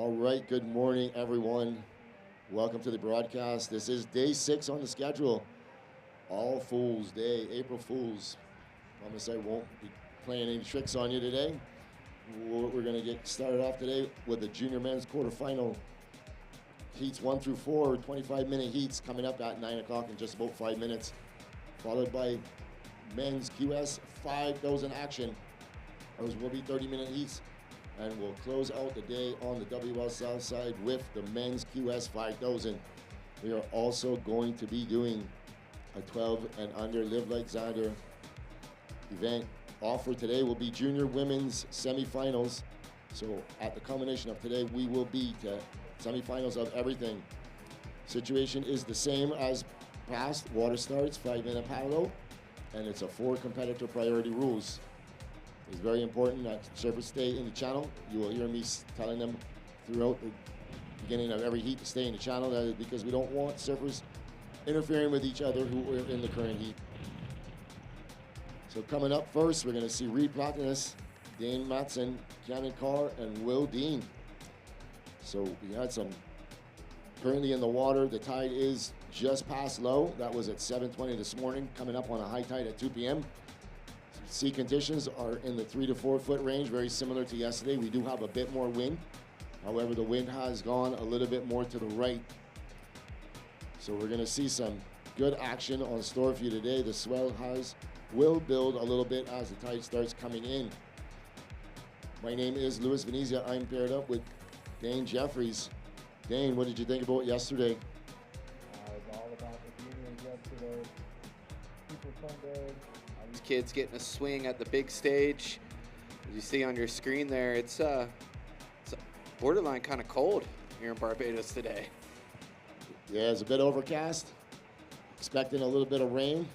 All right, good morning, everyone. Welcome to the broadcast. This is day 6 on the schedule. All Fools Day, April Fools. Promise I won't be playing any tricks on you today. We're going to get started off today with the junior men's quarterfinal. Heats 1 through 4, 25-minute heats coming up at 9 o'clock in just about 5 minutes. Followed by men's QS 5,000 action. Those will be 30-minute heats. And we'll close out the day on the WL South side with the men's QS 5000. We are also going to be doing a 12 and under Live Like Xander event. Offer today will be junior women's semifinals. So at the culmination of today, we will be to semifinals of everything. Situation is the same as past. Water starts, 5-minute paddle, and it's a 4-competitor priority rules. It's very important that surfers stay in the channel. You will hear me telling them throughout the beginning of every heat to stay in the channel. That is because we don't want surfers interfering with each other who are in the current heat. So coming up first, we're going to see Reed Platanis, Dane Matson, Cannon Carr, and Will Dean. So we had some currently in the water. The tide is just past low. That was at 7:20 this morning, coming up on a high tide at 2 p.m. Sea conditions are in the 3 to 4 foot range, very similar to yesterday. We do have a bit more wind. However, the wind has gone a little bit more to the right. So we're gonna see some good action on store for you today. The swell will build a little bit as the tide starts coming in. My name is Louis Venezia. I'm paired up with Dane Jeffries. Dane, what did you think about yesterday? It was all about the juniors yesterday. Super fun day. These kids getting a swing at the big stage. As you see on your screen there, it's borderline kind of cold here in Barbados today. Yeah, it's a bit overcast. Expecting a little bit of rain,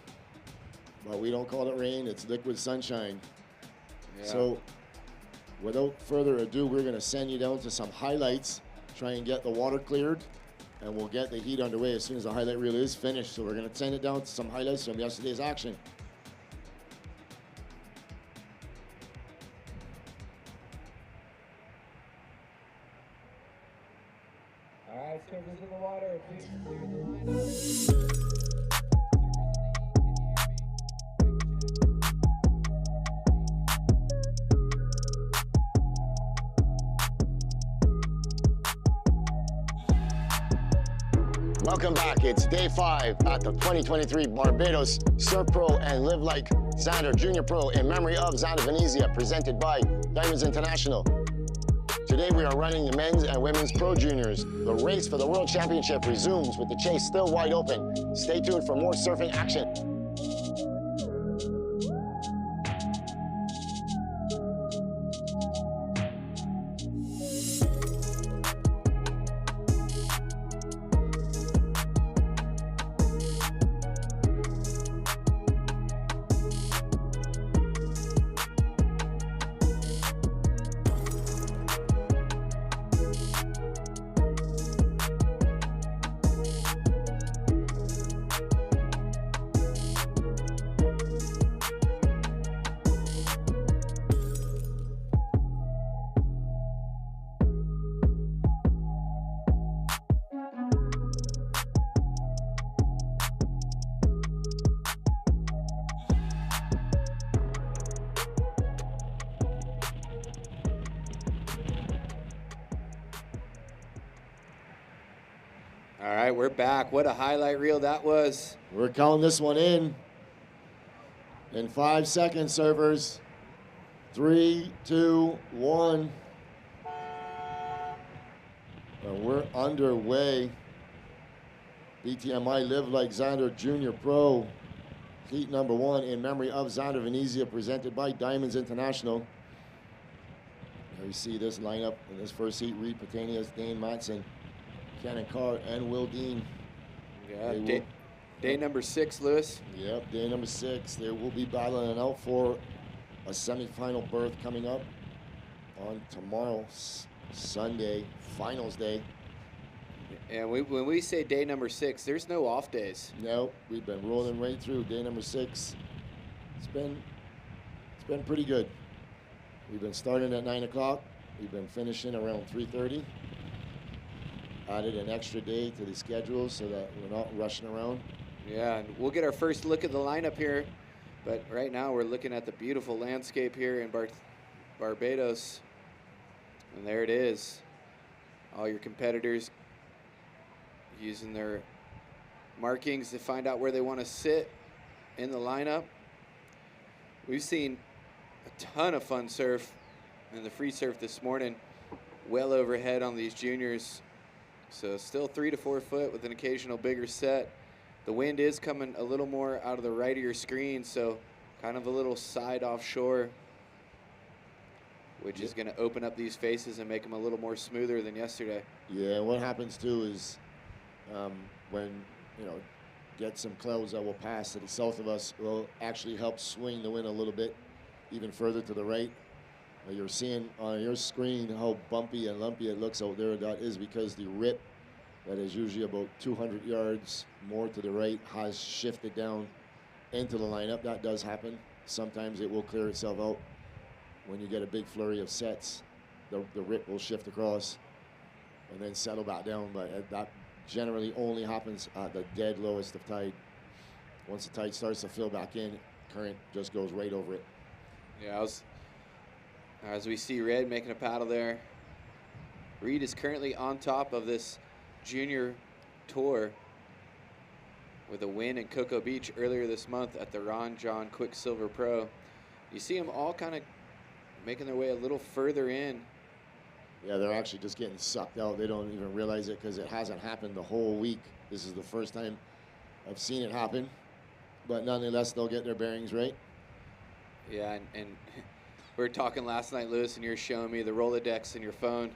but we don't call it rain, it's liquid sunshine. Yeah. So without further ado, we're gonna send you down to some highlights, try and get the water cleared, and we'll get the heat underway as soon as the highlight reel is finished. So we're gonna send it down to some highlights from yesterday's action. All right, surfers in the water, please clear the line up. Welcome back. It's day 5 at the 2023 Barbados Surf Pro and Live Like Xander Junior Pro in memory of Xander Venezia, presented by Diamonds International. Today we are running the men's and women's pro juniors. The race for the World Championship resumes with the chase still wide open. Stay tuned for more surfing action. All right, we're back. What a highlight reel that was. We're counting this one in 5 seconds, surfers. 3, 2, 1. And we're underway. BTMI Live Like Xander Junior Pro. Heat number 1 in memory of Xander Venezia, presented by Diamonds International. There you see this lineup in this first heat. Reed Platanis, Dane Matson, Cannon Carr, and Will Dean. Yeah, day number 6, Lewis. Yep, day number 6. They will be battling it out for a semifinal berth coming up on tomorrow, Sunday, finals day. And when we say day number 6, there's no off days. No, we've been rolling right through day number 6. It's been pretty good. We've been starting at 9 o'clock. We've been finishing around 3:30. added an extra day to the schedule so that we're not rushing around. Yeah, and we'll get our first look at the lineup here. But right now we're looking at the beautiful landscape here in Barbados. And there it is. All your competitors using their markings to find out where they want to sit in the lineup. We've seen a ton of fun surf in the free surf this morning, well overhead on these juniors. So still 3 to 4 foot with an occasional bigger set. The wind is coming a little more out of the right of your screen, so kind of a little side offshore, which is going to open up these faces and make them a little more smoother than yesterday. Yeah, what happens too is when, get some clouds that will pass to the south of us will actually help swing the wind a little bit even further to the right. You're seeing on your screen how bumpy and lumpy it looks out there. That is because the rip that is usually about 200 yards more to the right has shifted down into the lineup. That does happen. Sometimes it will clear itself out. When you get a big flurry of sets, the rip will shift across and then settle back down. But that generally only happens at the dead lowest of tide. Once the tide starts to fill back in, current just goes right over it. Yeah, as we see Red making a paddle there. Reed is currently on top of this junior tour with a win in Cocoa Beach earlier this month at the Ron John Quicksilver Pro. You see them all kind of making their way a little further in. Yeah, they're actually just getting sucked out. They don't even realize it because it hasn't happened the whole week. This is the first time I've seen it happen. But nonetheless, they'll get their bearings right. Yeah, and we were talking last night, Lewis, and you're showing me the Rolodex in your phone.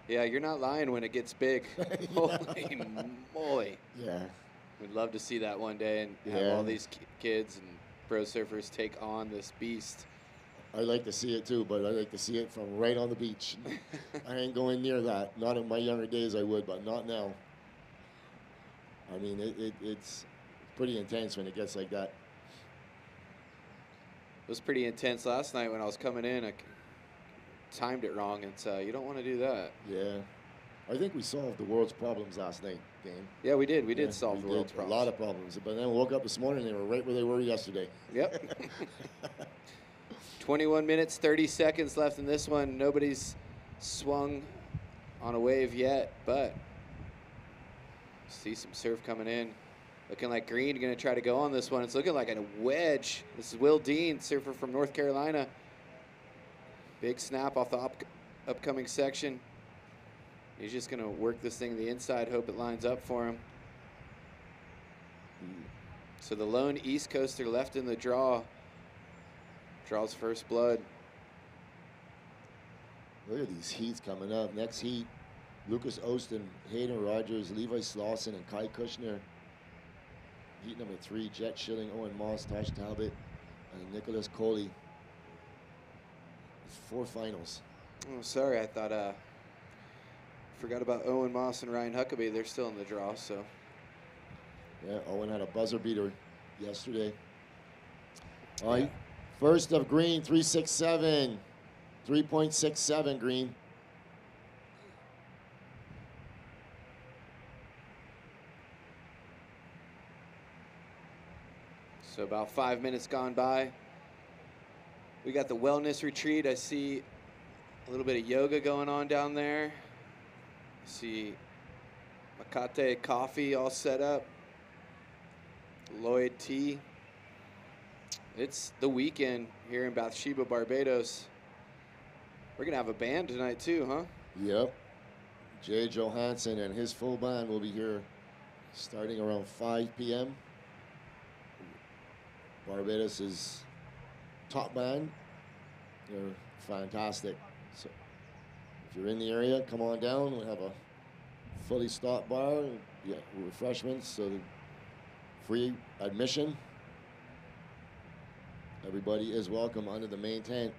Yeah, you're not lying when it gets big. Holy moly. Yeah. We'd love to see that one day and have all these kids and pro surfers take on this beast. I'd like to see it too, but I like to see it from right on the beach. I ain't going near that. Not in my younger days I would, but not now. I mean, it's pretty intense when it gets like that. It was pretty intense last night when I was coming in. I timed it wrong, and so you don't want to do that. Yeah. I think we solved the world's problems last night, Dan. Yeah, we did. We did solve the world's problems. A lot of problems. But then we woke up this morning, they were right where they were yesterday. Yep. 21 minutes, 30 seconds left in this one. Nobody's swung on a wave yet, but see some surf coming in. Looking like Green going to try to go on this one. It's looking like a wedge. This is Will Dean, surfer from North Carolina. Big snap off the upcoming section. He's just going to work this thing to the inside, hope it lines up for him. So the lone East Coaster left in the draw. Draws first blood. Look at these heats coming up. Next heat, Lucas Austin, Hayden Rogers, Levi Slauson, and Kai Kushner. Heat number 3, Jet Schilling, Owen Moss, Tosh Talbot, and Nicholas Coley. 4 finals. Oh, sorry, I thought forgot about Owen Moss and Ryan Huckabee. They're still in the draw, so. Yeah, Owen had a buzzer beater yesterday. All right, first of Green, 3.67. 3.67 Green. So about 5 minutes gone by. We got the wellness retreat. I see a little bit of yoga going on down there. I see Makate coffee all set up. Lloyd tea. It's the weekend here in Bathsheba, Barbados. We're going to have a band tonight too, huh? Yep. Jay Johansson and his full band will be here starting around 5 p.m. Barbados' top band. They're fantastic. So if you're in the area, come on down. We have a fully stocked bar, refreshments, so free admission. Everybody is welcome under the main tent.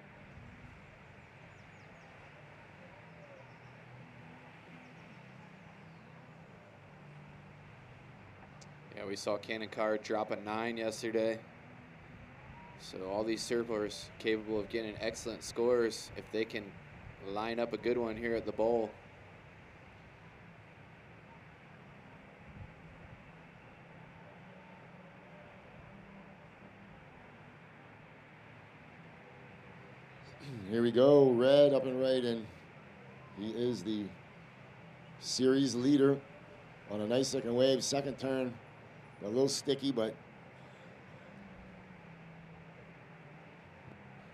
Yeah, we saw Cannon Carr drop a 9 yesterday. So all these surfers capable of getting excellent scores if they can line up a good one here at the bowl. Here we go, red up and right, and he is the series leader on a nice second wave. Second turn, a little sticky, but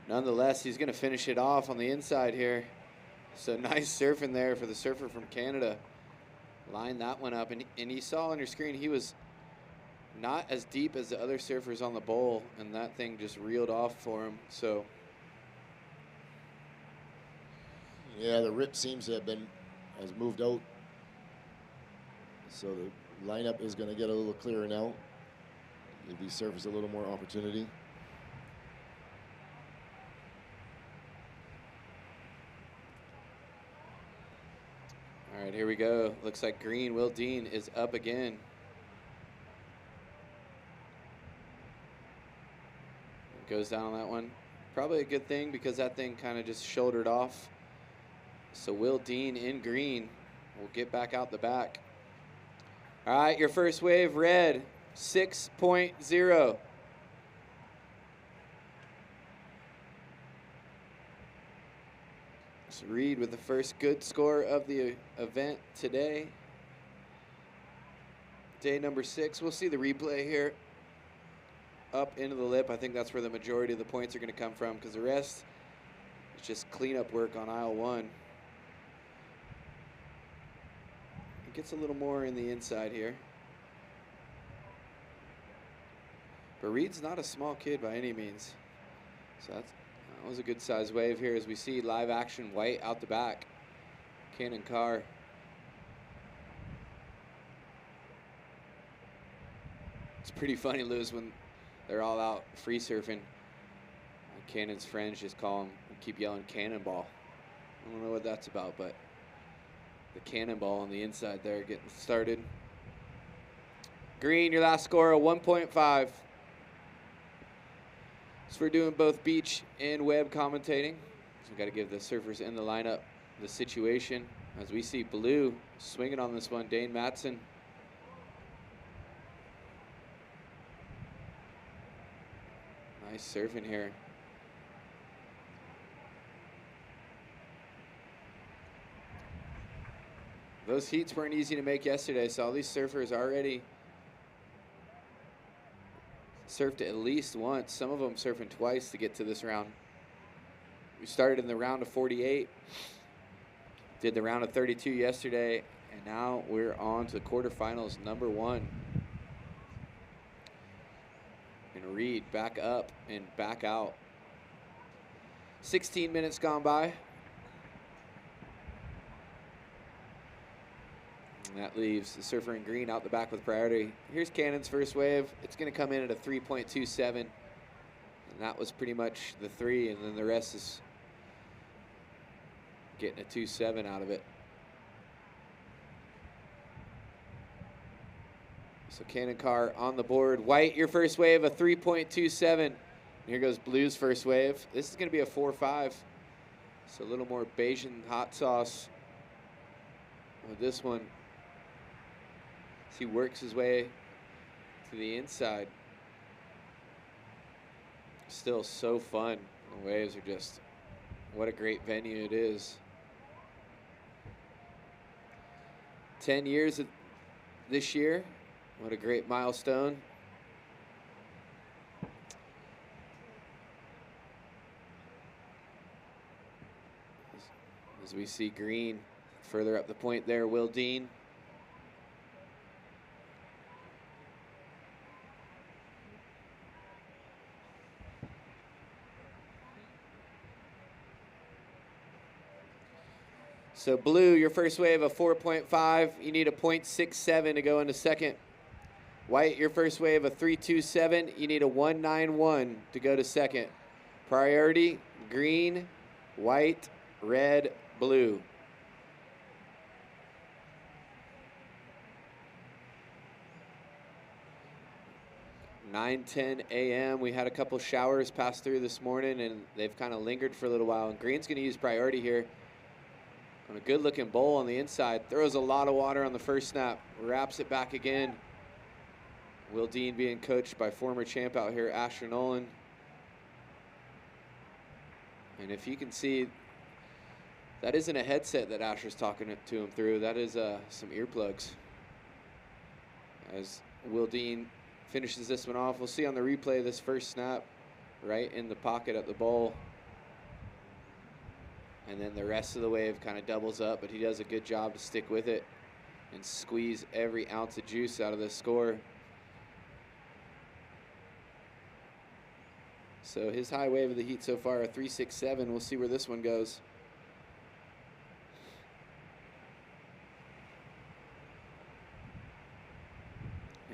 nonetheless, he's going to finish it off on the inside here. So nice surfing there for the surfer from Canada. Line that one up, and you saw on your screen he was not as deep as the other surfers on the bowl, and that thing just reeled off for him. So yeah, the rip seems to have has moved out. So the lineup is going to get a little clearer now. Give these surfers a little more opportunity. all right, here we go. Looks like green, Will Dean, is up again. Goes down on that one. Probably a good thing because that thing kind of just shouldered off. So Will Dean in green will get back out the back. All right, your first wave, red, 6.0. So Reed with the first good score of the event today. Day number 6. We'll see the replay here. Up into the lip. I think that's where the majority of the points are going to come from, because the rest is just cleanup work on aisle 1. It gets a little more in the inside here. But Reed's not a small kid by any means. So that was a good size wave here as we see live action white out the back. Cannon Carr. It's pretty funny, Lewis, when they're all out free surfing. Cannon's friends just call him, keep yelling cannonball. I don't know what that's about, but the cannonball on the inside there getting started. Green, your last score, a 1.5. So we're doing both beach and web commentating. So we've got to give the surfers in the lineup the situation. As we see blue swinging on this one, Dane Matson. Nice surfing here. Those heats weren't easy to make yesterday, so all these surfers already surfed at least once. Some of them surfing twice to get to this round. We started in the round of 48, did the round of 32 yesterday, and now we're on to quarterfinals number 1. And Reed back up and back out. 16 minutes gone by. And that leaves the surfer in green out the back with priority. Here's Cannon's first wave. It's going to come in at a 3.27. And that was pretty much the 3, and then the rest is getting a 2.7 out of it. So Cannon Carr on the board. White, your first wave, a 3.27. Here goes Blue's first wave. This is going to be a 4.5. So a little more Bayesian hot sauce with this one. As he works his way to the inside. Still so fun. The waves are just, what a great venue it is. 10 years this year. What a great milestone. As we see green further up the point there, Will Dean. So blue, your first wave, a 4.5. You need a 0.67 to go into second. White, your first wave, a 3.27. You need a 1.91 to go to second. Priority, green, white, red, blue. (9:10 a.m.) We had a couple showers pass through this morning, and they've kind of lingered for a little while. And green's going to use priority here on a good-looking bowl on the inside. Throws a lot of water on the first snap. Wraps it back again. Will Dean being coached by former champ out here, Asher Nolan. And if you can see, that isn't a headset that Asher's talking to him through. That is some earplugs. As Will Dean finishes this one off, we'll see on the replay this first snap right in the pocket at the bowl. And then the rest of the wave kind of doubles up, but he does a good job to stick with it and squeeze every ounce of juice out of the score. So his high wave of the heat so far, a 3.67. We'll see where this one goes.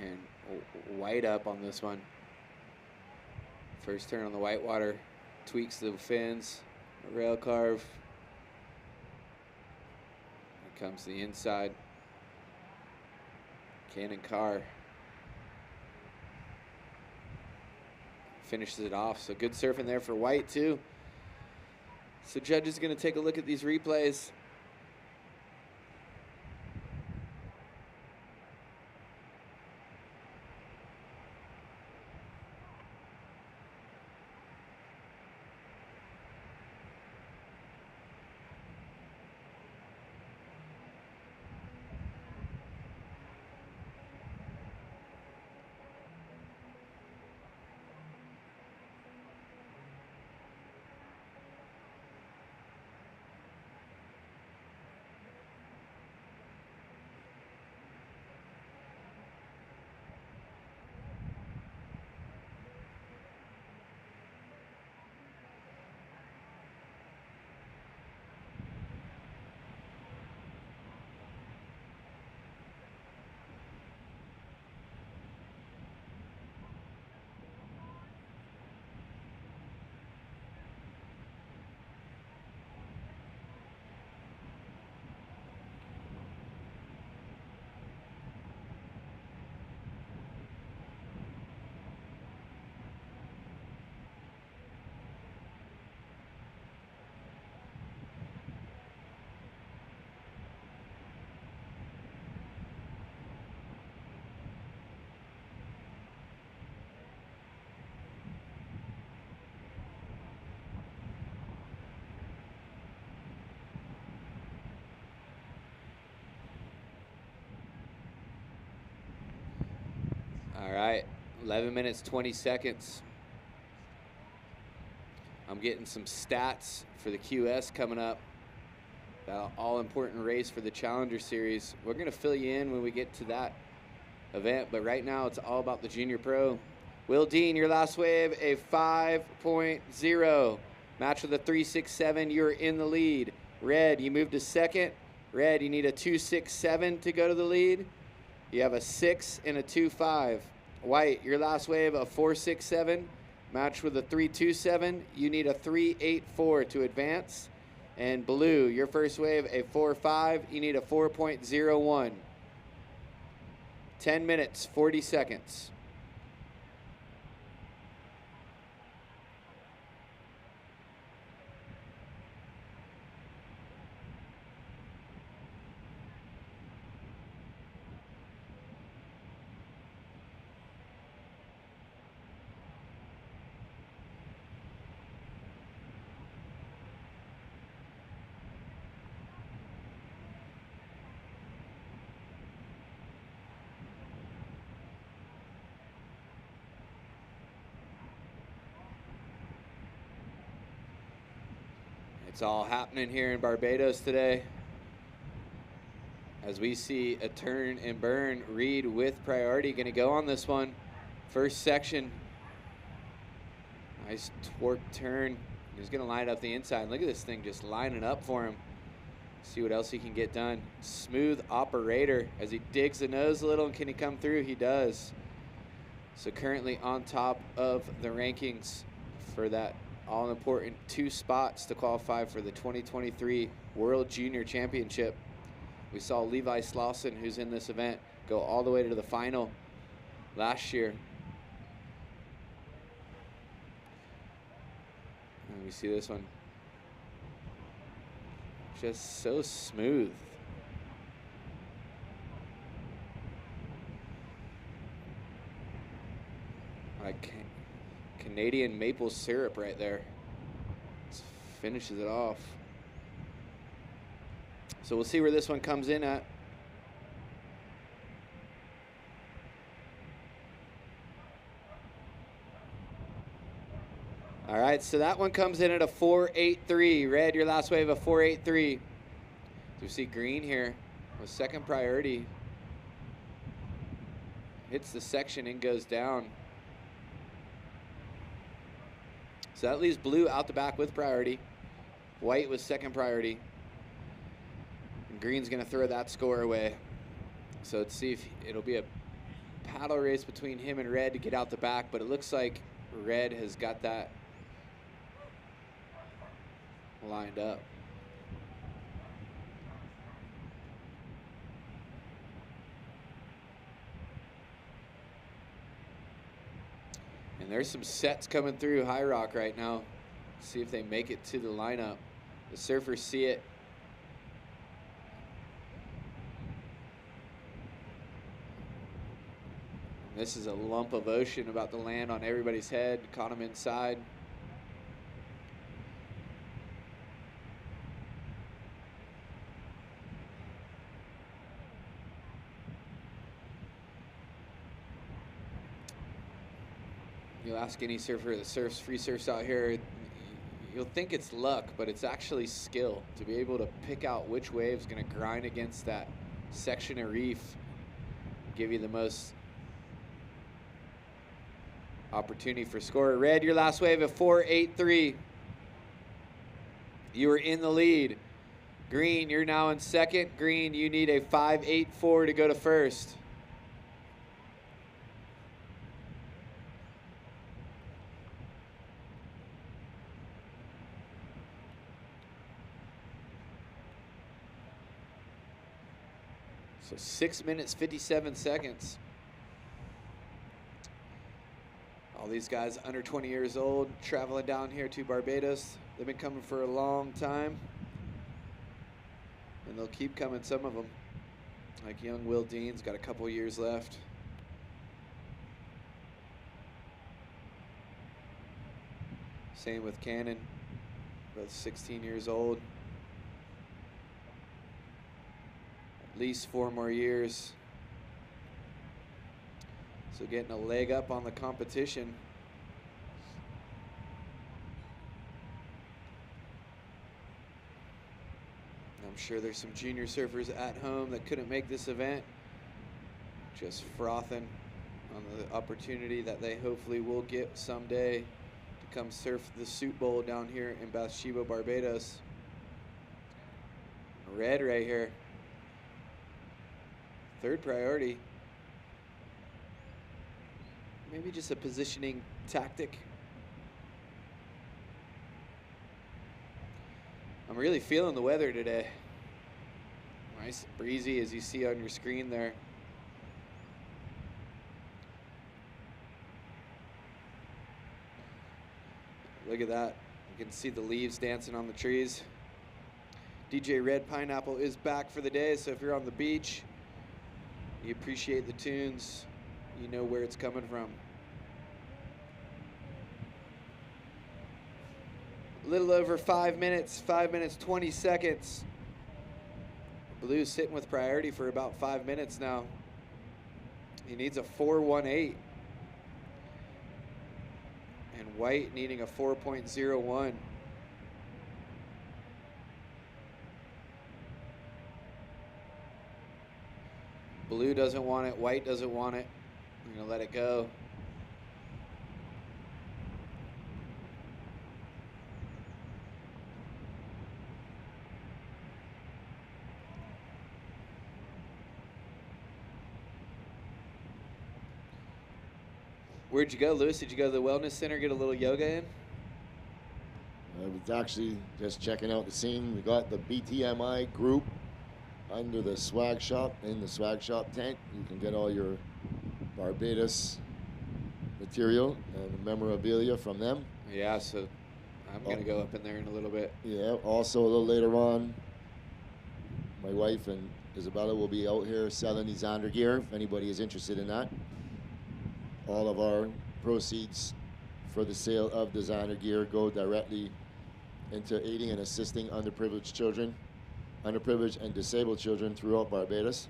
And White up on this one. First turn on the whitewater, tweaks the fins, rail carve. Here comes the inside. Cannon car. Finishes it off. So good surfing there for White too. So judges are going to take a look at these replays. All right, 11 minutes, 20 seconds. I'm getting some stats for the QS coming up. That all-important race for the Challenger Series. We're going to fill you in when we get to that event, but right now it's all about the Junior Pro. Will Dean, your last wave, a 5.0. Match with a 3.67, you're in the lead. Red, you moved to second. Red, you need a 2.67 to go to the lead. You have a 6 and a 2.5. White, your last wave, a 4.67. Match with a 3.27. You need a 3.84 to advance. And blue, your first wave, a 4.5. You need a 4.01. 10 minutes, 40 seconds. It's all happening here in Barbados today. As we see a turn and burn, Reed with priority going to go on this one. First section. Nice torque turn. He's going to line up the inside. Look at this thing just lining up for him. See what else he can get done. Smooth operator as he digs the nose a little. And can he come through? He does. So currently on top of the rankings for that all-important 2 spots to qualify for the 2023 World Junior Championship. We saw Levi Slauson, who's in this event, go all the way to the final last year. And we see this one. Just so smooth. Like Canadian maple syrup right there. It's finishes it off. So we'll see where this one comes in at. All right, so that one comes in at a 4.83. Red, your last wave, a 4.83. So you see green here with second priority. Hits the section and goes down. So that leaves blue out the back with priority. White was second priority. And green's gonna throw that score away. So let's see if it'll be a paddle race between him and red to get out the back, but it looks like red has got that lined up. And there's some sets coming through High Rock right now. See if they make it to the lineup. The surfers see it. And this is a lump of ocean about to land on everybody's head. Caught them inside. You'll ask any surfer that surfs, free surfs out here, you'll think it's luck, but it's actually skill to be able to pick out which wave's gonna grind against that section of reef, give you the most opportunity for score. Red, your last wave at 4.83. You were in the lead. Green, you're now in second. Green, you need a 5.84 to go to first. So 6 minutes, 57 seconds. All these guys under 20 years old traveling down here to Barbados. They've been coming for a long time. And they'll keep coming, some of them. Like young Will Dean's got a couple years left. Same with Cannon, both 16 years old. At least 4 more years. So getting a leg up on the competition. I'm sure there's some junior surfers at home that couldn't make this event, just frothing on the opportunity that they hopefully will get someday to come surf the Suit Bowl down here in Bathsheba, Barbados. Red right here. Third priority. Maybe just a positioning tactic. I'm really feeling the weather today. Nice and breezy, as you see on your screen there. Look at that. You can see the leaves dancing on the trees. DJ Red Pineapple is back for the day, so if you're on the beach, you appreciate the tunes, you know where it's coming from. A little over 5 minutes, 5 minutes, 20 seconds. Blue's sitting with priority for about 5 minutes now. He needs a 4.18. And White needing a 4.01. Blue doesn't want it, White doesn't want it. I'm gonna let it go. Where'd you go, Lewis? Did you go to the wellness center, get a little yoga in? I was actually just checking out the scene. We got the BTMI group under the swag shop, in the swag shop tent. You can get all your Barbados material and memorabilia from them. Yeah, so I'm gonna go up in there in a little bit. Yeah, also a little later on, my wife and Isabella will be out here selling these undergear if anybody is interested in that. All of our proceeds for the sale of designer gear go directly into aiding and assisting underprivileged and disabled children throughout Barbados.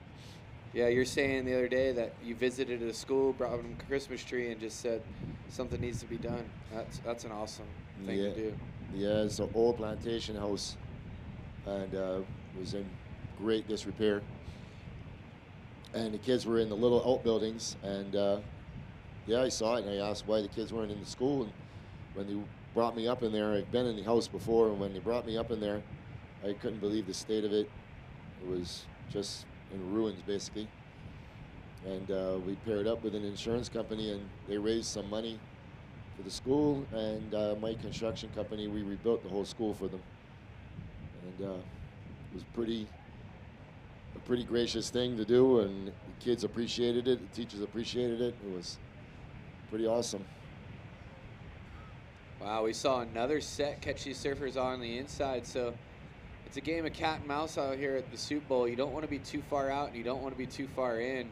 Yeah, you're saying the other day that you visited a school, brought them a Christmas tree, and just said something needs to be done. That's an awesome thing to do. Yeah, it's an old plantation house, and was in great disrepair. And the kids were in the little outbuildings, and yeah, I saw it, and I asked why the kids weren't in the school. And when they brought me up in there, I've been in the house before, and when they brought me up in there, I couldn't believe the state of it. It was just in ruins, basically. And we paired up with an insurance company, and they raised some money for the school, and my construction company, we rebuilt the whole school for them. And it was a pretty gracious thing to do, and the kids appreciated it, the teachers appreciated it. It was pretty awesome. Wow, we saw another set catch these surfers on the inside, so it's a game of cat and mouse out here at the Soup Bowl. You don't want to be too far out, and you don't want to be too far in.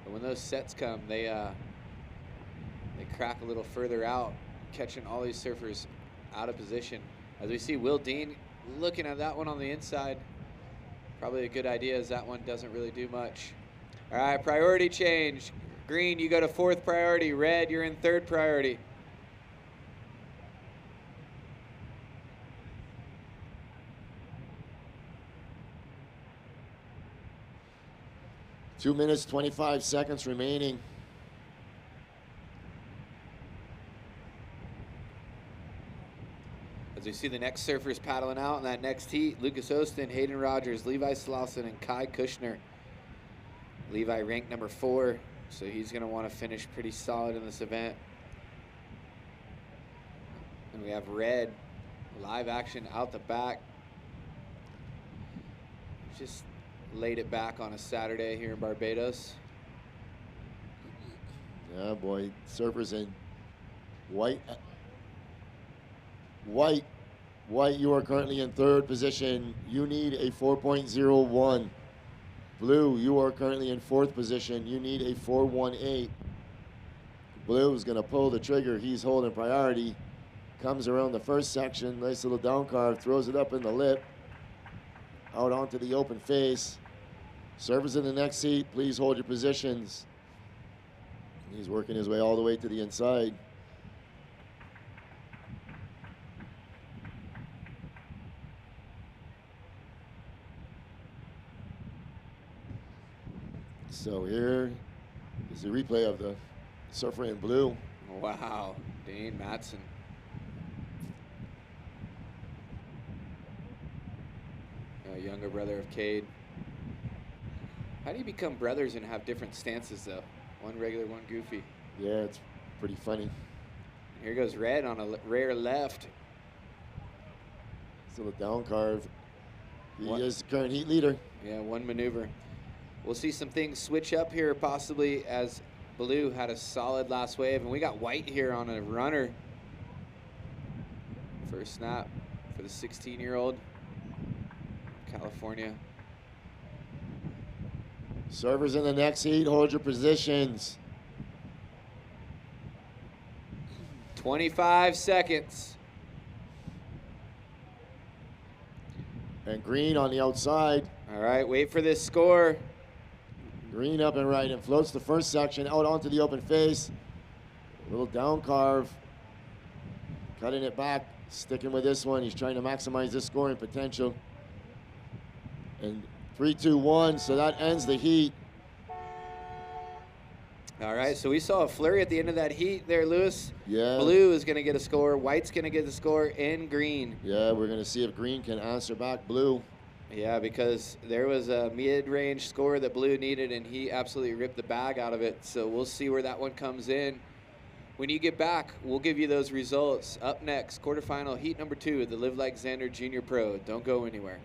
But when those sets come, they crack a little further out, catching all these surfers out of position. As we see Will Dean looking at that one on the inside. Probably a good idea, as that one doesn't really do much. All right, priority change. Green, you go to 4th priority. Red, you're in 3rd priority. Two minutes, 25 seconds remaining. As we see the next surfers paddling out in that next heat, Lucas Ostin, Hayden Rogers, Levi Slauson, and Kai Kushner. Levi ranked number 4, so he's going to want to finish pretty solid in this event. And we have Red, live action out the back. Just laid it back on a Saturday here in Barbados. Yeah, boy, surfers in white. White, you are currently in 3rd position. You need a 4.01. Blue, you are currently in 4th position. You need a 4.18. Blue is going to pull the trigger. He's holding priority. Comes around the first section. Nice little down carve. Throws it up in the lip. Out onto the open face. Surfers in the next heat. Please hold your positions. He's working his way all the way to the inside. So here is the replay of the surfer in blue. Wow, Dane Matson. A younger brother of Cade. How do you become brothers and have different stances, though? One regular, one goofy. Yeah, it's pretty funny. Here goes Red on a rare left. Still a down carve. He is the current heat leader. Yeah, one maneuver. We'll see some things switch up here possibly, as Blue had a solid last wave, and we got White here on a runner. First snap for the 16-year-old, California. Servers in the next heat, hold your positions. 25 seconds. And Green on the outside. All right, wait for this score. Green up and right and floats the first section out onto the open face. A little down carve. Cutting it back, sticking with this one. He's trying to maximize this scoring potential. And 3, 2, 1, so that ends the heat. All right, so we saw a flurry at the end of that heat there, Lewis. Yeah. Blue is going to get a score. White's going to get the score, and Green. Yeah, we're going to see if Green can answer back Blue. Yeah, because there was a mid-range score that Blue needed, and he absolutely ripped the bag out of it. So we'll see where that one comes in. When you get back, we'll give you those results. Up next, quarterfinal heat number 2 at the Live Like Xander Junior Pro. Don't go anywhere.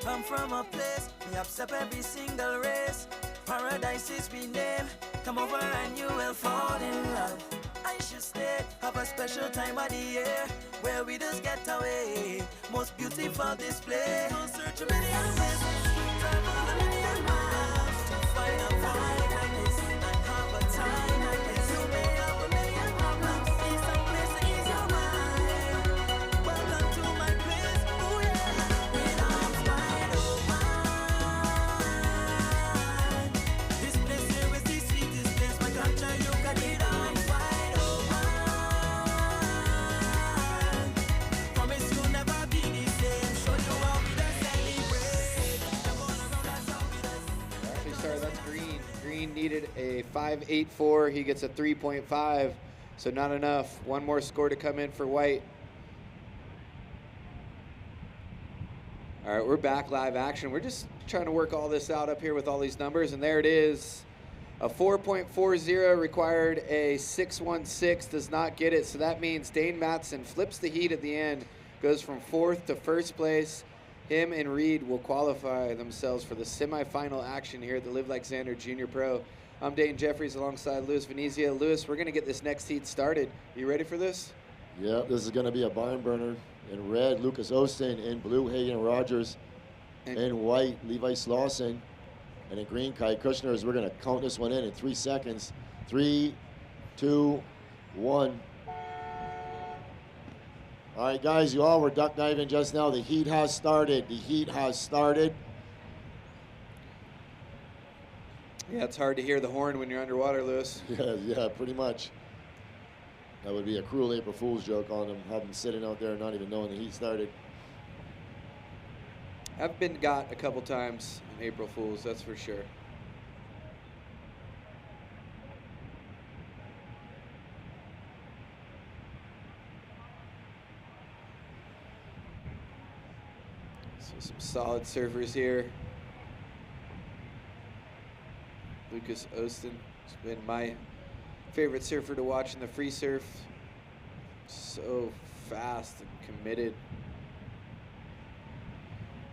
Come from a place, we accept every single race. Paradise is we name. Come over and you will fall in love. I should stay, have a special special time of the year where we just get away. Most beautiful display. Go search a million places, travel a million miles to find a vibe like this and have a time like this. You may have a million problems, need some place to ease your mind. Welcome to my place, oh yeah. With arms wide open. This place here is the sweetest place. My culture, you can eat arms wide open. Promise you'll never be the same. Show you how we just celebrate. Come on around, that's how we just. Actually, sorry, that's Green. Green needed a 5.84. He gets a 3.5, so not enough. One more score to come in for White. All right, we're back live action. We're just trying to work all this out up here with all these numbers, and there it is. A 4.40 required a 6.16, does not get it, so that means Dane Matson flips the heat at the end, goes from 4th to 1st place. Him and Reed will qualify themselves for the semifinal action here at the Live Like Xander Junior Pro. I'm Dane Jeffries alongside Louis Venezia. Louis, we're going to get this next heat started. You ready for this? Yep, this is going to be a barn burner. In red, Lucas Osteen. In blue, Hagen Rogers. In white, Levi Slauson. And in green, Kai Kushner. We're going to count this one in 3 seconds. 3, 2, 1. All right, guys, you all were duck diving just now. The heat has started. The heat has started. Yeah, it's hard to hear the horn when you're underwater, Louis. Yeah, pretty much. That would be a cruel April Fool's joke on them, have them sitting out there not even knowing the heat started. I've been got a couple times in April Fools, that's for sure. So some solid surfers here. Lucas Osteen has been my favorite surfer to watch in the free surf. So fast and committed.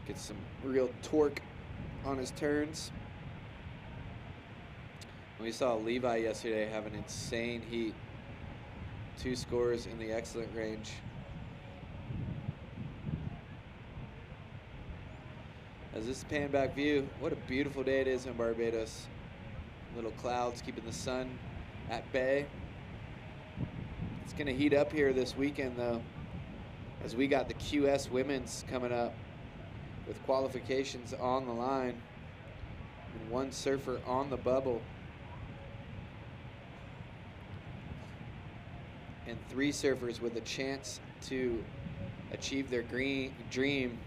Gets some real torque on his turns. We saw Levi yesterday have an insane heat. 2 scores in the excellent range. As this pan back view, what a beautiful day it is in Barbados. Little clouds keeping the sun at bay. It's gonna heat up here this weekend though, as we got the QS women's coming up with qualifications on the line and 1 surfer on the bubble. And 3 surfers with a chance to achieve their dream,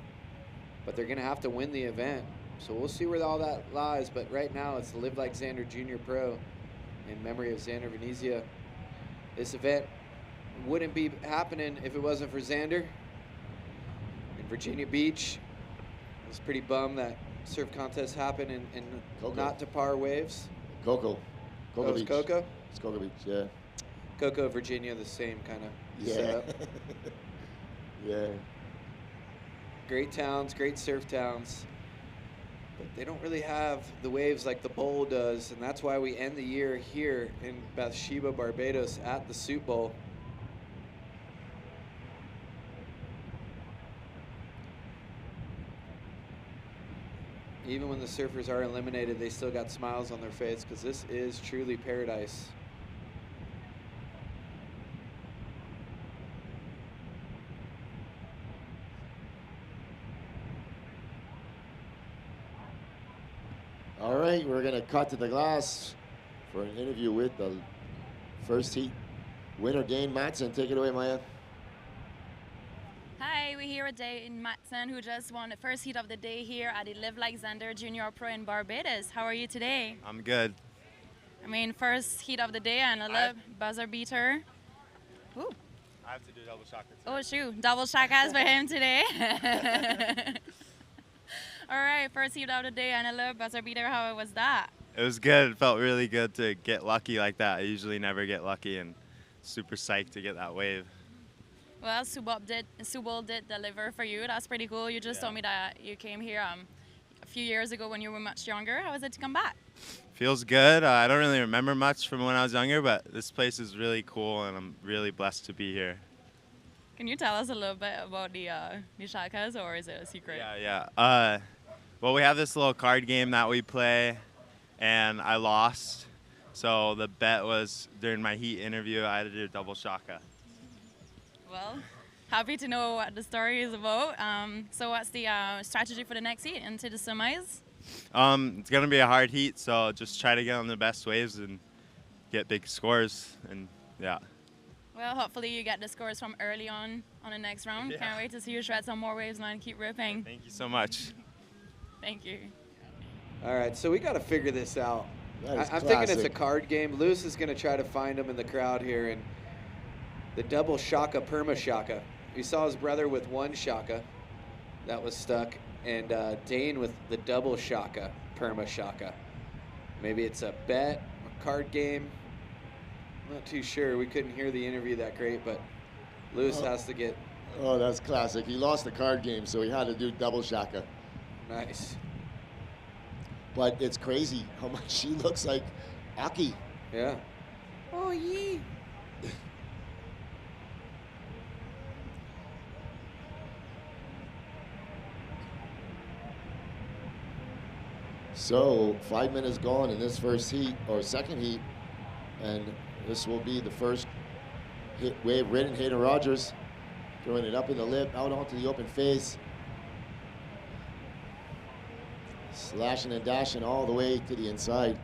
but they're gonna have to win the event. So we'll see where all that lies, but right now it's the Live Like Xander Junior Pro in memory of Xander Venezia. This event wouldn't be happening if it wasn't for Xander. In Virginia Beach, I was pretty bummed that surf contest happened in not to par waves. Cocoa Beach. Cocoa? It's Cocoa Beach, yeah. Cocoa, Virginia, the same kind of setup. Yeah. Great towns, great surf towns. But they don't really have the waves like the Bowl does, and that's why we end the year here in Bathsheba, Barbados at the Soup Bowl. Even when the surfers are eliminated, they still got smiles on their face because this is truly paradise. All right, we're gonna cut to the glass for an interview with the first heat winner, Dane Matson. Take it away, Maya. Hi, we're here with Dane Matson, who just won the first heat of the day here at the Live Like Xander Junior Pro in Barbados. How are you today? I'm good. I mean, first heat of the day and a little buzzer beater. Ooh. I have to do double shaka too. Oh, shoot. Double shakas for him today. All right, first heat of the day and a little buzzer beater. How was that? It was good. It felt really good to get lucky like that. I usually never get lucky, and super psyched to get that wave. Well, Subol did deliver for you. That's pretty cool. You just told me that you came here a few years ago when you were much younger. How was it to come back? Feels good. I don't really remember much from when I was younger, but this place is really cool, and I'm really blessed to be here. Can you tell us a little bit about the shakas, or is it a secret? Yeah. Well, we have this little card game that we play, and I lost. So the bet was during my heat interview, I had to do a double shaka. Well, happy to know what the story is about. So what's the strategy for the next heat into the semis? It's going to be a hard heat, so just try to get on the best waves and get big scores, and yeah. Well, hopefully you get the scores from early on the next round. Yeah. Can't wait to see you shred some more waves, man. Keep ripping. Thank you so much. Thank you. All right, so we got to figure this out. That is I'm thinking it's a classic. card game. Lewis is going to try to find him in the crowd here, and the double shaka, perma shaka. We saw his brother with one shaka that was stuck, and Dane with the double shaka, perma shaka. Maybe it's a bet, a card game. I'm not too sure. We couldn't hear the interview that great, but Lewis has to get Oh, that's classic. He lost the card game, so he had to do double shaka. nice. But it's crazy how much she looks like Aki. Yeah. Oh, yee. So 5 minutes gone in this first heat, or second heat, and this will be the first wave ridden. Hayden Rogers throwing it up in the lip, out onto the open face. Slashing and dashing all the way to the inside.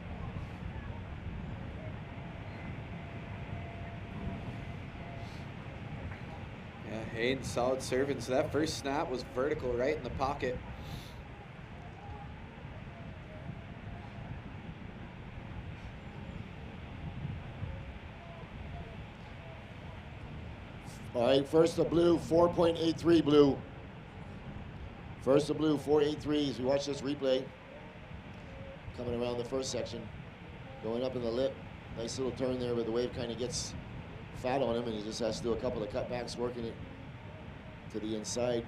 Yeah, Hayden, solid serving. So that first snap was vertical right in the pocket. All right, first the blue, 4.83 blue. First the blue, 4.83 as we watch this replay. Coming around the first section, going up in the lip. Nice little turn there, but the wave kind of gets fat on him, and he just has to do a couple of cutbacks, working it to the inside.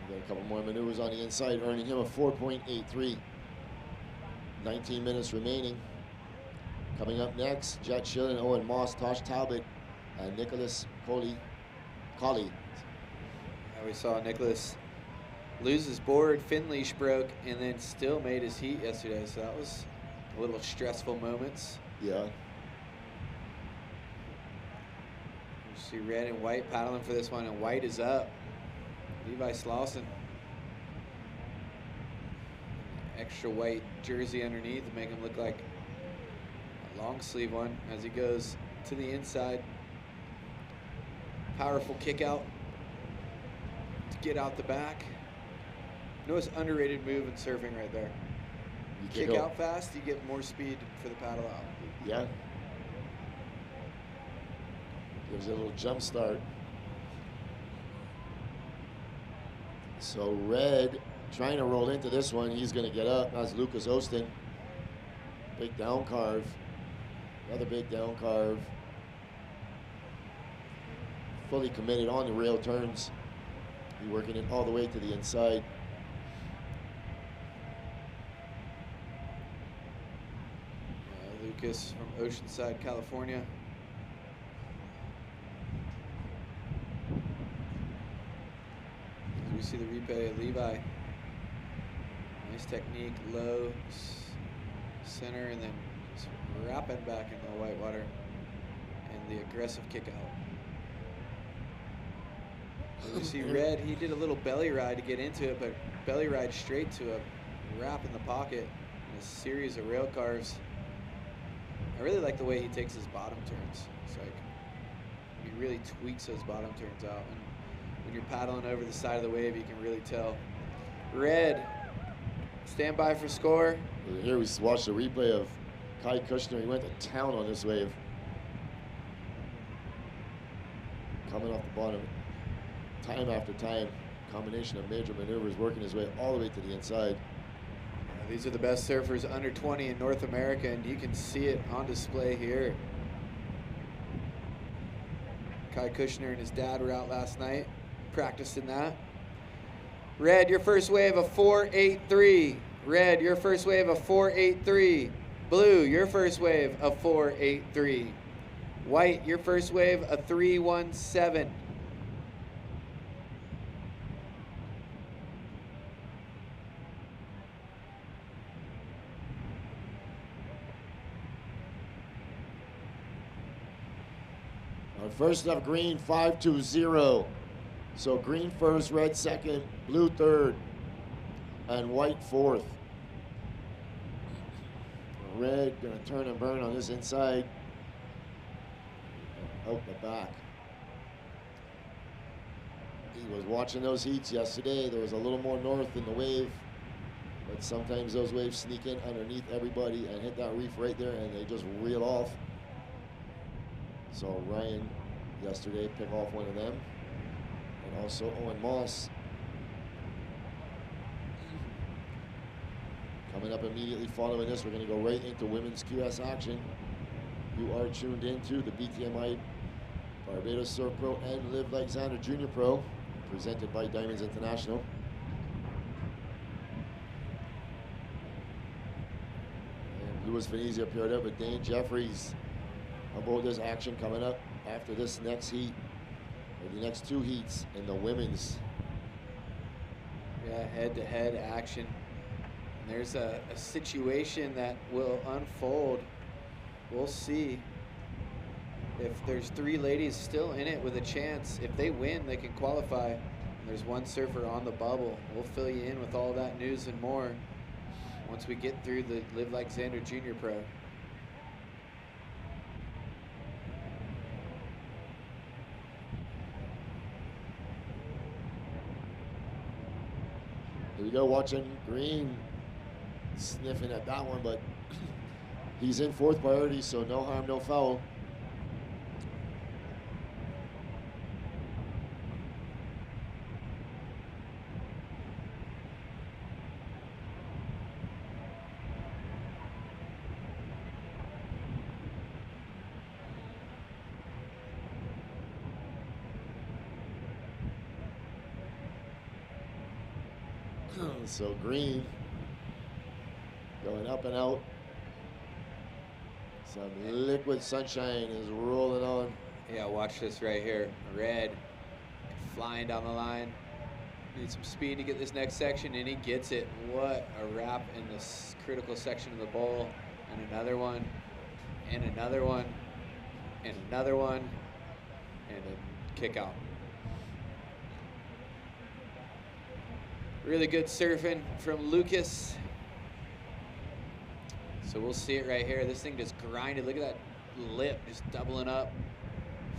Got a couple more maneuvers on the inside, earning him a 4.83. 19 minutes remaining. Coming up next, Jet Schillen, Owen Moss, Tosh Talbot, and Nicholas Colley. We saw Nicholas lose his board, fin leash broke, and then still made his heat yesterday. So that was a little stressful moments. Yeah. You see red and white paddling for this one, and white is up. Levi Slauson. Extra white jersey underneath to make him look like a long sleeve one as he goes to the inside. Powerful kick out to get out the back. Notice underrated move in surfing right there. You Kick out fast, you get more speed for the paddle out. Yeah. Gives it a little jump start. So red trying to roll into this one. He's going to get up. That's Lucas Ostin. Big down carve. Another big down carve. Fully committed on the rail turns. He working it all the way to the inside. Lucas from Oceanside, California. As we see the replay of Levi. Nice technique, low, center, and then just wrapping back into the white water. And the aggressive kick out. We see red, he did a little belly ride to get into it, but belly ride straight to a wrap in the pocket and a series of rail carves. I really like the way he takes his bottom turns. It's like he really tweaks those bottom turns out. And when you're paddling over the side of the wave, you can really tell. Red, stand by for score. Here we watch the replay of Kai Kushner. He went to town on this wave. Coming off the bottom, time after time, combination of major maneuvers, working his way all the way to the inside. These are the best surfers under 20 in North America, and you can see it on display here. Kai Kushner and his dad were out last night, practicing that. Red, your first wave of 4.83. Red, your first wave of 4.83. Blue, your first wave of 4.83. White, your first wave of 3.17. First up, green, 5-2-0. So green first, red second, blue third, and white fourth. Red gonna turn and burn on this inside. Out the back. He was watching those heats yesterday. There was a little more north in the wave, but sometimes those waves sneak in underneath everybody and hit that reef right there, and they just reel off. So Ryan yesterday pick off one of them, and also Owen Moss. Coming up immediately following this, we're going to go right into women's QS action. You are tuned into the BTMI Barbados Surf Pro and Live Like Xander Junior Pro, presented by Diamonds International. And Louis Venezia paired up with Dane Jeffries. How about this action coming up after this next heat, or the next two heats in the women's? Yeah, head-to-head action. And there's a situation that will unfold. We'll see if there's three ladies still in it with a chance. If they win, they can qualify. And there's one surfer on the bubble. We'll fill you in with all that news and more once we get through the Live Like Xander Junior Pro. Here we go, watching green sniffing at that one, but he's in fourth priority, so no harm, no foul. So green going up and out. Some liquid sunshine is rolling on. Yeah, watch this right here. Red flying down the line. Needs some speed to get this next section, and he gets it. What a wrap in this critical section of the bowl. And another one, and another one, and another one, and a kick out. Really good surfing from Lucas. So we'll see it right here. This thing just grinded. Look at that lip just doubling up.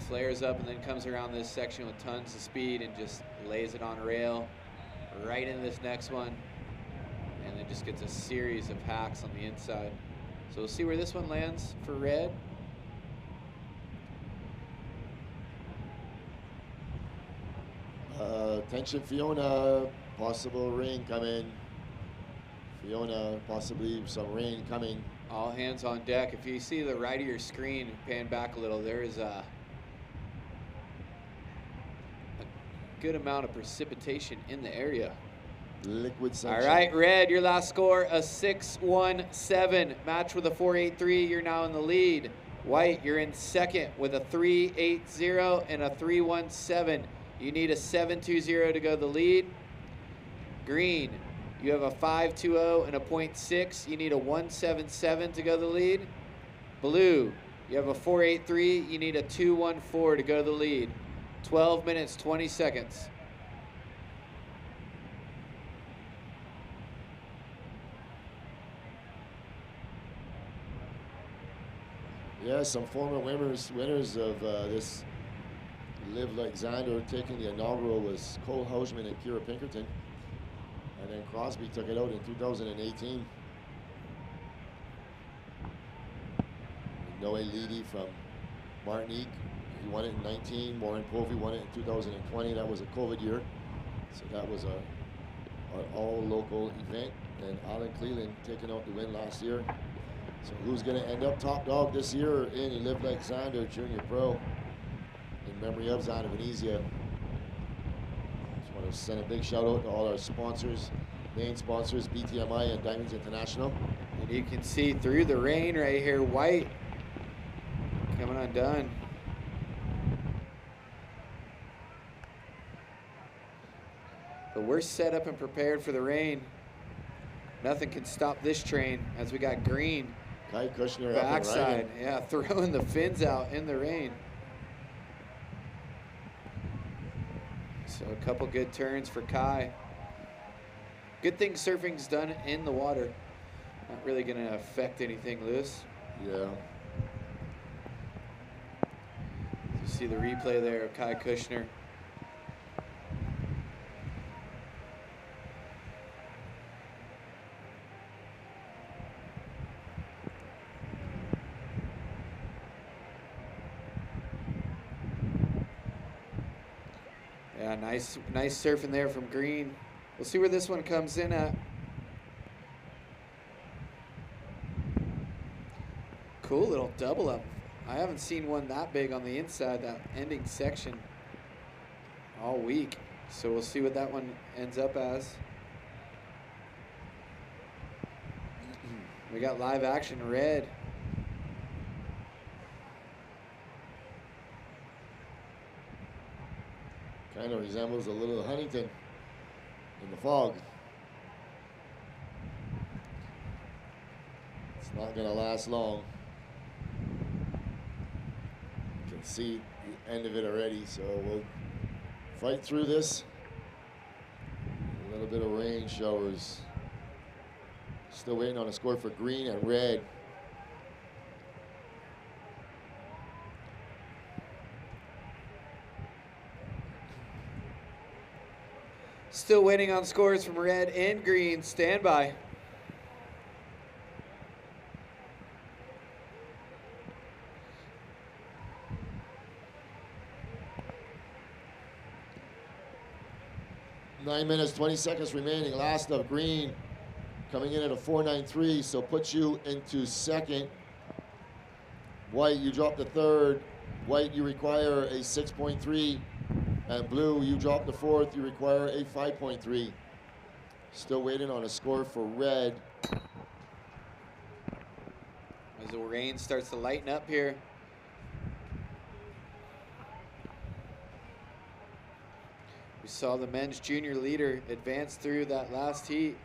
Flares up and then comes around this section with tons of speed and just lays it on rail right into this next one. And then just gets a series of hacks on the inside. So we'll see where this one lands for red. Attention Fiona, possible rain coming. Fiona, possibly some rain coming. All hands on deck. If you see the right of your screen, pan back a little, there is a good amount of precipitation in the area. Liquid sunshine. All right, red, your last score, a 6.17. Match with a 4.83, you're now in the lead. White, you're in second with a 3.80 and a 3.17. You need a 7.20 to go the lead. Green, you have a 5.20 and a 0.6. You need a 1.77 to go the lead. Blue, you have a 4.83. You need a 2.14 to go the lead. 12 minutes, 20 seconds. Yeah, some former winners of this Live Like Xander taking the inaugural was Cole Hausman and Kira Pinkerton. And then Crosby took it out in 2018. Noe Leedy from Martinique, he won it in 19. Warren Povey won it in 2020. That was a COVID year. So that was an all-local event. And Alan Cleland taking out the win last year. So who's going to end up top dog this year in Live Like Xander Junior Pro in memory of Xander Venezia? So Want to send a big shout out to all our sponsors, main sponsors, BTMI and Diamonds International. And you can see through the rain right here, White coming undone. But we're set up and prepared for the rain. Nothing can stop this train as we got Green. Kai Kushner up and Backside, riding. yeah, throwing the fins out in the rain. So a couple good turns for Kai. Good thing surfing's done in the water. Not really gonna affect anything, Lewis. Yeah. You see the replay there of Kai Kushner. Yeah, nice surfing there from Green. We'll see where this one comes in at. Cool little double up. I haven't seen one that big on the inside, that ending section, all week. So we'll see what that one ends up as. We got live action red. Kind of resembles a little Huntington in the fog. It's not going to last long. You can see the end of it already, so we'll fight through this. A little bit of rain showers. Still waiting on a score for Green and red. Still waiting on scores from red and green. Stand by. Nine minutes, 20 seconds remaining. Last of Green coming in at a 4.93, so puts you into second. White, you drop to third. White, you require a 6.3. And blue, you drop to fourth, you require a 5.3. Still waiting on a score for red. As the rain starts to lighten up here. We saw the men's junior leader advance through that last heat.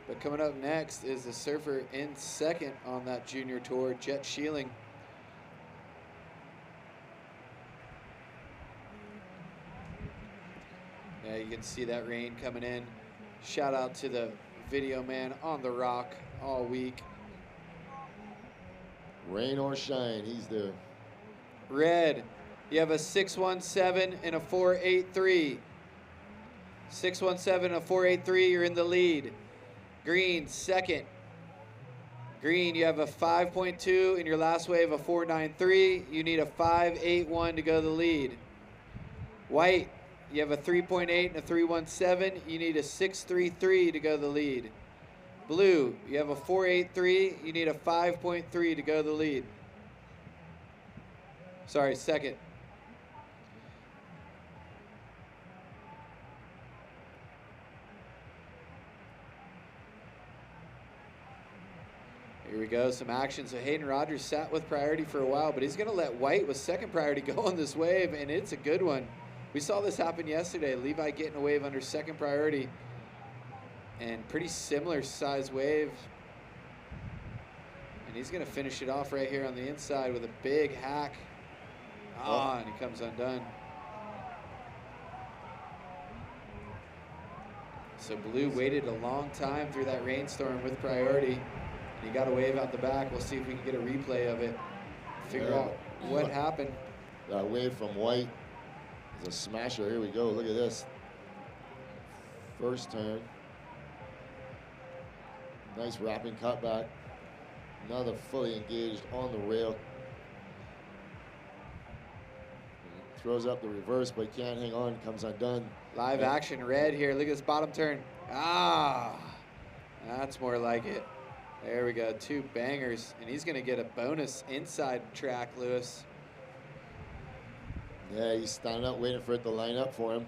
But coming up next is the surfer in second on that junior tour, Jet Sheeling. Yeah, you can see that rain coming in. Shout out to the video man on the rock all week. Rain or shine, he's there. Red, you have a 617 and a 483. 617 and a 483, you're in the lead. Green, second. Green, you have a 5.2 in your last wave, a 493. You need a 581 to go to the lead. White, you have a 3.8 and a 317. You need a 633 to go to the lead. Blue, you have a 483. You need a 5.3 to go to the lead. Sorry, second. Here we go, some action. So Hayden Rogers sat with priority for a while, but he's going to let White with second priority go on this wave, and it's a good one. We saw this happen yesterday. Levi getting a wave under second priority, and pretty similar size wave. And he's going to finish it off right here on the inside with a big hack. And he comes undone. So Blue waited a long time through that rainstorm with priority. He got a wave out the back. We'll see if we can get a replay of it. Figure out what happened. That wave from White is a smasher. Here we go. Look at this. First turn. Nice wrapping cutback. Another fully engaged on the rail. Throws up the reverse, but can't hang on. Comes undone. Live action red here. Look at this bottom turn. That's more like it. There we go, two bangers, and he's going to get a bonus inside track, Lewis. Yeah, he's standing up waiting for it to line up for him.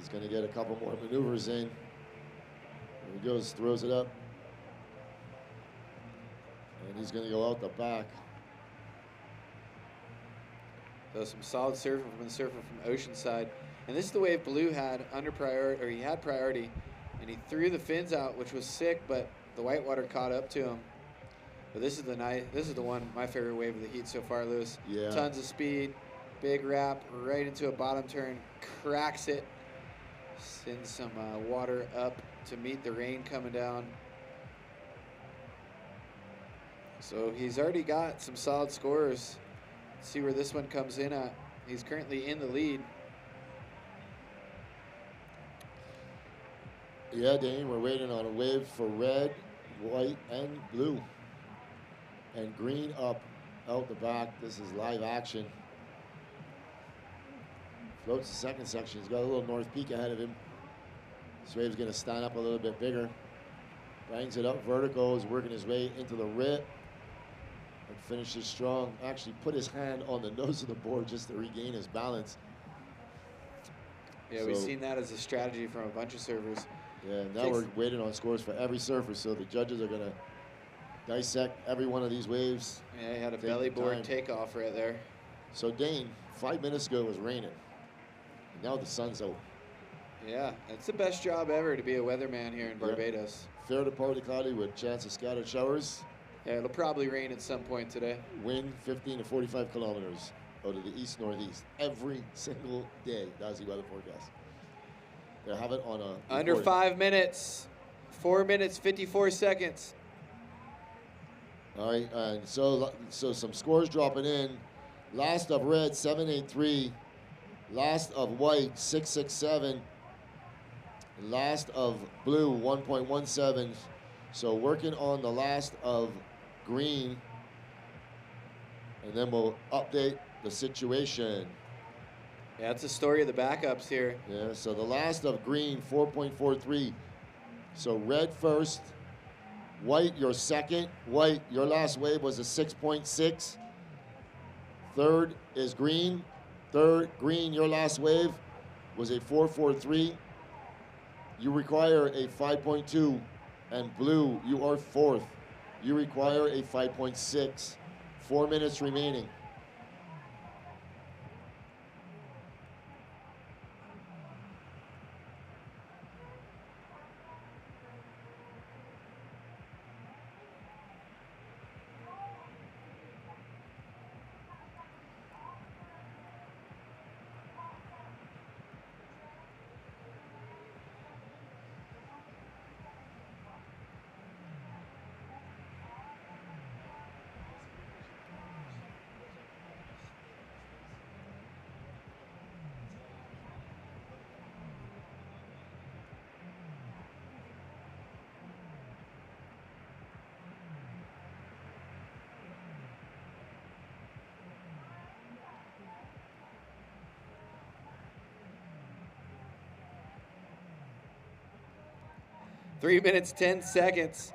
He's going to get a couple more maneuvers in. Here he goes, throws it up. And he's going to go out the back. So some solid surfing from the surfer from Oceanside. And this is the wave Blue had under priority, or he had priority, and he threw the fins out, which was sick, but the whitewater caught up to him. But this is the one, my favorite wave of the heat so far, Lewis. Yeah. Tons of speed, big wrap, right into a bottom turn, cracks it, sends some water up to meet the rain coming down. So he's already got some solid scores. Let's see where this one comes in at. He's currently in the lead. Yeah, Dane, we're waiting on a wave for red, white, and blue. And green up out the back. This is live action. Floats the second section. He's got a little north peak ahead of him. This wave's going to stand up a little bit bigger. Bangs it up vertical, is working his way into the rip. And finishes strong. Actually put his hand on the nose of the board just to regain his balance. Yeah, we've seen that as a strategy from a bunch of surfers. Yeah, now we're waiting on scores for every surfer, so the judges are going to dissect every one of these waves. Yeah, he had a belly board takeoff right there. So Dane, 5 minutes ago it was raining. Now the sun's out. Yeah, it's the best job ever to be a weatherman here in Barbados. Fair to partly cloudy with chance of scattered showers. Yeah, it'll probably rain at some point today. Wind 15 to 45 kilometers out of the east-northeast every single day. That's the weather forecast. They have it on a under 5 minutes, 4 minutes 54 seconds. All right, and so some scores dropping in. Last of red 783, last of white 667, last of blue 1.17. So working on the last of green, and then we'll update the situation. Yeah, it's a story of the backups here. Yeah, so the last of green, 4.43. So red first, white your second. White, your last wave was a 6.6. Third is green. Third, green, your last wave was a 4.43. You require a 5.2. And blue, you are fourth. You require a 5.6. 4 minutes remaining. Three minutes, 10 seconds.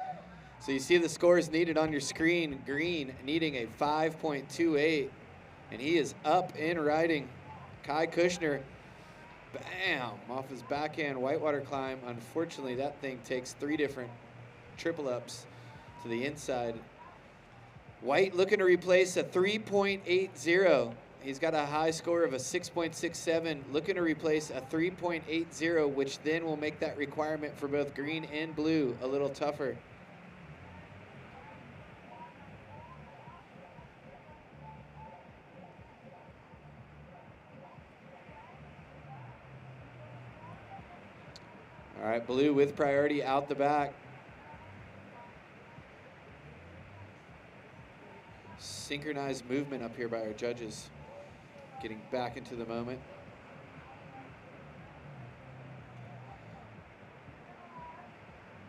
So you see the scores needed on your screen. Green needing a 5.28, and he is up and riding. Kai Kushner, bam, off his backhand whitewater climb. Unfortunately, that thing takes 3 different triple ups to the inside. White looking to replace a 3.80. He's got a high score of a 6.67, looking to replace a 3.80, which then will make that requirement for both green and blue a little tougher. All right, blue with priority out the back. Synchronized movement up here by our judges. Getting back into the moment.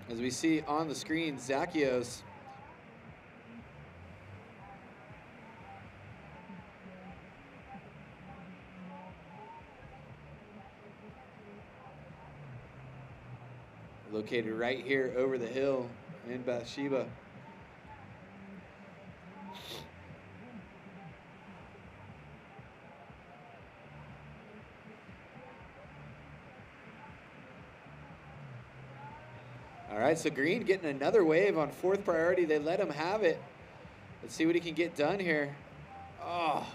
As we see on the screen, Zakios located right here over the hill in Bathsheba. right, so Green getting another wave on 4th priority. They let him have it. Let's see what he can get done here. Oh,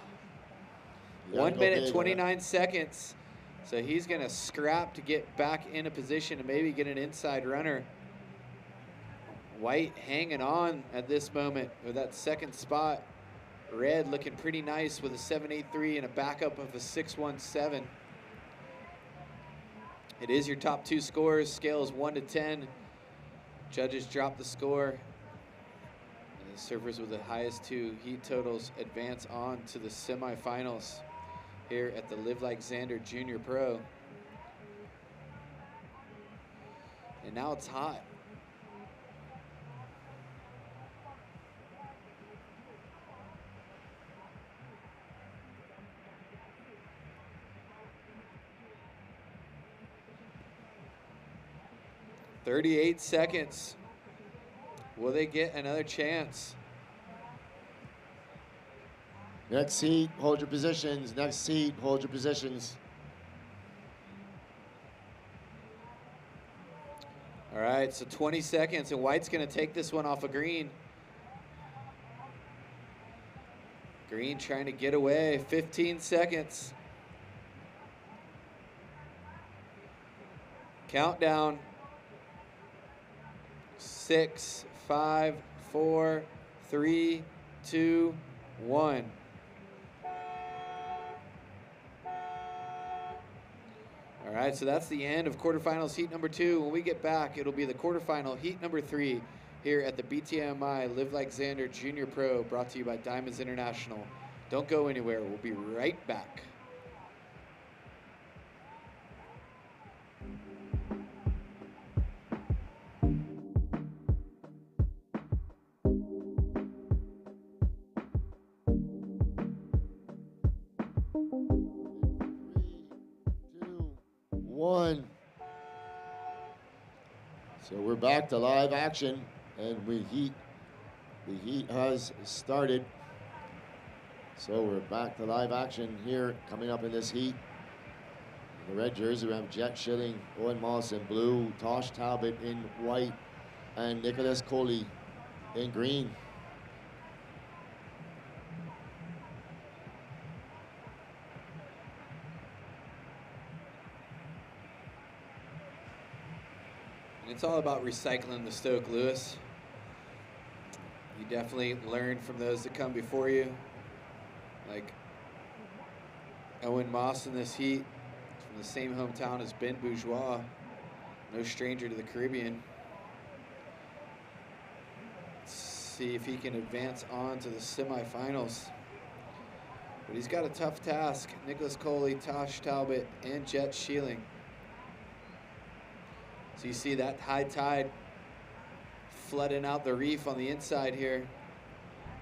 You gotta 1 go minute, big on 29 seconds. So he's going to scrap to get back in a position to maybe get an inside runner. White hanging on at this moment with that 2nd spot. Red looking pretty nice with a 7.83 and a backup of a 6.17. It is your top 2 scores. Scale is 1 to 10. Judges drop the score. And the surfers with the highest 2 heat totals advance on to the semifinals here at the Live Like Xander Junior Pro. And now it's hot. "38 seconds. Will they get another chance?" Next heat, hold your positions. Next heat, hold your positions. All right, so 20 seconds, and White's going to take this one off of Green. Green trying to get away. 15 seconds. Countdown. 6, 5, 4, 3, 2, 1. All right, so that's the end of quarterfinals heat number 2. When we get back, it'll be the quarterfinal heat number 3 here at the BTMI Live Like Xander Junior Pro, brought to you by Diamonds International. Don't go anywhere. We'll be right back. So we're back to live action, and the heat has started. So we're back to live action here, coming up in this heat. In the red jersey, we have Jet Schilling, Owen Moss in blue, Tosh Talbot in white, and Nicholas Coley in green. And it's all about recycling the Stoke, Lewis. You definitely learn from those that come before you. Like Owen Moss in this heat, from the same hometown as Ben Bourgeois. No stranger to the Caribbean. Let's see if he can advance on to the semifinals. But he's got a tough task. Nicholas Coley, Tosh Talbot, and Jet Schilling. So you see that high tide flooding out the reef on the inside here.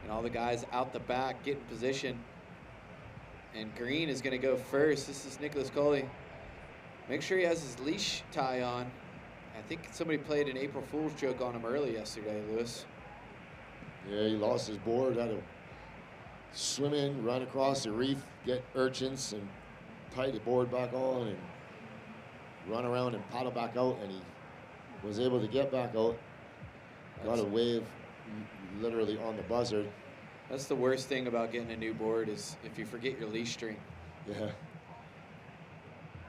And all the guys out the back get in position. And Green is going to go first. This is Nicholas Coley. Make sure he has his leash tie on. I think somebody played an April Fool's joke on him early yesterday, Lewis. Yeah, he lost his board, had to swim in, run across the reef, get urchins, and tie the board back on, and run around and paddle back out, and he was able to get back out. Got a wave literally on the buzzard. That's the worst thing about getting a new board is if you forget your leash string. Yeah.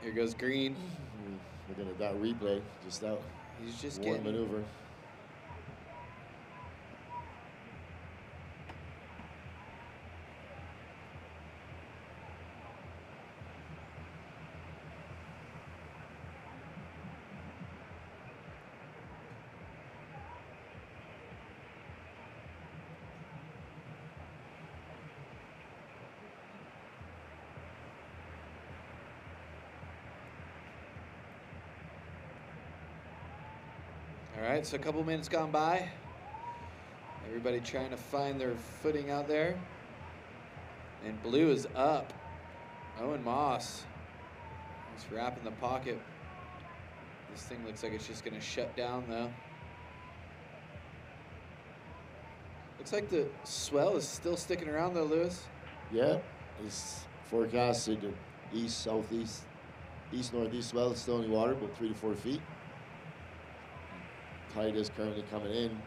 Here goes Green. Looking at that replay, just that He's just one getting maneuver. All right, so a couple minutes gone by. Everybody trying to find their footing out there. And blue is up. Owen Moss. He's wrapping the pocket. This thing looks like it's just going to shut down, though. Looks like the swell is still sticking around, though, Lewis. Yeah, it's forecasted to east, southeast, east, northeast swell. It's still in the water, about 3 to 4 feet. tide is currently coming in.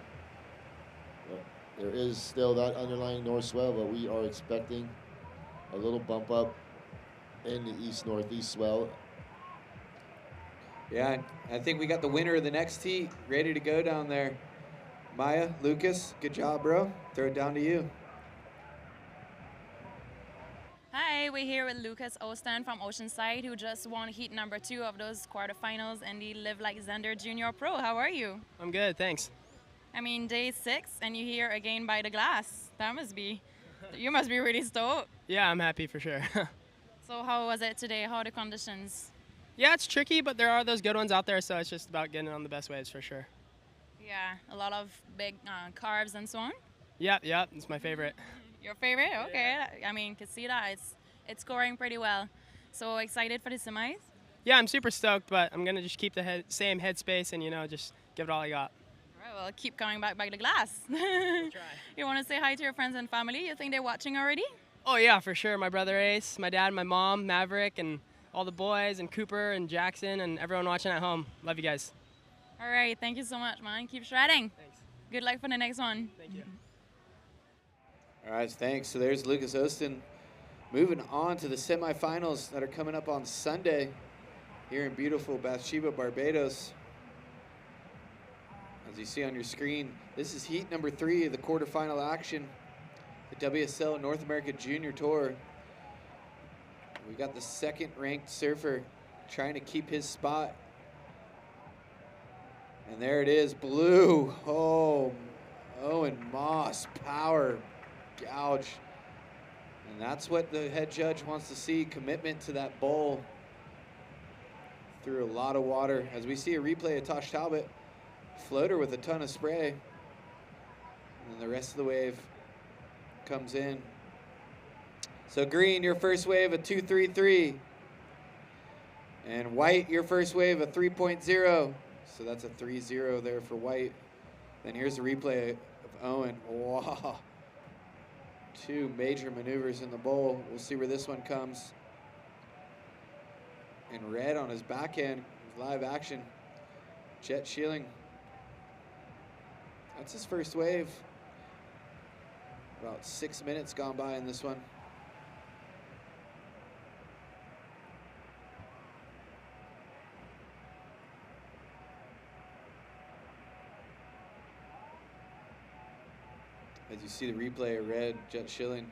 But there is still that underlying north swell, but we are expecting a little bump up in the east-northeast swell. Yeah, I think we got the winner of the next heat ready to go down there. Maya, Lucas, good job, bro. Throw it down to you. Hi, we're here with Lucas Ostan from Oceanside, who just won heat number 2 of those quarterfinals in the Live Like Xander Junior Pro. How are you? I'm good, thanks. I mean, day 6, and you're here again by the glass. You must be really stoked. Yeah, I'm happy for sure. So how was it today? How are the conditions? Yeah, it's tricky, but there are those good ones out there, so it's just about getting on the best waves for sure. Yeah, a lot of big carves and so on. Yep, it's my favorite. Your favorite? Okay. I mean, can see that it's scoring pretty well. So excited for the semis? Yeah, I'm super stoked, but I'm gonna just keep the same headspace and just give it all I got. All right, well, keep coming back by the glass. Try. You want to say hi to your friends and family? You think they're watching already? Oh yeah, for sure. My brother Ace, my dad, my mom, Maverick, and all the boys, and Cooper and Jackson, and everyone watching at home. Love you guys. All right, thank you so much, man. Keep shredding. Thanks. Good luck for the next one. Thank you. All right, thanks. So there's Lucas Ostin moving on to the semifinals that are coming up on Sunday here in beautiful Bathsheba, Barbados. As you see on your screen, this is heat number 3 of the quarterfinal action, the WSL North America Junior Tour. We got the 2nd-ranked surfer trying to keep his spot. And there it is, blue. Oh, Owen Moss, power gouge. And that's what the head judge wants to see, commitment to that bowl through a lot of water. As we see a replay of Tosh Talbot, floater with a ton of spray. And then the rest of the wave comes in. So green, your first wave, a 2.33. And white, your first wave, a 3.0. So that's a 3.0 there for white. Then here's a replay of Owen. Wow. 2 major maneuvers in the bowl. We'll see where this one comes. And red on his backhand, live action. Jet Sheeling. That's his first wave. About 6 minutes gone by in this one. As you see the replay of red, Jet Shilling.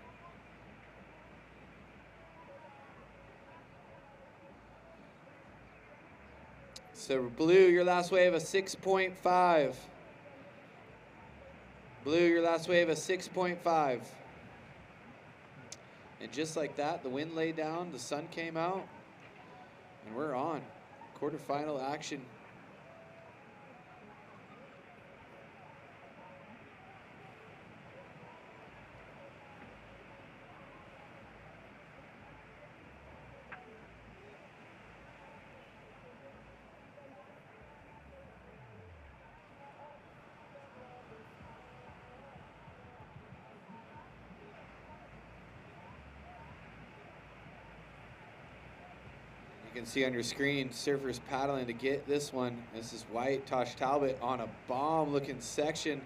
So blue, your last wave, a 6.5. Blue, your last wave, a 6.5. And just like that, the wind laid down, the sun came out, and we're on. Quarterfinal action. You can see on your screen, surfers paddling to get this one. This is white, Tosh Talbot on a bomb-looking section.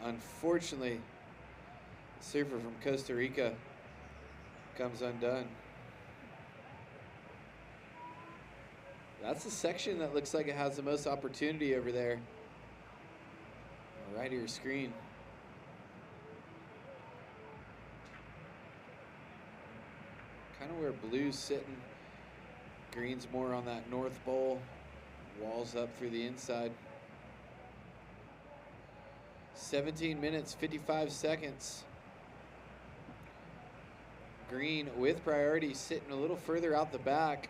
Unfortunately, surfer from Costa Rica comes undone. That's the section that looks like it has the most opportunity over there. Right of your screen. Kind of where blue's sitting. Green's more on that north bowl. Walls up through the inside. 17 minutes, 55 seconds. Green with priority sitting a little further out the back.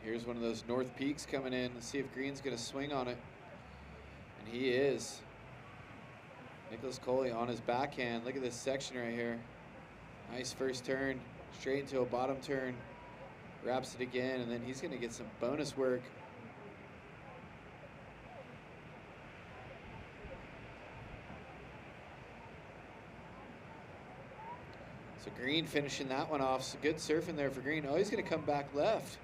Here's one of those north peaks coming in. Let's see if Green's gonna swing on it. And he is. Nicholas Coley on his backhand. Look at this section right here. Nice first turn, straight into a bottom turn. Wraps it again, and then he's gonna get some bonus work. So Green finishing that one off. So good surfing there for Green. Oh, he's going to come back left.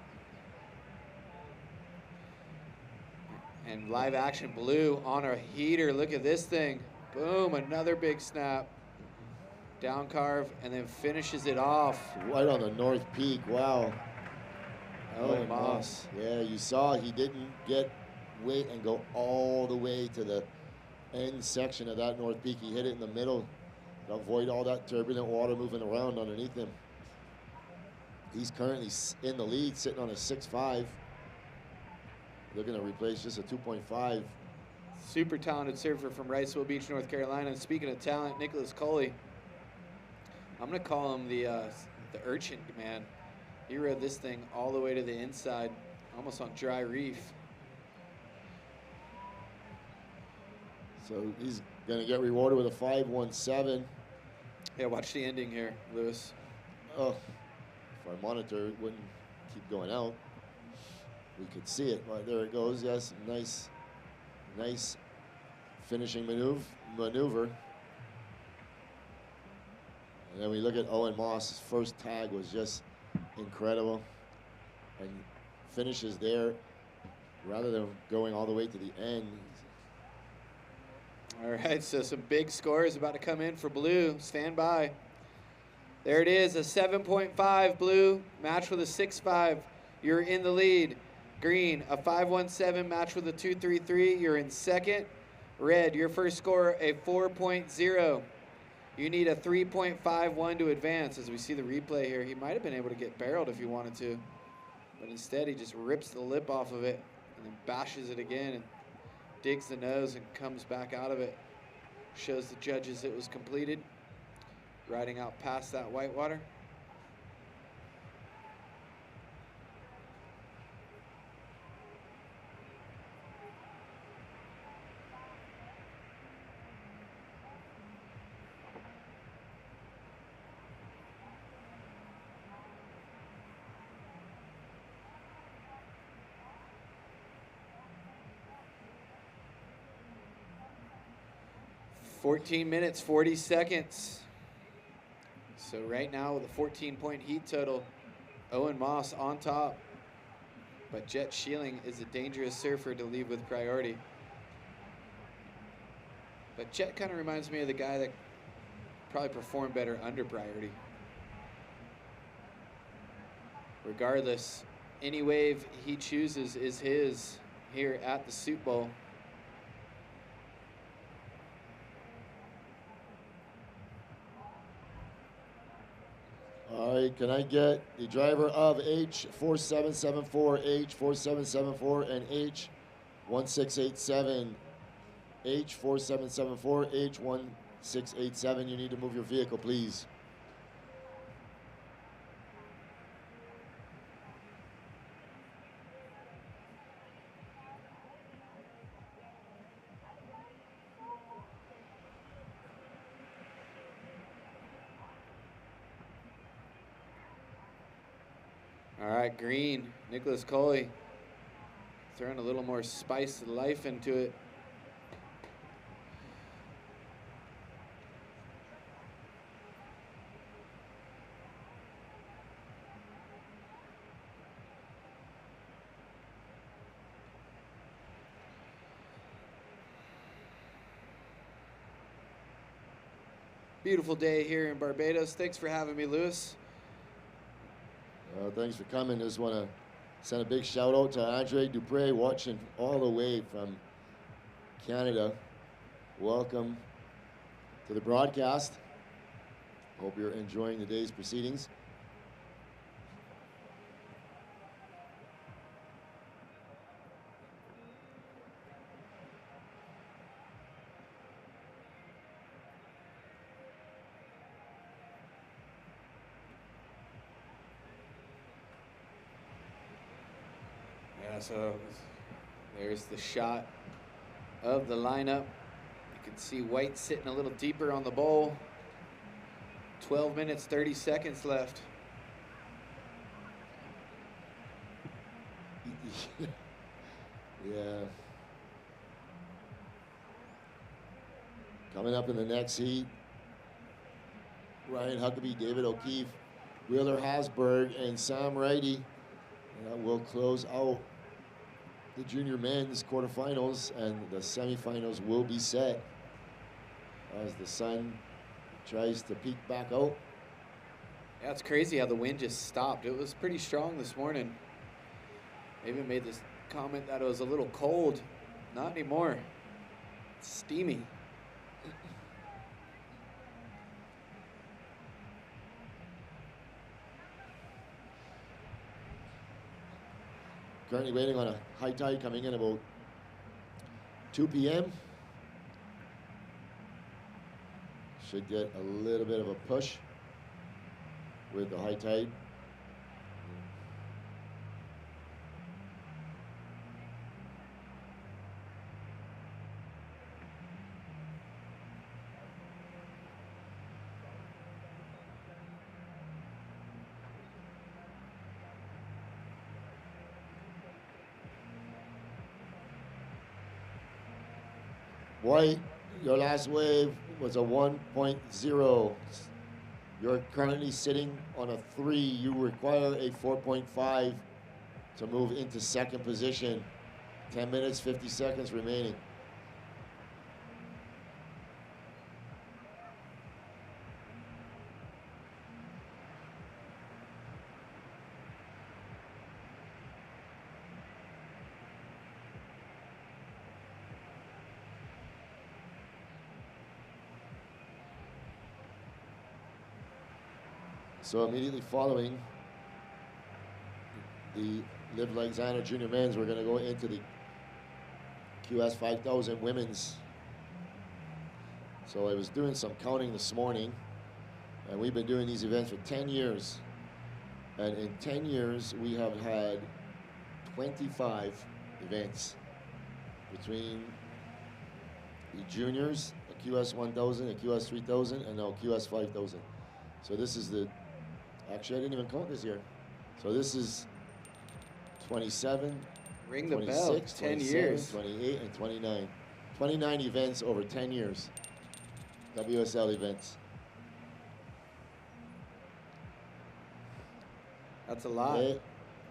And live action Blue on a heater. Look at this thing. Boom, another big snap. Down carve, and then finishes it off. Right on the north peak, wow. Owen Moss. Yeah, you saw he didn't wait and go all the way to the end section of that north peak. He hit it in the middle to avoid all that turbulent water moving around underneath him. He's currently in the lead, sitting on a 6.5. Looking to replace just a 2.5. Super talented surfer from Riceville Beach, North Carolina. And speaking of talent, Nicholas Coley. I'm going to call him the urchin, man. He rode this thing all the way to the inside, almost on dry reef. So he's going to get rewarded with a 5.17. Yeah, watch the ending here, Lewis. Oh, if our monitor wouldn't keep going out, we could see it. Right, there it goes. Yes, nice finishing maneuver. And then we look at Owen Moss. His first tag was just incredible. And finishes there rather than going all the way to the end. All right, so some big scores about to come in for Blue. Stand by. There it is, a 7.5 Blue, matched with a 6.5. You're in the lead. Green, a 5.17 matched with a 2.33. You're in second. Red, your first score, a 4.0. You need a 3.51 to advance. As we see the replay here, he might have been able to get barreled if he wanted to, but instead he just rips the lip off of it and then bashes it again and digs the nose and comes back out of it. Shows the judges it was completed. Riding out past that whitewater. $14 minutes, 40 seconds. So right now with a 14-point heat total, Owen Moss on top. But Jet Sheeling is a dangerous surfer to leave with priority. But Jet kind of reminds me of the guy that probably performed better under priority. Regardless, any wave he chooses is his here at the Soup Bowl. All right, can I get the driver of H4774, H4774, and H1687? H4774, H1687. You need to move your vehicle, please. All right, Green, Nicholas Coley, throwing a little more spice of life into it. Beautiful day here in Barbados. Thanks for having me, Lewis. Thanks for coming. Just want to send a big shout out to Andre Dupre, watching all the way from Canada. Welcome to the broadcast. Hope you're enjoying the day's proceedings. So there's the shot of the lineup. You can see White sitting a little deeper on the bowl. 12 minutes, 30 seconds left. Yeah. Coming up in the next heat, Ryan Huckabee, David O'Keefe, Wheeler Hasberg, and Sam Righty. And that will close out the junior men's quarterfinals, and the semifinals will be set as the sun tries to peek back out. Yeah, it's crazy how the wind just stopped. It was pretty strong this morning. I even made this comment that it was a little cold. Not anymore. It's steamy. Currently waiting on a high tide coming in about 2 p.m. Should get a little bit of a push with the high tide. White, your last wave was a 1.0. You're currently sitting on a 3. You require a 4.5 to move into second position. 10 minutes, 50 seconds remaining. So immediately following the Live Like Xander Junior Men's, we're going to go into the QS 5000 Women's. So I was doing some counting this morning, and we've been doing these events for 10 years. And in 10 years, we have had 25 events between the juniors, a QS 1000, a QS 3000, and now QS 5000. So this is the, actually I didn't even count this year. So this is 27, Ring the 26, bell. 10 years. 28, and 29. 29 events over 10 years. WSL events. That's a lot.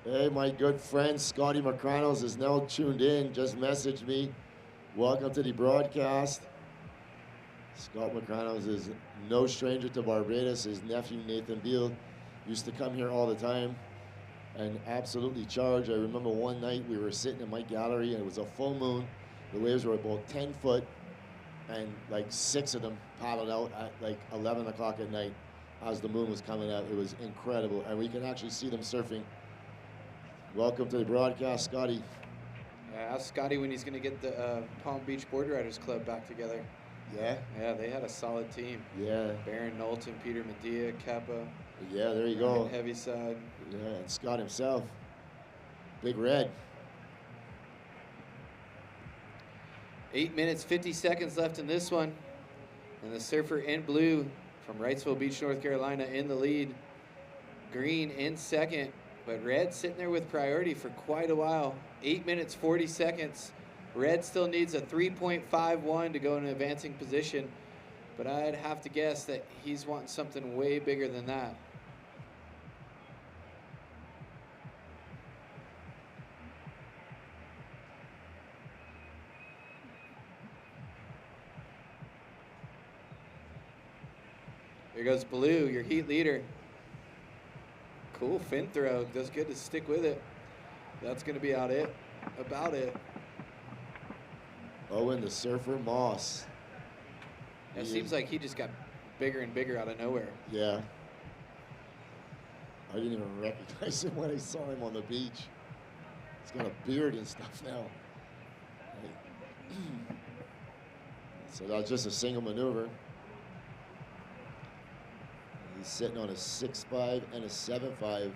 Hey, my good friend Scotty McCrannles is now tuned in. Just messaged me. Welcome to the broadcast. Scott McCrannles is no stranger to Barbados. His nephew Nathan Beal used to come here all the time and absolutely charge. I remember one night we were sitting in my gallery and it was a full moon. The waves were about 10 foot and like 6 of them paddled out at like 11 o'clock at night as the moon was coming out. It was incredible, and we can actually see them surfing. Welcome to the broadcast, Scotty. Ask Scotty when he's going to get the Palm Beach Board Riders Club back together. Yeah? Yeah, they had a solid team. Yeah. Baron Knowlton, Peter Medea, Kappa. Yeah, there you go. Heavy side. Yeah, and Scott himself. Big Red. 8 minutes, 50 seconds left in this one. And the surfer in blue from Wrightsville Beach, North Carolina in the lead. Green in second, but Red sitting there with priority for quite a while. 8 minutes, 40 seconds. Red still needs a 3.51 to go in an advancing position, but I'd have to guess that he's wanting something way bigger than that. Here goes Blue, your heat leader. Cool fin throw, does good to stick with it. That's gonna be about it. Owen the Surfer Moss. It seems like he just got bigger and bigger out of nowhere. Yeah. I didn't even recognize him when I saw him on the beach. He's got a beard and stuff now. So that's just a single maneuver. He's sitting on a 6.5 and a 7.5.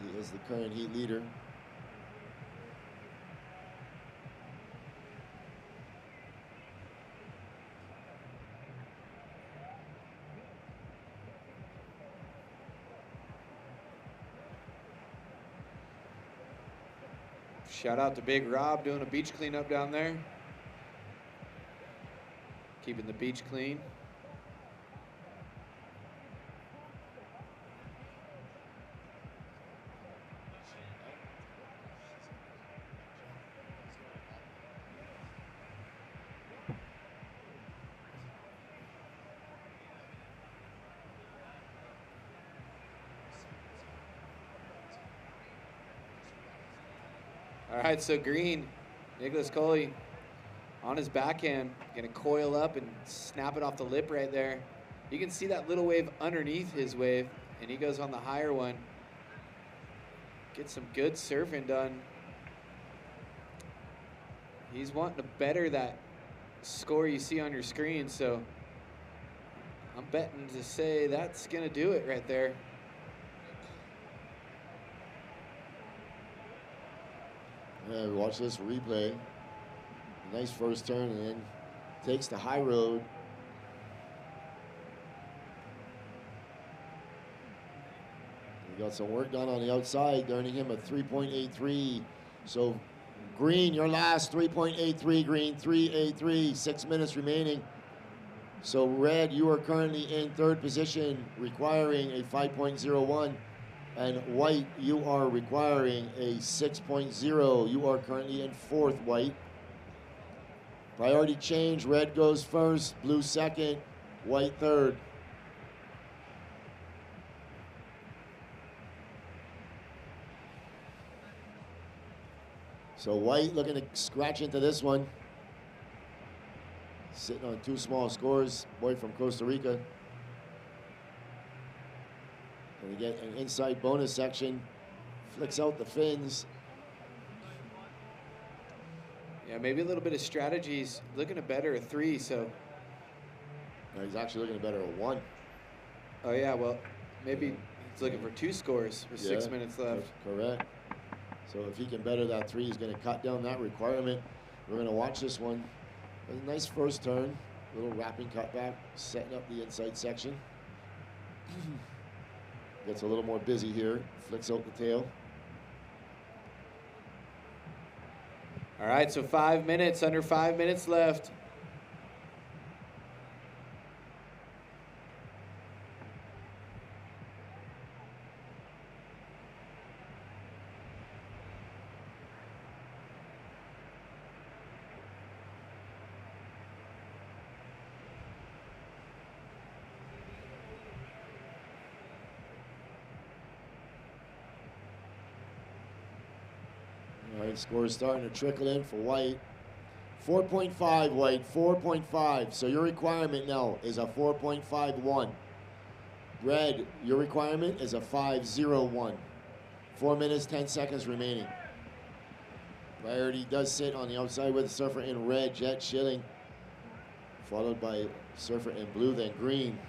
He is the current heat leader. Shout out to Big Rob doing a beach cleanup down there. Keeping the beach clean. All right, so green, Nicholas Coley on his backhand, gonna coil up and snap it off the lip right there. You can see that little wave underneath his wave, and he goes on the higher one. Get some good surfing done. He's wanting to better that score you see on your screen, so I'm betting to say that's gonna do it right there. Yeah, watch this replay. Nice first turn, and then takes the high road. We got some work done on the outside, earning him a 3.83. So green, your last 3.83, green, 3.83, 6 minutes remaining. So red, you are currently in third position, requiring a 5.01. And white, you are requiring a 6.0. You are currently in fourth, white. Priority change, red goes first, blue second, white third. So white looking to scratch into this one. Sitting on 2 small scores, boy from Costa Rica. And we get an inside bonus section, flicks out the fins. Yeah, maybe a little bit of strategies. Looking to better a 3, so. No, he's actually looking to better a 1. Oh yeah, well, maybe he's looking for 2 scores with 6 minutes left. Correct. So if he can better that 3, he's going to cut down that requirement. We're going to watch this one. A nice first turn, little wrapping cutback, setting up the inside section. Gets a little more busy here, flicks out the tail. All right, so 5 minutes, under 5 minutes left. All right, scores starting to trickle in for white. 4.5 white, 4.5. So your requirement now is a 4.51. Red, your requirement is a 5.01. 4 minutes, 10 seconds remaining. Priority does sit on the outside with the surfer in red, Jet Schilling. Followed by surfer in blue, then green.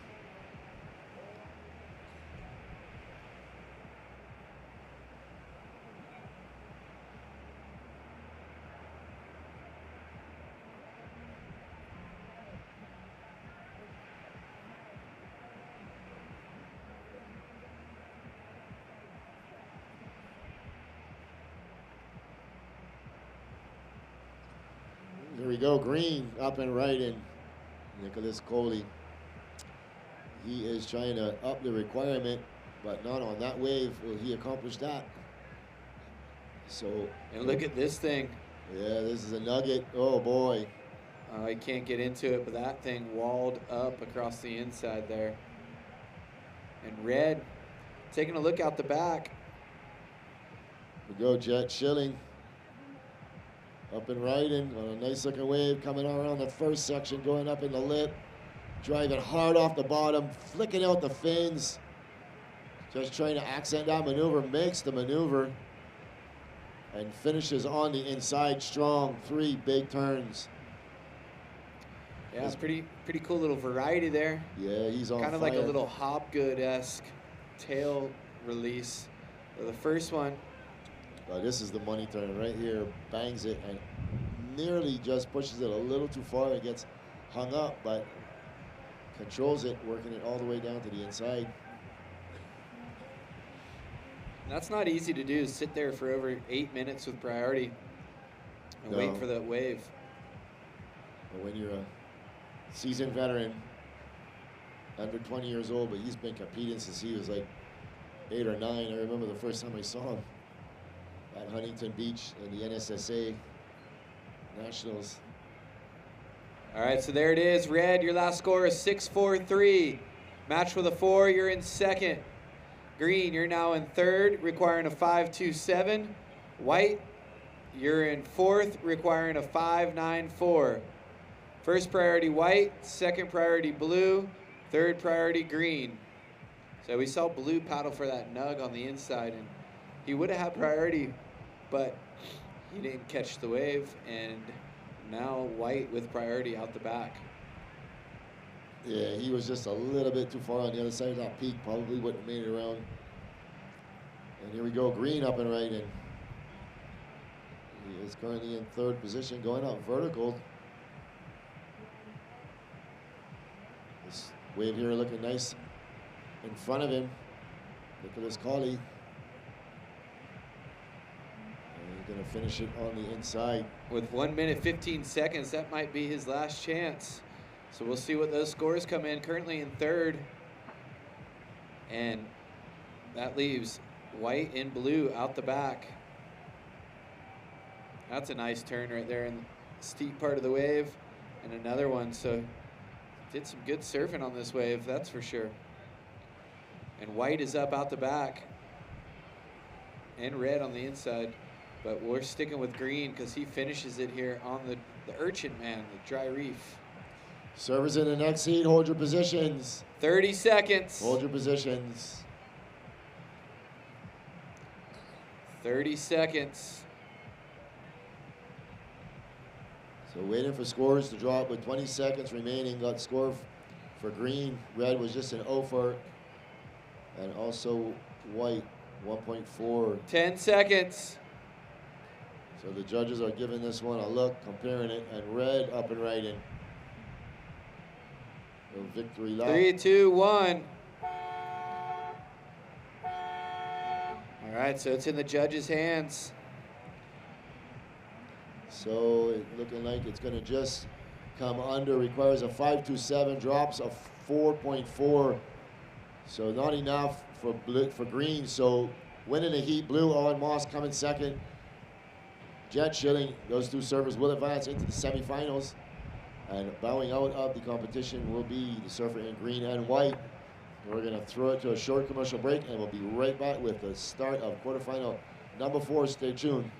Here we go, green up and right in. Nicholas Coley. He is trying to up the requirement, but not on that wave will he accomplish that. So, And look at this thing. yeah, this is a nugget. Oh boy. I can't get into it, but that thing walled up across the inside there. And red, taking a look out the back. We go, Jet Schilling. Up and right in on a nice looking wave coming around the first section, going up in the lip, driving hard off the bottom, flicking out the fins. Just trying to accent that maneuver, makes the maneuver, and finishes on the inside strong. 3 big turns. Yeah, it's pretty cool little variety there. Yeah, he's on Kind of fire. like a little Hopgood-esque tail release. So the first one, This is the money turn right here. Bangs it and nearly just pushes it a little too far. It gets hung up, but controls it, working it all the way down to the inside. that's not easy to do. Sit there for over 8 minutes with priority and wait No. for that wave. But when you're a seasoned veteran, under 20 years old, but he's been competing since he was like 8 or 9. I remember the first time I saw him at Huntington Beach in the NSSA Nationals. All right, so there it is. Red, your last score is 6.43. Match with a 4, you're in second. Green, you're now in third, requiring a 5.27. White, You're in fourth, requiring a 5.94. First priority white, second priority blue, third priority green. So we saw blue paddle for that nug on the inside, and he would have had priority, but he didn't catch the wave, and now white with priority out the back. Yeah, he was just a little bit too far on the other side of that peak. Probably wouldn't have made it around. And here we go, green up and right, and he is currently in third position, going out vertical. This wave here looking nice in front of him. Nicholas Colley. And he's gonna finish it on the inside. With 1 minute 15 seconds, that might be his last chance. So we'll see what those scores come in. Currently in third. And that leaves white and blue out the back. That's a nice turn right there in the steep part of the wave. And another one, so did some good surfing on this wave, that's for sure. And white is up out the back. And red on the inside. But we're sticking with green because he finishes it here on the Urchin, man, the dry reef. Servers in the next heat, hold your positions. 30 seconds. Hold your positions. 30 seconds. So waiting for scores to drop with 20 seconds remaining. Got score for green. Red was just an 0 for. And also white, 1.4. 10 seconds. So the judges are giving this one a look, comparing it, and red up and right in. So victory lap. 3, 2, 1. All right, so it's in the judges' hands. So it looking like it's going to just come under. Requires a 5.27, drops a 4.4. So not enough for green. So winning the heat, blue, Owen Moss coming second. Jet Schilling, those two servers will advance into the semifinals. And bowing out of the competition will be the surfer in green and white. We're going to throw it to a short commercial break, and we'll be right back with the start of quarterfinal number 4. Stay tuned.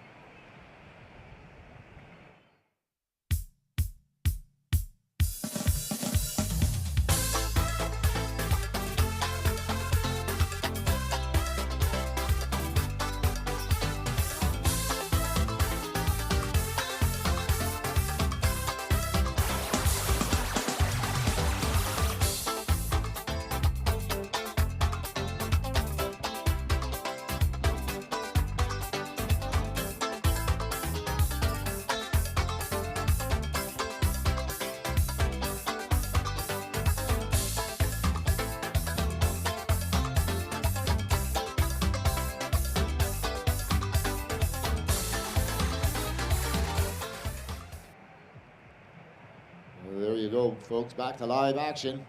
There you go, folks. Back to live action.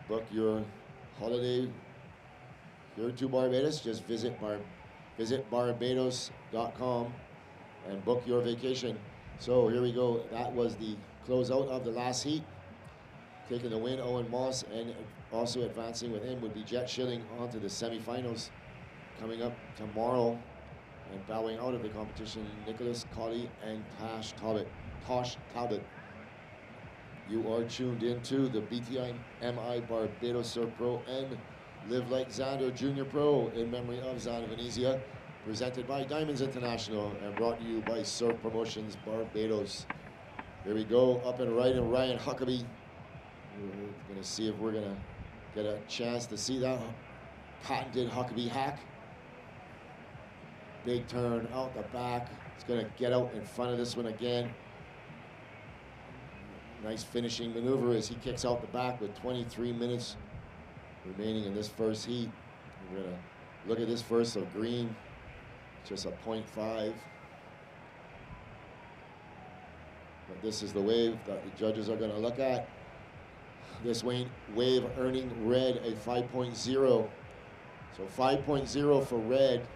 Book your holiday here to Barbados. Just visit Barbados.com and book your vacation. So here we go. That was the closeout of the last heat. Taking the win, Owen Moss, and also advancing with him would be Jet Schilling onto the semifinals coming up tomorrow. And bowing out of the competition, Nicholas Colley and Tosh Talbot. You are tuned into the BTI-MI Barbados Surf Pro and Live Like Xander Junior Pro in memory of Xander Venezia, presented by Diamonds International and brought to you by Surf Promotions Barbados. Here we go, up and right, and Ryan Huckabee. We're gonna see if we're gonna get a chance to see that patented Huckabee hack. Big turn out the back. It's gonna get out in front of this one again. Nice finishing maneuver as he kicks out the back with 23 minutes remaining in this first heat. We're gonna look at this first of green, just a 0.5. But this is the wave that the judges are gonna look at. This wave earning red a 5.0. So 5.0 for red.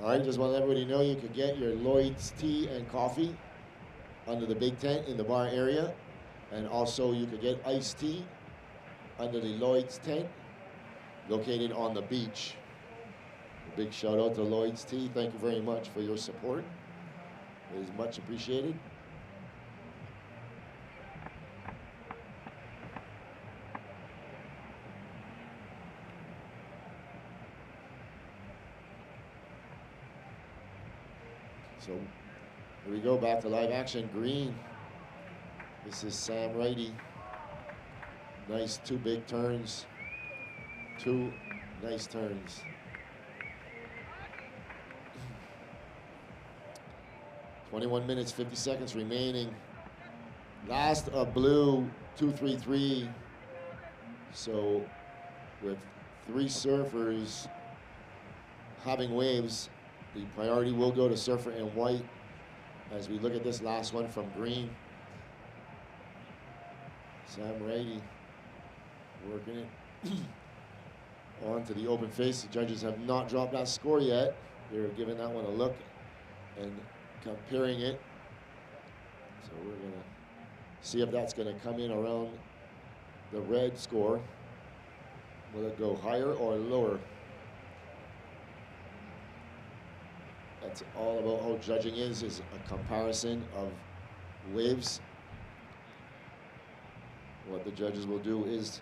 All right, just want to let everybody know you could get your Lloyd's tea and coffee under the big tent in the bar area. And also you could get iced tea under the Lloyd's tent located on the beach. A big shout out to Lloyd's Tea. Thank you very much for your support. It is much appreciated. So here we go, back to live action. Green. This is Sam Righty. Nice 2 big turns. 2 nice turns. 21 minutes, 50 seconds remaining. Last of blue, 2-3-3. So with 3 surfers having waves, the priority will go to surfer in white as we look at this last one from green. Sam Righty working it on to the open face. The judges have not dropped that score yet. They're giving that one a look and comparing it. So we're gonna see if that's gonna come in around the red score. Will it go higher or lower? That's all about how judging is a comparison of waves. What the judges will do is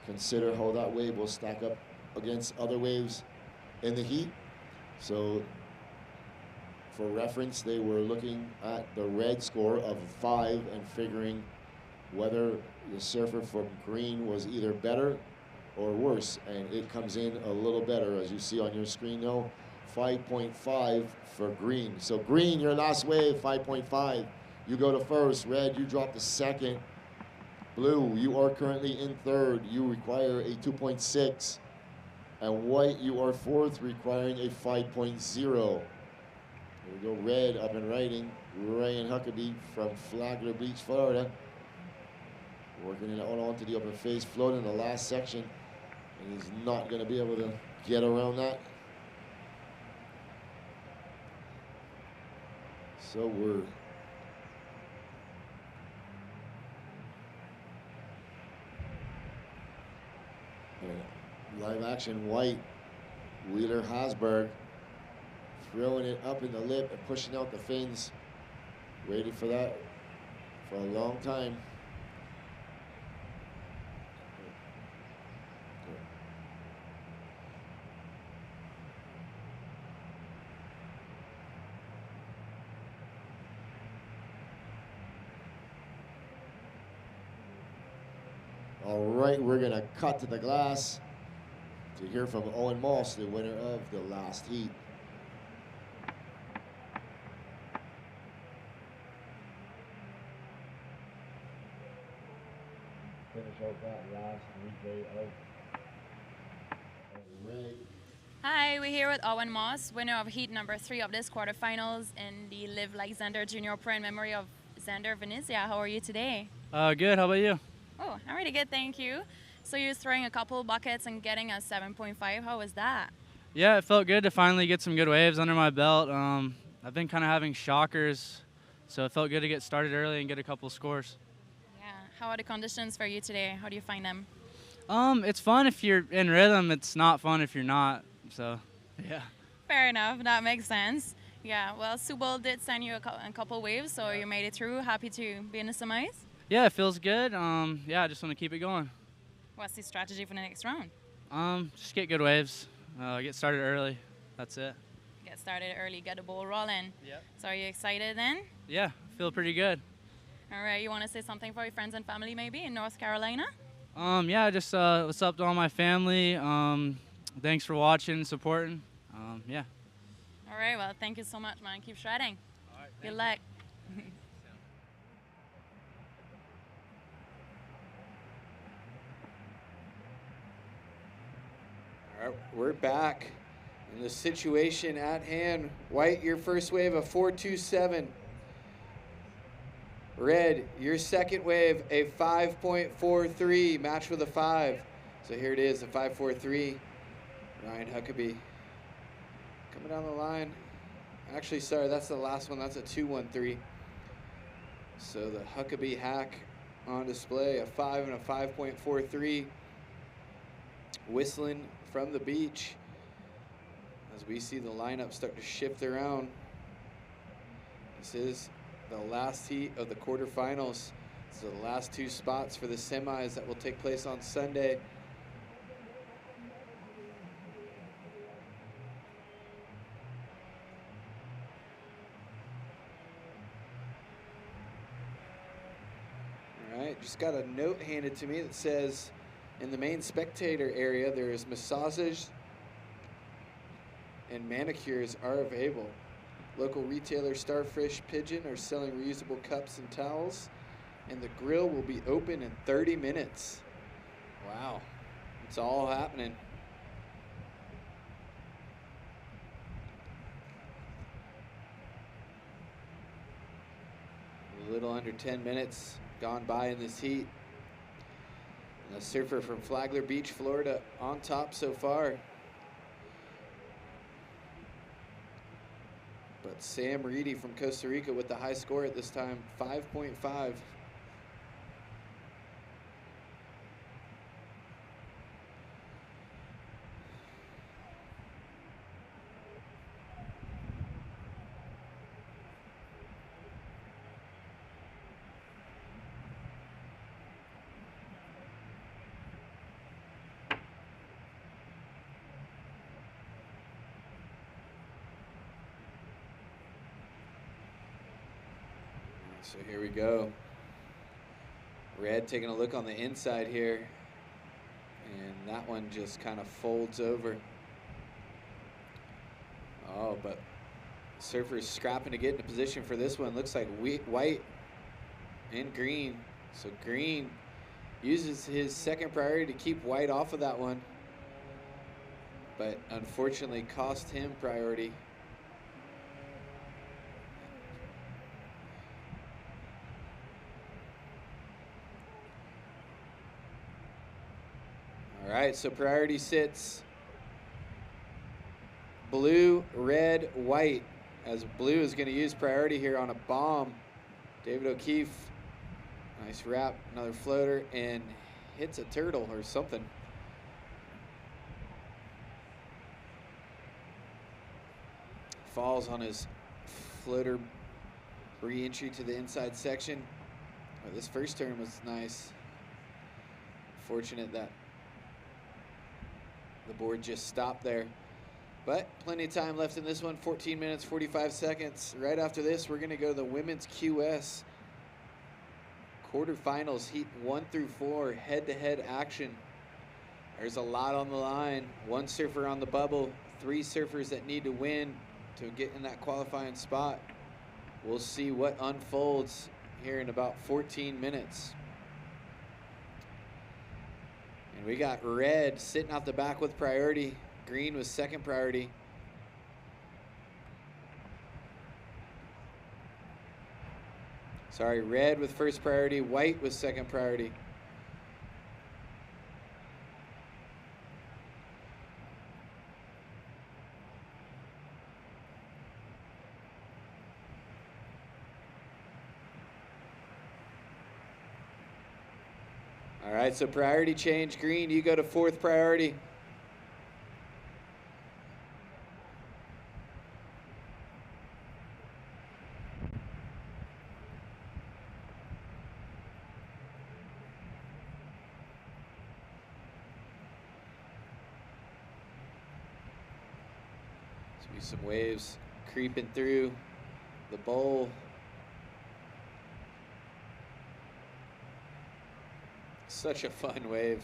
consider how that wave will stack up against other waves in the heat. So for reference, they were looking at the red score of 5 and figuring whether the surfer from green was either better or worse, and it comes in a little better, as you see on your screen now. 5.5 for green. So green, your last wave, 5.5. You go to first. Red, you drop to second. Blue, you are currently in third. You require a 2.6. And white, you are fourth, requiring a 5.0. Here we go, red up and riding. Ryan Huckabee from Flagler Beach, Florida. Working it out onto the open face, floating in the last section. And he's not going to be able to get around that. So we're live action white. Wheeler Hasberg throwing it up in the lip and pushing out the fins. Waited for that for a long time. All right, we're going to cut to the glass to hear from Owen Moss, the winner of the last heat. Finish out that last replay of red. Hi, we're here with Owen Moss, winner of heat number 3 of this quarterfinals in the Live Like Xander Junior Pro in memory of Xander Venezia. How are you today? Good. How about you? Oh, I'm really good, thank you. So you're throwing a couple buckets and getting a 7.5. How was that? Yeah, it felt good to finally get some good waves under my belt. I've been kind of having shockers, so it felt good to get started early and get a couple scores. Yeah. How are the conditions for you today? How do you find them? It's fun if you're in rhythm. It's not fun if you're not. So, yeah. Fair enough. That makes sense. Yeah. Well, Subal did send you a couple waves, so you made it through. Happy to be in the semis. Yeah, it feels good. Yeah, I just want to keep it going. What's the strategy for the next round? Just get good waves. Get started early. That's it. Get started early, get the ball rolling. Yep. So are you excited then? Yeah, feel pretty good. All right. You want to say something for your friends and family maybe in North Carolina? Yeah, just what's up to all my family. Thanks for watching and supporting. Yeah. All right. Well, thank you so much, man. Keep shredding. All right, Good luck. All right, we're back. And the situation at hand, white, your first wave, a 4.27. Red, your second wave, a 5.43, match with a 5. So here it is, a 5.43. Ryan Huckabee Coming down the line. Actually, sorry, that's the last one. That's a 2-1-3. So the Huckabee hack on display, a 5 and a 5.43. Whistling from the beach as we see the lineup start to shift around. This is the last heat of the quarterfinals. So the last 2 spots for the semis that will take place on Sunday. All right, just got a note handed to me that says, in the main spectator area, there is massages and manicures are available. Local retailer Starfish Pigeon are selling reusable cups and towels, and the grill will be open in 30 minutes. Wow, it's all happening. A little under 10 minutes gone by in this heat. And a surfer from Flagler Beach, Florida, on top so far. But Sam Reedy from Costa Rica with the high score at this time, 5.5. So here we go. Red taking a look on the inside here. And that one just kind of folds over. Oh, but surfer's scrapping to get into position for this one. Looks like white and green. So green uses his second priority to keep white off of that one. But unfortunately cost him priority. All right, so priority sits blue, red, white, as blue is going to use priority here on a bomb. David O'Keefe, nice wrap, another floater, and hits a turtle or something. Falls on his floater re-entry to the inside section. Oh, this first turn was nice. Fortunate that the board just stopped there. But plenty of time left in this one, 14 minutes, 45 seconds. Right after this, we're gonna go to the women's QS quarterfinals, heat 1 through 4, head-to-head action. There's a lot on the line. 1 surfer on the bubble, 3 surfers that need to win to get in that qualifying spot. We'll see what unfolds here in about 14 minutes. And we got red sitting out the back with priority. Green was second priority. Sorry, red with first priority. White was second priority. All right, so priority change. Green, you go to fourth priority. There's be some waves creeping through the bowl. Such a fun wave.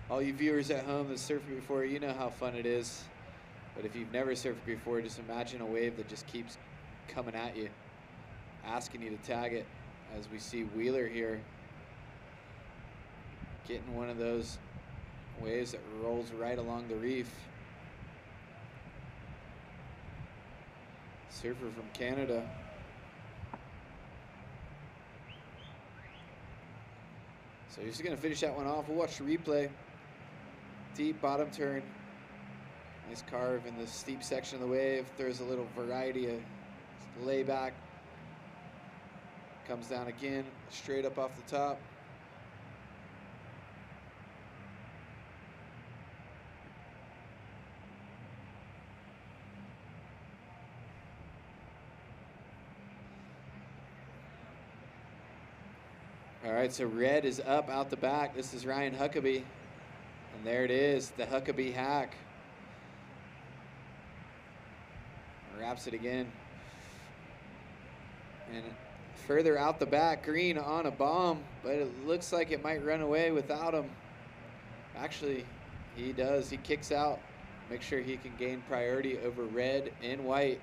All you viewers at home that surfed before, you know how fun it is. But if you've never surfed before, just imagine a wave that just keeps coming at you, asking you to tag it. As we see Wheeler here getting one of those waves that rolls right along the reef. Surfer from Canada. So he's just gonna finish that one off. We'll watch the replay. Deep bottom turn Nice carve in the steep section of the wave. There's a little variety of layback. Comes down again, straight up off the top. All right, so red is up out the back. This is Ryan Huckabee. And there it is, the Huckabee hack. Wraps it again. And further out the back, green on a bomb, but it looks like it might run away without him. Actually, he does. He kicks out. Make sure he can gain priority over red and white.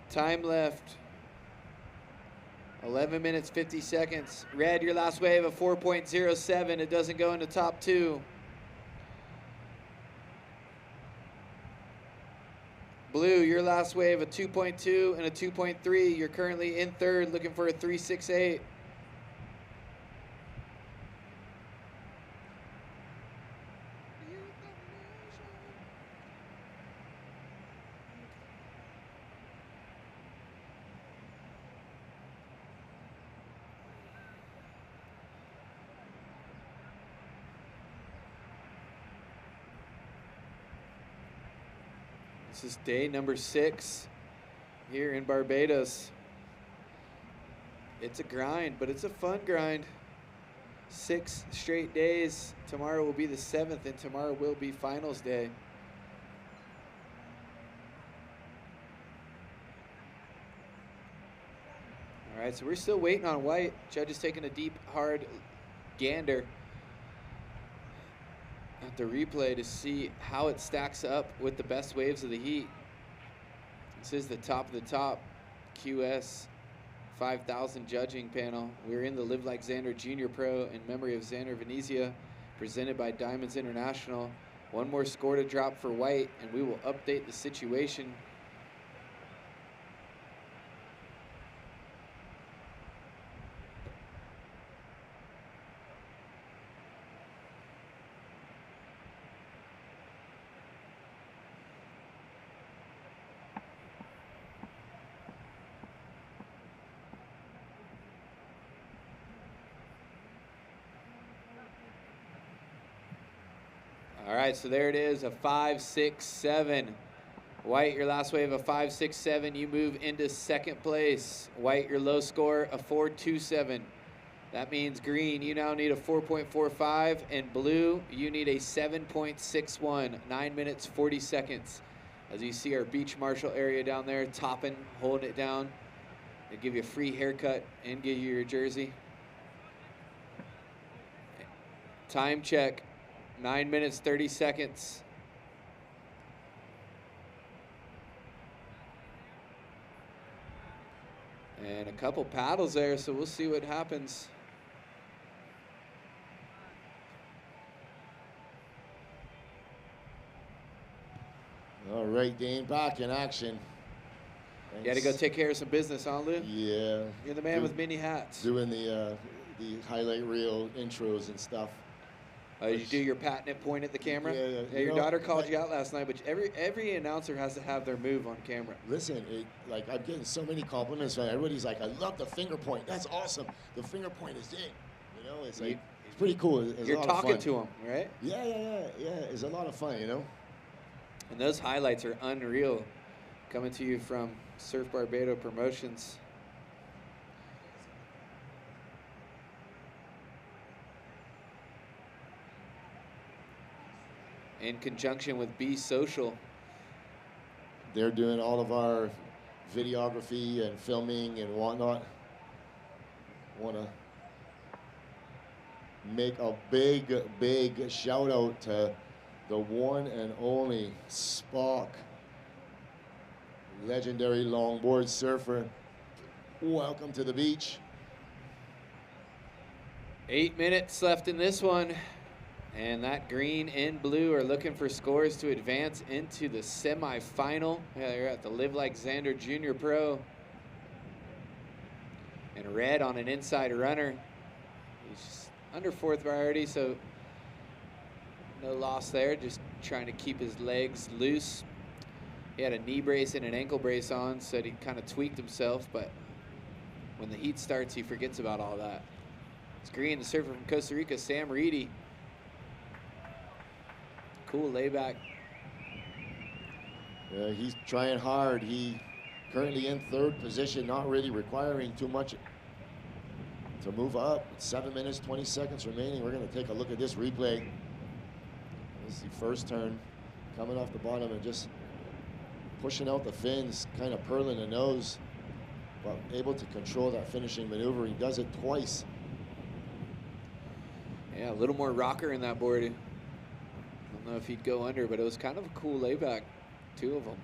Time left. 11 minutes, 50 seconds. Red, your last wave of 4.07. It doesn't go into top 2. Blue, your last wave, a 2.2 and a 2.3. You're currently in third, looking for a 3.68. This is day number 6 here in Barbados. It's a grind, but it's a fun grind. 6 straight days. Tomorrow will be the 7th, and tomorrow will be finals day. All right, so we're still waiting on white. Judge is taking a deep, hard gander at the replay to see how it stacks up with the best waves of the heat. This is the top of the top QS 5000 judging panel. We're in the Live Like Xander Junior Pro in memory of Xander Venezia, presented by Diamonds International. One more score to drop for white, and we will update the situation. All right, so there it is, a 5.67. White, your last wave, a 5.67. You move into second place. White, your low score, a 4.27. That means green, you now need a 4.45, and blue, you need a 7.61. 9 minutes, 40 seconds. As you see our beach marshal area down there, topping, holding it down. They give you a free haircut and give you your jersey. Time check. 9 minutes, 30 seconds. And a couple paddles there, so we'll see what happens. All right, Dane, back in action. You got to go take care of some business, huh, Lou? Yeah. You're the man with many hats. Doing the highlight reel intros and stuff. Did you do your patented point at the camera? Yeah, your daughter called you out last night, but every announcer has to have their move on camera. Listen, I'm getting so many compliments from everybody's like, I love the finger point. That's awesome. The finger point is in. You know, it's like, it's pretty cool. It's You're a lot of talking fun. to them, right? Yeah. It's a lot of fun, you know? And those highlights are unreal. Coming to you from Surf Barbados Promotions. In conjunction with Be Social. They're doing all of our videography and filming and whatnot. Want to make a big shout out to the one and only Spock, legendary longboard surfer. Welcome to the beach. 8 minutes left in this one. And that green and blue are looking for scores to advance into the semifinal. Yeah, they're at the Live Like Xander Junior Pro. And red on an inside runner. He's under 4th priority, so No loss there, just trying to keep his legs loose. He had a knee brace and an ankle brace on, so he kind of tweaked himself, but when the heat starts, he forgets about all that. It's Green, the surfer from Costa Rica, Sam Reedy. Cool layback. Yeah, he's trying hard. He currently in third position, not really requiring too much to move up. It's 7 minutes, 20 seconds remaining. We're going to take a look at this replay. This is the first turn, coming off the bottom and just pushing out the fins, kind of purling the nose, but able to control that finishing maneuver. He does it twice. Yeah, a little more rocker in that board. I don't know if he'd go under, but it was kind of a cool layback. 2 of them.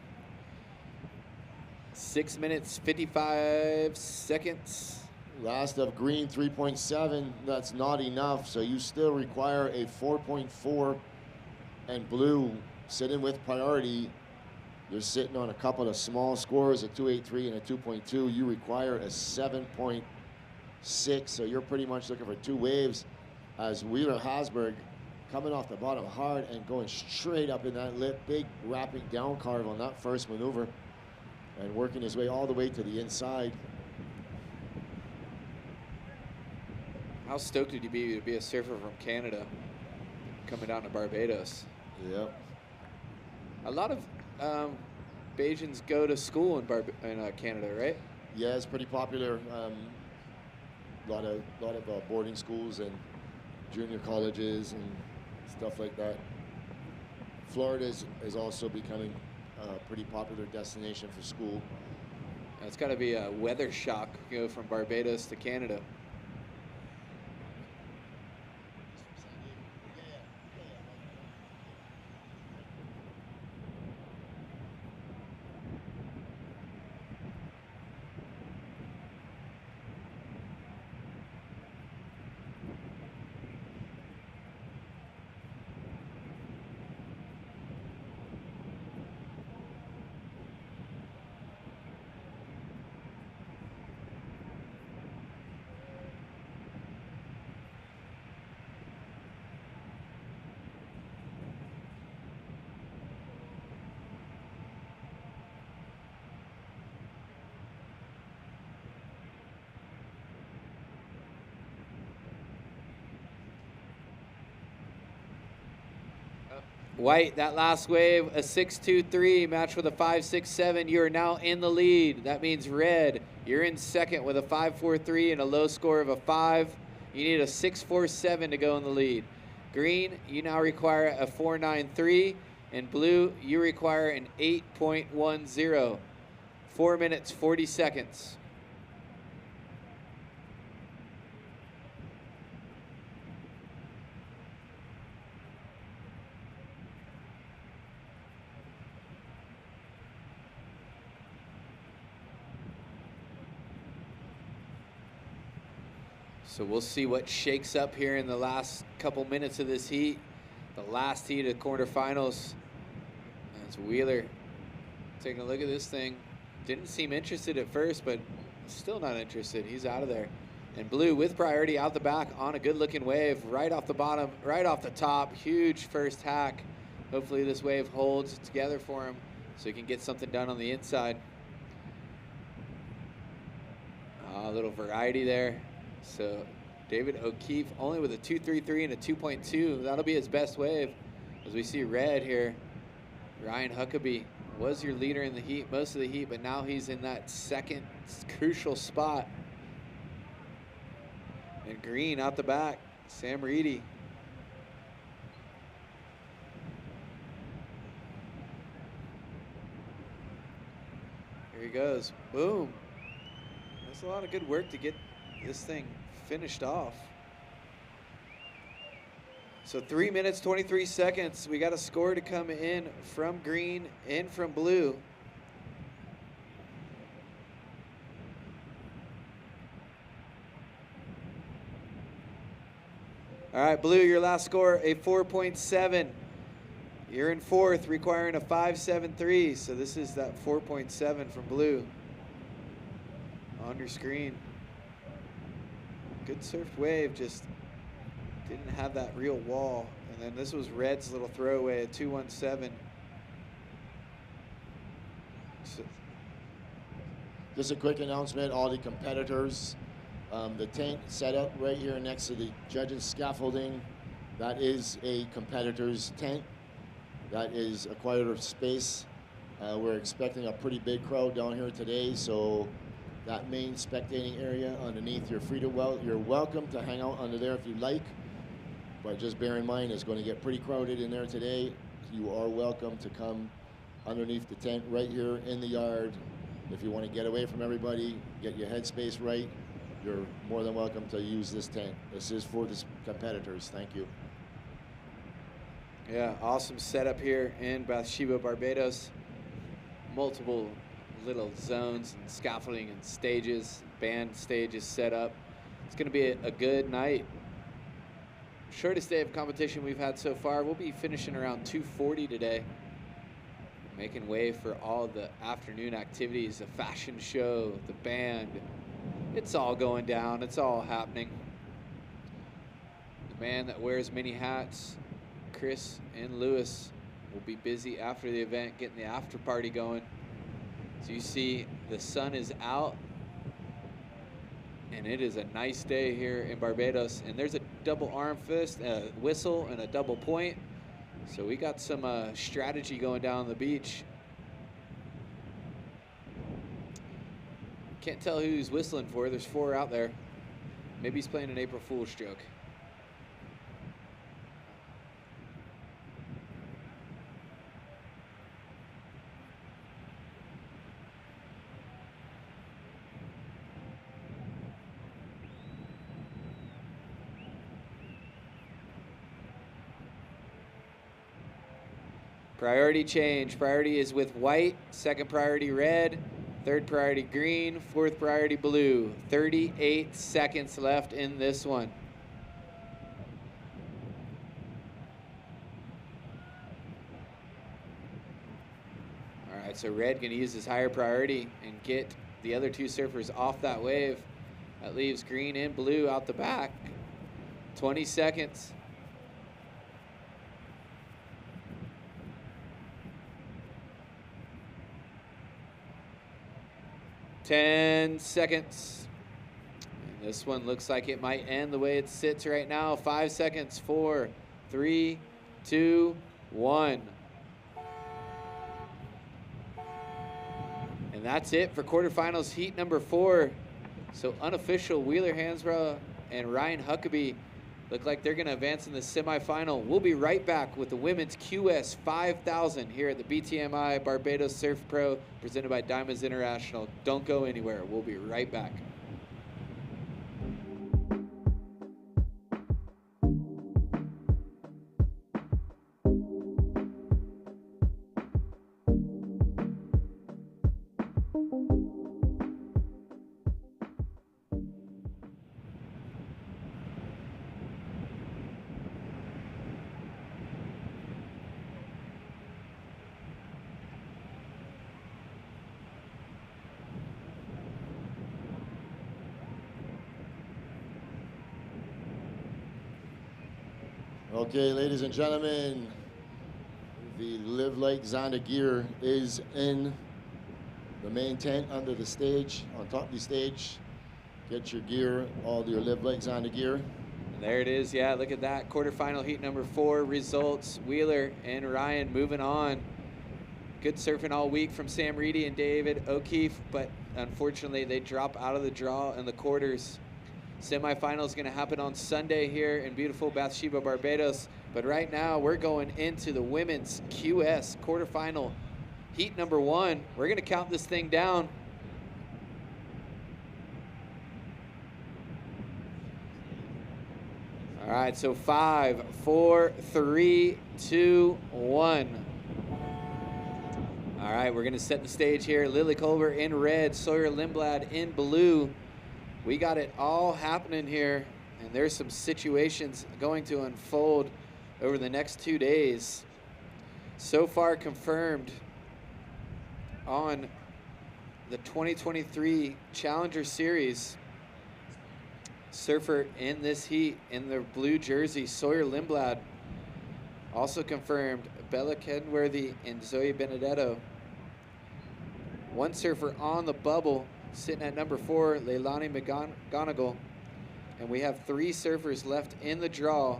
6 minutes, 55 seconds. Last of Green, 3.7. That's not enough, so you still require a 4.4. And Blue sitting with priority. You're sitting on a couple of small scores, a 2.83 and a 2.2. You require a 7.6, so you're pretty much looking for 2 waves as Wheeler Hasberg coming off the bottom hard and going straight up in that lip, big wrapping down carve on that first maneuver and working his way all the way to the inside. How stoked would you be to be a surfer from Canada coming down to Barbados? Yep. A lot of Bajans go to school in Canada, right? Yeah, it's pretty popular. A lot of boarding schools and junior colleges and stuff like that. Florida is also becoming a pretty popular destination for school. It's got to be a weather shock, go from Barbados to Canada. White, that last wave, a 6.23, matched with a 5.67. You are now in the lead. That means red, you're in second with a 5.43 and a low score of a 5. You need a 6.47 to go in the lead. Green, you now require a 4.93. And blue, you require an 8.10. 4 minutes, 40 seconds. So we'll see what shakes up here in the last couple minutes of this heat. The last heat of quarterfinals. That's Wheeler taking a look at this thing. Didn't seem interested at first, but still not interested. He's out of there. And blue with priority out the back on a good looking wave, right off the bottom, right off the top. Huge first hack. Hopefully this wave holds together for him so he can get something done on the inside. A little variety there. So David O'Keefe only with a 2.33 and a 2.2. That'll be his best wave. As we see red here, Ryan Huckabee was your leader in the heat, most of the heat, but now he's in that second crucial spot. And green out the back, Sam Reedy. Here he goes, boom. That's a lot of good work to get this thing finished off. So 3 minutes, 23 seconds. We got a score to come in from green and from blue. All right, blue, your last score, a 4.7. You're in fourth, requiring a 5.73. So this is that 4.7 from blue on your screen. Good surf wave, just didn't have that real wall, and And then this was Red's little throwaway at 217. So, just a quick announcement, all the competitors, the tent set up right here next to the judges' scaffolding, that is a competitor's tent. That is a quieter space. We're expecting a pretty big crowd down here today, so that main spectating area underneath, you're welcome to hang out under there if you like, but just bear in mind it's going to get pretty crowded in there today. You are welcome to come underneath the tent right here in the yard. If you want to get away from everybody, get your headspace right, you're more than welcome to use this tent. This is for the competitors. Thank you. yeah, awesome setup here in Bathsheba, Barbados. Multiple little zones and scaffolding and stages, band stages set up. It's going to be a good night. Shortest day of competition we've had so far. We'll be finishing around 2:40 today. Making way for all the afternoon activities, the fashion show, the band. It's all going down. It's all happening. The man that wears many hats, Chris and Lewis, will be busy after the event getting the after party going. So you see the sun is out and it is a nice day here in Barbados. And there's a double arm fist, a whistle, and a double point. So we got some strategy going down the beach. Can't tell who he's whistling for. There's 4 out there. Maybe he's playing an April Fool's joke. Priority change. Priority is with white, second priority red, third priority green, fourth priority blue. 38 seconds left in this one. All right, so red gonna use his higher priority and get the other 2 surfers off that wave. That leaves green and blue out the back. 20 seconds. 10 seconds. And this one looks like it might end the way it sits right now. 5 seconds. 4, 3, 2, 1. And that's it for quarterfinals heat number 4. So unofficial, Wheeler Hansbrough and Ryan Huckabee look like they're going to advance in the semifinal. We'll be right back with the women's QS 5000 here at the BTMI Barbados Surf Pro presented by Diamonds International. Don't go anywhere. We'll be right back. Okay, ladies and gentlemen, the Live Like Zonda gear is in the main tent under the stage, on top of the stage. Get your gear, all your Live Like Zonda gear. And there it is, yeah, look at that. Quarterfinal heat number 4 results. Wheeler and Ryan moving on. Good surfing all week from Sam Reedy and David O'Keefe, but unfortunately they drop out of the draw in the quarters. Semifinal is going to happen on Sunday here in beautiful Bathsheba, Barbados. But right now, we're going into the women's QS quarterfinal heat number 1. We're going to count this thing down. All right, so 5, 4, 3, 2, 1. All right, we're going to set the stage here. Lily Culver in red, Sawyer Lindblad in blue. We got it all happening here, and there's some situations going to unfold over the next 2 days. So far confirmed on the 2023 Challenger Series. Surfer in this heat in the blue jersey, Sawyer Lindblad. Also confirmed, Bella Kenworthy and Zoe Benedetto. One surfer on the bubble, sitting at number 4, Leilani McGonigal. And we have 3 surfers left in the draw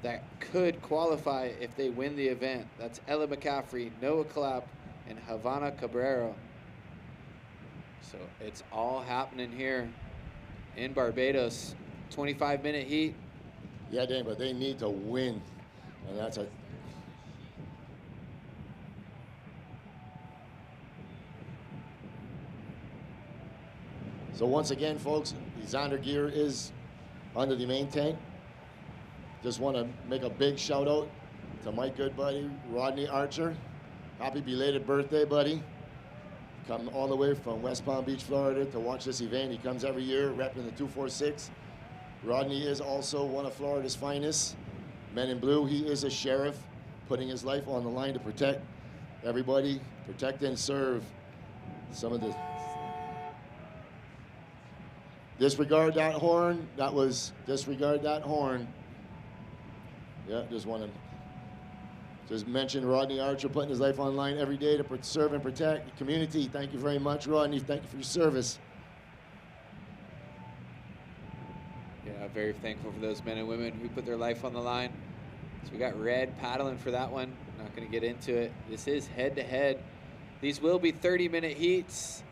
that could qualify if they win the event. That's Ella McCaffrey, Noah Clapp, and Havana Cabrera. So it's all happening here in Barbados. 25-minute heat. Yeah, Dan, but they need to win. And that's a... So once again, folks, the Zander gear is under the main tank. Just want to make a big shout out to my good buddy, Rodney Archer. Happy belated birthday, buddy. Come all the way from West Palm Beach, Florida to watch this event. He comes every year repping the 246. Rodney is also one of Florida's finest. Men in blue, he is a sheriff, putting his life on the line to protect everybody, protect and serve some of the... Disregard that horn. That was disregard that horn. Yeah, just want to just mention Rodney Archer putting his life on the line every day to serve and protect the community. Thank you very much, Rodney. Thank you for your service. Yeah, very thankful for those men and women who put their life on the line. So we got Red paddling for that one. Not going to get into it. This is head-to-head. These will be 30-minute heats.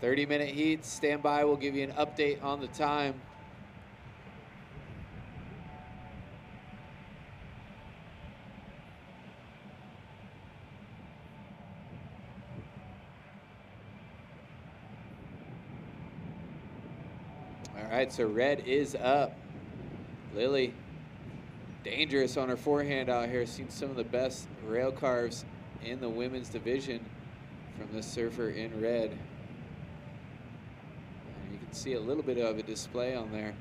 30-minute heats. Stand by. We'll give you an update on the time. All right, so Red is up. Lily, dangerous on her forehand out here. Seen some of the best rail carves in the women's division from this surfer in red. And you can see a little bit of a display on there.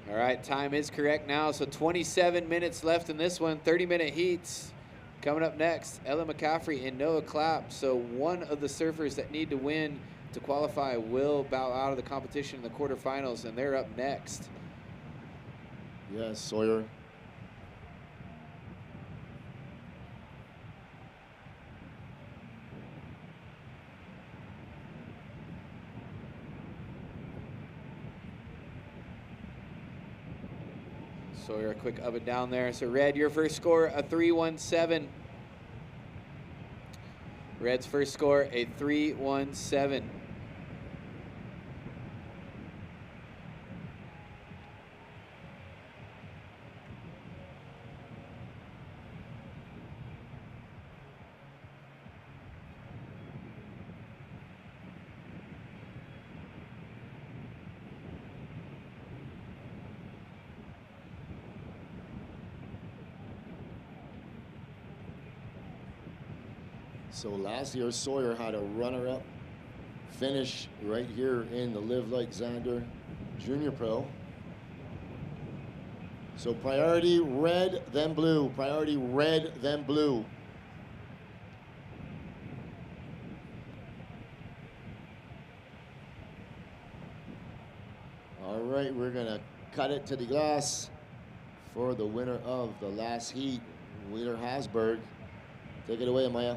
All right, time is correct now. So 27 minutes left in this one, 30-minute heats. Coming up next, Ella McCaffrey and Noah Clapp. So one of the surfers that need to win to qualify will bow out of the competition in the quarterfinals, and they're up next. Yes, Sawyer. Sawyer, a quick up and down there. So Red, your first score, a 317. Red's first score, a 317. So last year, Sawyer had a runner-up finish right here in the Live Like Xander Junior Pro. So priority red, then blue. Priority red, then blue. All right, we're gonna cut it to the glass for the winner of the last heat, Wheeler Hasberg. Take it away, Maya.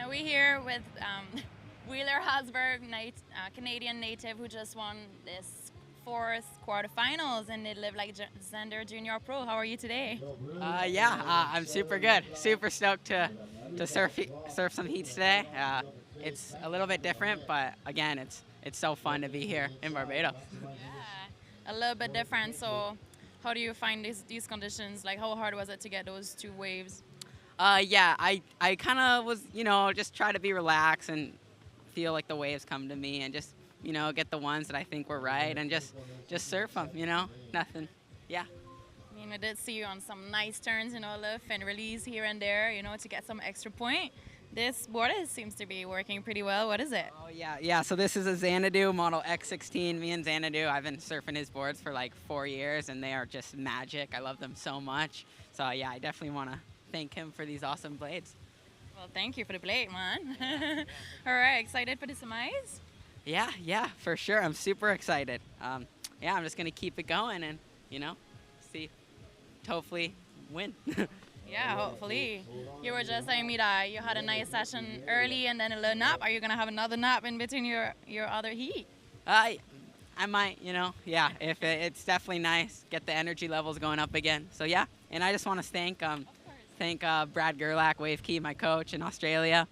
We're here with Wheeler Hasberg, Canadian native, who just won this 4th quarterfinals in the Live Like Xander Junior Pro. How are you today? I'm super good. Super stoked to surf some heats today. It's a little bit different, but again, it's so fun to be here in Barbados. Yeah, a little bit different. So, how do you find these conditions? Like, how hard was it to get those 2 waves? I kind of was, just try to be relaxed and feel like the waves come to me and just, get the ones that I think were right and just surf them, nothing. Yeah. I mean, I did see you on some nice turns, lift and release here and there, to get some extra point. This board seems to be working pretty well. What is it? Oh yeah. So this is a Xanadu model X16. Me and Xanadu, I've been surfing his boards for like 4 years, and they are just magic. I love them so much. So yeah, I definitely want to thank him for these awesome blades. Well, thank you for the blade, man. All right, excited for the semis? Yeah, for sure. I'm super excited. Yeah, I'm just gonna keep it going and see, hopefully win. Yeah, hopefully. You were just saying me that you had a nice session early and then a little nap. Are you gonna have another nap in between your other heat? I might, yeah. If it's definitely nice, get the energy levels going up again. So yeah, and I just want to thank Brad Gerlach, Wave Key, my coach in Australia,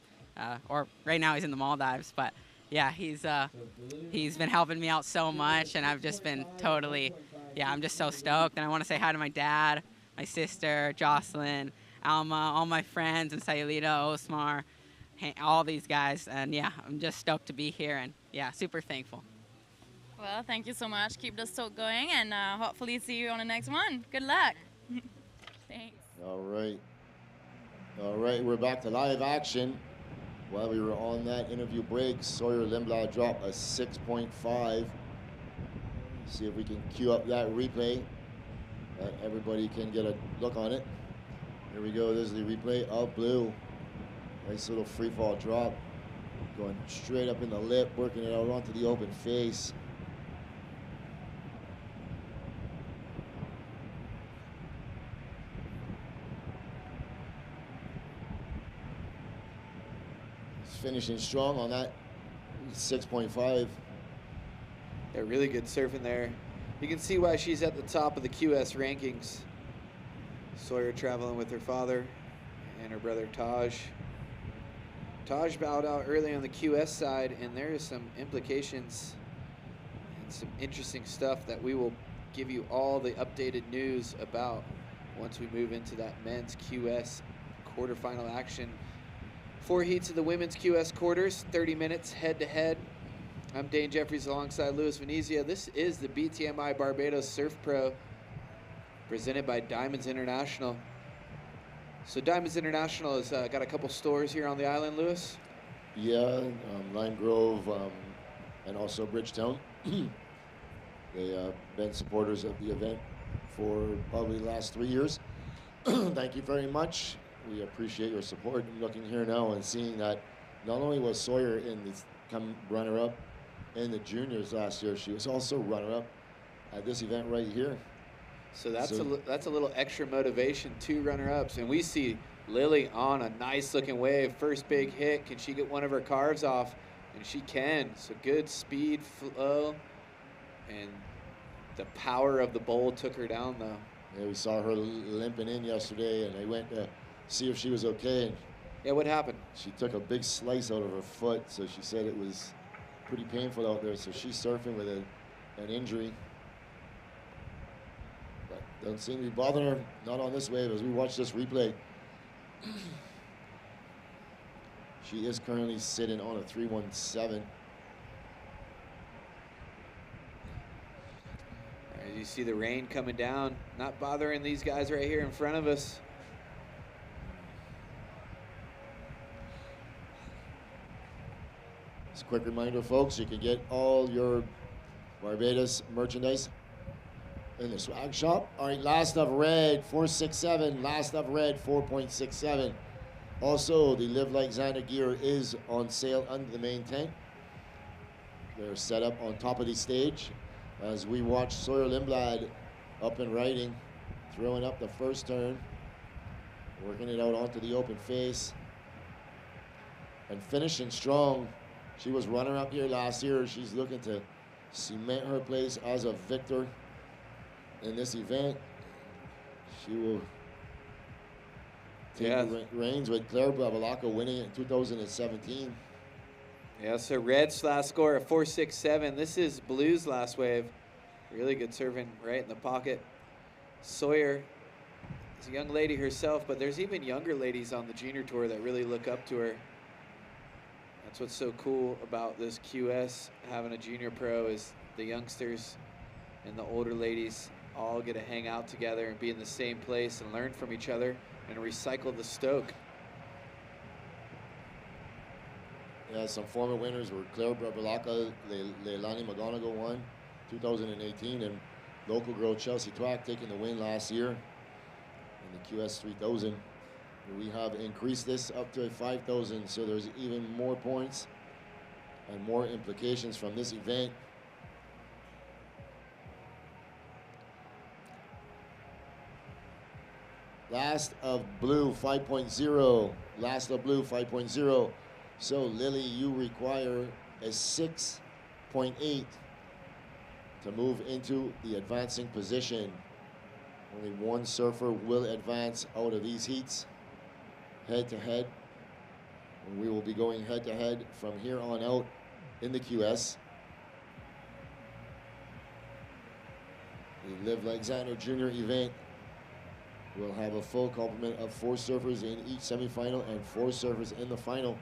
or right now he's in the Maldives, but yeah, he's been helping me out so much, and I've just been totally, I'm just so stoked. And I want to say hi to my dad, my sister, Jocelyn, Alma, all my friends, and Sayulita, Osmar, all these guys. And yeah, I'm just stoked to be here, and yeah, super thankful. Well, thank you so much. Keep the stoke going, and hopefully see you on the next one. Good luck. Thanks. All right, we're back to live action. While we were on that interview break, Sawyer Lindblad dropped a 6.5. See if we can cue up that replay. Everybody can get a look on it. Here we go. This is the replay of Blue. Nice little free fall drop. Going straight up in the lip, working it out onto the open face. He's finishing strong on that 6.5. Yeah, really good surfing there. You can see why she's at the top of the QS rankings. Sawyer traveling with her father and her brother Taj. Taj bowed out early on the QS side, and there is some implications and some interesting stuff that we will give you all the updated news about once we move into that men's QS quarterfinal action. 4 heats of the women's QS quarters, 30 minutes head-to-head. I'm Dane Jeffries alongside Luis Venezia. This is the BTMI Barbados Surf Pro presented by Diamonds International. So Diamonds International has got a couple stores here on the island, Luis? Yeah, Lime Grove and also Bridgetown. They've been supporters of the event for probably the last 3 years. Thank you very much. We appreciate your support. I'm looking here now and seeing that not only was Sawyer in the runner-up in the juniors last year, she was also runner-up at this event right here. So that's a little extra motivation, 2 runner-ups, and we see Lily on a nice-looking wave. First big hit. Can she get one of her carves off? And she can. So good speed, flow, and the power of the bowl took her down, though. Yeah, we saw her limping in yesterday, and they went to see if she was okay. And yeah, what happened? She took a big slice out of her foot, so she said it was pretty painful out there. So she's surfing with an injury. But doesn't seem to be bothering her, not on this wave as we watch this replay. She is currently sitting on a 317. As you see the rain coming down, not bothering these guys right here in front of us. Just a quick reminder, folks, you can get all your Barbados merchandise in the swag shop. All right, last of red, 467. Last of red, 4.67. Also, the Live Like Xander gear is on sale under the main tent. They're set up on top of the stage as we watch Sawyer Lindblad up and riding, throwing up the first turn, working it out onto the open face, and finishing strong. She was runner-up here last year. She's looking to cement her place as a victor in this event. She will take the reins with Claire Bravalaca winning it in 2017. Yeah, so Red's last score of 4.67. This is Blue's last wave. Really good serving right in the pocket. Sawyer is a young lady herself, but there's even younger ladies on the junior tour that really look up to her. That's what's so cool about this QS, having a junior pro, is the youngsters and the older ladies all get to hang out together and be in the same place and learn from each other and recycle the stoke. Yeah, some former winners were Claire Brabalaka, Leilani McGonigal won 2018, and local girl Chelsea Twack taking the win last year in the QS 3000. We have increased this up to 5,000, so there's even more points and more implications from this event. Last of blue 5.0. Last of blue 5.0. So Lily, you require a 6.8 to move into the advancing position. Only one surfer will advance out of these heats, head to head. And we will be going head to head from here on out in the QS. The Liv Alexander Junior event will have a full complement of 4 surfers in each semifinal and 4 surfers in the final.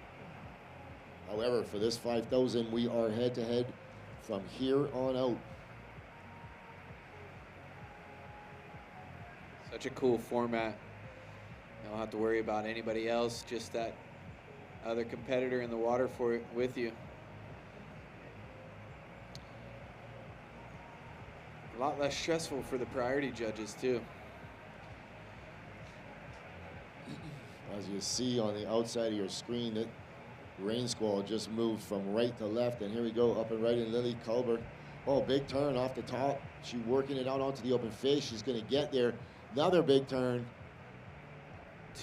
However, for this 5,000, we are head to head from here on out. Such a cool format. You don't have to worry about anybody else, just that other competitor in the water with you. A lot less stressful for the priority judges too. As you see on the outside of your screen, that rain squall just moved from right to left, and here we go, up and right in Lily Culber. Oh, big turn off the top. She's working it out onto the open face. She's gonna get there. Another big turn.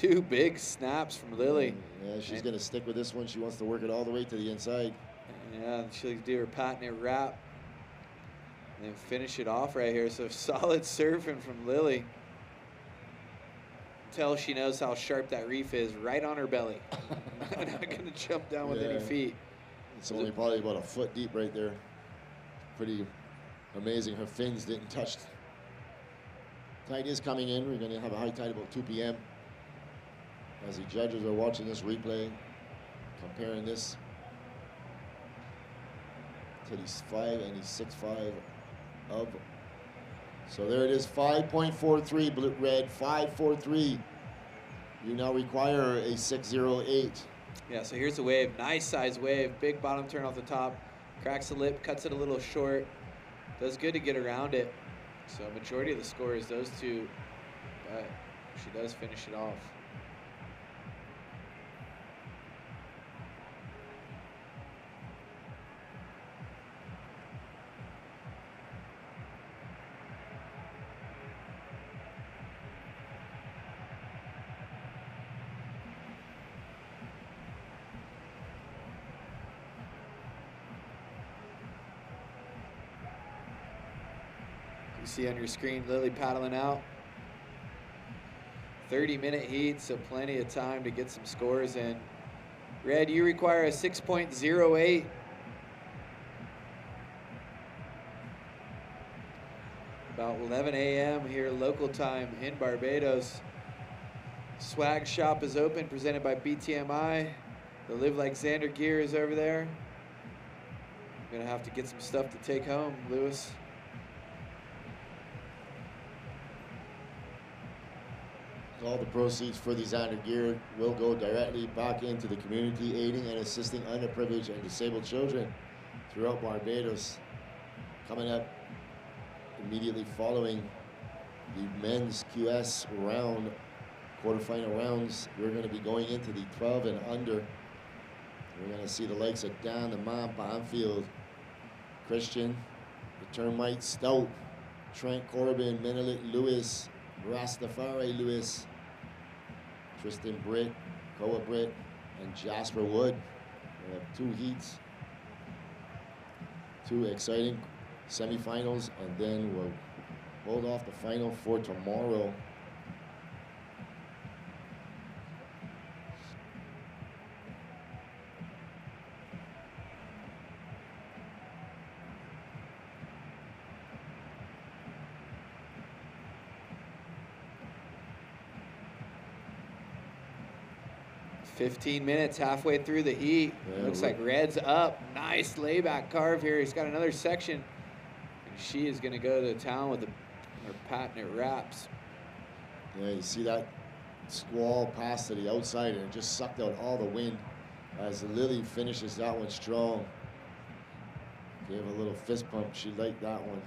2 big snaps from Lily. Yeah, she's gonna stick with this one. She wants to work it all the way to the inside. Yeah, she'll do her patented wrap and then finish it off right here. So solid surfing from Lily. Tell she knows how sharp that reef is, right on her belly. Not gonna jump down with any feet. It's only probably about a foot deep right there. Pretty amazing. Her fins didn't touch. Tide is coming in. We're gonna have a high tide about 2 p.m. As the judges are watching this replay, comparing this to these 5 and these 6.5 of. So there it is, 5.43 blue red, 5.43. You now require a 6.08. Yeah, so here's the wave, nice size wave, big bottom turn off the top, cracks the lip, cuts it a little short. Does good to get around it. So majority of the score is those 2, but she does finish it off. See on your screen, Lily paddling out. 30-minute heat, so plenty of time to get some scores in. Red, you require a 6.08. About 11 a.m. here local time in Barbados. Swag shop is open, presented by BTMI. The Liv Alexander gear is over there. I'm gonna have to get some stuff to take home, Lewis. All the proceeds for the Xander gear will go directly back into the community, aiding and assisting underprivileged and disabled children throughout Barbados. Coming up immediately following the men's QS round, quarterfinal rounds, we're going to be going into the 12 and under. We're going to see the likes of Dan the Man Banfield, Christian, the Termite Stout, Trent Corbin, Menelik Lewis, Rastafari Lewis, Tristan Britt, Koa Britt, and Jasper Wood. We have 2 heats, 2 exciting semifinals, and then we'll hold off the final for tomorrow. $15 minutes, halfway through the heat. Yeah, Looks like Red's up. Nice layback carve here. He's got another section. And she is going to go to town with her patented wraps. Yeah, you see that squall pass to the outside, and it just sucked out all the wind as Lily finishes that one strong. Gave a little fist pump. She liked that one.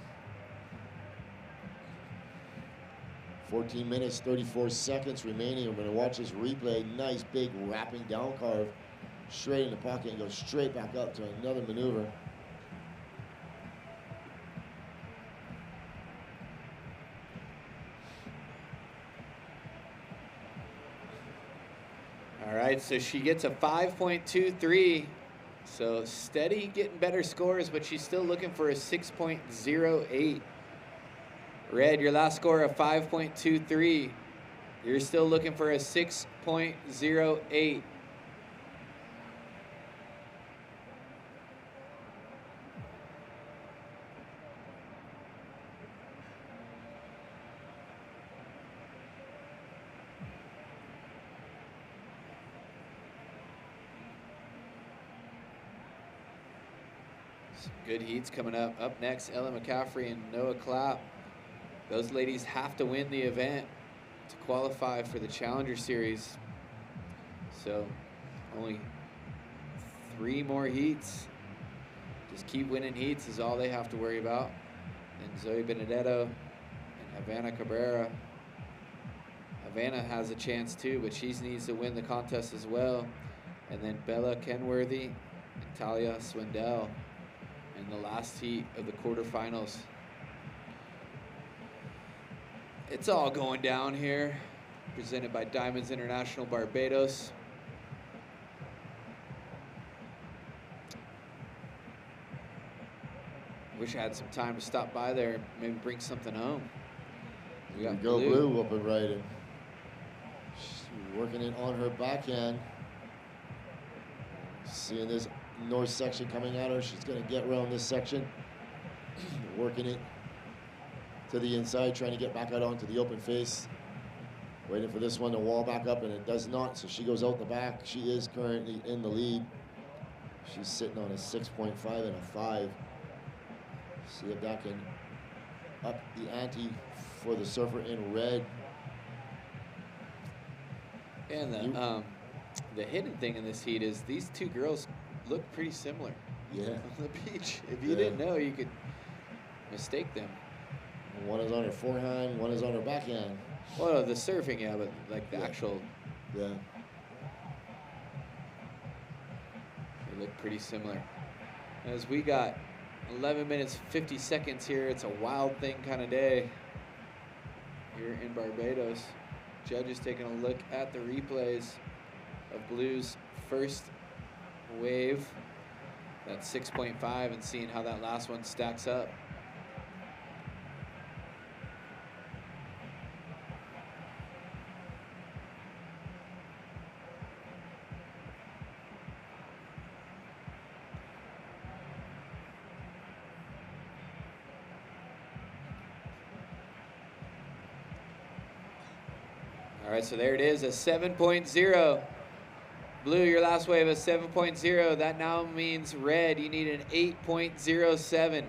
14 minutes, 34 seconds remaining. We're going to watch this replay. Nice big wrapping down carve straight in the pocket and go straight back up to another maneuver. All right, so she gets a 5.23. So steady, getting better scores, but she's still looking for a 6.08. Red, your last score of 5.23. You're still looking for a 6.08. Some good heats coming up. Up next, Ella McCaffrey and Noah Clapp. Those ladies have to win the event to qualify for the Challenger Series. So only 3 more heats. Just keep winning heats is all they have to worry about. And Zoe Benedetto and Havana Cabrera. Havana has a chance too, but she needs to win the contest as well. And then Bella Kenworthy and Talia Swindell in the last heat of the quarterfinals. It's all going down here, presented by Diamonds International Barbados. Wish I had some time to stop by there and maybe bring something home. We got Go Blue whooping right in. She's working it on her backhand. Seeing this north section coming at her, she's gonna get around this section. Working it to the inside, trying to get back out onto the open face. Waiting for this one to wall back up, and it does not, so she goes out the back. She is currently in the lead. She's sitting on a 6.5 and a 5. See if that can up the ante for the surfer in red. And the hidden thing in this heat is these two girls look pretty similar. Yeah. On the beach. If you didn't know, you could mistake them. One is on her forehand, one is on her backhand. Well, the surfing, yeah, but like the actual. Yeah. They look pretty similar. As we got 11 minutes, 50 seconds here. It's a wild thing kind of day here in Barbados. Judges taking a look at the replays of Blue's first wave. That's 6.5 and seeing how that last one stacks up. All right, so there it is, a 7.0. Blue, your last wave, a 7.0. That now means red, you need an 8.07.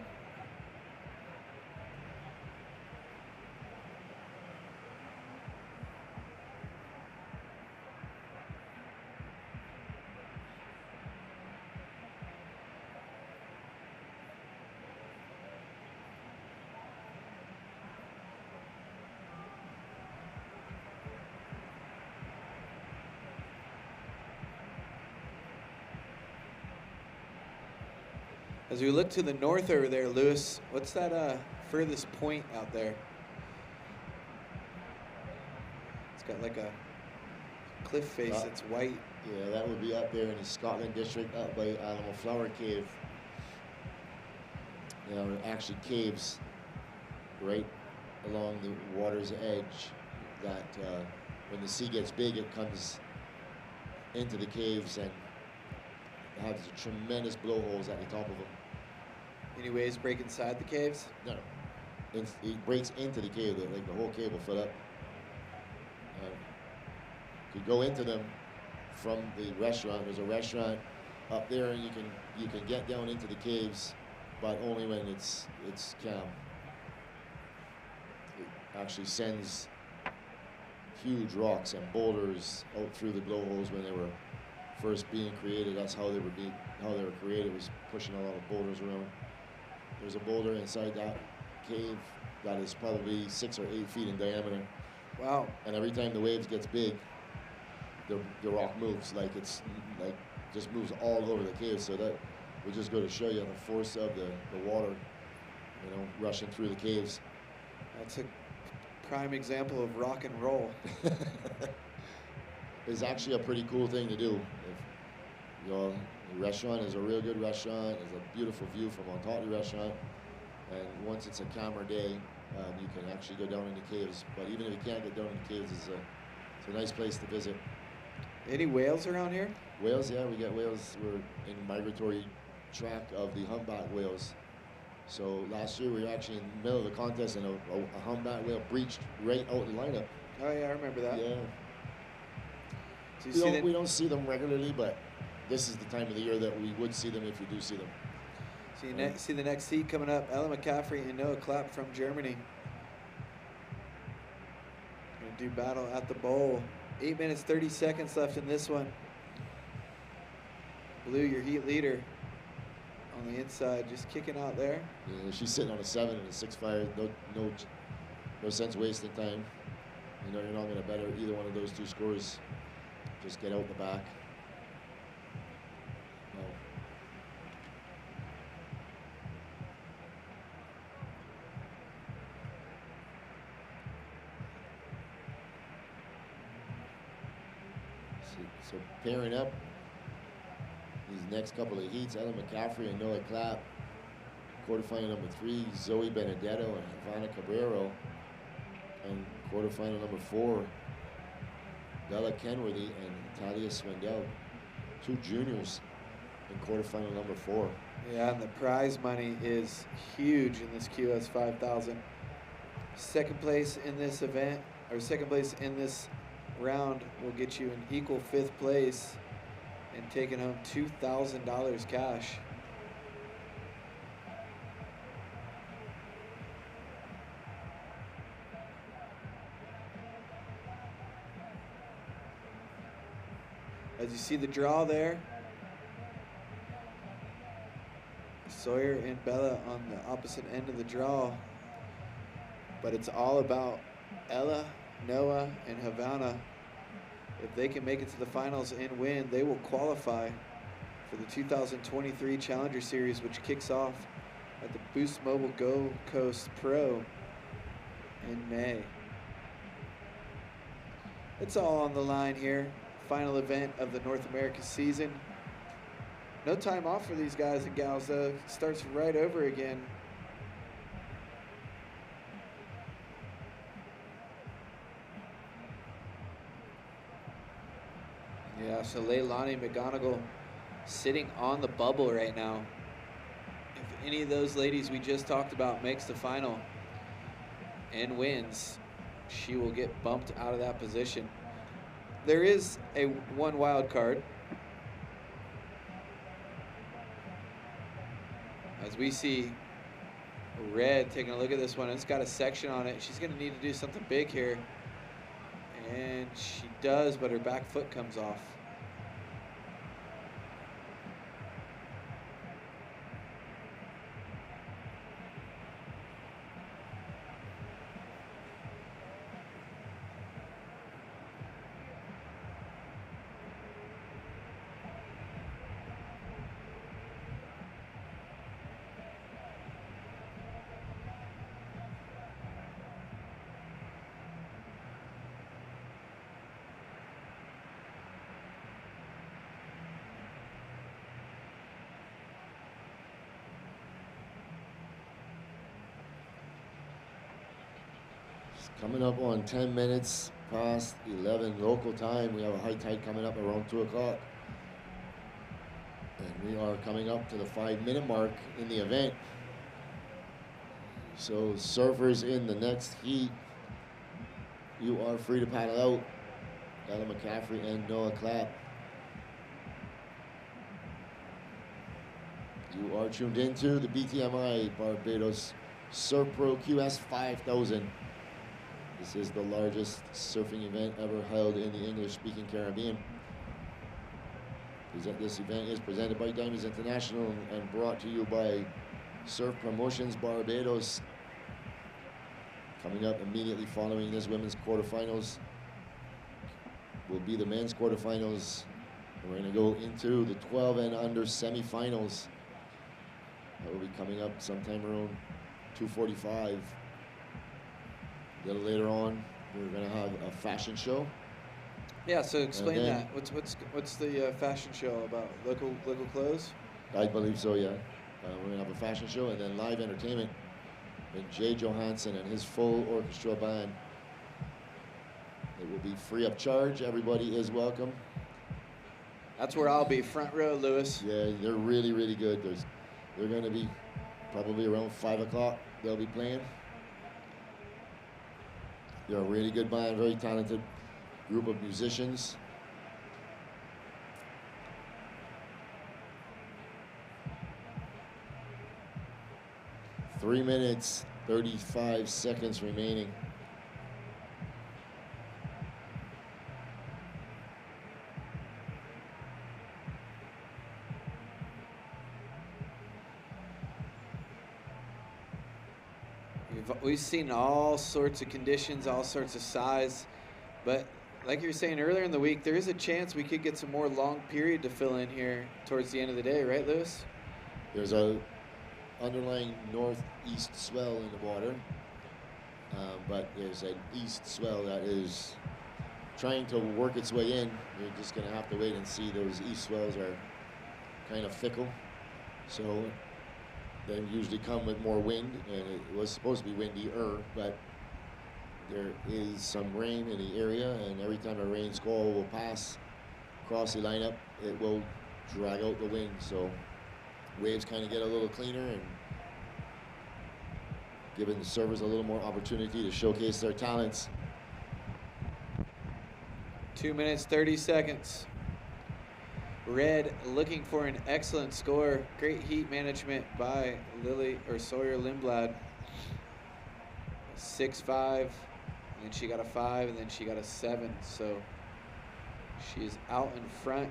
As we look to the north over there, Lewis, what's that furthest point out there? It's got like a cliff face that's white. Yeah, that would be up there in the Scotland district, up by Animal Flower Cave. You know, actually caves right along the water's edge that when the sea gets big, it comes into the caves and has tremendous blowholes at the top of them. Any ways break inside the caves? No. It breaks into the cave, like the whole cave will fill up. You could go into them from the restaurant. There's a restaurant up there, and you can get down into the caves, but only when it's calm. It actually sends huge rocks and boulders out through the blowholes when they were first being created. That's how they were created, was pushing a lot of boulders around. There's a boulder inside that cave that is probably 6 or 8 feet in diameter. Wow. And every time the waves gets big, the rock moves, like it's like just moves all over the cave. So that will just go to show you the force of the water, you know, rushing through the caves. That's a prime example of rock and roll. It's actually a pretty cool thing to do. If, you know, the restaurant is a real good restaurant. There's a beautiful view from on top of the restaurant. And once it's a calmer day, you can actually go down in the caves. But even if you can't get down in the caves, it's a nice place to visit. Any whales around here? Whales, yeah, we get whales. We're in migratory track of the humpback whales. So last year we were actually in the middle of the contest and a humpback whale breached right out the lineup. Oh yeah, I remember that. Yeah. So we don't see them regularly, but this is the time of the year that we would see them if you do see them. So you see the next heat coming up, Ella McCaffrey and Noah Clapp from Germany. Gonna do battle at the bowl. 8 minutes, 30 seconds left in this one. Blue, your heat leader on the inside, just kicking out there. Yeah, she's sitting on a 7 and a 6-5. No sense wasting time. You know, you're not gonna better either one of those two scores. Just get out the back. No. So pairing up these next couple of heats, Ella McCaffrey and Noah Clapp. Quarterfinal number 3, Zoe Benedetto and Havana Cabrero. And quarterfinal number 4, Bella Kenworthy and Talia Swindell. 2 juniors in quarterfinal number 4. Yeah, and the prize money is huge in this QS 5000. Second place in this event, or second place in this round, will get you an equal 5th place and taking home $2,000 cash. As you see the draw there, Sawyer and Bella on the opposite end of the draw, but it's all about Ella, Noah, and Havana. If they can make it to the finals and win, they will qualify for the 2023 Challenger Series, which kicks off at the Boost Mobile Gold Coast Pro in May. It's all on the line here. Final event of the North America season. No time off for these guys and gals, though. It starts right over again. Yeah, so Leilani McGonigal sitting on the bubble right now. If any of those ladies we just talked about makes the final and wins, she will get bumped out of that position. There is one wild card. As we see Red taking a look at this one, it's got a section on it. She's going to need to do something big here. And she does, but her back foot comes off. Coming up on 10 minutes past 11 local time. We have a high tide coming up around 2 o'clock. And we are coming up to the 5-minute mark in the event. So surfers in the next heat, you are free to paddle out. Ella McCaffrey and Noah Clapp. You are tuned into the BTMI Barbados Surf Pro QS 5000. This is the largest surfing event ever held in the English-speaking Caribbean. This event is presented by Diamonds International and brought to you by Surf Promotions Barbados. Coming up immediately following this women's quarterfinals will be the men's quarterfinals. We're going to go into the 12 and under semifinals. That will be coming up sometime around 2:45. A little later on, we're going to have a fashion show. Yeah, so explain that. What's the fashion show about? Local clothes? I believe so, yeah. We're going to have a fashion show and then live entertainment with Jay Johansson and his full orchestra band. It will be free of charge. Everybody is welcome. That's where I'll be, front row, Lewis. Yeah, they're really, really good. They're going to be probably around 5 o'clock. They'll be playing. They're a really good band, very talented group of musicians. Three minutes, 35 seconds remaining. We've seen all sorts of conditions, all sorts of size, but like you were saying earlier in the week, there is a chance we could get some more long period to fill in here towards the end of the day, right, Lewis? There's a underlying northeast swell in the water, but there's an east swell that is trying to work its way in. You're just going to have to wait and see. Those east swells are kind of fickle, so they usually come with more wind, and it was supposed to be windier, but there is some rain in the area, and every time a rain squall will pass across the lineup, it will drag out the wind, so waves kind of get a little cleaner and giving the surfers a little more opportunity to showcase their talents. 2 minutes, 30 seconds. Red looking for an excellent score. Great heat management by Sawyer Lindblad. 6-5, and then she got a 5, and then she got a 7. So she's out in front,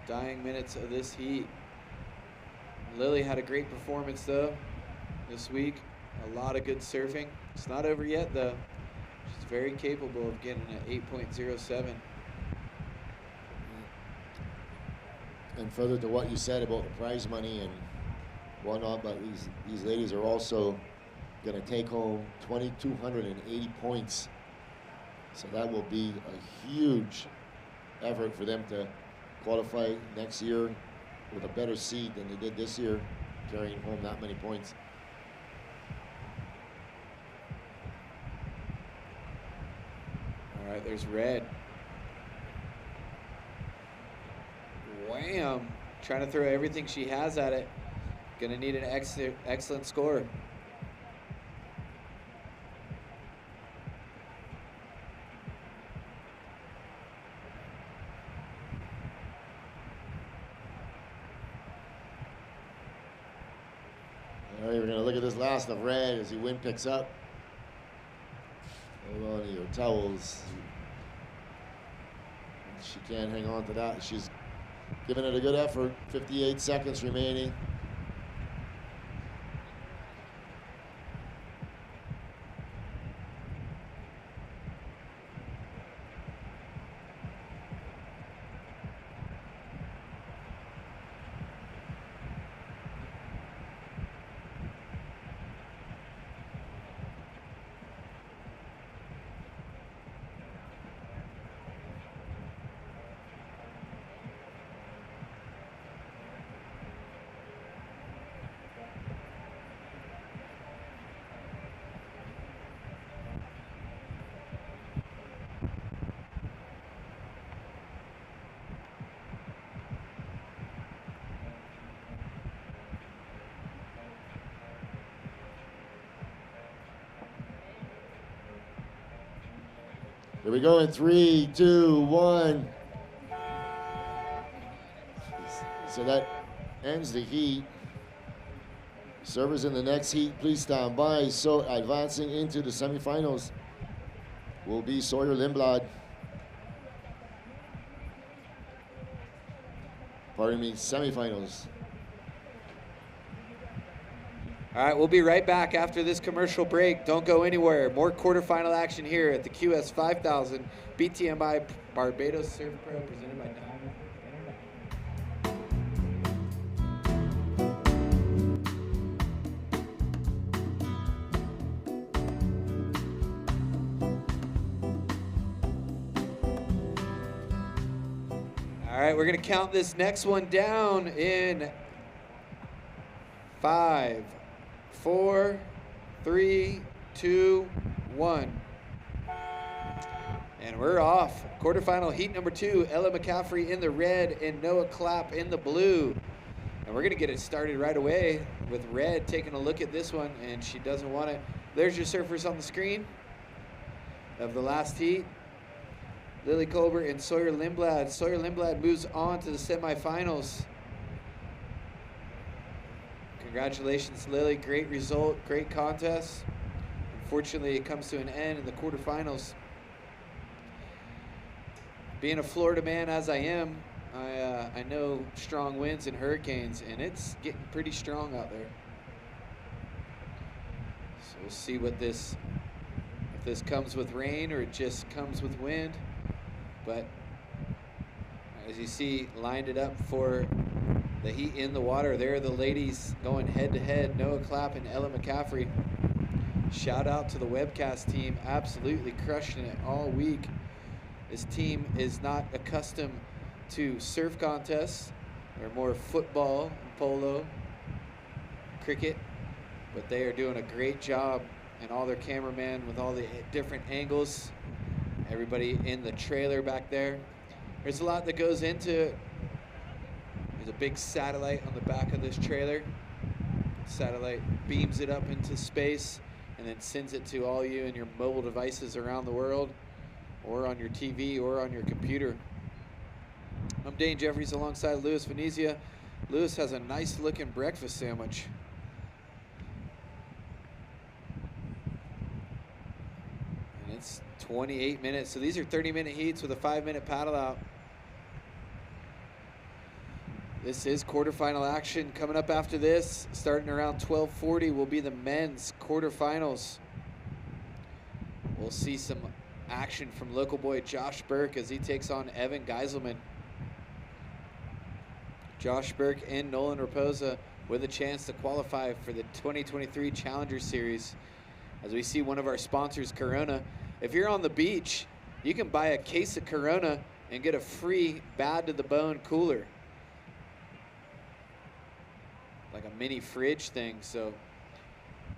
dying minutes of this heat. Lily had a great performance though this week. A lot of good surfing. It's not over yet though. She's very capable of getting an 8.07. And further to what you said about the prize money and whatnot, but these ladies are also going to take home 2,280 points. So that will be a huge effort for them to qualify next year with a better seed than they did this year, carrying home that many points. All right, there's Red. Wham! Trying to throw everything she has at it. Gonna need an excellent score. All right, we're gonna look at this last of Red as the wind picks up. Hold on to your towels. She can't hang on to that. She's giving it a good effort. 58 seconds remaining. Here we go in 3, 2, 1. So that ends the heat. Servers in the next heat, please stand by. So advancing into the semifinals will be Sawyer Lindblad. semifinals. All right, we'll be right back after this commercial break. Don't go anywhere. More quarterfinal action here at the QS 5000 BTMI Barbados Surf Pro presented by Diamond. All right, we're going to count this next one down in 5, 4, 3, 2, 1. And we're off. Quarterfinal heat number 2, Ella McCaffrey in the red and Noah Clapp in the blue. And we're going to get it started right away with Red taking a look at this one, and she doesn't want it. There's your surfers on the screen of the last heat. Lily Colbert and Sawyer Lindblad. Sawyer Lindblad moves on to the semifinals. Congratulations, Lily. Great result, great contest. Unfortunately, it comes to an end in the quarterfinals. Being a Florida man as I am, I know strong winds and hurricanes, and it's getting pretty strong out there. So we'll see what if this comes with rain or it just comes with wind. But as you see, lined it up for the heat in the water. There are the ladies going head to head, Noah Clapp and Ella McCaffrey. Shout out to the webcast team, absolutely crushing it all week. This team is not accustomed to surf contests. They're more football, polo, cricket, but they are doing a great job, and all their cameramen with all the different angles. Everybody in the trailer back there. There's a lot that goes into it. There's a big satellite on the back of this trailer. Satellite beams it up into space and then sends it to all you and your mobile devices around the world, or on your TV or on your computer. I'm Dane Jeffries alongside Louis Venezia. Louis has a nice looking breakfast sandwich. And it's 28 minutes. So these are 30-minute heats with a 5-minute paddle out. This is quarterfinal action. Coming up after this, starting around 12:40, will be the men's quarterfinals. We'll see some action from local boy Josh Burke as he takes on Evan Geiselman. Josh Burke and Nolan Raposa with a chance to qualify for the 2023 Challenger Series. As we see one of our sponsors, Corona. If you're on the beach, you can buy a case of Corona and get a free bad to the bone cooler. Like a mini fridge thing, so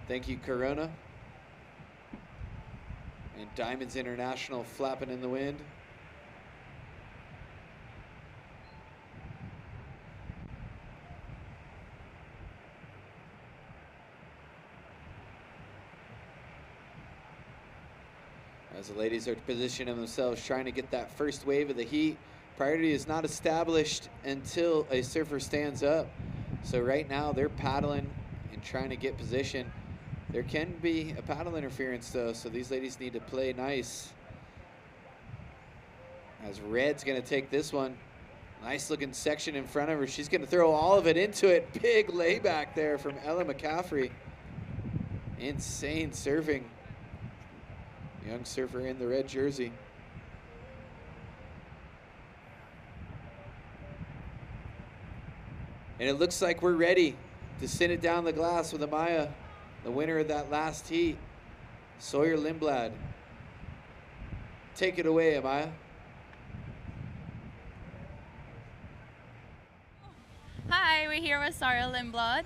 thank you, Corona. And Diamonds International flapping in the wind. As the ladies are positioning themselves, trying to get that first wave of the heat. Priority is not established until a surfer stands up. So right now they're paddling and trying to get position. There can be a paddle interference though, so these ladies need to play nice. As Red's gonna take this one. Nice looking section in front of her. She's gonna throw all of it into it. Big layback there from Ella McCaffrey. Insane surfing. Young surfer in the red jersey. And it looks like we're ready to send it down the glass with Amaya, the winner of that last heat, Sawyer Lindblad. Take it away, Amaya. Hi, we're here with Sawyer Lindblad.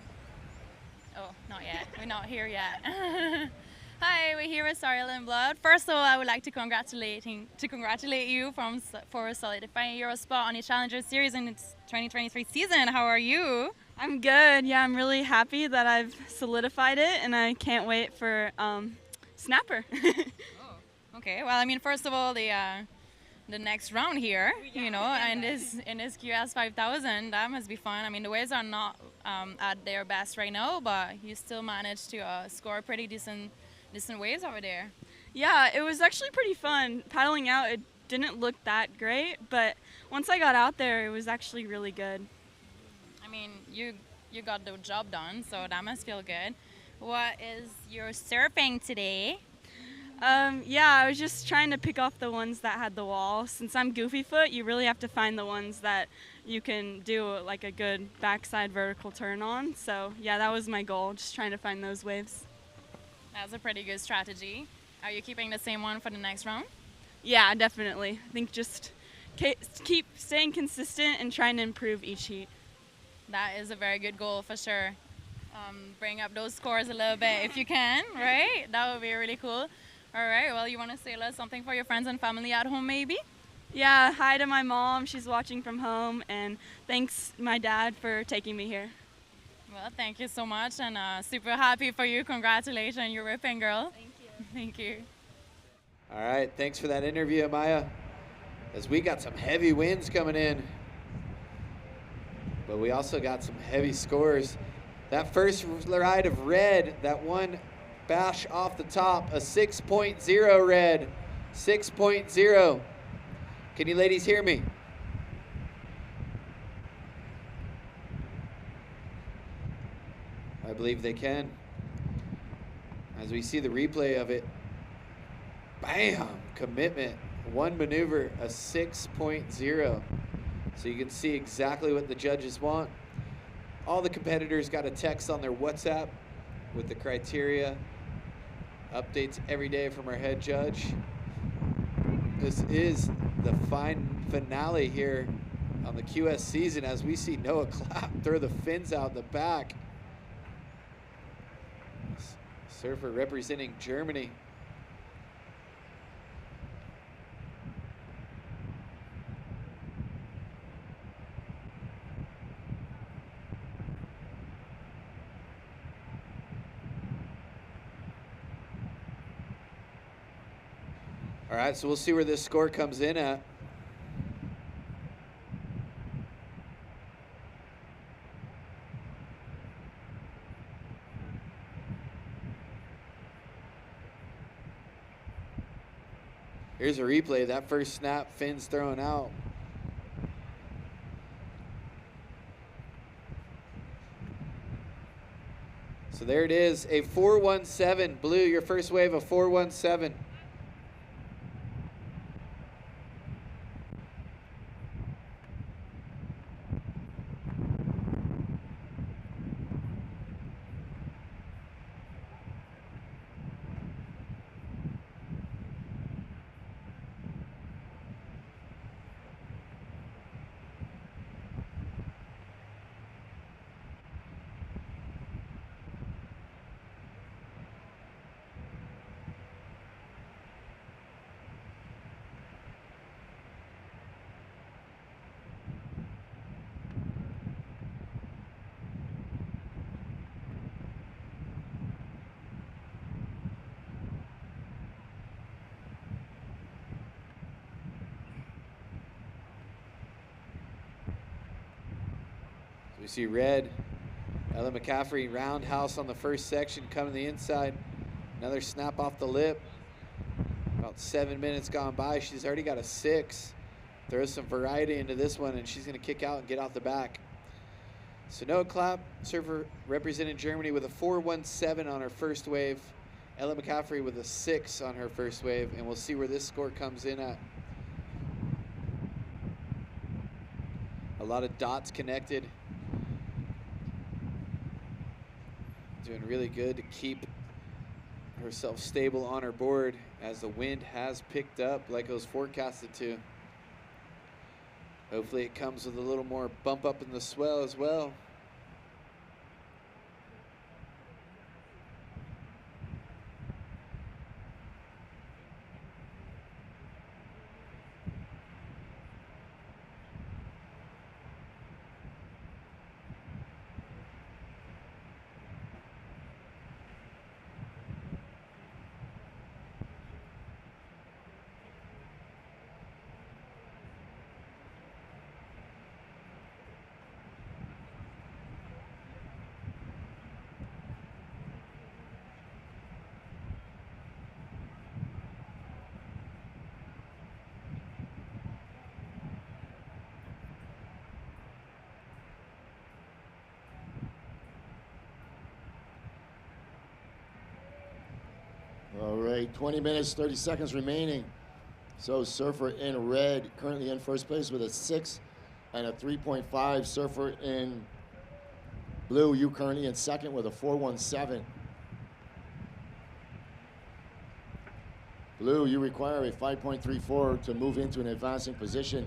Oh, not yet. We're not here yet. Hi, we're here with Sawyer Lindblad. First of all, I would like to congratulate you for solidifying your spot on the Challenger Series in its 2023 season. How are you? I'm good. Yeah, I'm really happy that I've solidified it, and I can't wait for Snapper. Oh, okay. Well, I mean, first of all, the next round here, you know, and in this QS 5000, that must be fun. I mean, the waves are not at their best right now, but you still managed to score pretty decent waves over there. Yeah, it was actually pretty fun. Paddling out, it didn't look that great, but once I got out there, it was actually really good. I mean, you got the job done, so that must feel good. What is your surfing today? Yeah, I was just trying to pick off the ones that had the wall. Since I'm goofy foot, you really have to find the ones that you can do like a good backside vertical turn on. So yeah, that was my goal, just trying to find those waves. That's a pretty good strategy. Are you keeping the same one for the next round? Yeah, definitely. I think just keep staying consistent and trying to improve each heat. That is a very good goal for sure. Bring up those scores a little bit if you can, right? That would be really cool. All right, well, you want to say a little something for your friends and family at home, maybe? Yeah, hi to my mom. She's watching from home. And thanks, my dad, for taking me here. Well, thank you so much, and super happy for you. Congratulations, you're ripping, girl. Thank you. Thank you. All right, thanks for that interview, Maya. As we got some heavy winds coming in, but we also got some heavy scores. That first ride of red, that one bash off the top, a 6.0 red, 6.0. Can you ladies hear me? I believe they can. As we see the replay of it, bam, commitment, one maneuver, a 6.0. So you can see exactly what the judges want. All the competitors got a text on their WhatsApp with the criteria. Updates every day from our head judge. This is the finale here on the QS season as we see Noah Clapp throw the fins out the back. Surfer representing Germany. All right, so we'll see where this score comes in at. Here's a replay. That first snap, fins thrown out. So there it is, a 417. Blue, your first wave, a 417. We see red, Ella McCaffrey roundhouse on the first section coming the inside. Another snap off the lip. About 7 minutes gone by. She's already got a 6. Throws some variety into this one, and she's going to kick out and get off the back. So Noah Clapp, surfer representing Germany with a 417 on her first wave. Ella McCaffrey with a 6 on her first wave, and we'll see where this score comes in at. A lot of dots connected. Doing really good to keep herself stable on her board as the wind has picked up like it was forecasted to. Hopefully it comes with a little more bump up in the swell as well. right, 20 minutes, 30 seconds remaining. So surfer in red currently in first place with a 6 and a 3.5. Surfer in blue, you currently in second with a 4.17. Blue, you require a 5.34 to move into an advancing position.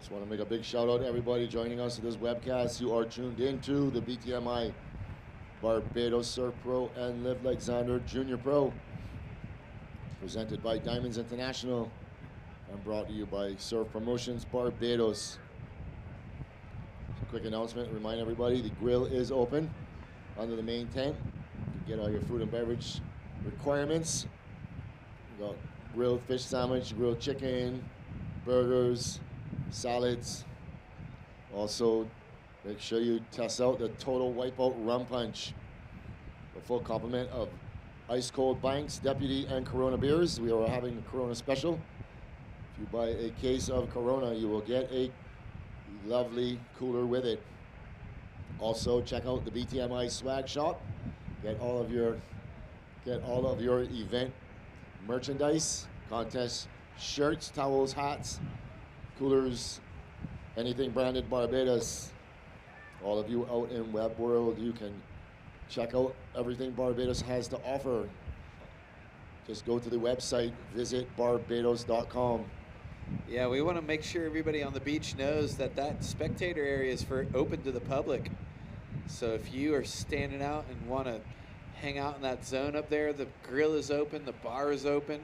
Just want to make a big shout out to everybody joining us in this webcast. You are tuned into the BTMI Barbados Surf Pro and Live Like Xander Junior Pro, presented by Diamonds International and brought to you by Surf Promotions Barbados. So quick announcement, remind everybody the grill is open under the main tent. You can get all your food and beverage requirements. We got grilled fish sandwich, grilled chicken, burgers, salads. Also, make sure you test out the Total Wipeout Rum Punch. A full complement of ice cold Banks, Deputy, and Corona beers. We are having a Corona special. If you buy a case of Corona, you will get a lovely cooler with it. Also, check out the BTMI swag shop. Get all of your event merchandise, contest shirts, towels, hats, coolers, anything branded Barbados. All of you out in web world, you can check out everything Barbados has to offer. Just go to the website, visit barbados.com. Yeah, we want to make sure everybody on the beach knows that that spectator area is open to the public. So if you are standing out and want to hang out in that zone up there, the grill is open, the bar is open.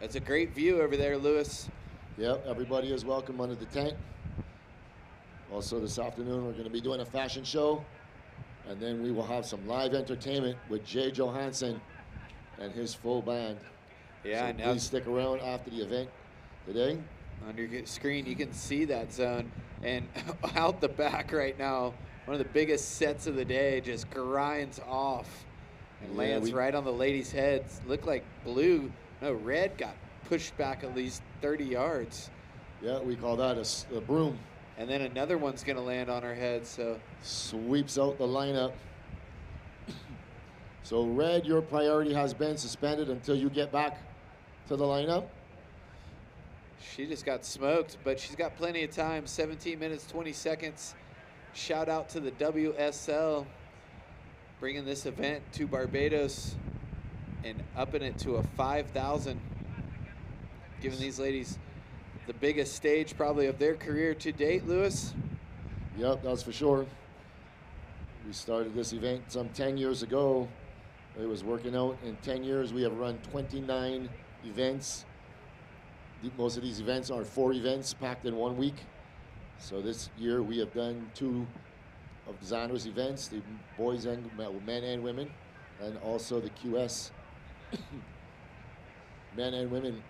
It's a great view over there, Lewis. Yep, everybody is welcome under the tent. Also this afternoon, we're going to be doing a fashion show, and then we will have some live entertainment with Jay Johansson and his full band. Yeah, so please stick around after the event today. On your screen, you can see that zone. And out the back right now, one of the biggest sets of the day just grinds off and lands right on the ladies' heads. Looked like red got pushed back at least 30 yards. Yeah, we call that a broom. And then another one's going to land on her head, so. Sweeps out the lineup. So red, your priority has been suspended until you get back to the lineup. She just got smoked, but she's got plenty of time, 17 minutes, 20 seconds. Shout out to the WSL, bringing this event to Barbados and upping it to a 5,000, giving these ladies the biggest stage probably of their career to date, Lewis. Yep, that's for sure. We started this event some 10 years ago. It was working out. In 10 years, we have run 29 events. Most of these events are 4 events packed in 1 week. So this year we have done 2 of Xander's events, the boys and men and women, and also the QS men and women.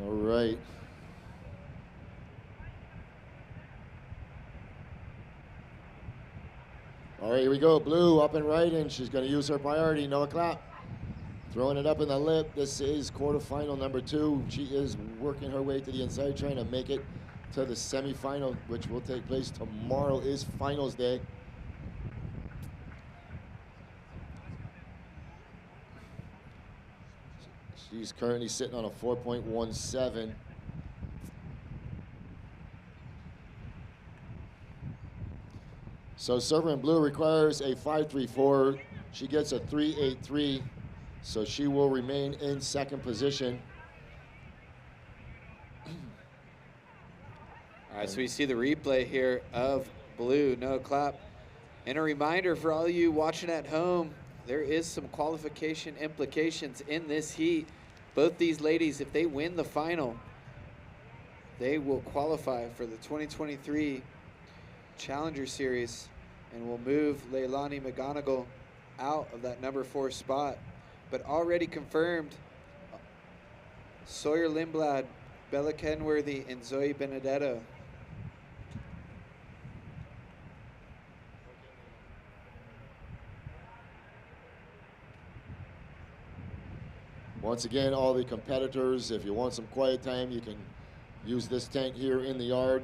All right. All right, here we go. Blue up and right, and she's going to use her priority. No clap. Throwing it up in the lip. This is quarterfinal number 2. She is working her way to the inside, trying to make it to the semifinal, which will take place tomorrow. Is finals day. She's currently sitting on a 4.17. So server in blue requires a 5.34. She gets a 3.83, so she will remain in second position. All right, so we see the replay here of blue, no clap. And a reminder for all you watching at home, there is some qualification implications in this heat. Both these ladies, if they win the final, they will qualify for the 2023 Challenger Series and will move Leilani McGonigal out of that number 4 spot. But already confirmed, Sawyer Lindblad, Bella Kenworthy, and Zoe Benedetto. Once again, all the competitors, if you want some quiet time, you can use this tent here in the yard.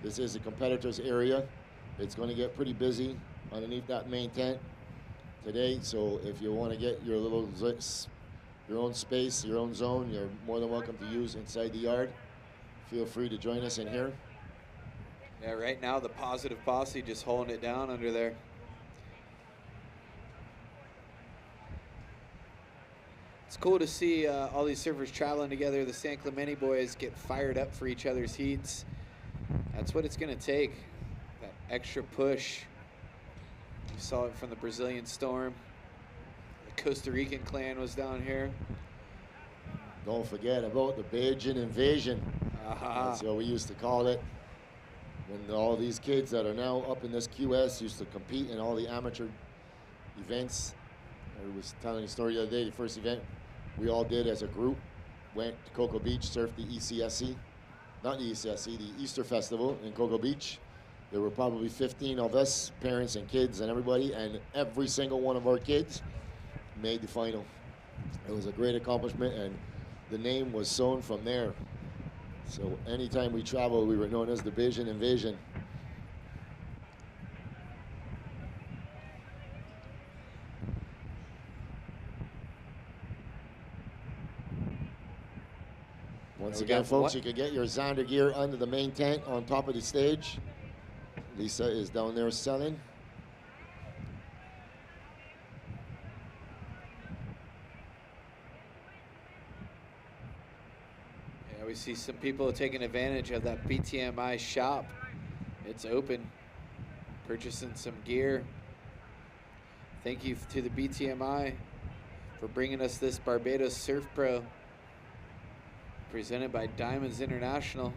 This is the competitors area. It's going to get pretty busy underneath that main tent today. So if you want to get your own space, your own zone, you're more than welcome to use inside the yard. Feel free to join us in here. Yeah, right now the Positive Posse just holding it down under there. It's cool to see all these surfers traveling together. The San Clemente boys get fired up for each other's heats. That's what it's going to take, that extra push. You saw it from the Brazilian Storm. The Costa Rican clan was down here. Don't forget about the Bajan invasion. That's what we used to call it. When all these kids that are now up in this QS used to compete in all the amateur events. I was telling a story the other day, the first event we all did as a group, went to Cocoa Beach, surfed the ECSC, not the ECSC, the Easter Festival in Cocoa Beach. There were probably 15 of us, parents and kids and everybody, and every single one of our kids made the final. It was a great accomplishment, and the name was sown from there. So anytime we traveled, we were known as the Bajan Invasion. Once again, folks, you can get your Xander gear under the main tent on top of the stage. Lisa is down there selling. Yeah, we see some people taking advantage of that BTMI shop. It's open, purchasing some gear. Thank you to the BTMI for bringing us this Barbados Surf Pro, presented by Diamonds International.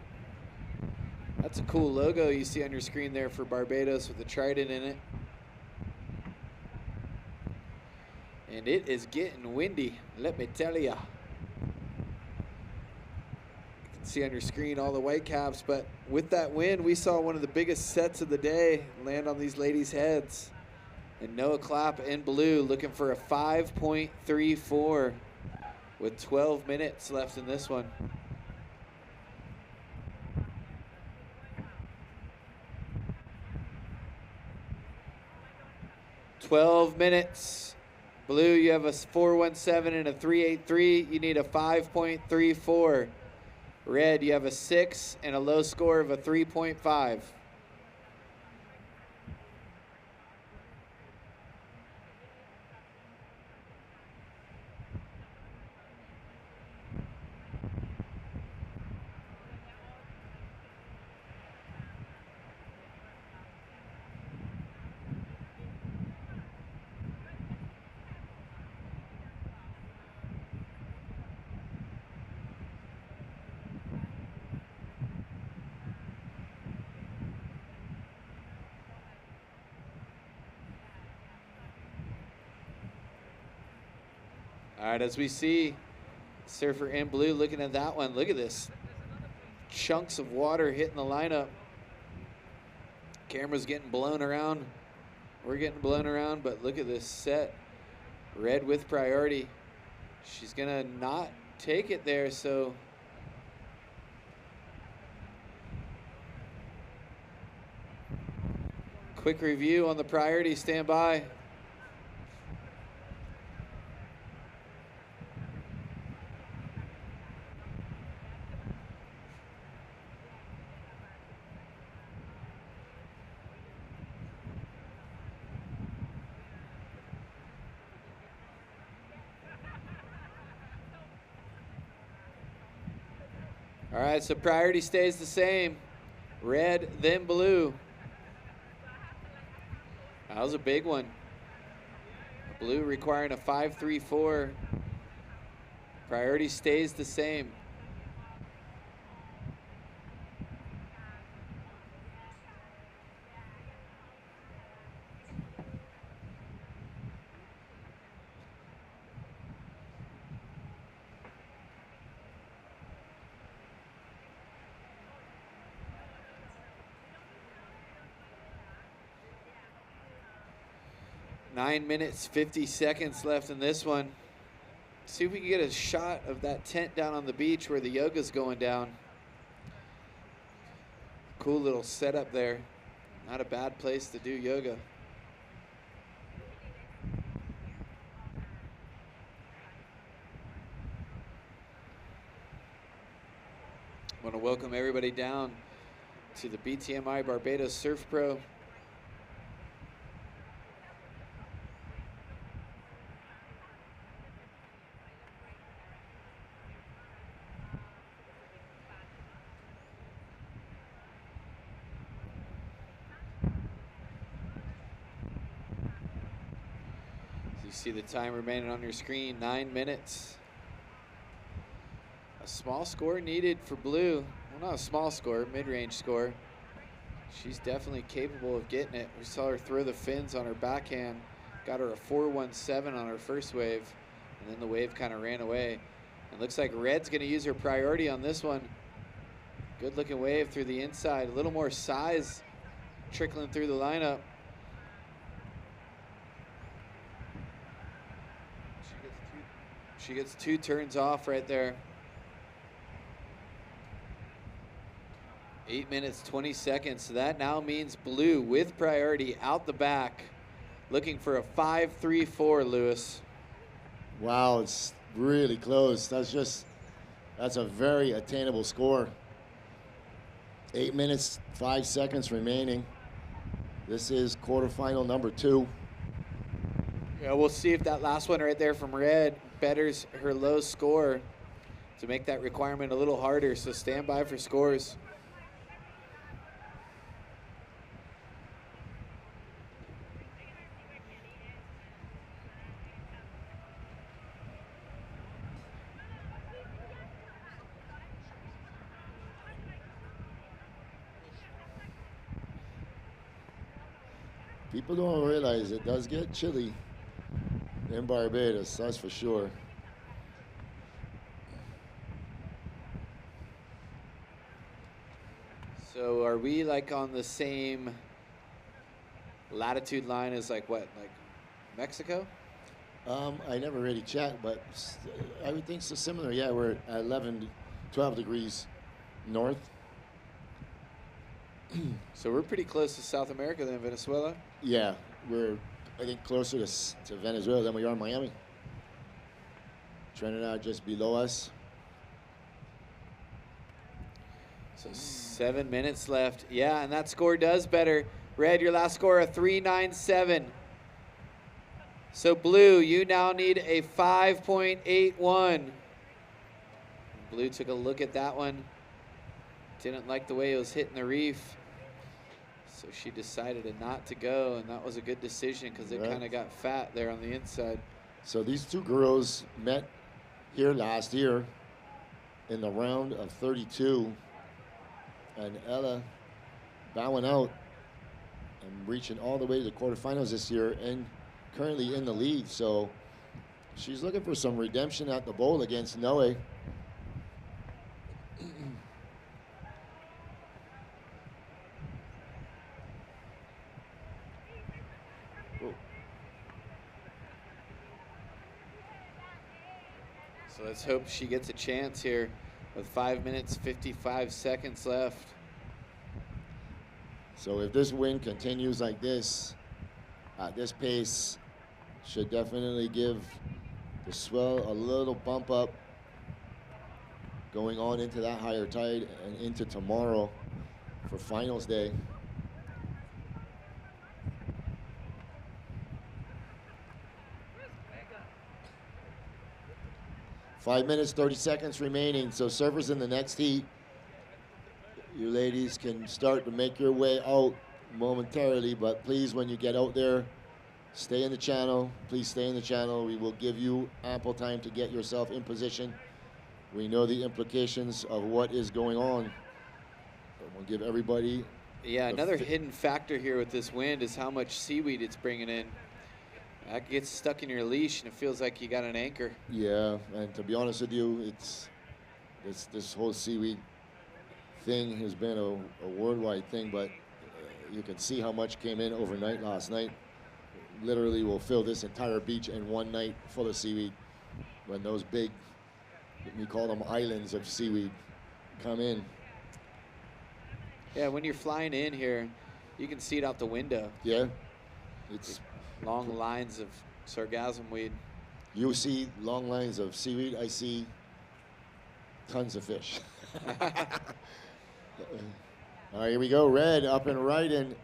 That's a cool logo you see on your screen there for Barbados with the trident in it. And it is getting windy, let me tell ya. You can see on your screen all the white caps, but with that wind, we saw one of the biggest sets of the day land on these ladies' heads. And Noah Clapp in blue looking for a 5.34 with 12 minutes left in this one. "12 minutes. Blue, you have a 4.17 and a 3.83. You need a 5.34. Red, you have a 6 and a low score of a 3.5. All right, as we see, surfer in blue looking at that one. Look at this. Chunks of water hitting the lineup. Camera's getting blown around. We're getting blown around, but look at this set. Red with priority. She's gonna not take it there, so. Quick review on the priority, stand by. All right, so priority stays the same. Red, then blue. That was a big one. Blue requiring a 5.34. Priority stays the same. Nine minutes, 50 seconds left in this one. See if we can get a shot of that tent down on the beach where the yoga's going down. Cool little setup there. Not a bad place to do yoga. I want to welcome everybody down to the BTMI Barbados Surf Pro. See the time remaining on your screen, 9 minutes. A small score needed for blue. Well, not a small score, mid-range score. She's definitely capable of getting it. We saw her throw the fins on her backhand. Got her a 4.17 on her first wave, and then the wave kind of ran away. It looks like Red's gonna use her priority on this one. Good looking wave through the inside. A little more size trickling through the lineup. She gets 2 turns off right there. 8 minutes, 20 seconds. So that now means blue with priority out the back, looking for a 5.34, Lewis. Wow, it's really close. That's a very attainable score. 8 minutes, 5 seconds remaining. This is quarterfinal number 2. Yeah, we'll see if that last one right there from Red betters her low score to make that requirement a little harder. So stand by for scores. People don't realize it does get chilly in Barbados, that's for sure. So are we like on the same latitude line as like Mexico? I never really checked, but I would think so similar. Yeah, we're at 11, 12 degrees north. So we're pretty close to South America than Venezuela. Yeah, we're, I think, closer to Venezuela than we are Miami. Trinidad just below us. So 7 minutes left. Yeah, and that score does better. Red, your last score, a 3.97. So blue, you now need a 5.81. Blue took a look at that one. Didn't like the way it was hitting the reef. So she decided not to go, and that was a good decision because it kind of got fat there on the inside. So these two girls met here last year in the round of 32, and Ella bowing out and reaching all the way to the quarterfinals this year and currently in the lead. So she's looking for some redemption at the bowl against Noe. So let's hope she gets a chance here with 5 minutes, 55 seconds left. So if this wind continues like this, at this pace, should definitely give the swell a little bump up going on into that higher tide and into tomorrow for finals day. Five minutes, 30 seconds remaining. So surfers in the next heat you ladies can start to make your way out momentarily, but please, when you get out there, stay in the channel. Please stay in the channel. We will give you ample time to get yourself in position. We know the implications of what is going on. But we'll give everybody. Yeah, another hidden factor here with this wind is how much seaweed it's bringing in. That gets stuck in your leash and it feels like you got an anchor. Yeah, and to be honest with you, it's this whole seaweed thing has been a worldwide thing, but you can see how much came in overnight last night. Literally will fill this entire beach in one night full of seaweed when those big, we call them islands of seaweed, come in. Yeah, when you're flying in here, you can see it out the window. Yeah, it's long lines of sargassum weed. You see long lines of seaweed, I see tons of fish. All right, here we go. Red up and right, and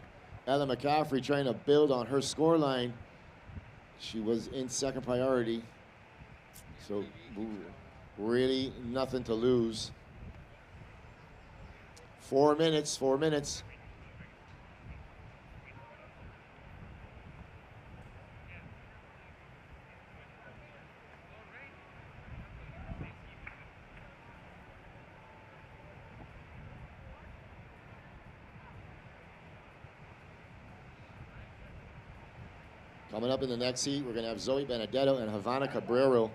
Ella McCaffrey trying to build on her score line. She was in second priority, so really nothing to lose. 4 minutes, 4 minutes. Coming up in the next heat, we're going to have Zoe Benedetto and Havana Cabrero.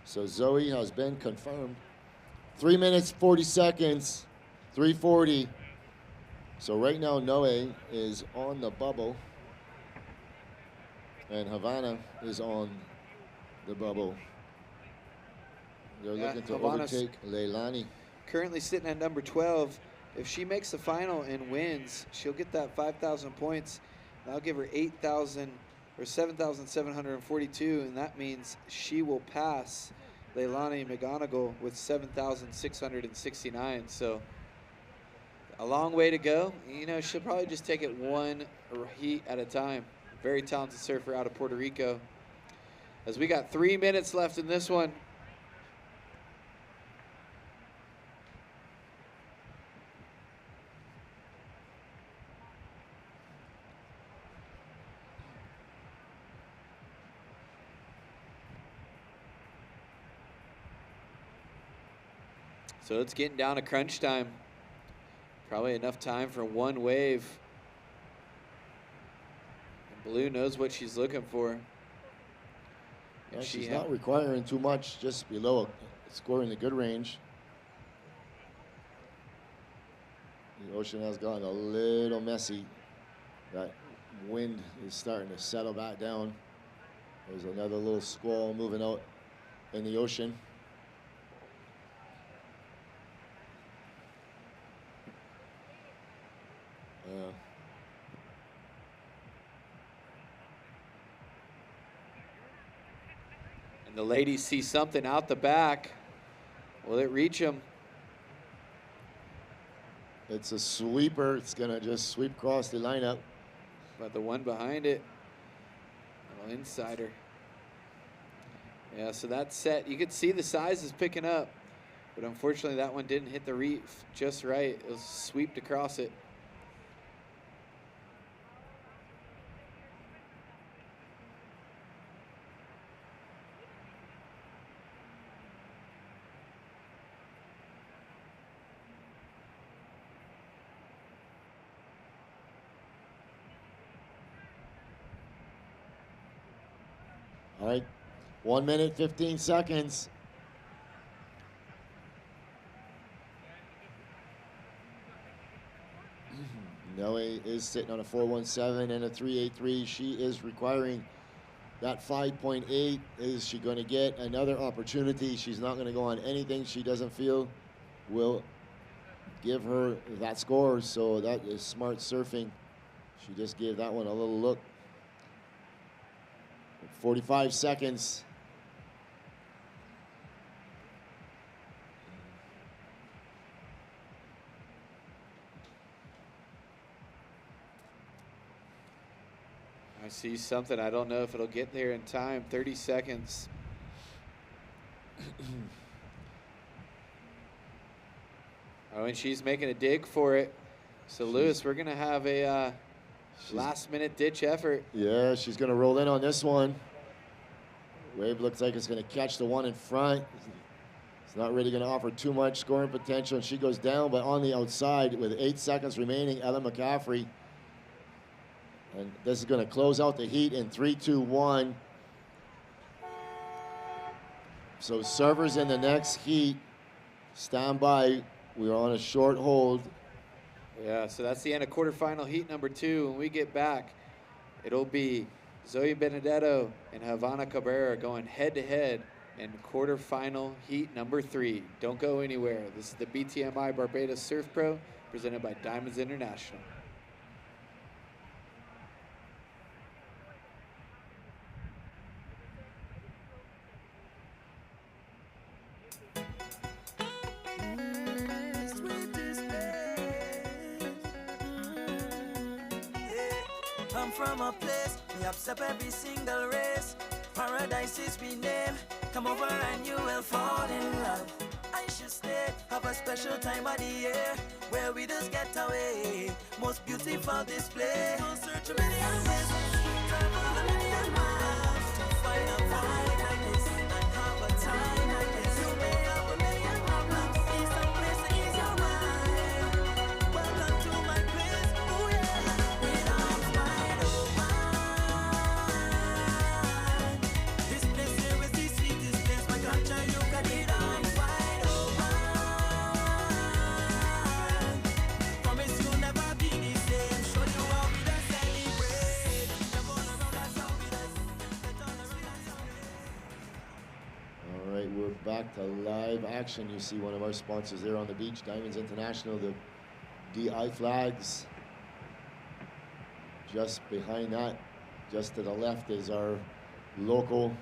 So Zoe has been confirmed. 3 minutes, 40 seconds, 3:40. So right now, Noe is on the bubble, and Havana is on the bubble. They're looking to Havana's overtake Leilani. Currently sitting at number 12. If she makes the final and wins, she'll get that 5,000 points. That'll give her 8,000 or 7,742, and that means she will pass Leilani McGonigal with 7,669. So a long way to go. You know, she'll probably just take it one heat at a time. Very talented surfer out of Puerto Rico. As we got 3 minutes left in this one. So it's getting down to crunch time. Probably enough time for one wave. And Blue knows what she's looking for. Well, she's not requiring too much, just below scoring the good range. The ocean has gotten a little messy. That wind is starting to settle back down. There's another little squall moving out in the ocean. And the ladies see something out the back. Will it reach them? It's a sweeper. It's going to just sweep across the lineup. But the one behind it, little insider. Yeah, so that's set. You could see the size is picking up. But unfortunately, that one didn't hit the reef just right. It was sweeped across it. All right, 1 minute, 15 seconds. Noe is sitting on a 4.17 and a 3.83. She is requiring that 5.8. Is she going to get another opportunity? She's not going to go on anything she doesn't feel will give her that score. So that is smart surfing. She just gave that one a little look. 45 seconds. I see something. I don't know if it'll get there in time. 30 seconds. Oh, and she's making a dig for it. So, Lewis, we're going to have a last-minute ditch effort. Yeah, she's going to roll in on this one. Wave looks like it's going to catch the one in front. It's not really going to offer too much scoring potential, and she goes down, but on the outside with 8 seconds remaining, Ella McCaffrey. And this is going to close out the heat in 3, 2, 1. So servers in the next heat. Stand by. We're on a short hold. Yeah, so that's the end of quarterfinal heat number 2. When we get back, it'll be Zoe Benedetto and Havana Cabrera going head-to-head in quarterfinal heat number 3. Don't go anywhere. This is the BTMI Barbados Surf Pro presented by Diamonds International. Come from a place, we accept every single race. Paradise is we name. Come over and you will fall in love. I should stay, have a special time of the year where we just get away. Most beautiful display. Go search a million ways, travel a million miles to find a vibe like this and have a time like this. You may have a million problems, need some place to ease your mind. Welcome to my place, oh yeah. With arms wide open. This place here is the sweetest place. My culture, you got it arms wide open. Promise you'll never be the same. Show you how we done celebrate. Jump all around, that's how we done. Let all around, that's how we done. All right, we're back to live action. You see one of our sponsors there on the beach, Diamonds International, the DI flags. Just behind that, just to the left, is our local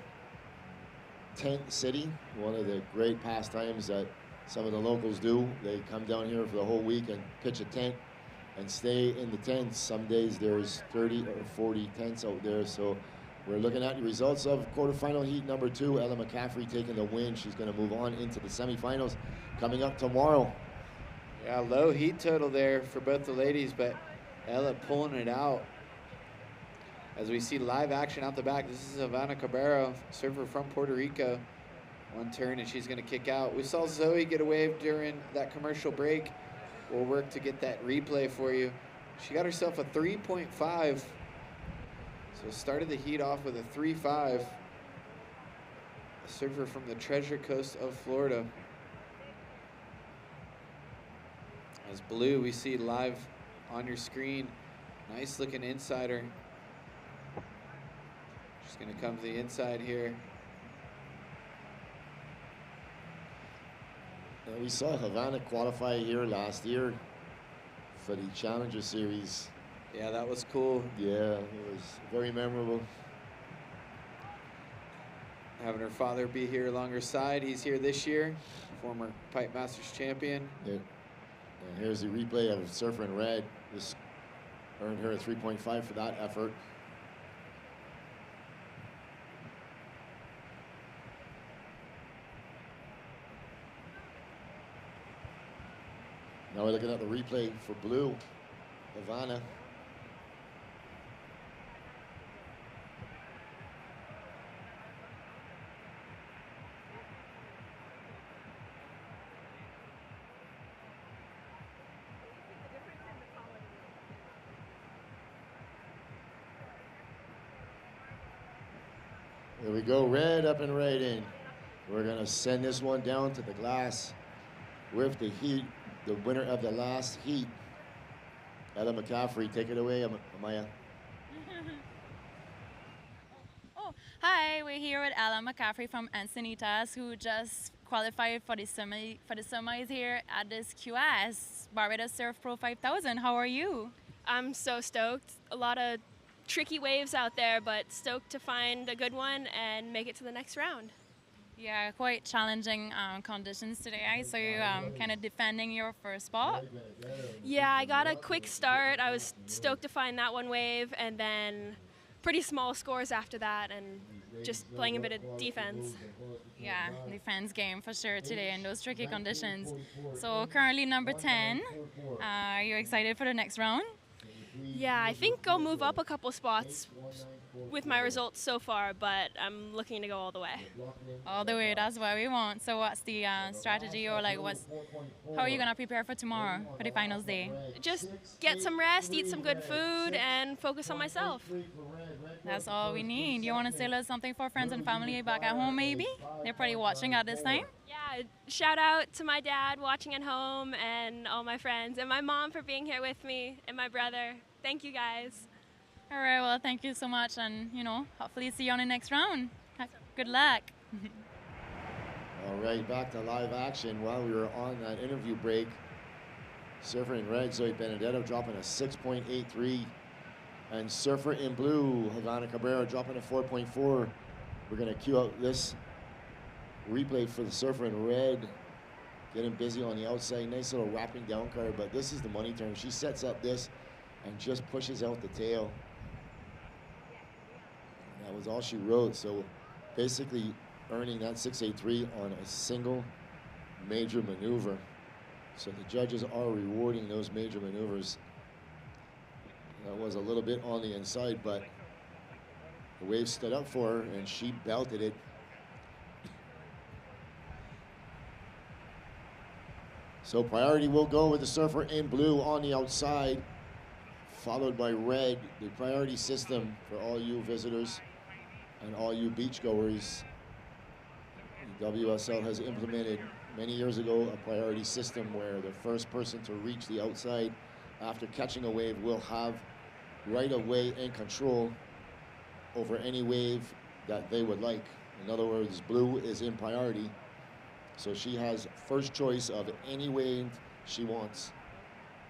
tent city, one of the great pastimes that some of the locals do. They come down here for the whole week and pitch a tent and stay in the tents. Some days there's 30 or 40 tents out there. So we're looking at the results of quarterfinal heat number 2. Ella McCaffrey taking the win. She's going to move on into the semifinals coming up tomorrow. Yeah, low heat total there for both the ladies, but Ella pulling it out. As we see live action out the back, this is Havana Cabrera, surfer from Puerto Rico. One turn and she's gonna kick out. We saw Zoe get a wave during that commercial break. We'll work to get that replay for you. She got herself a 3.5. So started the heat off with a 3.5. A surfer from the Treasure Coast of Florida. As blue, we see live on your screen. Nice looking insider. She's gonna come to the inside here. We saw Havana qualify here last year for the Challenger Series. Yeah, that was cool. Yeah, it was very memorable. Having her father be here along her side. He's here this year, former Pipe Masters champion. Yeah. And here's the replay of Surfer in Red. This earned her a 3.5 for that effort. Now we're looking at the replay for blue, Havana. There we go, red up and right in. We're gonna send this one down to the glass with the heat. The winner of the last heat, Ella McCaffrey. Take it away, Amaya. Oh, hi, we're here with Ella McCaffrey from Encinitas, who just qualified for the semis here at this QS Barbados Surf Pro 5000. How are you? I'm so stoked. A lot of tricky waves out there, but stoked to find a good one and make it to the next round. Yeah, quite challenging conditions today. I saw you kind of defending your first spot. Yeah, I got a quick start. I was stoked to find that one wave, and then pretty small scores after that, and just playing a bit of defense. Yeah, defense game for sure today in those tricky conditions. So currently number 10. Are you excited for the next round? Yeah, I think I'll move up a couple spots with my results so far, but I'm looking to go all the way. All the way, that's what we want. So what's the strategy, or like how are you gonna prepare for tomorrow, for the finals day? Just get some rest, eat some good food, and focus on myself. That's all we need. You want to say a little something for friends and family back at home maybe? They're probably watching at this time. Yeah, shout out to my dad watching at home and all my friends, and my mom for being here with me, and my brother. Thank you guys. All right, well, thank you so much, and hopefully see you on the next round. Good luck. All right, back to live action. While we were on that interview break, surfer in red, Zoe Benedetto dropping a 6.83, and surfer in blue, Havana Cabrera dropping a 4.4. We're gonna cue out this replay for the surfer in red, getting busy on the outside. Nice little wrapping down card, but this is the money turn. She sets up this and just pushes out the tail. That was all she wrote. So basically earning that 6.83 on a single major maneuver. So the judges are rewarding those major maneuvers. That was a little bit on the inside, but the wave stood up for her and she belted it. So priority will go with the surfer in blue on the outside, followed by red. The priority system for all you visitors and all you beachgoers. The WSL has implemented many years ago a priority system where the first person to reach the outside after catching a wave will have right of way and control over any wave that they would like. In other words, blue is in priority, so she has first choice of any wave she wants.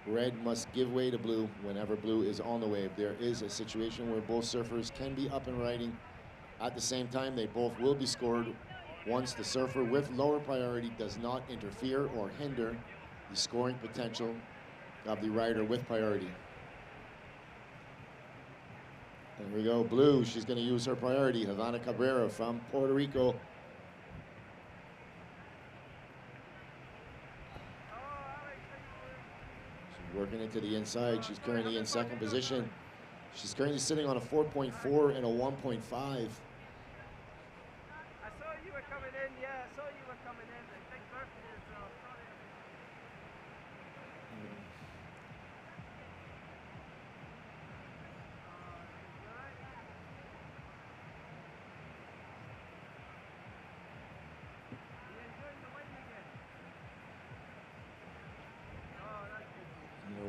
Red must give way to blue whenever blue is on the wave. There is a situation where both surfers can be up and riding at the same time. They both will be scored once the surfer with lower priority does not interfere or hinder the scoring potential of the rider with priority. There we go, blue, she's gonna use her priority. Havana Cabrera from Puerto Rico. She's working into the inside. She's currently in second position. She's currently sitting on a 4.4 and a 1.5.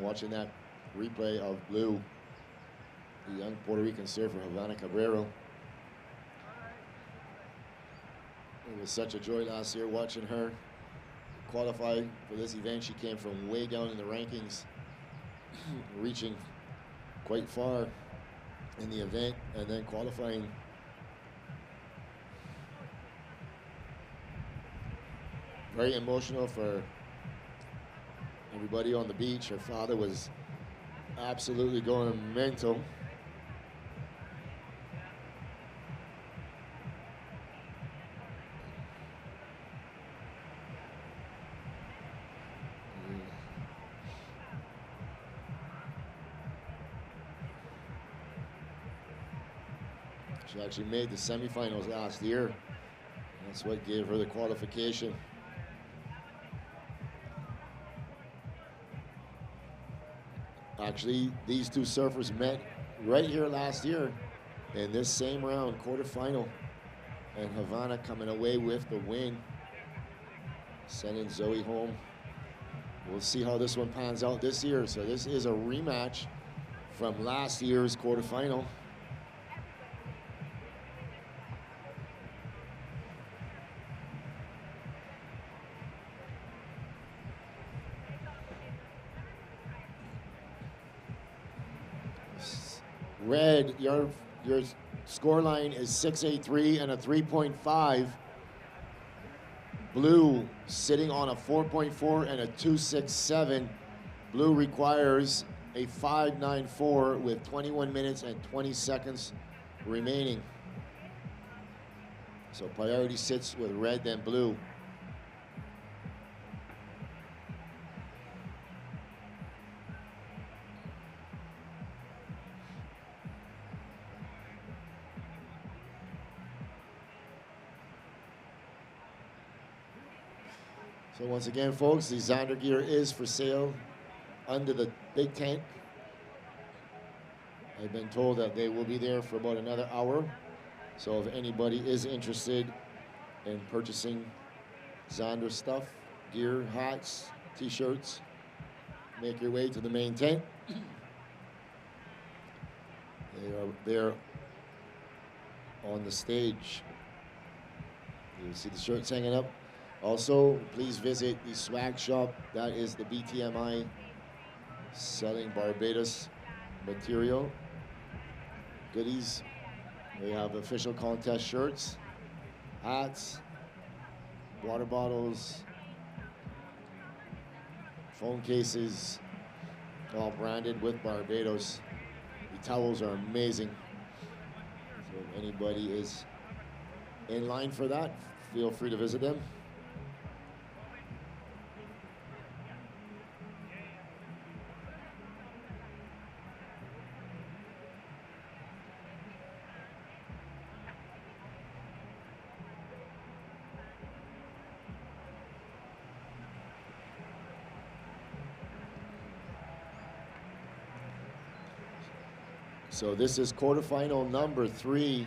Watching that replay of blue, the young Puerto Rican surfer Havana Cabrera. It was such a joy last year watching her qualify for this event. She came from way down in the rankings, reaching quite far in the event and then qualifying. Very emotional for everybody on the beach. Her father was absolutely going mental. She actually made the semifinals last year. That's what gave her the qualification. Actually, these two surfers met right here last year in this same round, quarterfinal. And Havana coming away with the win, sending Zoe home. We'll see how this one pans out this year. So this is a rematch from last year's quarterfinal. Red, your score line is 6.83 and a 3.5. Blue sitting on a 4.4 and a 2.67. Blue requires a 5.94 with 21 minutes and 20 seconds remaining. So priority sits with red, then blue. So once again, folks, the Xander gear is for sale under the big tent. I've been told that they will be there for about another hour. So if anybody is interested in purchasing Xander stuff, gear, hats, t-shirts, make your way to the main tent. They are there on the stage. You see the shirts hanging up. Also, please visit the swag shop. That is the BTMI selling Barbados material, goodies. They have official contest shirts, hats, water bottles, phone cases, all branded with Barbados. The towels are amazing. So if anybody is in line for that, feel free to visit them. So this is quarterfinal number 3,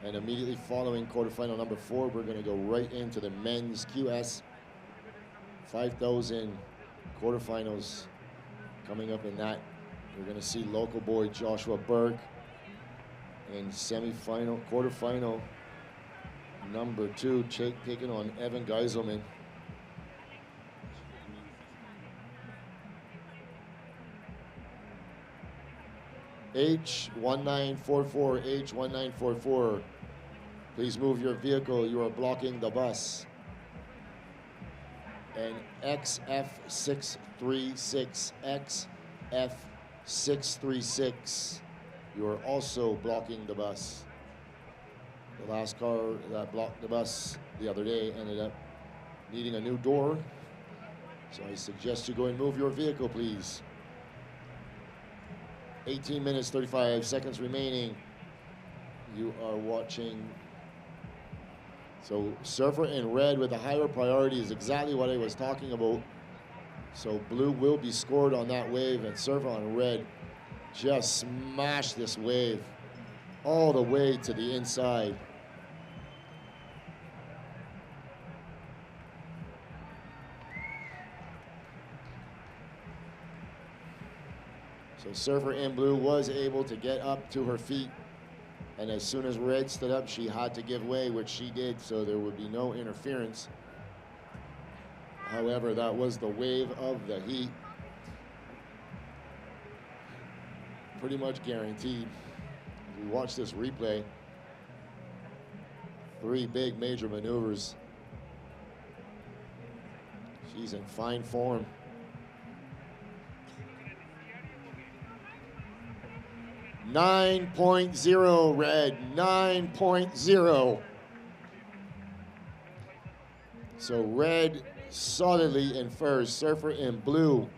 and immediately following quarterfinal number 4, we're going to go right into the men's QS 5,000 quarterfinals coming up in that. We're going to see local boy Joshua Burke in semifinal, quarterfinal number 2, taking on Evan Geiselman. H1944, H1944. Please move your vehicle. You are blocking the bus. And XF636, XF636. You are also blocking the bus. The last car that blocked the bus the other day ended up needing a new door. So I suggest you go and move your vehicle, please. 18 minutes, 35 seconds remaining. You are watching. So surfer in red with a higher priority is exactly what I was talking about. So blue will be scored on that wave, and surfer on red just smashed this wave all the way to the inside. So surfer in blue was able to get up to her feet, and as soon as red stood up, she had to give way, which she did, so there would be no interference. However, that was the wave of the heat. Pretty much guaranteed. If we watch this replay, 3 big major maneuvers. She's in fine form. .0 red, 9.0. So red solidly in first, surfer in blue.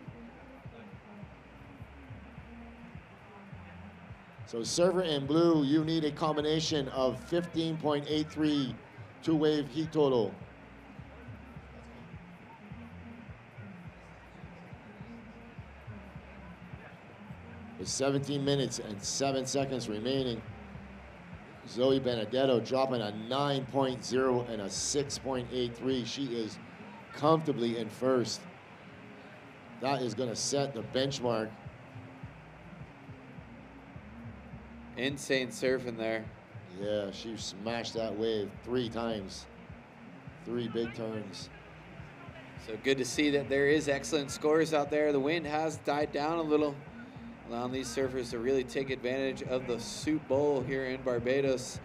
So surfer in blue, you need a combination of 15.83 two-wave heat total. With 17 minutes and 7 seconds remaining, Zoe Benedetto dropping a 9.0 and a 6.83. She is comfortably in first. That is going to set the benchmark. Insane surfing there. Yeah, she smashed that wave 3 times. 3 big turns. So good to see that there is excellent scores out there. The wind has died down a little, allowing these surfers to really take advantage of the Soup Bowl here in Barbados.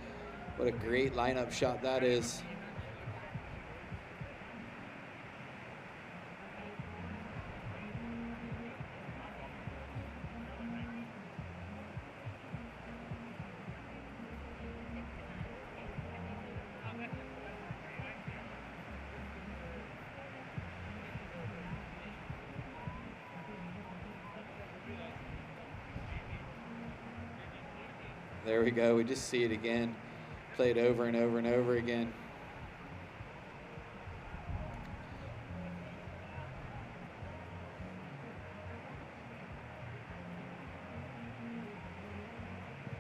What a great lineup shot that is. There we go. We just see it again, played over and over and over again.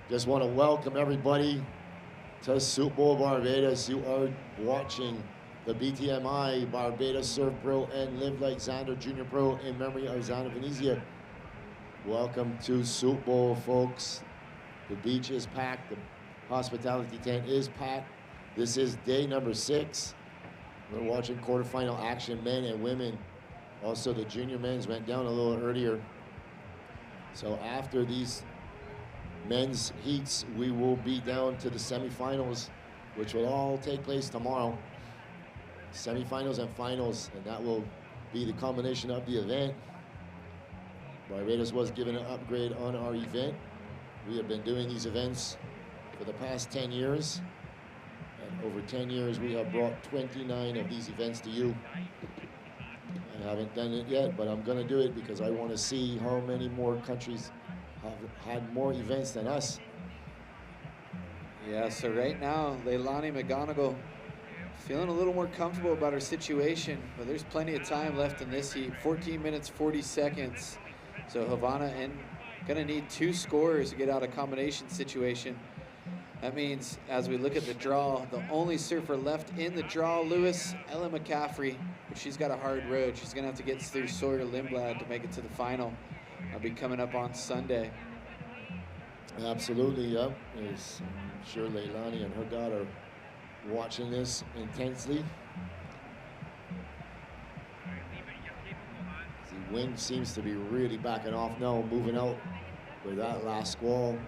Just want to welcome everybody to Super Bowl Barbados. You are watching the BTMI Barbados Surf Pro and Live Like Xander Junior Pro in memory of Xander Venezia. Welcome to Super Bowl, folks. The beach is packed. The hospitality tent is packed. This is day number 6. We're watching quarterfinal action, men and women. Also, the junior men's went down a little earlier. So after these men's heats, we will be down to the semifinals, which will all take place tomorrow. Semifinals and finals, and that will be the culmination of the event. Barbados was given an upgrade on our event. We have been doing these events for the past 10 years. And over 10 years, we have brought 29 of these events to you. I haven't done it yet, but I'm gonna do it because I wanna see how many more countries have had more events than us. Yeah, so right now, Leilani McGonigal feeling a little more comfortable about her situation, but there's plenty of time left in this heat. 14 minutes, 40 seconds. So Havana gonna need 2 scores to get out of combination situation. That means, as we look at the draw, the only surfer left in the draw, Lewis, Ella McCaffrey, but she's got a hard road. She's gonna have to get through Sawyer Lindblad to make it to the final. I'll be coming up on Sunday. Absolutely, yep. I'm sure Leilani and her daughter are watching this intensely. The wind seems to be really backing off now, moving out with that last squall.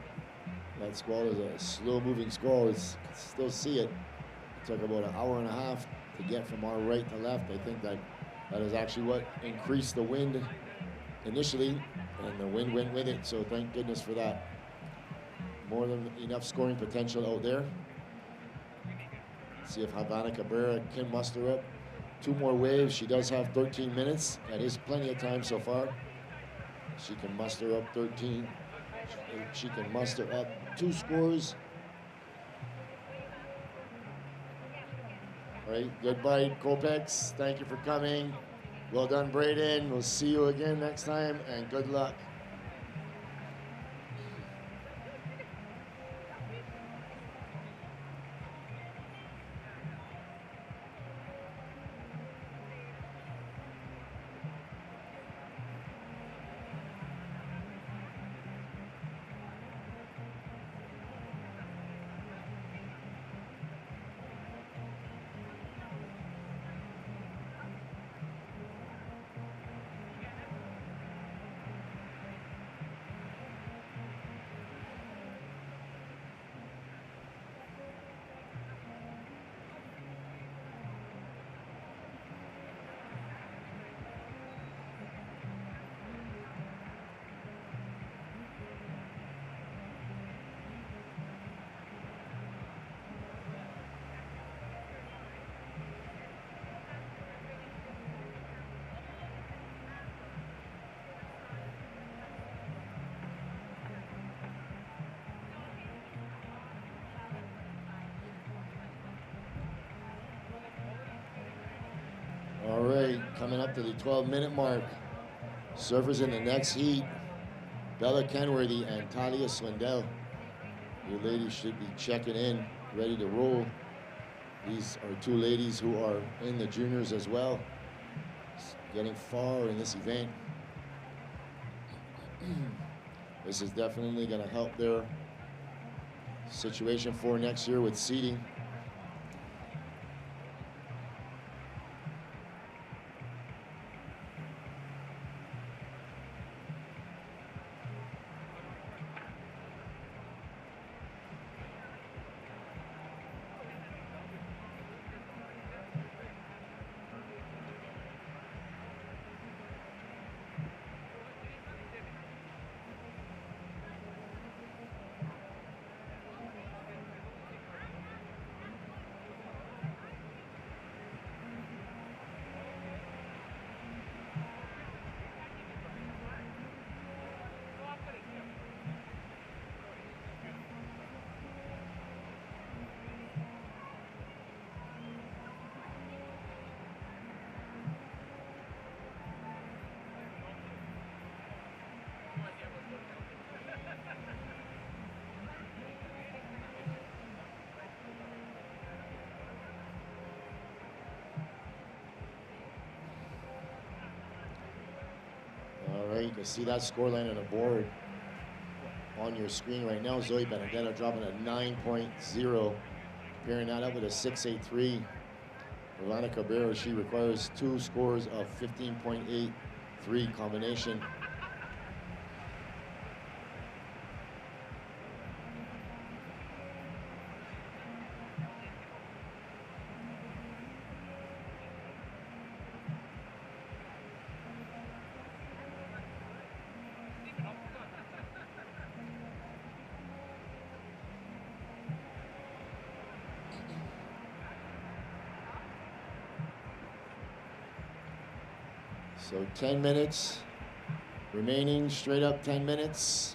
That squall is a slow-moving squall. You can still see it. It took about an hour and a half to get from our right to left. I think that is actually what increased the wind initially, and the wind went with it, so thank goodness for that. More than enough scoring potential out there. See if Havana Cabrera can muster up 2 more waves. She does have 13 minutes. That is plenty of time so far. She can muster up 13. She can muster up 2 scores. All right, goodbye, Copex. Thank you for coming. Well done, Braden. We'll see you again next time, and good luck. All right, coming up to the 12-minute mark. Surfers in the next heat, Bella Kenworthy and Talia Swindell. You ladies should be checking in, ready to roll. These are 2 ladies who are in the juniors as well, getting far in this event. This is definitely going to help their situation for next year with seeding. You see that scoreline on the board on your screen right now. Zoe Benedetto dropping a 9.0, pairing that up with a 6.83. Ivana Cabrera, she requires 2 scores of 15.83 combination. So 10 minutes remaining, straight up 10 minutes.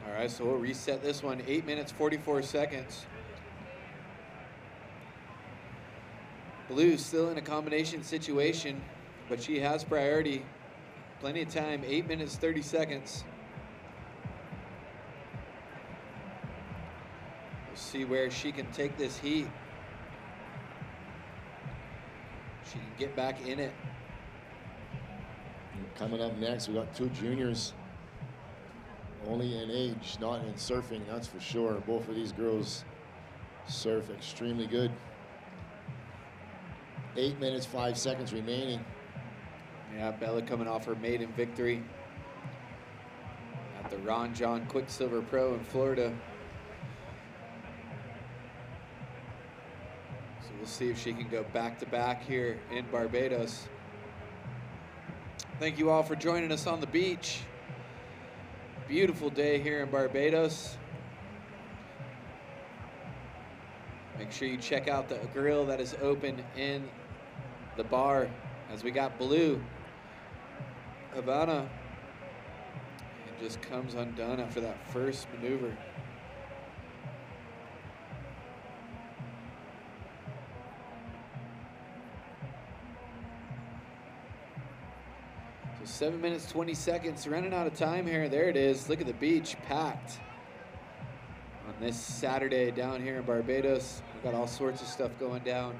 All right, so we'll reset this one. 8 minutes, 44 seconds. Blue still in a combination situation, but she has priority. Plenty of time, 8 minutes, 30 seconds. We'll see where she can take this heat. She can get back in it. Coming up next, we got 2 juniors. Only in age, not in surfing, that's for sure. Both of these girls surf extremely good. 8 minutes, 5 seconds remaining. Yeah, Bella coming off her maiden victory at the Ron John Quicksilver Pro in Florida. So we'll see if she can go back-to-back here in Barbados. Thank you all for joining us on the beach. Beautiful day here in Barbados. Make sure you check out the grill that is open in the bar, as we got Blue Havana. It just comes undone after that first maneuver. So 7 minutes, 20 seconds, running out of time here. There it is. Look at the beach, packed on this Saturday down here in Barbados. We've got all sorts of stuff going down.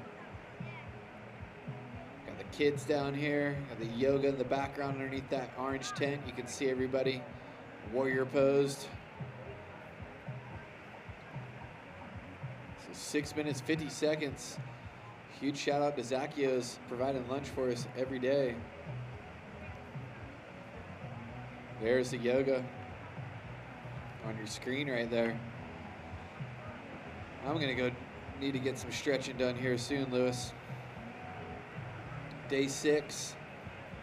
Got the kids down here, got the yoga in the background underneath that orange tent. You can see everybody warrior posed. So 6 minutes, 50 seconds. Huge shout out to Zacchios providing lunch for us every day. There's the yoga on your screen right there. I'm gonna need to get some stretching done here soon, Lewis. Day 6,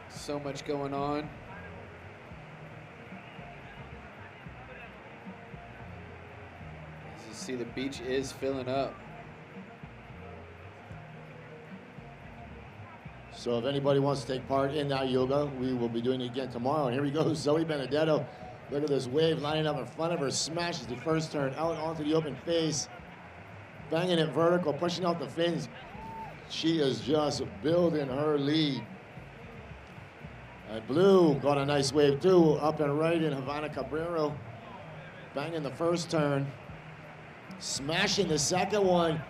so much going on. As you see, the beach is filling up. So if anybody wants to take part in that yoga, we will be doing it again tomorrow. And here we go, Zoe Benedetto. Look at this wave lining up in front of her, smashes the first turn out onto the open face, banging it vertical, pushing out the fins. She is just building her lead. And Blue got a nice wave too, up and right in Havana Cabrera, banging the first turn, smashing the second one.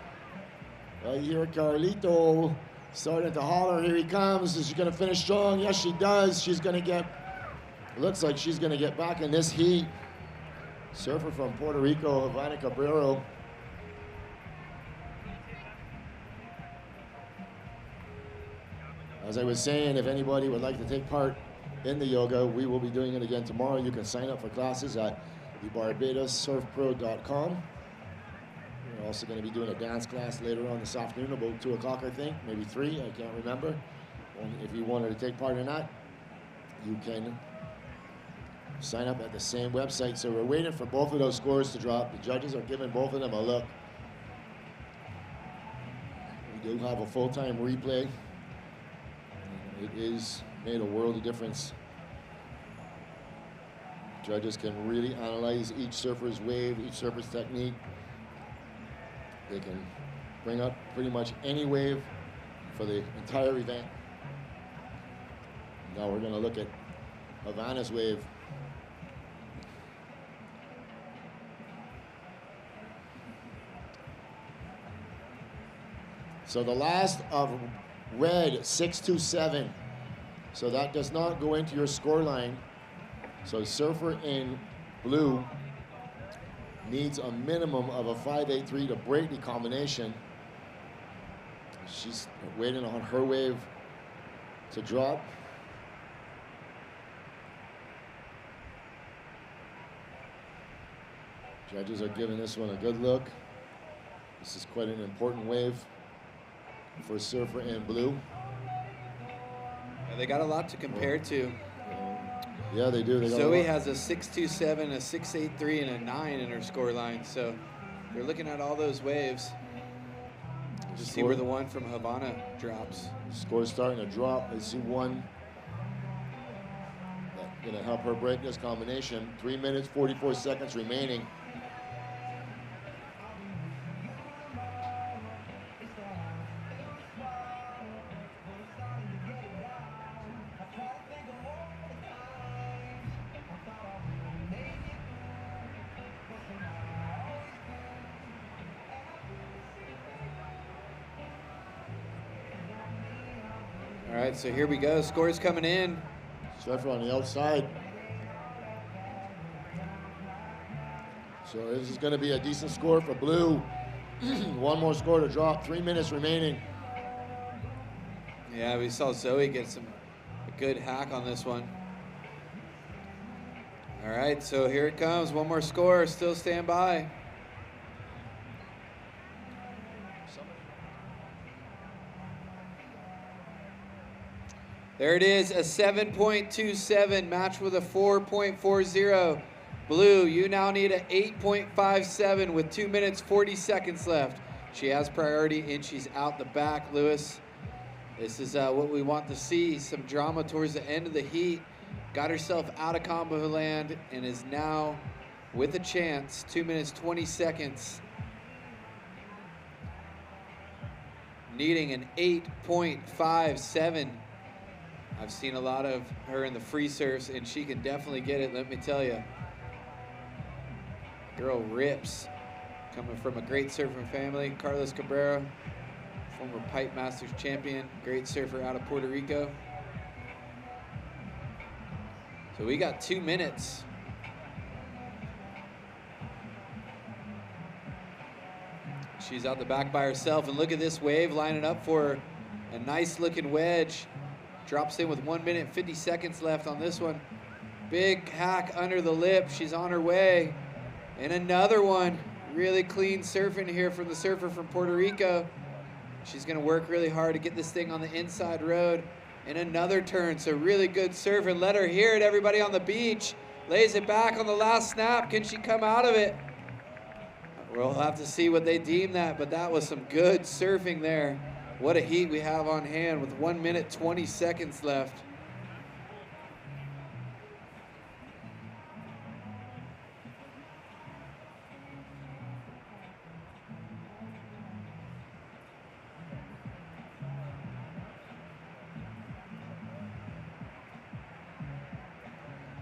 Right here, Carlito starting to holler, here he comes. Is she gonna finish strong? Yes, she does. She's gonna get, looks like she's gonna get back in this heat. Surfer from Puerto Rico, Havana Cabrera. As I was saying, if anybody would like to take part in the yoga, we will be doing it again tomorrow. You can sign up for classes at thebarbadossurfpro.com. We're also going to be doing a dance class later on this afternoon, about 2 o'clock, I think, maybe 3, I can't remember. And if you wanted to take part in that, you can sign up at the same website. So we're waiting for both of those scores to drop. The judges are giving both of them a look. We do have a full-time replay. It is made a world of difference. Judges can really analyze each surfer's wave, each surfer's technique. They can bring up pretty much any wave for the entire event. Now we're going to look at Havana's wave. So the last of red, 627. So that does not go into your score line. So surfer in blue needs a minimum of a 5.83 to break the combination. She's waiting on her wave to drop. Judges are giving this one a good look. This is quite an important wave for a surfer in blue. Yeah, they got a lot to compare to. Yeah, they do. They got Zoe has a 6.27, a 6.83, and a 9 in her score line. So they're looking at all those waves to see where the one from Havana drops. Score's starting to drop. I see one that's going to help her break this combination. 3 minutes, 44 seconds remaining. All right, so here we go. Scores coming in. Surfer on the outside. So this is going to be a decent score for blue. One more score to drop. 3 minutes remaining. Yeah, we saw Zoe get a good hack on this one. All right, so here it comes. One more score. Still stand by. There it is, a 7.27 matched with a 4.40. Blue, you now need an 8.57 with 2 minutes, 40 seconds left. She has priority and she's out the back, Lewis. This is what we want to see, some drama towards the end of the heat. Got herself out of combo land and is now with a chance, 2 minutes, 20 seconds. Needing an 8.57. I've seen a lot of her in the free surfs, and she can definitely get it, let me tell you. Girl rips. Coming from a great surfing family, Carlos Cabrera, former Pipe Masters champion, great surfer out of Puerto Rico. So we got 2 minutes. She's out the back by herself, and look at this wave lining up for her. A nice looking wedge. Drops in with 1 minute, 50 seconds left on this one. Big hack under the lip. She's on her way. And another one. Really clean surfing here from the surfer from Puerto Rico. She's going to work really hard to get this thing on the inside road. And another turn. So really good surfing. Let her hear it, everybody on the beach. Lays it back on the last snap. Can she come out of it? We'll have to see what they deem that, but that was some good surfing there. What a heat we have on hand with 1 minute, 20 seconds left.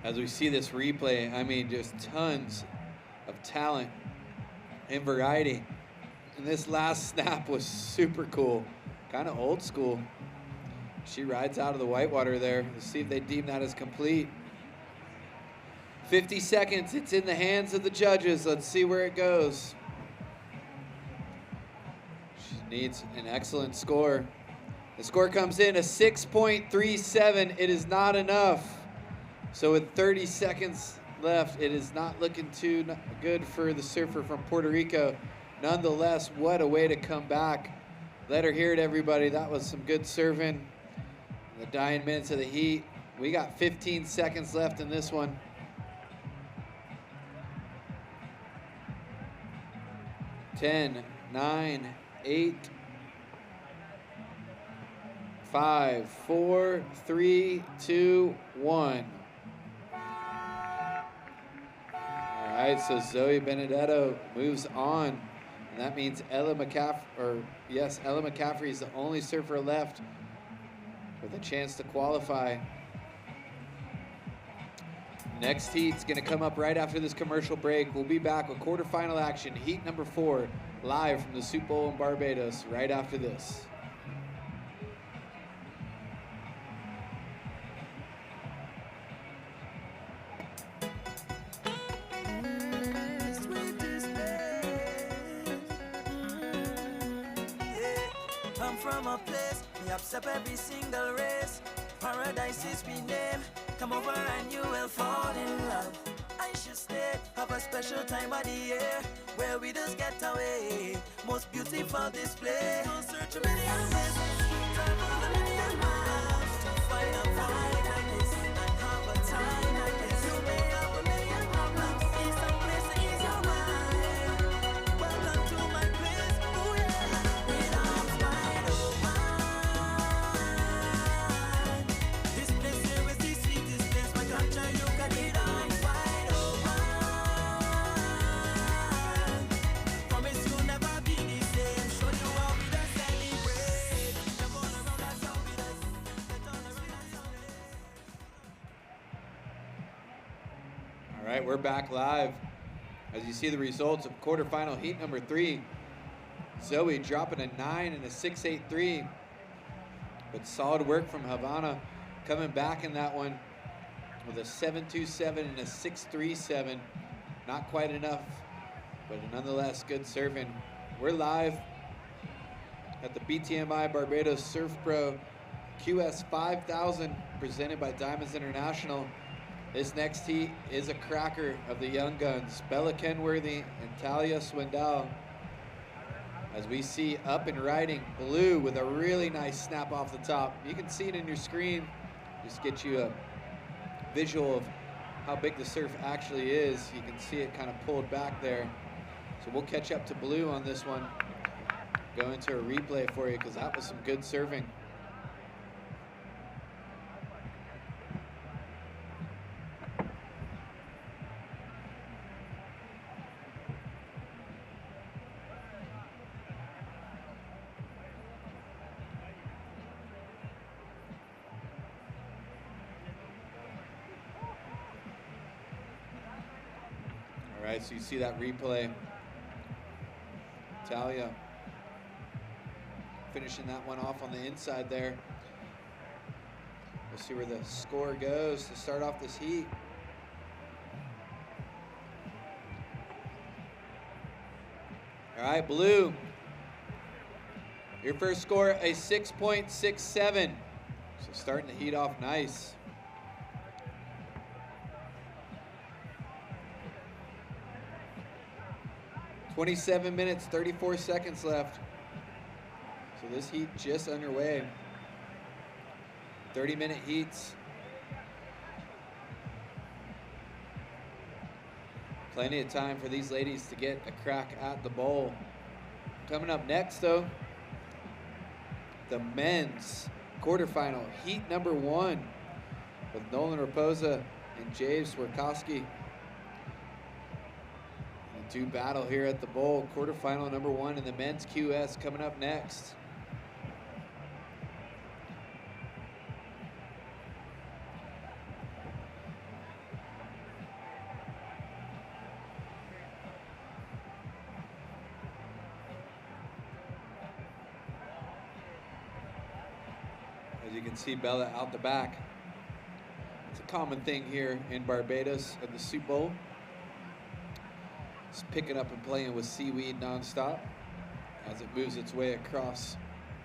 As we see this replay, I mean, just tons of talent and variety. And this last snap was super cool. Kind of old school. She rides out of the whitewater there. Let's see if they deem that as complete. 50 seconds. It's in the hands of the judges. Let's see where it goes. She needs an excellent score. The score comes in a 6.37. It is not enough. So with 30 seconds left, it is not looking too good for the surfer from Puerto Rico. Nonetheless, what a way to come back. Let her hear it, everybody. That was some good serving. The dying minutes of the heat. We got 15 seconds left in this one. 10, 9, 8, 5, 4, 3, 2, 1. All right, so Zoe Benedetto moves on. And that means Ella McCaffrey is the only surfer left with a chance to qualify. Next heat's gonna come up right after this commercial break. We'll be back with quarterfinal action, heat number 4, live from the Soup Bowl in Barbados, right after this. I'm from a place, we accept every single race. Paradise is we name. Come over and you will fall in love. I should stay, have a special time of the year where we just get away. Most beautiful display. Don't search a million ways, travel a million miles to find a vibe like this and have a time like this. You may have a million problems, in some place to ease your mind. Welcome to my place, oh yeah. With arms wide open. This place here is the sweetest place. My country, you got it arms wide open. Promise you'll never be the same. Show you how we done celebrate. Come on around, that's how we done. Get on around, that's how we done. All right, we're back live. As you see the results of quarterfinal heat number 3. Zoe dropping a 9 and a 6.83. But solid work from Havana coming back in that one with a 7.27 and a 6.37. Not quite enough, but nonetheless good serving. We're live at the BTMI Barbados Surf Pro QS 5000 presented by Diamonds International. This next heat is a cracker of the young guns, Bella Kenworthy and Talia Swindell. As we see up and riding, Blue with a really nice snap off the top. You can see it in your screen. Just get you a visual of how big the surf actually is. You can see it kind of pulled back there. So we'll catch up to Blue on this one. Go into a replay for you because that was some good serving. All right, so you see that replay. Talia finishing that one off on the inside there. We'll see where the score goes to start off this heat. All right, Blue. Your first score, a 6.67. So starting the heat off nice. "27 minutes, 34 seconds left. So this heat just underway. 30-minute heats. Plenty of time for these ladies to get a crack at the bowl. Coming up next, though, the men's quarterfinal, heat number 1, with Nolan Raposa and James Swerkowski. Do battle here at the bowl. Quarterfinal number 1 in the men's QS coming up next. As you can see, Bella out the back. It's a common thing here in Barbados at the Soup Bowl. It's picking up and playing with seaweed nonstop as it moves its way across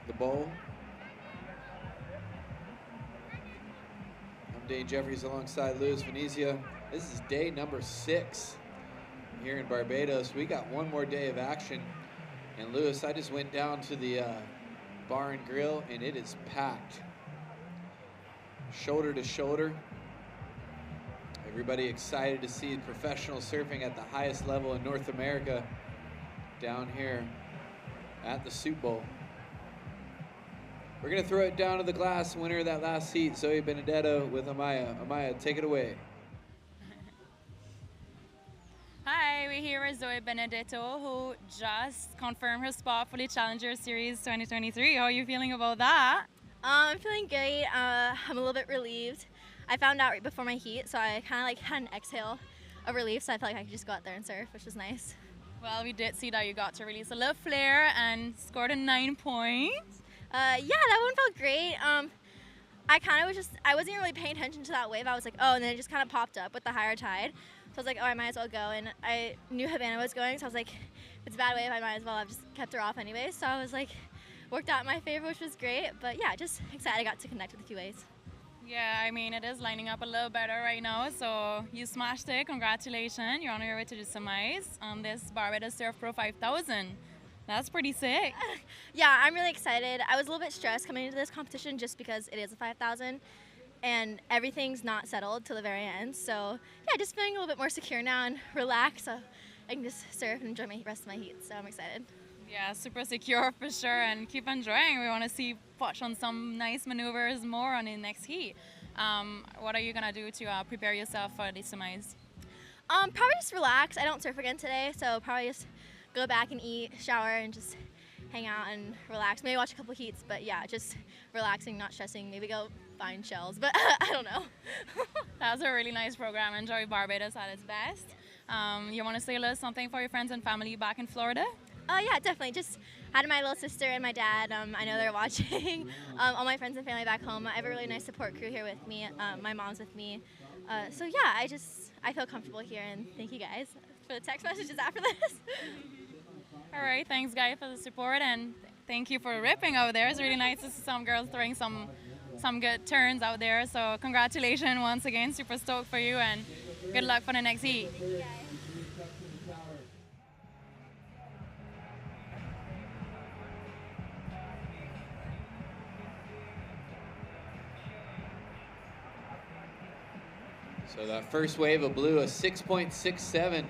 the bowl. Dane Jeffries alongside Louis Venezia. This is day number 6 here in Barbados. We got one more day of action. And Louis, I just went down to the bar and grill, and it is packed. Shoulder to shoulder. Everybody excited to see professional surfing at the highest level in North America down here at the Soup Bowl. We're gonna throw it down to the glass. Winner of that last heat, Zoe Benedetto with Amaya. Amaya, take it away. Hi, we're here with Zoe Benedetto, who just confirmed her spot for the Challenger Series 2023. How are you feeling about that? I'm feeling great. I'm a little bit relieved. I found out right before my heat, so I kind of like had an exhale of relief, so I felt like I could just go out there and surf, which was nice. Well, we did see that you got to release a little flare and scored a 9 points. Yeah, that one felt great. I kind of I wasn't really paying attention to that wave. I was like, oh, and then it just kind of popped up with the higher tide. So I was like, oh, I might as well go. And I knew Havana was going, so I was like, if it's a bad wave, I might as well have just kept her off anyway. So I was like, worked out in my favor, which was great. But yeah, just excited I got to connect with a few waves. Yeah, I mean, it is lining up a little better right now. So you smashed it. Congratulations. You're on your way to the semis on this Barbados Surf Pro 5000. That's pretty sick. Yeah, I'm really excited. I was a little bit stressed coming into this competition just because it is a 5,000 and everything's not settled till the very end. So yeah, just feeling a little bit more secure now and relaxed, so I can just surf and enjoy my rest of my heat. So I'm excited. Yeah, super secure for sure, and keep enjoying. We want to see watch on some nice maneuvers more on the next heat. What are you gonna do to prepare yourself for the semis? Probably just relax. I don't surf again today, so probably just go back and eat, shower, and just hang out and relax. Maybe watch a couple heats, but yeah, just relaxing, not stressing. Maybe go find shells, but I don't know. That was a really nice program. Enjoy Barbados at its best. You want to say a little something for your friends and family back in Florida? Yeah, definitely. Just had my little sister and my dad. I know they're watching. All my friends and family back home. I have a really nice support crew here with me. My mom's with me. So yeah, I feel comfortable here, and thank you guys for the text messages after this. All right, thanks guys for the support, and thank you for ripping over there. It's really nice to see some girls throwing some good turns out there. So congratulations once again, super stoked for you, and good luck for the next heat. So that first wave of blue, a 6.67.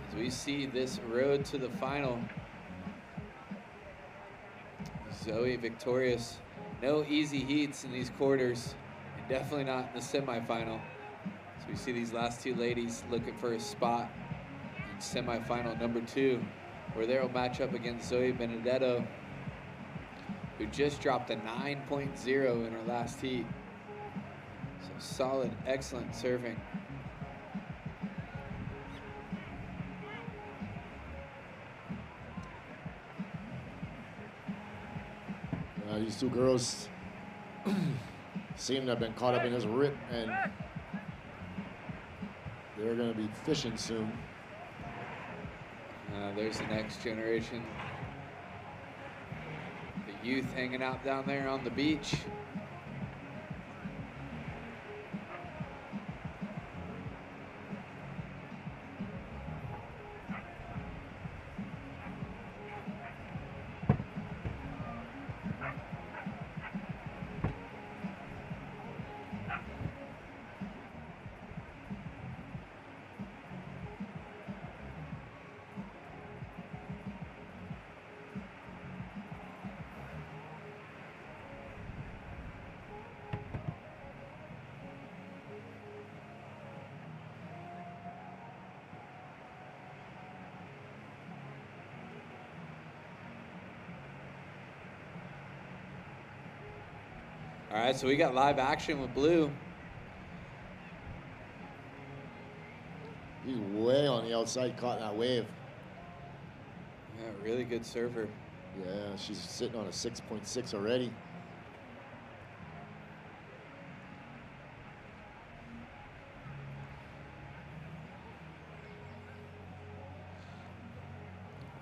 As we see this road to the final. Zoe victorious. No easy heats in these quarters, and definitely not in the semifinal. So we see these last two ladies looking for a spot in semifinal number 2, where they'll match up against Zoe Benedetto, who just dropped a 9.0 in her last heat. So solid, excellent surfing. These two girls seem to have been caught up in this rip, and they're going to be fishing soon. There's the next generation. The youth hanging out down there on the beach. All right, so we got live action with Blue. He's way on the outside, caught that wave. Yeah, really good surfer. Yeah, she's sitting on a 6.6 already.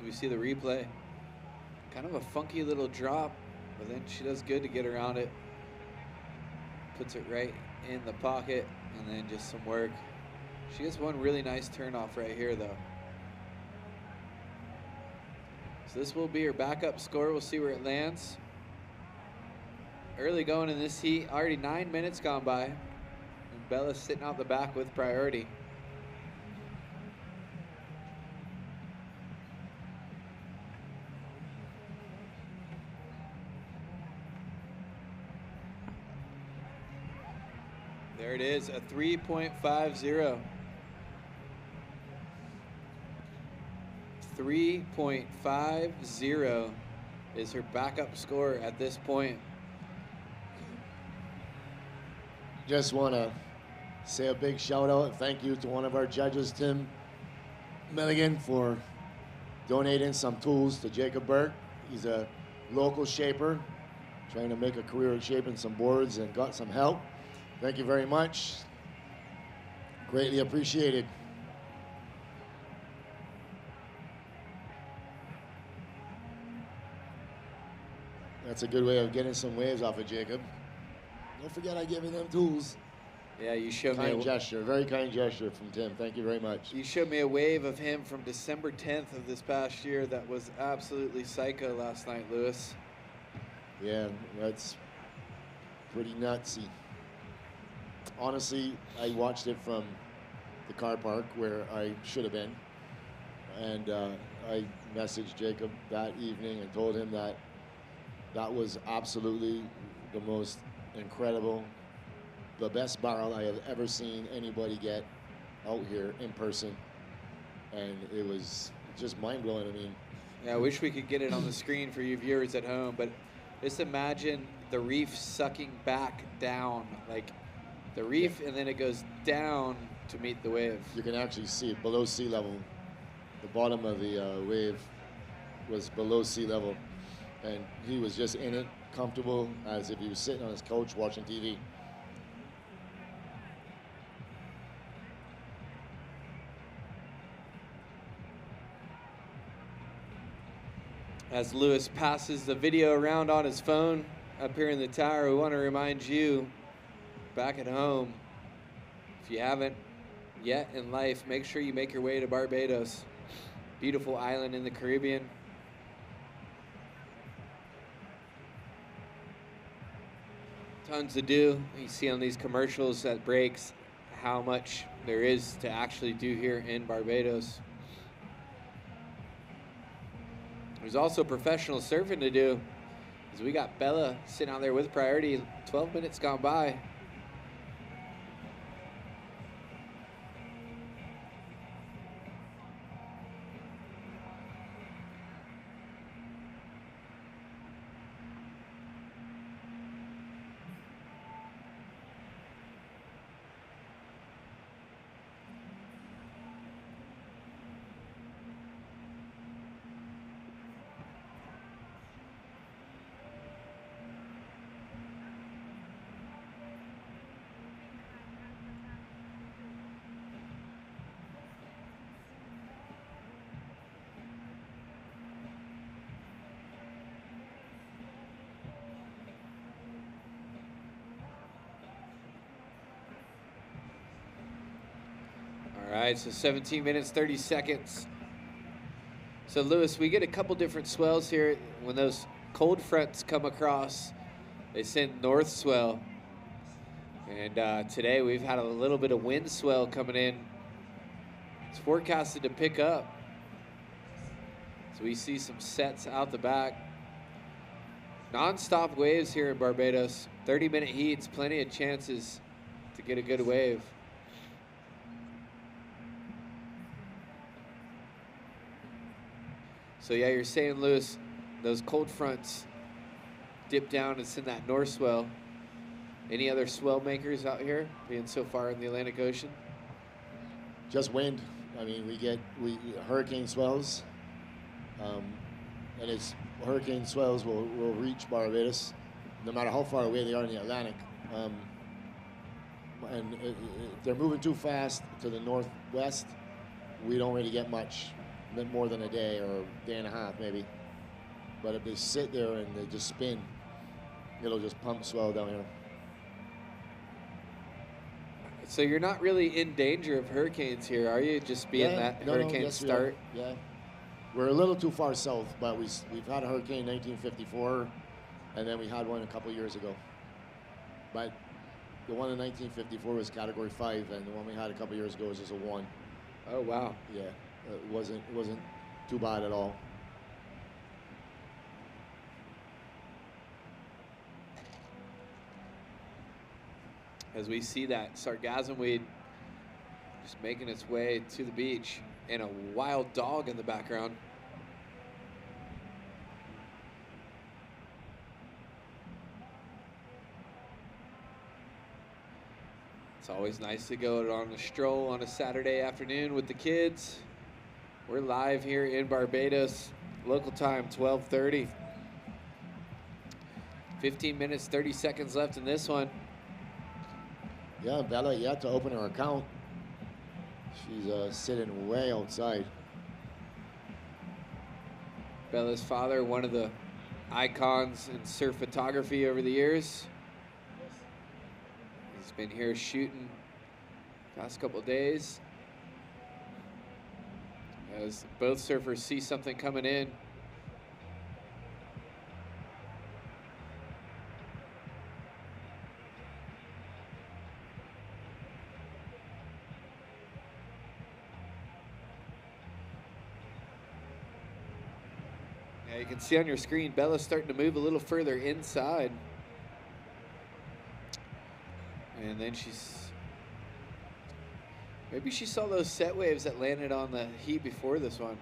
We see the replay. Kind of a funky little drop, but then she does good to get around it. puts it right in the pocket, and then just some work. She has one really nice turnoff right here, though. So this will be her backup score. We'll see where it lands. Early going in this heat, already 9 minutes gone by, and Bella's sitting out the back with priority. There it is, a 3.50. 3.50 is her backup score at this point. Just want to say a big shout out and thank you to one of our judges, Tim Milligan, for donating some tools to Jacob Burke. He's a local shaper, trying to make a career of shaping some boards, and got some help. Thank you very much. Greatly appreciated. That's a good way of getting some waves off of Jacob. Don't forget I gave you them tools. Yeah, you showed me Kind gesture, very kind gesture from Tim. Thank you very much. You showed me a wave of him from December 10th of this past year that was absolutely psycho last night, Lewis. Yeah, that's pretty nutsy. Honestly, I watched it from the car park where I should have been. And I messaged Jacob that evening and told him that that was absolutely the most incredible, the best barrel I have ever seen anybody get out here in person. And it was just mind-blowing. I mean, yeah, I wish we could get it on the screen for you viewers at home, but just imagine the reef sucking back down, like the reef, and then it goes down to meet the wave. You can actually see it below sea level. The bottom of the wave was below sea level, and he was just in it, comfortable, as if he was sitting on his couch watching TV. As Lewis passes the video around on his phone up here in the tower, we want to remind you back at home, if you haven't yet in life, make sure you make your way to Barbados. Beautiful island in the Caribbean. Tons to do. You see on these commercials at breaks how much there is to actually do here in Barbados. There's also professional surfing to do, as we got Bella sitting out there with priority. 12 minutes gone by. All right, so 17 minutes, 30 seconds. So Lewis, we get a couple different swells here. When those cold fronts come across, they send north swell. And today we've had a little bit of wind swell coming in. It's forecasted to pick up. So we see some sets out the back. Non-stop waves here in Barbados. 30-minute heats, plenty of chances to get a good wave. So yeah, you're saying, Lewis, those cold fronts dip down and send that north swell. Any other swell makers out here, being so far in the Atlantic Ocean? Just wind. I mean, we get hurricane swells, and it's hurricane swells will reach Barbados, no matter how far away they are in the Atlantic. And if they're moving too fast to the northwest, we don't really get much. More than a day or a day and a half maybe. But if they sit there and they just spin, it'll just pump swell down here. So you're not really in danger of hurricanes here, are you? Just being that hurricane yes, start. Yeah. We're a little too far south, but we've had a hurricane in 1954, and then we had one a couple years ago. But the one in 1954 was Category 5, and the one we had a couple years ago was just a 1. Oh wow. Yeah, it wasn't too bad at all. As we see that sargassum weed just making its way to the beach, and a wild dog in the background. It's always nice to go on a stroll on a Saturday afternoon with the kids. We're live here in Barbados, local time 12:30. 15 minutes, 30 seconds left in this one. Yeah, Bella yet to open her account. She's sitting way outside. Bella's father, one of the icons in surf photography over the years. He's been here shooting past couple of days. As both surfers see something coming in. Yeah, you can see on your screen, Bella's starting to move a little further inside. And then maybe she saw those set waves that landed on the heat before this one.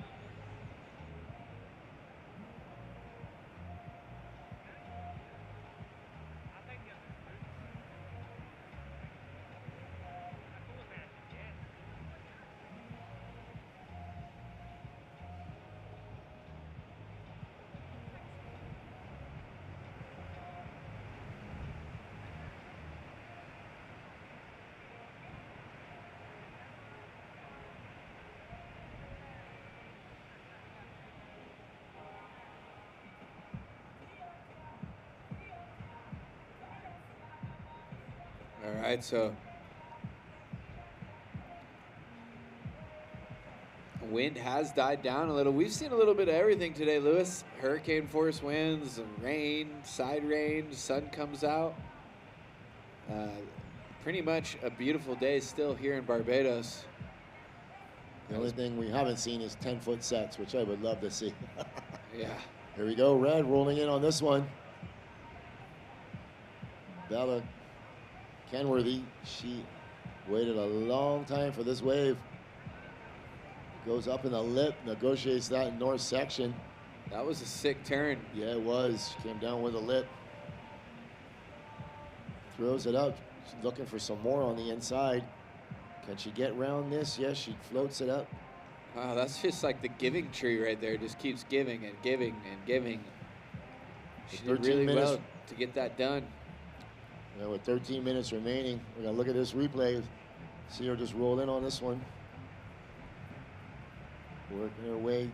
All right, so wind has died down a little. We've seen a little bit of everything today, Lewis. Hurricane force winds, rain, side rain, sun comes out. Pretty much a beautiful day still here in Barbados. The only thing we haven't seen is 10-foot sets, which I would love to see. Yeah. Here we go, Red rolling in on this one. Bella Kenworthy, she waited a long time for this wave. Goes up in the lip, negotiates that north section. That was a sick turn. Yeah, it was. She came down with a lip. Throws it up. She's looking for some more on the inside. Can she get around this? Yes, she floats it up. Wow, that's just like the giving tree right there. Just keeps giving and giving and giving. She did really well to get that done. Yeah, with 13 minutes remaining, we're going to look at this replay. See her just roll in on this one. Working her way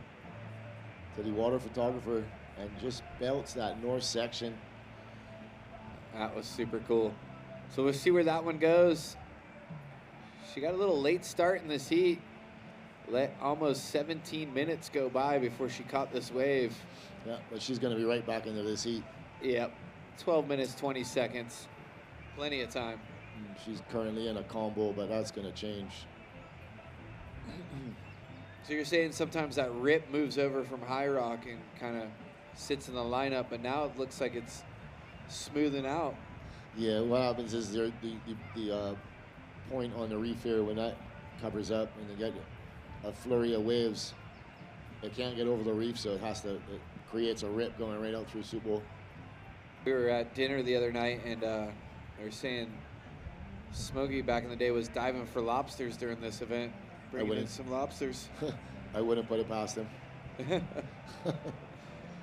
to the water photographer and just belts that north section. That was super cool. So we'll see where that one goes. She got a little late start in this heat. Let almost 17 minutes go by before she caught this wave. Yeah, but she's going to be right back into this heat. Yep, 12 minutes, 20 seconds. Plenty of time. She's currently in a combo, but that's going to change. So you're saying sometimes that rip moves over from high rock and kind of sits in the lineup, but now it looks like it's smoothing out. Yeah, what happens is the point on the reef here, when that covers up and you get a flurry of waves, it can't get over the reef, so it creates a rip going right out through Soup Bowl. We were at dinner the other night, and they were saying Smokey back in the day was diving for lobsters during this event, bringing in some lobsters. I wouldn't put it past him.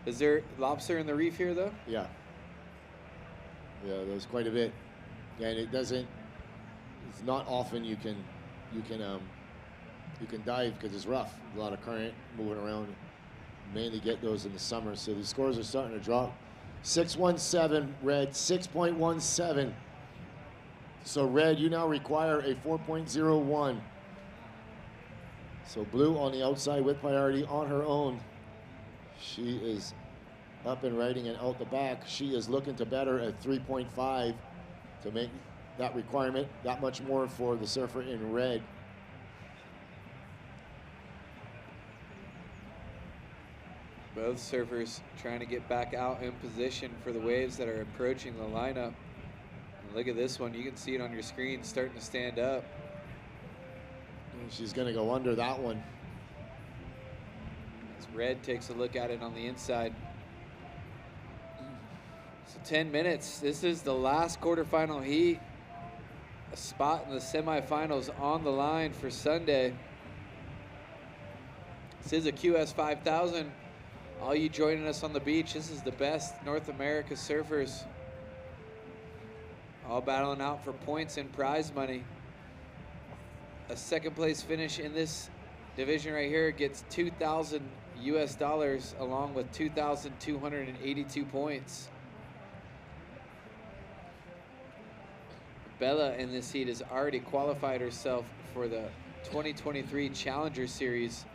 Is there lobster in the reef here, though? Yeah. Yeah, there's quite a bit, and it doesn't. It's not often you can dive because it's rough. A lot of current moving around. Mainly get those in the summer. So the scores are starting to drop. 6.17 Red, 6.17 So red, you now require a 4.01. So blue on the outside with priority on her own. She is up and riding and out the back. She is looking to better at 3.5 to make that requirement that much more for the surfer in red. Both surfers trying to get back out in position for the waves that are approaching the lineup. And look at this one. You can see it on your screen starting to stand up. And she's going to go under that one. As red takes a look at it on the inside. So 10 minutes. This is the last quarterfinal heat. A spot in the semifinals on the line for Sunday. This is a QS 5000. All you joining us on the beach, this is the best North America surfers. All battling out for points and prize money. A second place finish in this division right here gets $2,000 US along with 2,282 points. Bella in this heat has already qualified herself for the 2023 Challenger Series,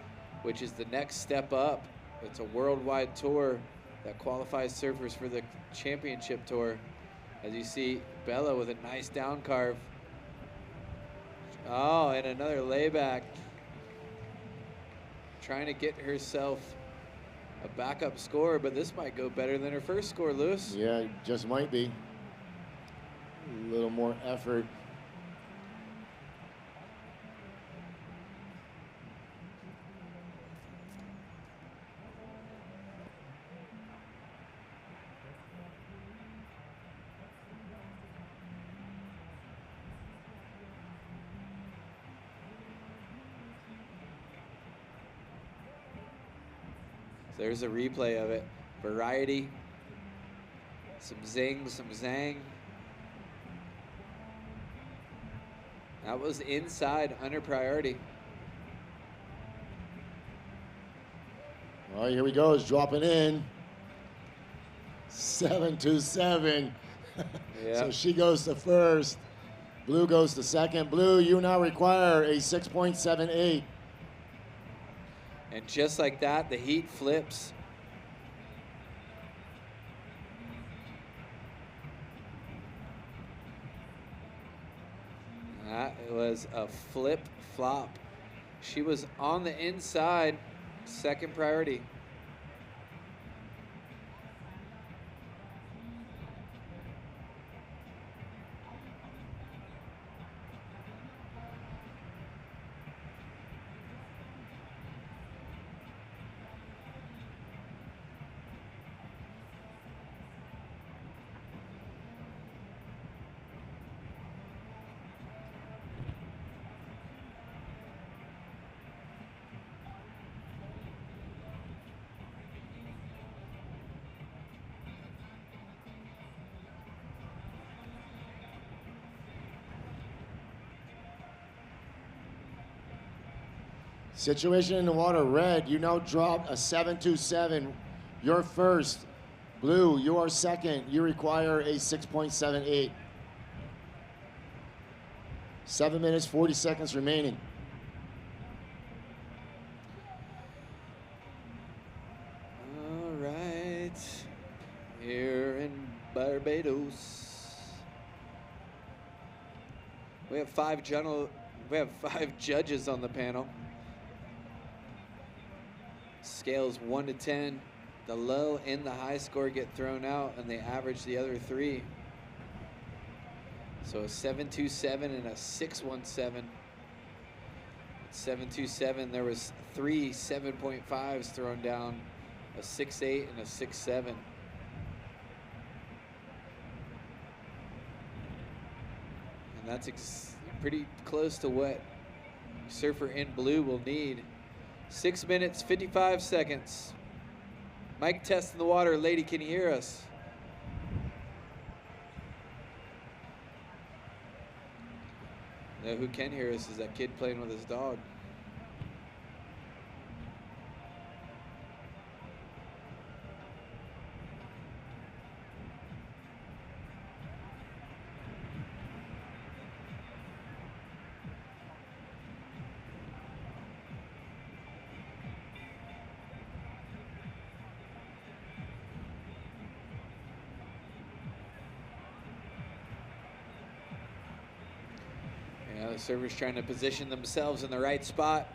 which is the next step up. It's a worldwide tour that qualifies surfers for the championship tour. As you see, Bella with a nice down carve. Oh, and another layback. Trying to get herself a backup score, but this might go better than her first score, Lewis. Yeah, it just might be. A little more effort. There's a replay of it. Variety, some zing, some zang. That was inside under priority. All right, here we go. It's dropping in. 727. Yeah. So she goes to first. Blue goes to second. Blue, you now require a 6.78. And just like that, the heat flips. That was a flip-flop. She was on the inside, second priority. Situation in the water, red, you now drop a 727. You're first. Blue, you are second. You require a 6.78. 7 minutes, 40 seconds remaining. All right, here in Barbados, we have five judges on the panel. Scales 1 to 10. The low and the high score get thrown out, and they average the other three. So a 727 and a 617. 727, there was 3 7.5s thrown down, a 6.8 and a 6.7. And that's pretty close to what surfer in blue will need. 6 minutes, 55 seconds. Mic test in the water. Lady, can you hear us? No, who can hear us is that kid playing with his dog. Surfers trying to position themselves in the right spot.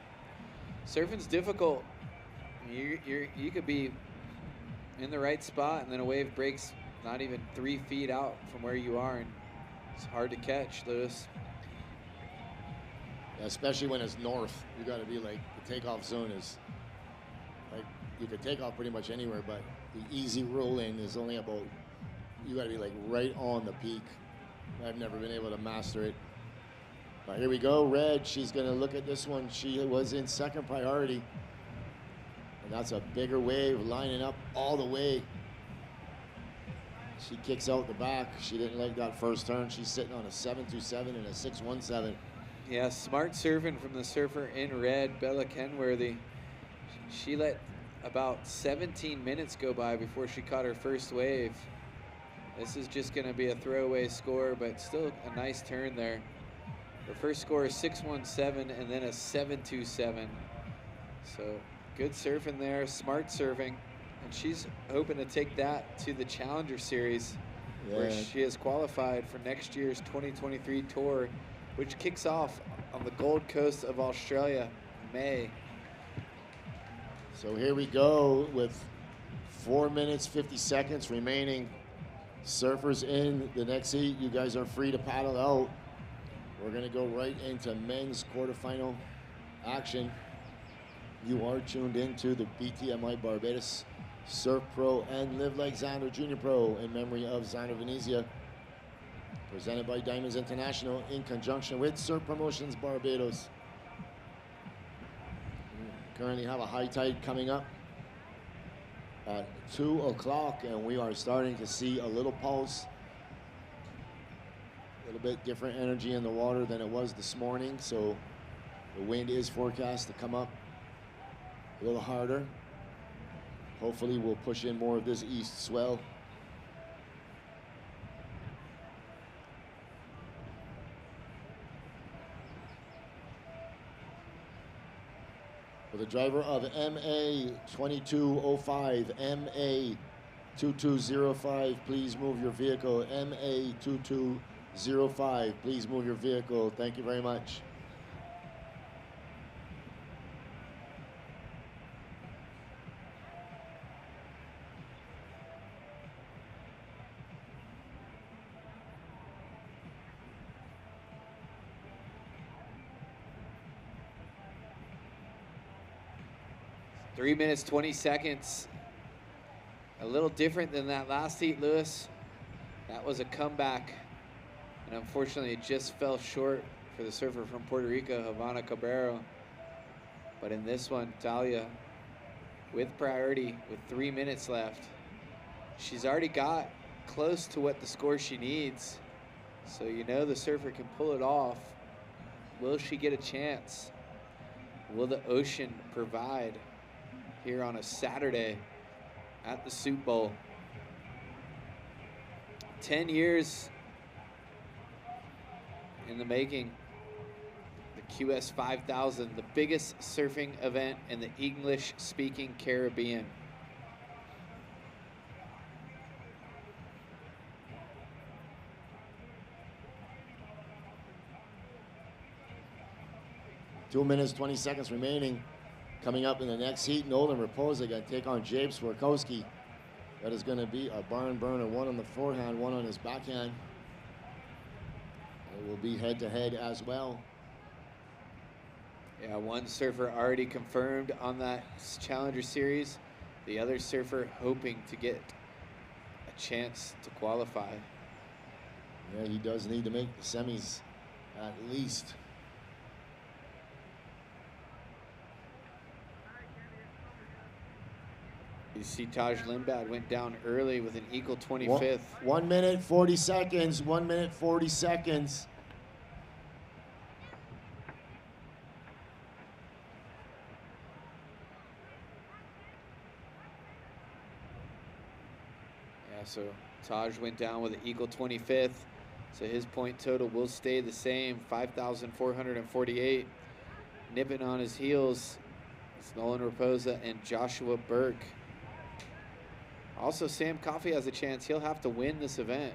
Surfing's difficult. You could be in the right spot, and then a wave breaks not even 3 feet out from where you are, and it's hard to catch, Lewis. Yeah, especially when it's north. You got to be like, the takeoff zone is like, you could take off pretty much anywhere, but the easy rolling is only about, you got to be like right on the peak. I've never been able to master it. But here we go, Red. She's going to look at this one. She was in second priority. And that's a bigger wave lining up all the way. She kicks out the back. She didn't like that first turn. She's sitting on a 727 and a 617. Yeah, smart surfing from the surfer in red, Bella Kenworthy. She let about 17 minutes go by before she caught her first wave. This is just going to be a throwaway score, but still a nice turn there. Her first score is 617 and then a 727. So good surfing there, smart surfing. And she's hoping to take that to the Challenger Series, where she has qualified for next year's 2023 tour, which kicks off on the Gold Coast of Australia in May. So here we go with 4 minutes, 50 seconds remaining. Surfers in the next heat. You guys are free to paddle out. We're going to go right into men's quarterfinal action. You are tuned into the BTMI Barbados Surf Pro and Live Like Xander Junior Pro in memory of Xander Venezia. Presented by Diamonds International in conjunction with Surf Promotions Barbados. Currently have a high tide coming up at 2 o'clock, and we are starting to see a little pulse. A little bit different energy in the water than it was this morning, so the wind is forecast to come up a little harder. Hopefully we'll push in more of this east swell. For the driver of MA 2205, MA 2205, please move your vehicle. MA 2205, please move your vehicle. Thank you very much. Three minutes, 20 seconds. A little different than that last heat, Lewis. That was a comeback. And unfortunately, it just fell short for the surfer from Puerto Rico, Havana Cabrero. But in this one, Talia, with priority, with 3 minutes left, she's already got close to what the score she needs. So you know the surfer can pull it off. Will she get a chance? Will the ocean provide here on a Saturday at the Soup Bowl? 10 years in the making. The QS 5000, the biggest surfing event in the English-speaking Caribbean. Two minutes, 20 seconds remaining. Coming up in the next heat, Nolan Raposa going to take on James Swarkowski. That is going to be a barn burner, one on the forehand, one on his backhand. It will be head-to-head as well. Yeah, one surfer already confirmed on that Challenger Series. The other surfer hoping to get a chance to qualify. Yeah, he does need to make the semis at least. You see Taj Limbad went down early with an equal 25th. 1 minute, 40 seconds, 1 minute, 40 seconds. Yeah, so Taj went down with an equal 25th. So his point total will stay the same, 5,448. Nipping on his heels, it's Nolan Raposa and Joshua Burke. Also, Sam Coffey has a chance. He'll have to win this event.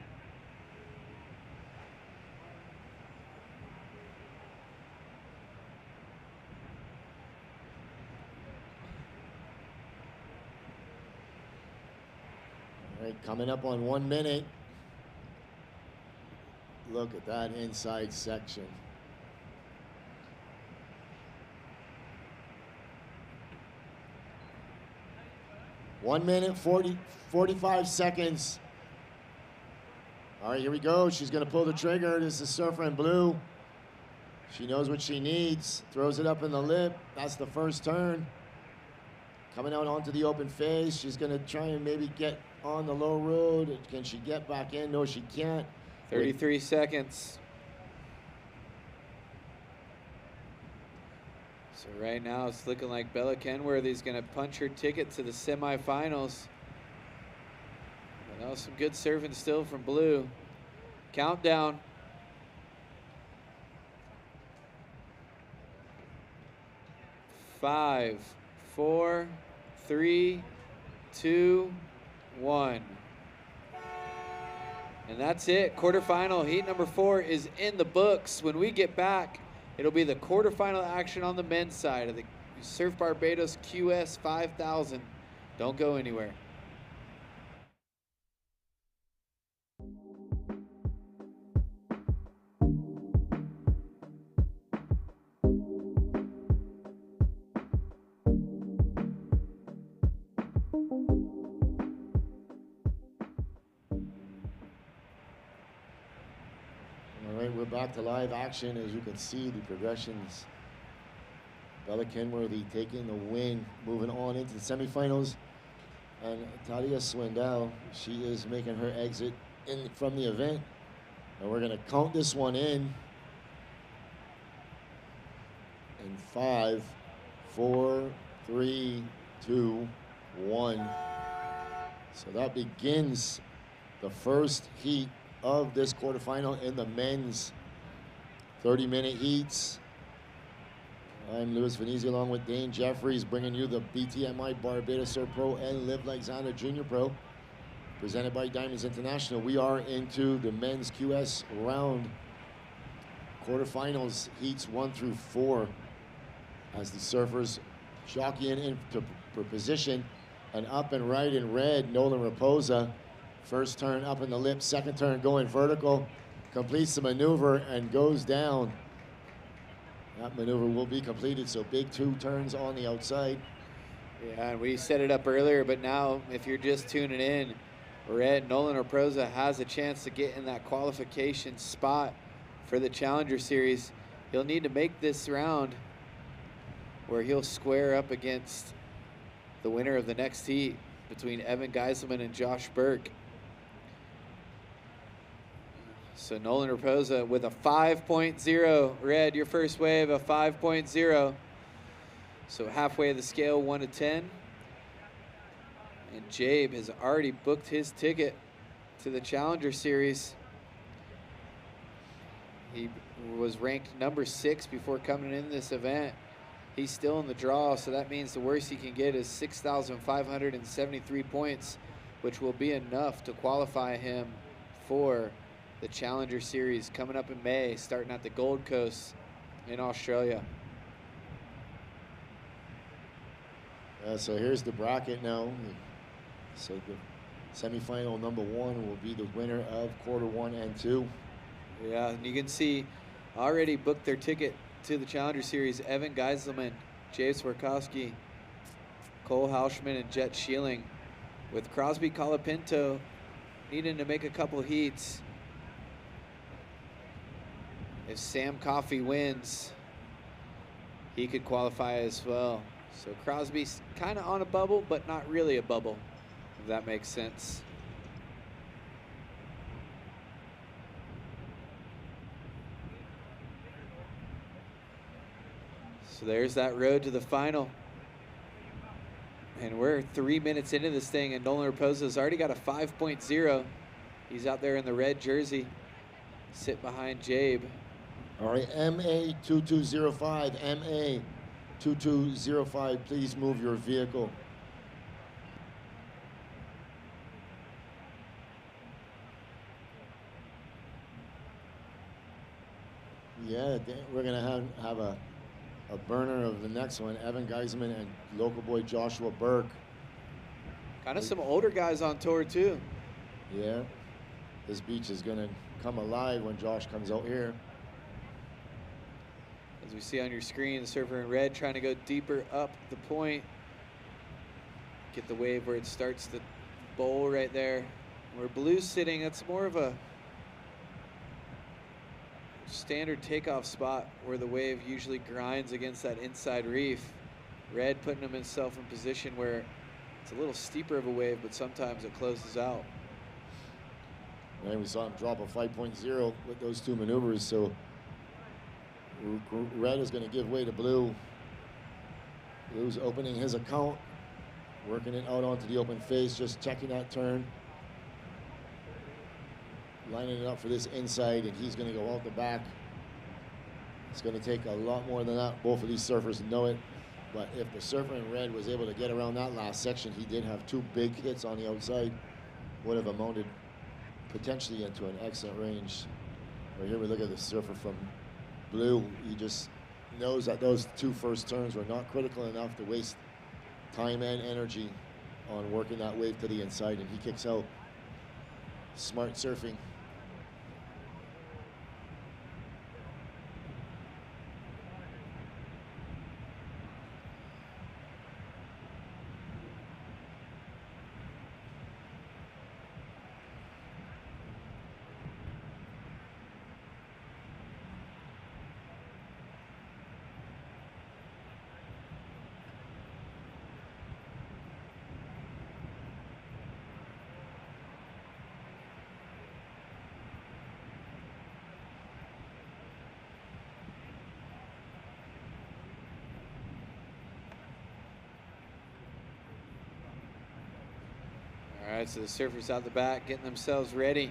right, coming up on 1 minute. Look at that inside section. One minute, 45 seconds. All right, here we go. She's going to pull the trigger. This is surfer in blue. She knows what she needs. Throws it up in the lip. That's the first turn. Coming out onto the open face. She's going to try and maybe get on the low road. Can she get back in? No, she can't. 33 seconds. So right now it's looking like Bella Kenworthy's going to punch her ticket to the semifinals. But that was some good surfing still from blue. Countdown. 5, 4, 3, 2, 1. And that's it. Quarterfinal heat number 4 is in the books. When we get back, it'll be the quarterfinal action on the men's side of the Surf Barbados QS 5000. Don't go anywhere. Back to live action. As you can see, the progressions. Bella Kenworthy taking the win, moving on into the semifinals. And Talia Swindell, she is making her exit from the event. And we're going to count this one in 5, 4, 3, 2, 1. So that begins the first heat of this quarterfinal in the men's 30-minute heats. I'm Louis Venezia along with Dane Jeffries, bringing you the BTMI Barbados Surf Pro and Live Like Xander Junior Pro, presented by Diamonds International. We are into the men's QS round quarterfinals, heats 1 through 4, as the surfers jockeying into position. And up and right in red, Nolan Raposa. First turn up in the lip, second turn going vertical, completes the maneuver and goes down. That maneuver will be completed, so big 2 turns on the outside. Yeah, and we set it up earlier, but now if you're just tuning in, Nolan Raposa has a chance to get in that qualification spot for the Challenger Series. He'll need to make this round where he'll square up against the winner of the next heat between Evan Geiselman and Josh Burke. So Nolan Raposa with a 5.0. Red, your first wave, a 5.0. So halfway of the scale, 1 to 10. And Jabe has already booked his ticket to the Challenger Series. He was ranked number 6 before coming in this event. He's still in the draw, so that means the worst he can get is 6,573 points, which will be enough to qualify him for the Challenger Series coming up in May, starting at the Gold Coast in Australia. So here's the bracket now. So the semifinal number 1 will be the winner of quarter 1 and 2. Yeah, and you can see already booked their ticket to the Challenger Series: Evan Geiselman, Jay Swarkowski, Cole Hauschman, and Jet Sheeling. With Crosby Colapinto needing to make a couple heats. If Sam Coffey wins, he could qualify as well. So Crosby's kind of on a bubble, but not really a bubble, if that makes sense. So there's that road to the final. And we're 3 minutes into this thing, and Nolan Raposa's already got a 5.0. He's out there in the red jersey, sit behind Jabe. All right, MA 2205, MA 2205, please move your vehicle. Yeah, we're gonna have a burner of the next one, Evan Geiselman and local boy Joshua Burke. Kind of some older guys on tour too. Yeah, this beach is gonna come alive when Josh comes out here. As we see on your screen, the surfer in red trying to go deeper up the point. Get the wave where it starts to bowl right there. Where blue's sitting, that's more of a standard takeoff spot where the wave usually grinds against that inside reef. Red putting himself in position where it's a little steeper of a wave, but sometimes it closes out. And we saw him drop a 5.0 with those two maneuvers, so red is going to give way to blue. Blue's opening his account, working it out onto the open face, just checking that turn. Lining it up for this inside, and he's going to go out the back. It's going to take a lot more than that. Both of these surfers know it. But if the surfer in red was able to get around that last section, he did have two big hits on the outside. Would have amounted potentially into an excellent range. Right here we look at the surfer from blue. He just knows that those two first turns were not critical enough to waste time and energy on working that wave to the inside, and he kicks out. Smart surfing. All right, so the surfers out the back getting themselves ready.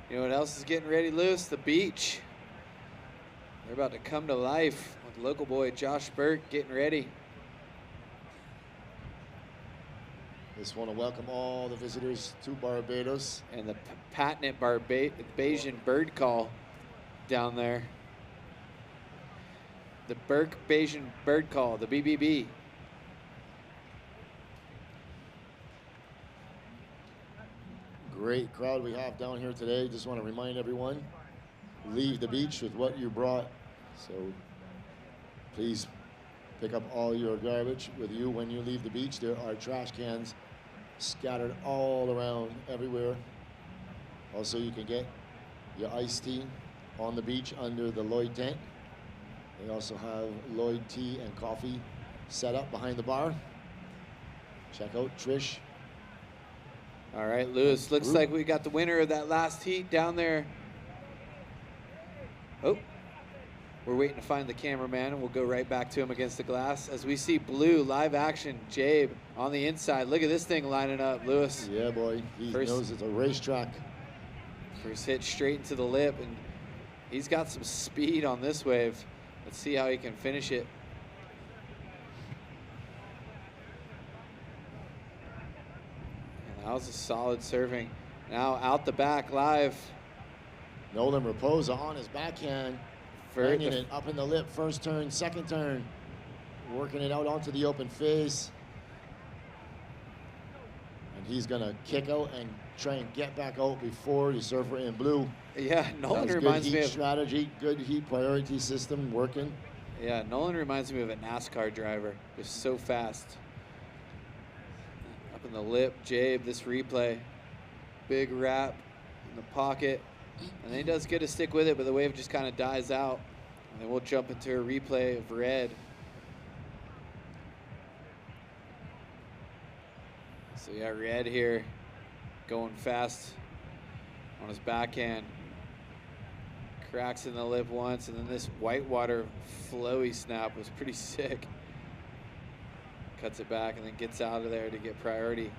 You know what else is getting ready, Lewis? The beach. They're about to come to life with local boy Josh Burke getting ready. Just want to welcome all the visitors to Barbados. And the patented Bayesian bird call down there. The Burke Bayesian bird call, the BBB. Great crowd we have down here today. Just want to remind everyone, leave the beach with what you brought. So please pick up all your garbage with you when you leave the beach. There are trash cans scattered all around everywhere. Also, you can get your iced tea on the beach under the Lloyd tent. They also have Lloyd tea and coffee set up behind the bar. Check out Trish. All right, Lewis, looks like we got the winner of that last heat down there. Oh, we're waiting to find the cameraman, and we'll go right back to him against the glass. As we see blue, live action, Jabe on the inside. Look at this thing lining up, Lewis. Yeah, boy, he knows it's a racetrack. First hit straight into the lip, and he's got some speed on this wave. Let's see how he can finish it. That was a solid serving. Now out the back live. Nolan Raposa on his backhand. Bringing it up in the lip. First turn, second turn. Working it out onto the open face. And he's going to kick out and try and get back out before the surfer in blue. Yeah, Nolan reminds me of strategy, good heat priority system working. Yeah, Nolan reminds me of a NASCAR driver. Just so fast. In the lip, Jabe, this replay. Big wrap in the pocket. And then he does get to stick with it, but the wave just kind of dies out. And then we'll jump into a replay of red. So yeah, red here going fast on his backhand. Cracks in the lip once, and then this whitewater flowy snap was pretty sick. Cuts it back and then gets out of there to get priority.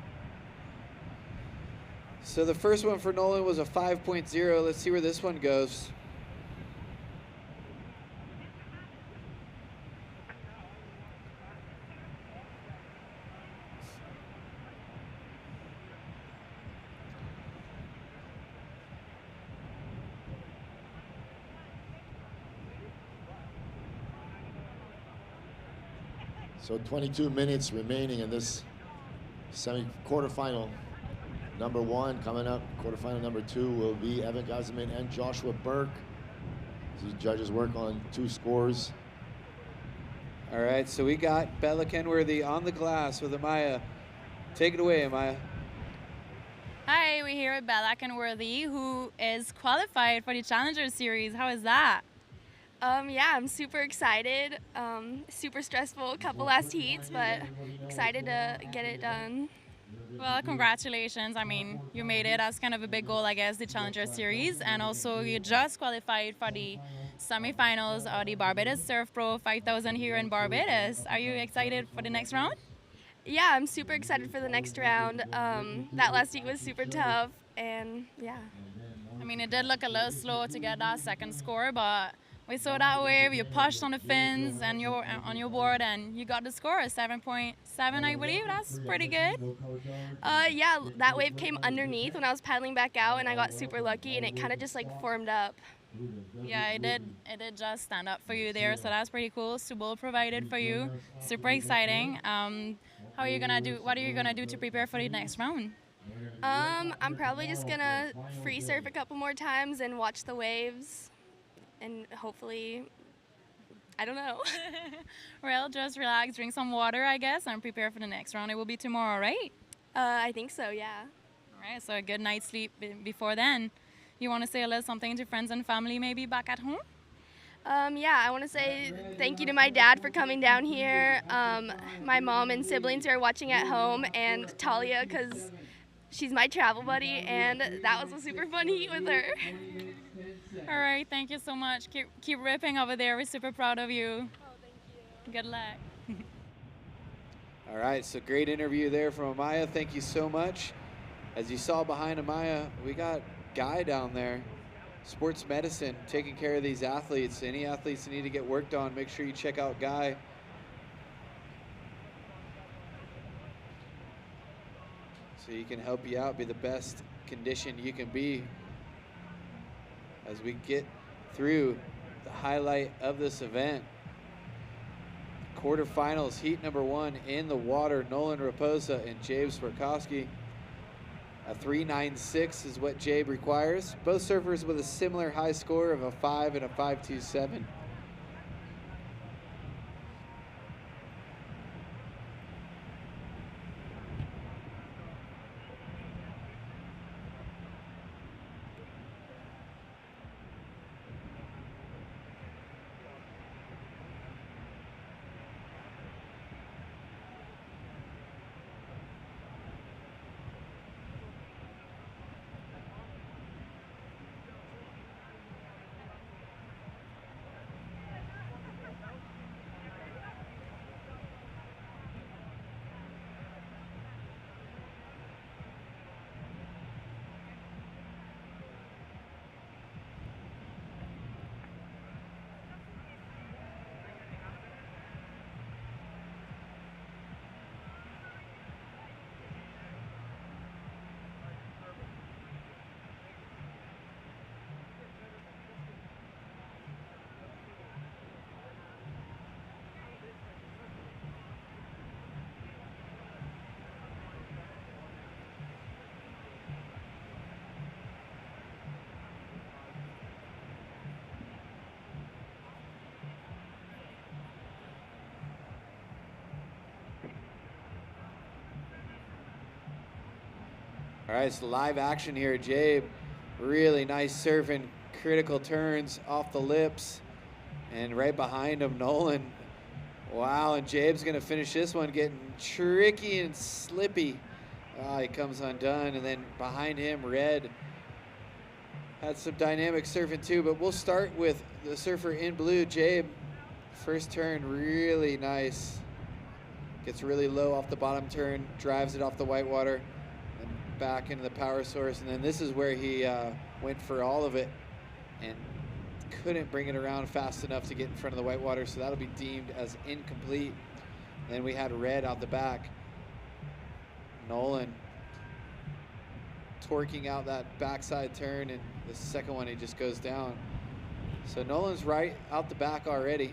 So the first one for Nolan was a 5.0. Let's see where this one goes. So 22 minutes remaining in this quarterfinal. number 1. Coming up, quarterfinal number 2 will be Evan Gazamin and Joshua Burke. These judges work on 2 scores. All right, so we got Bella Kenworthy on the glass with Amaya. Take it away, Amaya. Hi, we're here with Bella Kenworthy, who is qualified for the Challenger Series. How is that? Yeah, I'm super excited. Super stressful, couple last heats, but excited to get it done. Well, congratulations. I mean, you made it as kind of a big goal, I guess, the Challenger Series. And also, you just qualified for the semifinals of the Barbados Surf Pro 5000 here in Barbados. Are you excited for the next round? Yeah, I'm super excited for the next round. That last heat was super tough, and yeah. I mean, it did look a little slow to get that second score, but we saw that wave, you pushed on the fins and you're on your board, and you got the score, 7.7, I believe. That's pretty good. Yeah, that wave came underneath when I was paddling back out, and I got super lucky, and it kind of just like formed up. Yeah, it did just stand up for you there, so that's pretty cool. Subol provided for you. Super exciting. How are you gonna do? What are you gonna do to prepare for the next round? I'm probably just gonna free surf a couple more times and watch the waves, and hopefully, I don't know. Well, just relax, drink some water, I guess, and prepare for the next round. It will be tomorrow, right? I think so, yeah. All right, so a good night's sleep before then. You want to say a little something to friends and family maybe back at home? Yeah, I want to say thank you to my dad for coming down here, my mom and siblings who are watching at home, and Talia, because she's my travel buddy, and that was a super fun heat with her. All right, thank you so much. Keep ripping over there. We're super proud of you. Oh, thank you. Good luck. All right, so great interview there from Amaya. Thank you so much. As you saw behind Amaya, we got Guy down there, sports medicine, taking care of these athletes. Any athletes that need to get worked on, make sure you check out Guy. So he can help you out, be the best condition you can be as we get through the highlight of this event. Quarterfinals, heat number 1 in the water, Nolan Raposa and Jabe Swarkowski. A 3.96 is what Jabe requires. Both surfers with a similar high score of a 5 and a 5.27. All right, so live action here. Jabe, really nice surfing, critical turns off the lips. And right behind him, Nolan. Wow, and Jabe's gonna finish this one getting tricky and slippy. Oh, he comes undone, and then behind him, Red had some dynamic surfing too, but we'll start with the surfer in blue, Jabe. First turn, really nice. Gets really low off the bottom turn, drives it off the whitewater, and back into the power source. And then this is where he went for all of it and couldn't bring it around fast enough to get in front of the whitewater, so that'll be deemed as incomplete. Then we had Red out the back. Nolan torquing out that backside turn, and the second one he just goes down. So Nolan's right out the back already.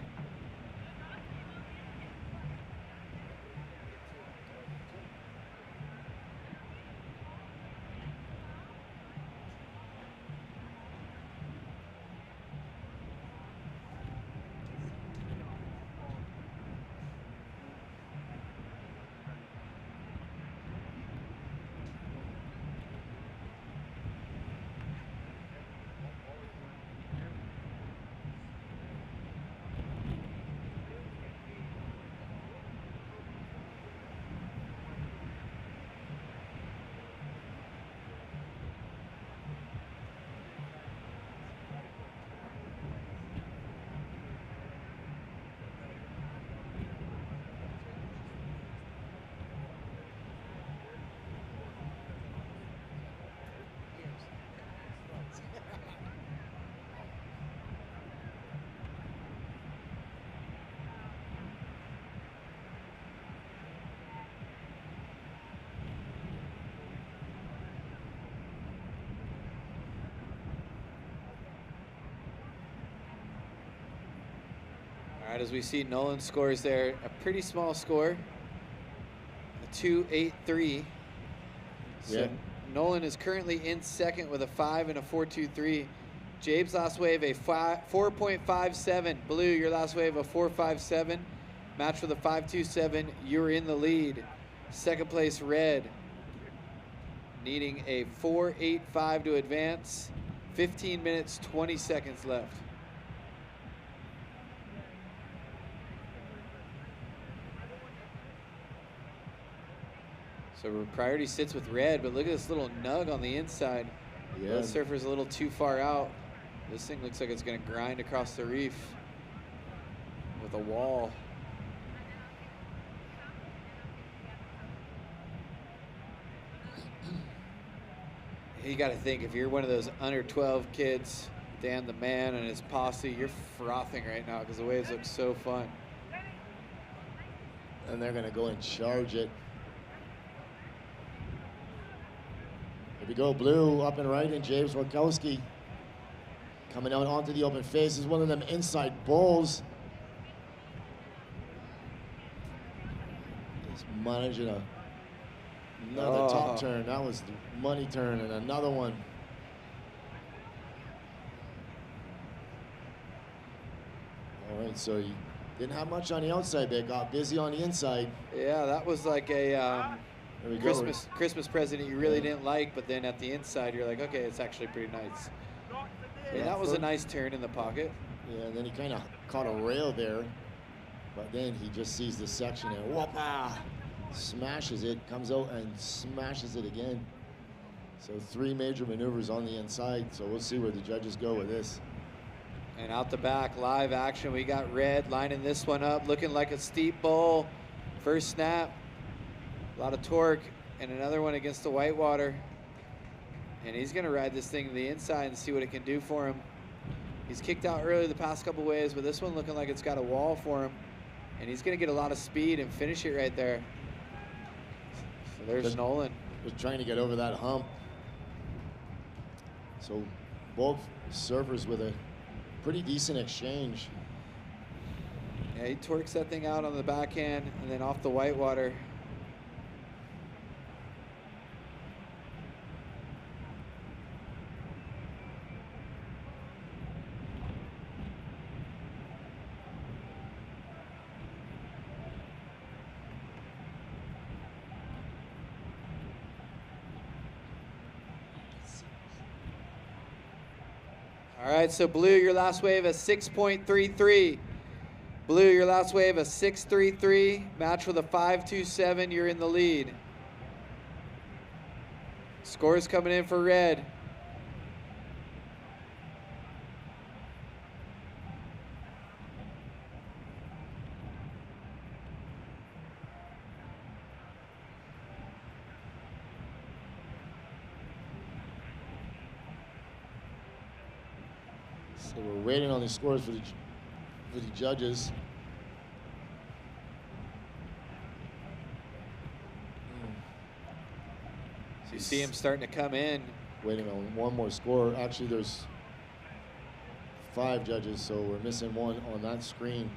right, as we see Nolan scores there, a pretty small score, a 2.83. So Yeah. Nolan is currently in second with a 5 and a 4.23. Jabe's last wave, a 4.57. Blue, your last wave, a 4.57. Match with a 5.27. You're in the lead. Second place, Red, needing a 4.85 to advance. 15 minutes, 20 seconds left. So priority sits with Red, but look at this little nug on the inside. Yeah. That surfer's a little too far out. This thing looks like it's gonna grind across the reef with a wall. You gotta think, if you're one of those under 12 kids, Dan the man and his posse, you're frothing right now because the waves look so fun. And they're going to go and charge it. Here we go, Blue up and right, and James Warkowski coming out onto the open face. Is one of them inside bowls. He's managing another top turn. That was the money turn, and another one. All right, so you didn't have much on the outside, but got busy on the inside. Yeah, that was like a Christmas present you really didn't like, but then at the inside you're like, okay, it's actually pretty nice. Yeah, that was a nice turn in the pocket. Yeah, and then he kind of caught a rail there, but then he just sees this section and whoop-ah! Smashes it, comes out and smashes it again. So 3 major maneuvers on the inside, so we'll see where the judges go with this. And out the back, live action, we got Red lining this one up, looking like a steep bowl. First snap, a lot of torque, and another one against the whitewater. And he's gonna ride this thing to the inside and see what it can do for him. He's kicked out earlier the past couple waves, but this one looking like it's got a wall for him. And he's gonna get a lot of speed and finish it right there. So there's Nolan. Just trying to get over that hump. So both surfers with a pretty decent exchange. Yeah, he torques that thing out on the backhand and then off the whitewater. All right, so Blue, your last wave, a 6.33. Blue, your last wave, a 6.33. Match with a 5.27. You're in the lead. Scores coming in for Red. So we're waiting on the scores for the judges. So you see him starting to come in. Waiting on one more score. Actually, there's 5 judges, so we're missing one on that screen.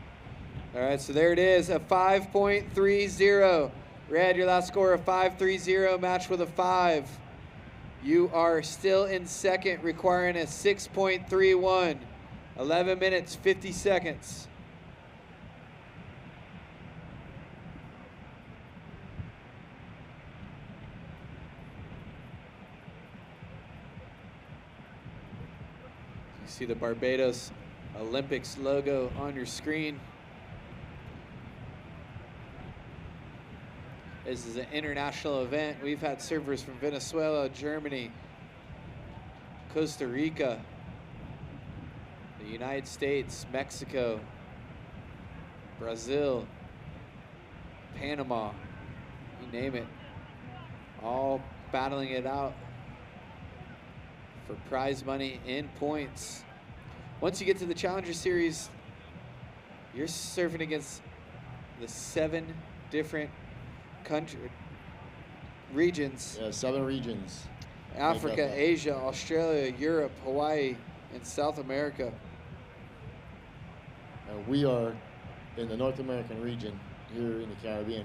All right, so there it is, a 5.30. Red, your last score, a 5.30, match with a 5. You are still in second, requiring a 6.31. 11 minutes, 50 seconds. You see the Barbados Olympics logo on your screen. This is an international event. We've had surfers from Venezuela, Germany, Costa Rica, the United States, Mexico, Brazil, Panama, you name it, all battling it out for prize money and points. Once you get to the Challenger Series, you're surfing against the 7 different regions. Yeah, 7 regions. Africa, Asia, Australia, Europe, Hawaii, and South America. And we are in the North American region here in the Caribbean.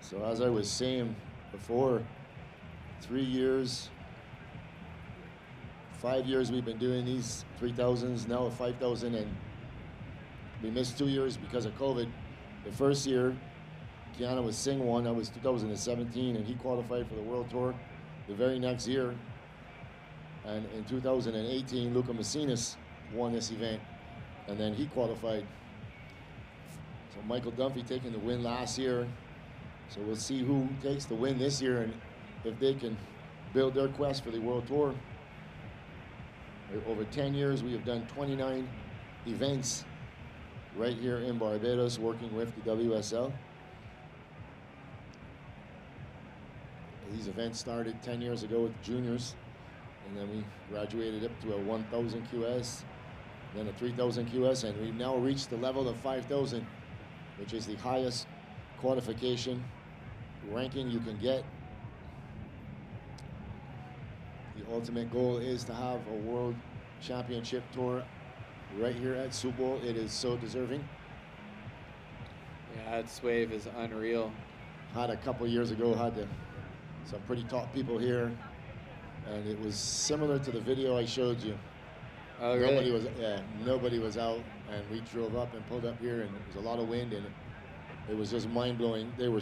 So as I was saying before, 3 years, 5 years we've been doing these 3,000s, now a 5,000, and we missed 2 years because of COVID. The first year, Kiana was Sing won, that was 2017, and he qualified for the World Tour the very next year. And in 2018, Luca Macinas won this event, and then he qualified. So Michael Dunphy taking the win last year. So we'll see who takes the win this year and if they can build their quest for the World Tour. Over 10 years, we have done 29 events right here in Barbados, working with the WSL. These events started 10 years ago with juniors, and then we graduated up to a 1,000 QS, then a 3,000 QS, and we've now reached the level of 5,000, which is the highest qualification ranking you can get. The ultimate goal is to have a world championship tour right here at Super Bowl. It is so deserving. Yeah, that wave is unreal. Had a couple years ago, some pretty top people here, and it was similar to the video I showed you. Oh, really? Nobody was out, and we drove up and pulled up here, and there was a lot of wind, and it was just mind-blowing. They were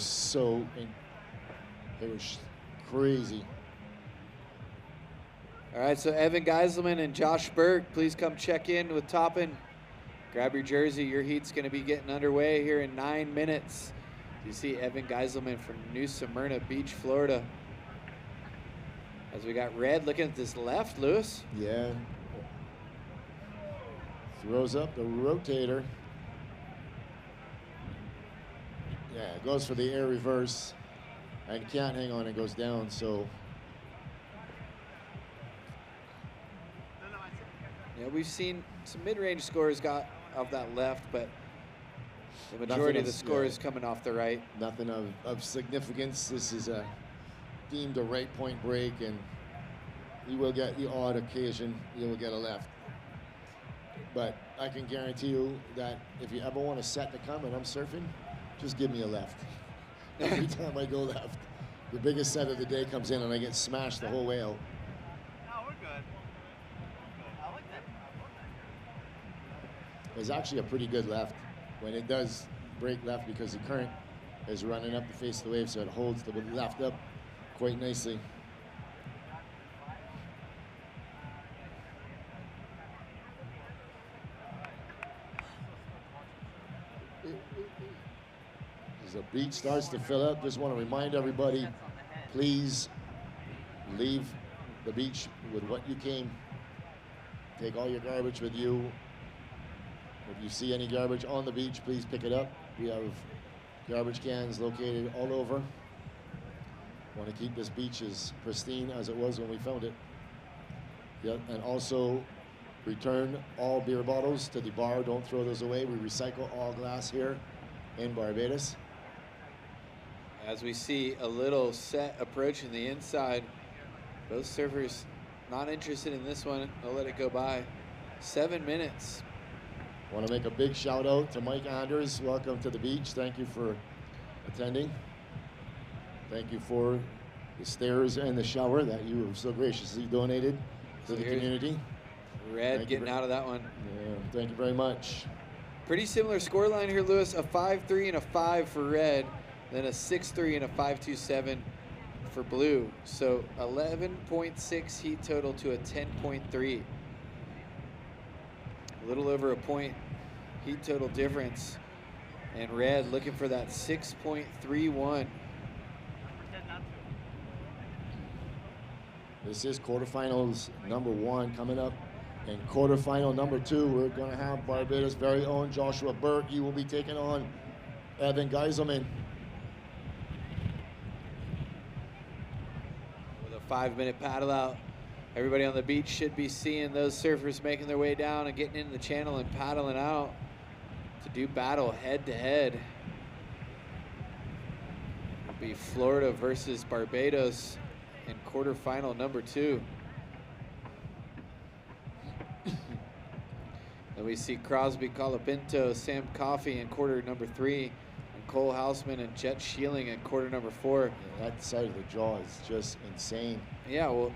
crazy. All right, so Evan Geiselman and Josh Burke, please come check in with Toppin. Grab your jersey. Your heat's going to be getting underway here in 9 minutes. You see Evan Geiselman from New Smyrna Beach, Florida. As we got Red looking at this left, Lewis. Yeah. Throws up the rotator. Yeah, goes for the air reverse and can't hang on and goes down, so. Yeah, we've seen some mid-range scores got off that left, but the majority of the scores coming off the right. Nothing of significance. This is deemed a right point break, and you will get the odd occasion, you will get a left. But I can guarantee you that if you ever want a set to come and I'm surfing, just give me a left. Every time I go left, the biggest set of the day comes in and I get smashed the whole way out. It's actually a pretty good left when it does break left, because the current is running up the face of the wave, so it holds the left up quite nicely. As the beach starts to fill up, just want to remind everybody, please leave the beach with what you came. Take all your garbage with you. If you see any garbage on the beach, please pick it up. We have garbage cans located all over. Want to keep this beach as pristine as it was when we found it. Yep, and also return all beer bottles to the bar. Don't throw those away. We recycle all glass here in Barbados. As we see a little set approaching the inside, both surfers not interested in this one. They'll let it go by. 7 minutes. Want to make a big shout out to Mike Anders. Welcome to the beach. Thank you for attending. Thank you for the stairs and the shower that you have so graciously donated to the community. Red getting out of that one. Yeah, thank you very much. Pretty similar scoreline here, Lewis. A 5-3 and a 5 for Red, then a 6-3 and a 5-2-7 for Blue. So 11.6 heat total to a 10.3. A little over a point heat total difference. And Red looking for that 6.31. This is quarterfinals number 1 coming up. And quarterfinal number 2, we're going to have Barbados' very own Joshua Burke. He will be taking on Evan Geiselman. With a 5-minute paddle out. Everybody on the beach should be seeing those surfers making their way down and getting into the channel and paddling out to do battle head to head. It'll be Florida versus Barbados in quarterfinal number 2. Then we see Crosby, Colapinto, Sam Coffey in quarter number 3, and Cole Houseman and Jet Sheeling in quarter number 4. Yeah, that side of the jaw is just insane. Yeah, well,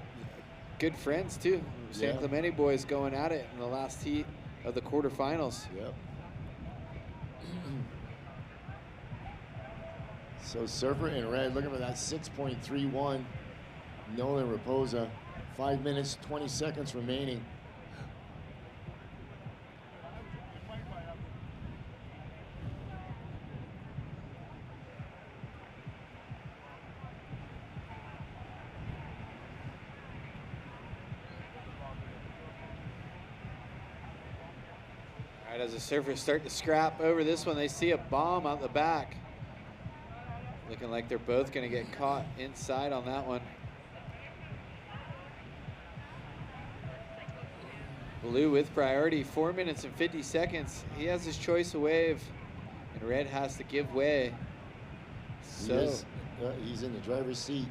good friends too. San Yeah. Clemente boys going at it in the last heat of the quarterfinals. Yep. So surfer in red, looking for that 6.31. Nolan Raposa, 5 minutes, 20 seconds remaining. All right, as the surfers start to scrap over this one, they see a bomb out the back. Looking like they're both going to get caught inside on that one. Blue with priority, 4 minutes and 50 seconds. He has his choice of wave, and red has to give way. So He's in the driver's seat.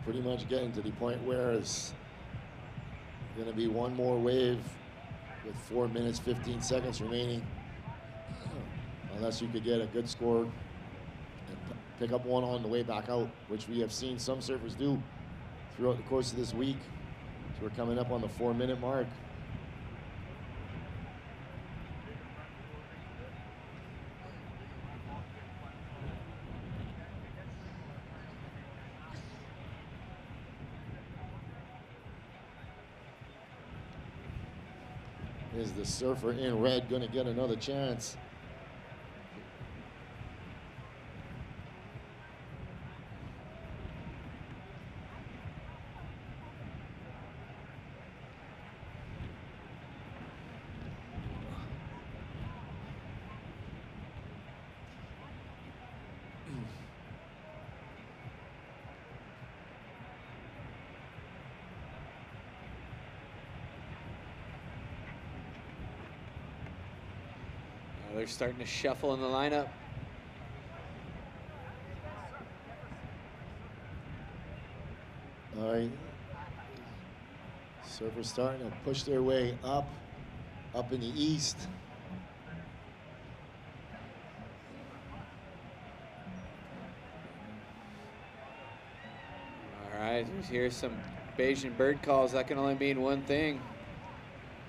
Pretty much getting to the point where it's going to be one more wave with 4 minutes, 15 seconds remaining. Unless you could get a good score and pick up one on the way back out, which we have seen some surfers do throughout the course of this week. So we're coming up on the 4 minute mark. Is the surfer in red going to get another chance? They're starting to shuffle in the lineup. All right. Surfers starting to push their way up in the east. All right, here's some Bayesian bird calls. That can only mean one thing.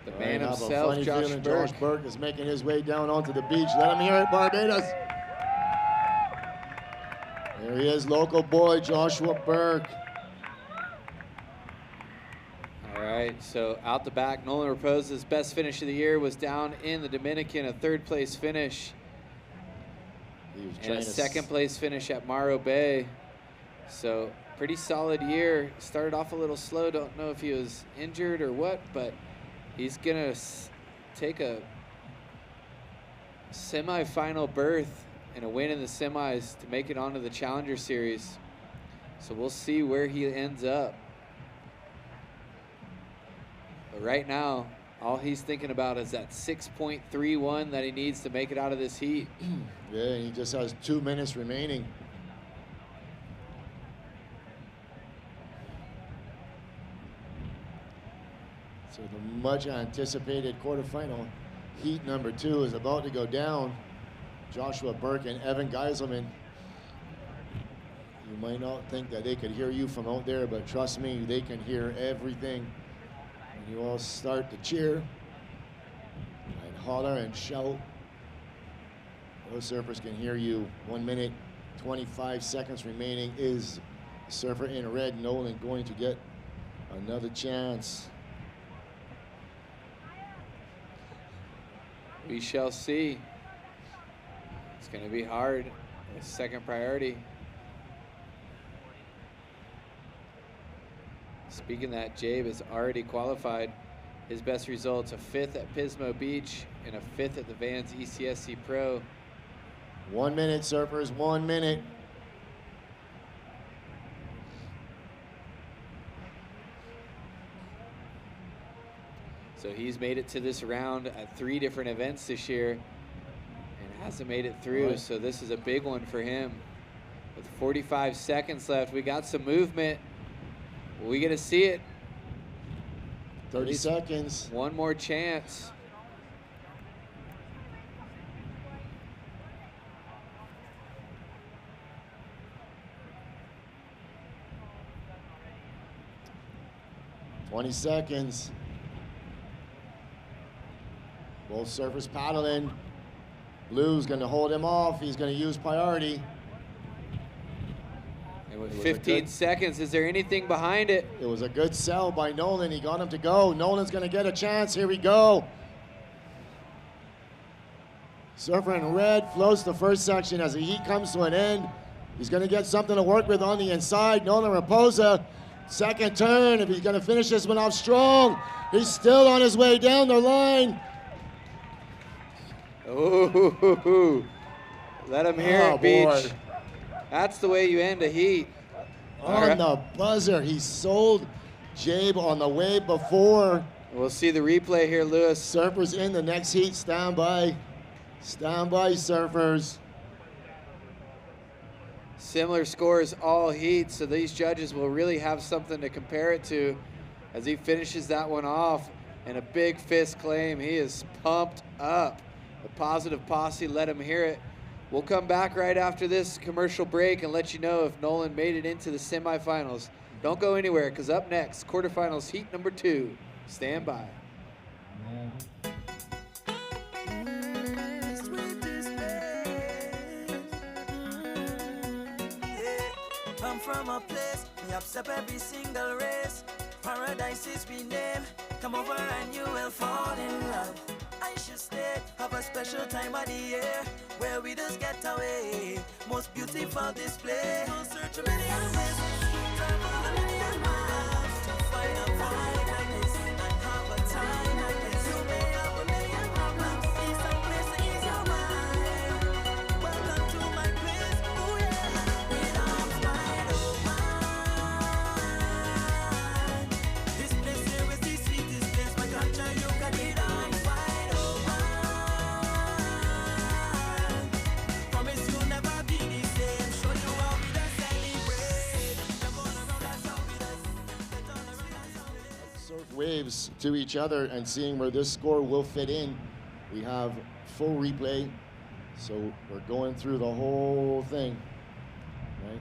The All man right, I have a himself, funny Josh feeling Burke. Josh Burke is making his way down onto the beach. Let him hear it, Barbados. There he is, local boy, Joshua Burke. All right, so out the back, Nolan Raposa's best finish of the year was down in the Dominican, a 3rd place finish. He was And trying a to 2nd place finish at Morro Bay. So pretty solid year. Started off a little slow. Don't know if he was injured or what, but he's gonna take a semi-final berth and a win in the semis to make it onto the Challenger Series. So we'll see where he ends up. But right now, all he's thinking about is that 6.31 that he needs to make it out of this heat. Yeah, and he just has 2 minutes remaining. So the much anticipated quarterfinal heat number 2 is about to go down. Joshua Burke and Evan Geiselman. You might not think that they could hear you from out there, but trust me, they can hear everything. And you all start to cheer and holler and shout. Those surfers can hear you. 1 minute, 25 seconds remaining. Is surfer in red, Nolan, going to get another chance? We shall see. It's going to be hard. His 2nd priority. Speaking of that, Jabe has already qualified. His best results, a 5th at Pismo Beach and a 5th at the Vans ECSC Pro. 1 minute, surfers, 1 minute. So he's made it to this round at 3 different events this year and hasn't made it through. Right. So this is a big one for him. With 45 seconds left, we got some movement. Are we gonna see it? 30 seconds. One more chance. Seconds. Both surfers paddling. Blue's going to hold him off. He's going to use priority. And with 15 seconds, is there anything behind it? It was a good sell by Nolan. He got him to go. Nolan's going to get a chance. Here we go. Surfer in red floats the first section as the heat comes to an end. He's going to get something to work with on the inside. Nolan Raposa. Second turn, if he's going to finish this one off strong. He's still on his way down the line. Ooh, let him hear it, Beach. Boy. That's the way you end a heat. On the buzzer, he sold Jabe on the wave before. We'll see the replay here, Lewis. Surfers in the next heat, stand by. Stand by, surfers. Similar scores all heats, so these judges will really have something to compare it to as he finishes that one off. And a big fist claim. He is pumped up. The positive posse, let him hear it. We'll come back right after this commercial break and let you know if Nolan made it into the semifinals. Don't go anywhere, because up next, quarterfinals heat number 2. Stand by. Come from a place, we accept every single race. Paradise is we name. Come over and you will fall in love. I should stay, have a special time of the year where we just get away. Most beautiful display. Go search a million ways, travel a million miles to find a vibe like this and have a time like this. You may have a million problems, see some place to ease your mind. Welcome to my place, oh yeah. With arms wide open. This place here is the sweetest place, my culture you can eat arms wide open. Promise you'll never be the same, show you how we just celebrate. Jump all around, that's how we just get all around, that's how we just. Surf waves to each other and seeing where this score will fit in. We have full replay, so we're going through the whole thing, right?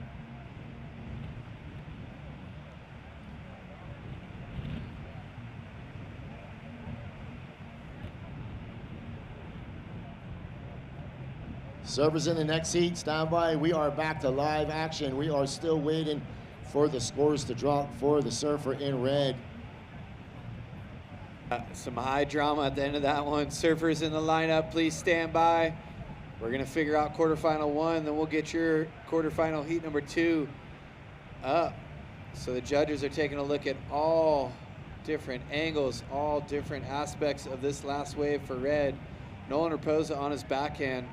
Surfers in the next heat, stand by. We are back to live action. We are still waiting for the scores to drop for the surfer in red. Some high drama at the end of that one. Surfers in the lineup, please stand by. We're gonna figure out quarterfinal 1, then we'll get your quarterfinal heat number 2 up. So the judges are taking a look at all different angles, all different aspects of this last wave for red. Nolan Raposa on his backhand.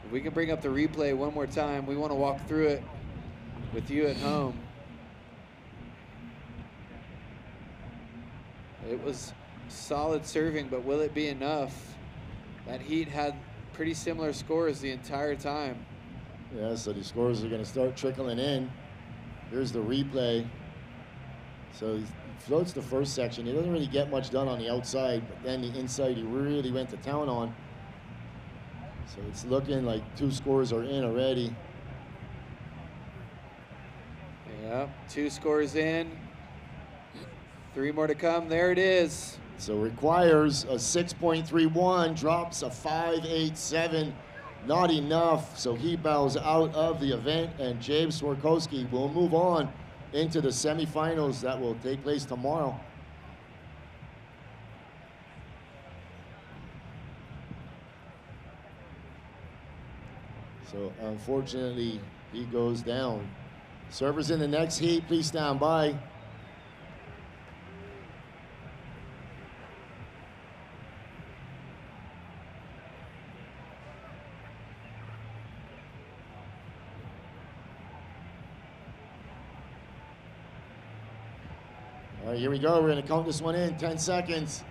If we can bring up the replay one more time, we want to walk through it with you at home. It was solid serving, but will it be enough? That heat had pretty similar scores the entire time. Yeah, so the scores are going to start trickling in. Here's the replay. So he floats the first section. He doesn't really get much done on the outside, but then the inside he really went to town on. So it's looking like 2 scores are in already. Yeah, 2 scores in. 3 more to come. There it is. So requires a 6.31, drops a 5.87. Not enough, so he bows out of the event, and James Swarkowski will move on into the semifinals that will take place tomorrow. So unfortunately, he goes down. Servers in the next heat, please stand by. All right, here we go. We're going to count this one in. 10 seconds.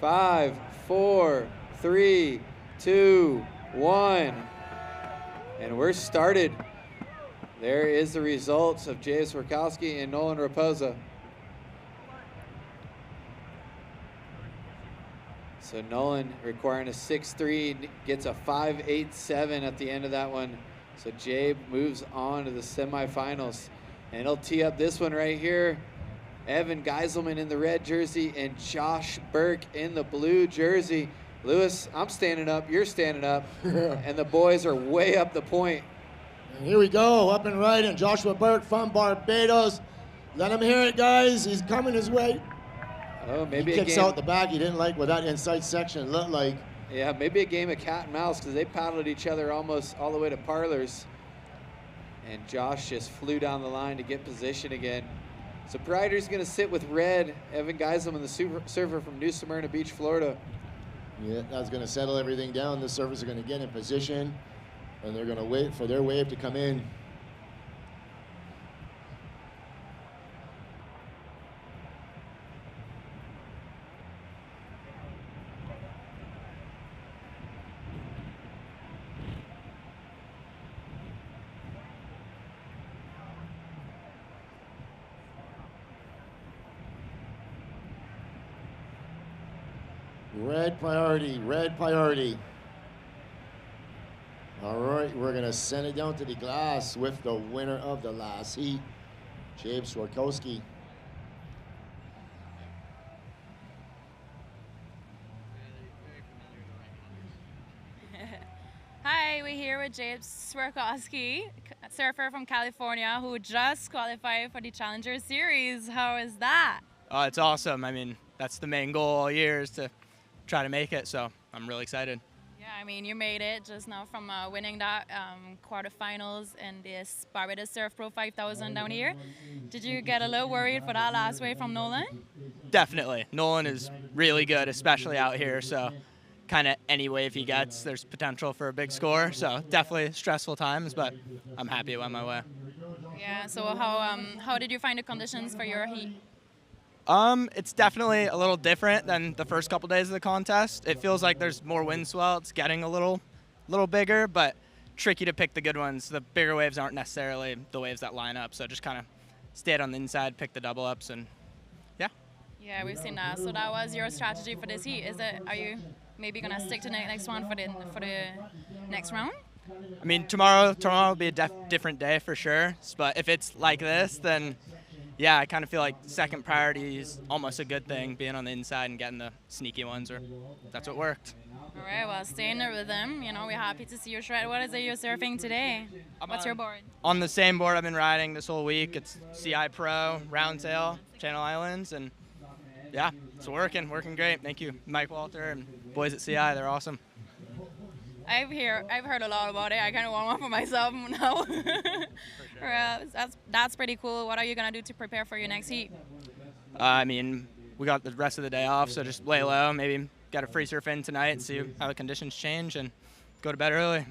5, 4, 3, 2, 1. And we're started. There is the results of Jay Swarkowski and Nolan Raposa. So Nolan requiring a 6.3, gets a 5.87 at the end of that one. So Jabe moves on to the semifinals. And he'll tee up this one right here. Evan Geiselman in the red jersey and Josh Burke in the blue jersey. Lewis, I'm standing up, you're standing up, and the boys are way up the point. And here we go, up and right, and Joshua Burke from Barbados. Let him hear it, guys. He's coming his way. Oh, maybe he kicks out the back. He didn't like what that inside section looked like. Yeah, maybe a game of cat and mouse because they paddled each other almost all the way to parlors. And Josh just flew down the line to get position again. So Prider's going to sit with red. Evan Geiselman, the surfer from New Smyrna Beach, Florida. Yeah, that's going to settle everything down. The surfers are going to get in position, and they're going to wait for their wave to come in. Red priority, red priority. All right, we're gonna send it down to the glass with the winner of the last heat, Jabe Swarkowski. Hi, we're here with Jabe Swarkowski, surfer from California who just qualified for the Challenger Series. How is that? Oh, it's awesome. I mean, that's the main goal all year is to try to make it, so I'm really excited. Yeah, I mean, you made it just now from winning that quarterfinals in this Barbados Surf Pro 5000 down here. Did you get a little worried for that last wave from Nolan? Definitely. Nolan is really good, especially out here, so kind of any wave he gets, there's potential for a big score, so definitely stressful times, but I'm happy it went my way. Yeah, so how did you find the conditions for your heat? It's definitely a little different than the first couple days of the contest. It feels like there's more wind swell. It's getting a little bigger, but tricky to pick the good ones. The bigger waves aren't necessarily the waves that line up, so just kind of stayed on the inside, pick the double ups, and yeah. Yeah, we've seen that. So that was your strategy for this heat. Are you maybe gonna stick to the next one for the next round? I mean, tomorrow will be a different day for sure. But if it's like this, then yeah, I kind of feel like second priority is almost a good thing, being on the inside and getting the sneaky ones, or that's what worked. All right, well, stay in the rhythm. You know, we're happy to see you shred. What is it you're surfing today? What's your board? On the same board I've been riding this whole week. It's CI Pro, Roundtail, Channel Islands, and yeah, it's working great. Thank you, Mike Walter and boys at CI. They're awesome. I've heard a lot about it. I kind of want one for myself now. That's pretty cool. What are you gonna do to prepare for your next heat? I mean, we got the rest of the day off, so just lay low. Maybe get a free surf in tonight and see how the conditions change, and go to bed early.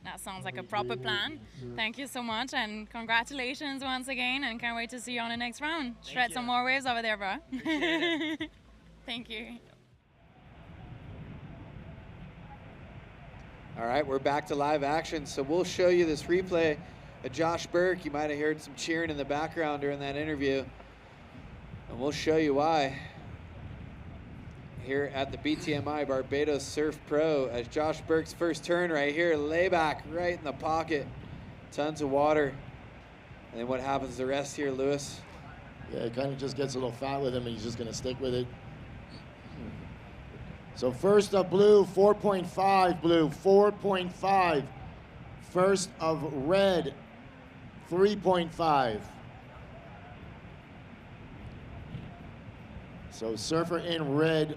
That sounds like a proper plan. Thank you so much, and congratulations once again. And can't wait to see you on the next round. Shred some more waves over there, bro. Thank you. All right, we're back to live action, so we'll show you this replay of Josh Burke. You might have heard some cheering in the background during that interview, and we'll show you why here at the BTMI Barbados Surf Pro as Josh Burke's first turn right here, layback right in the pocket, tons of water. And then what happens the rest here, Lewis? Yeah, it kind of just gets a little fat with him, and he's just going to stick with it. So first of blue, 4.5, blue, 4.5. First of red, 3.5. So surfer in red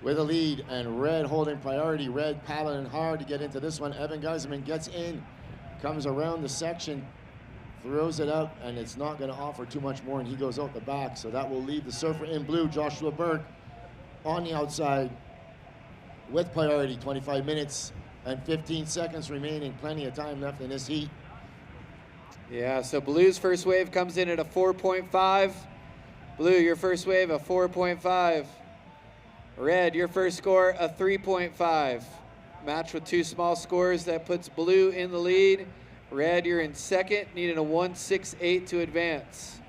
with a lead, and red holding priority. Red paddling hard to get into this one. Evan Geiselman gets in, comes around the section, throws it up, and it's not going to offer too much more, and he goes out the back. So that will leave the surfer in blue, Joshua Burke, on the outside with priority. 25 minutes and 15 seconds remaining. Plenty of time left in this heat. Yeah, so blue's first wave comes in at a 4.5. Blue, your first wave, a 4.5. Red, your first score, a 3.5. Match with two small scores. That puts blue in the lead. Red, you're in second, needing a 1.68 to advance.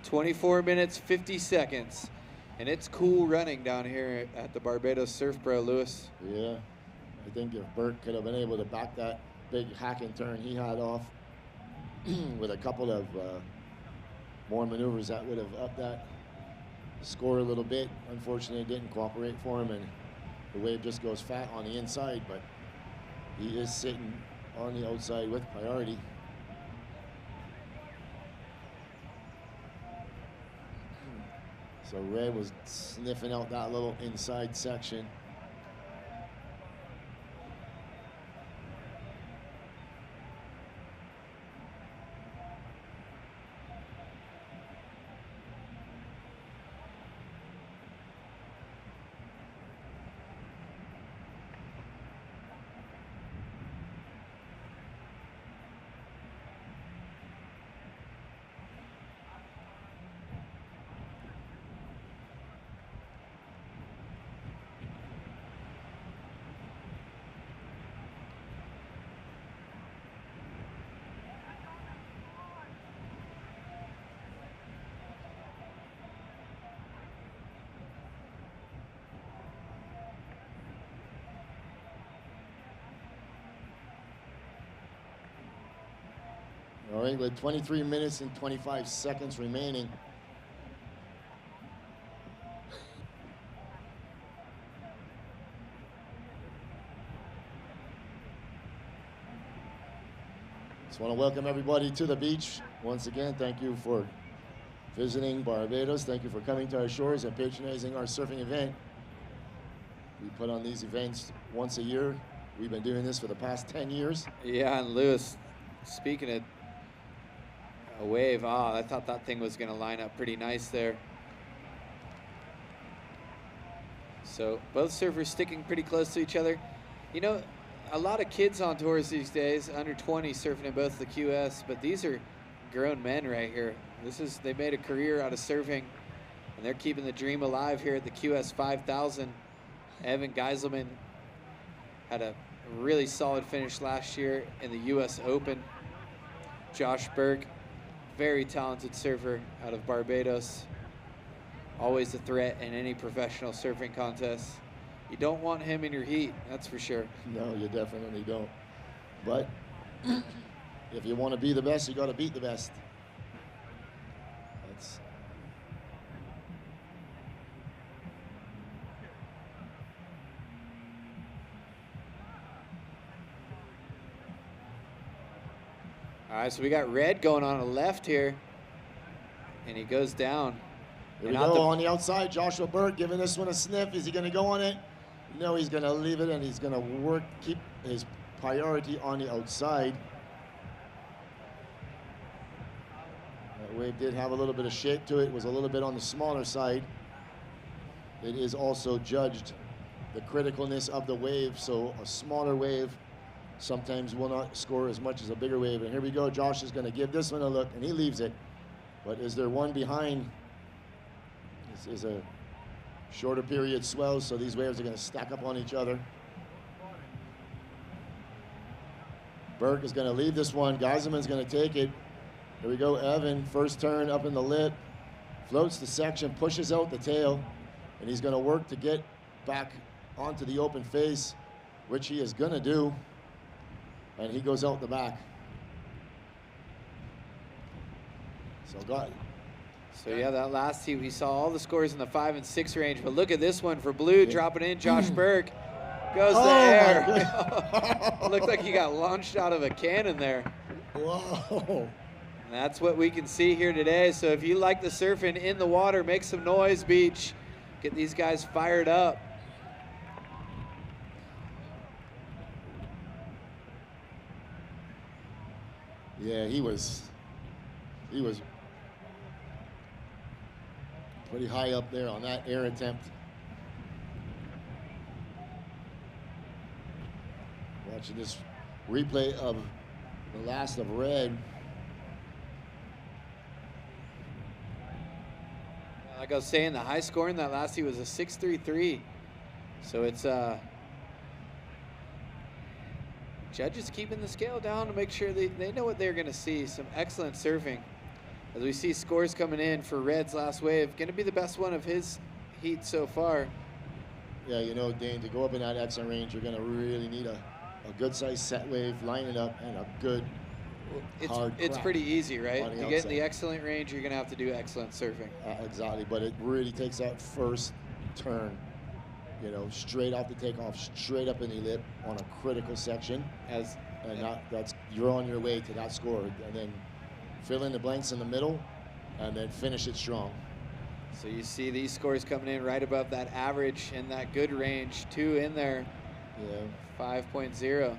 24 minutes, 50 seconds. And it's cool running down here at the Barbados Surf Pro, Lewis. Yeah, I think if Burke could have been able to back that big hack and turn he had off with a couple of more maneuvers, that would have upped that score a little bit. Unfortunately, it didn't cooperate for him, and the wave just goes fat on the inside, but he is sitting on the outside with priority. So Red was sniffing out that little inside section. All right, with 23 minutes and 25 seconds remaining. Just want to welcome everybody to the beach. Once again, thank you for visiting Barbados. Thank you for coming to our shores and patronizing our surfing event. We put on these events once a year. We've been doing this for the past 10 years. Yeah, and Lewis, speaking of a wave, I thought that thing was going to line up pretty nice there. So both surfers sticking pretty close to each other. You know, a lot of kids on tours these days, under 20, surfing in both the QS, but these are grown men right here. They made a career out of surfing, and they're keeping the dream alive here at the QS 5000. Evan Geiselman had a really solid finish last year in the US Open. Josh Burke, very talented surfer out of Barbados. Always a threat in any professional surfing contest. You don't want him in your heat, that's for sure. No, you definitely don't. But if you want to be the best, you got to beat the best. That's All right, so we got Red going on a left here, and he goes down. Here we go on the outside. Joshua Burke giving this one a sniff. Is he going to go on it? No, he's going to leave it, and he's going to keep his priority on the outside. That wave did have a little bit of shape to it. It was a little bit on the smaller side. It is also judged the criticalness of the wave, so a smaller wave sometimes will not score as much as a bigger wave. And here we go. Josh is going to give this one a look, and he leaves it. But is there one behind? This is a shorter period swell, so these waves are going to stack up on each other. Burke is going to leave this one. Geiselman's going to take it. Here we go. Evan, first turn up in the lip, floats the section, pushes out the tail, and he's going to work to get back onto the open face, which he is going to do. And he goes out the back. So yeah, that last heat, we saw all the scores in the 5 and 6 range, but look at this one for blue, dropping in. Josh Burke goes to air. Looked like he got launched out of a cannon there. Whoa. And that's what we can see here today. So if you like the surfing in the water, make some noise, beach. Get these guys fired up. Yeah, he was pretty high up there on that air attempt. Watching this replay of the last of Red. Like I was saying, the high score in that last heat was a 6.33. So it's judges keeping the scale down to make sure they know what they're going to see. Some excellent surfing. As we see scores coming in for Red's last wave, going to be the best one of his heat so far. Yeah, you know, Dane, to go up in that excellent range, you're going to really need a good-sized set wave, line it up, and a good hard It's crack pretty easy, right? on the To get in the outside. excellent range, you're going to have to do excellent surfing. Exactly, but it really takes that first turn, you know, straight off the takeoff, straight up in the lip on a critical section. And that's you're on your way to that score. And then fill in the blanks in the middle, and then finish it strong. So you see these scores coming in right above that average in that good range. 2 in there. Yeah. 5.0.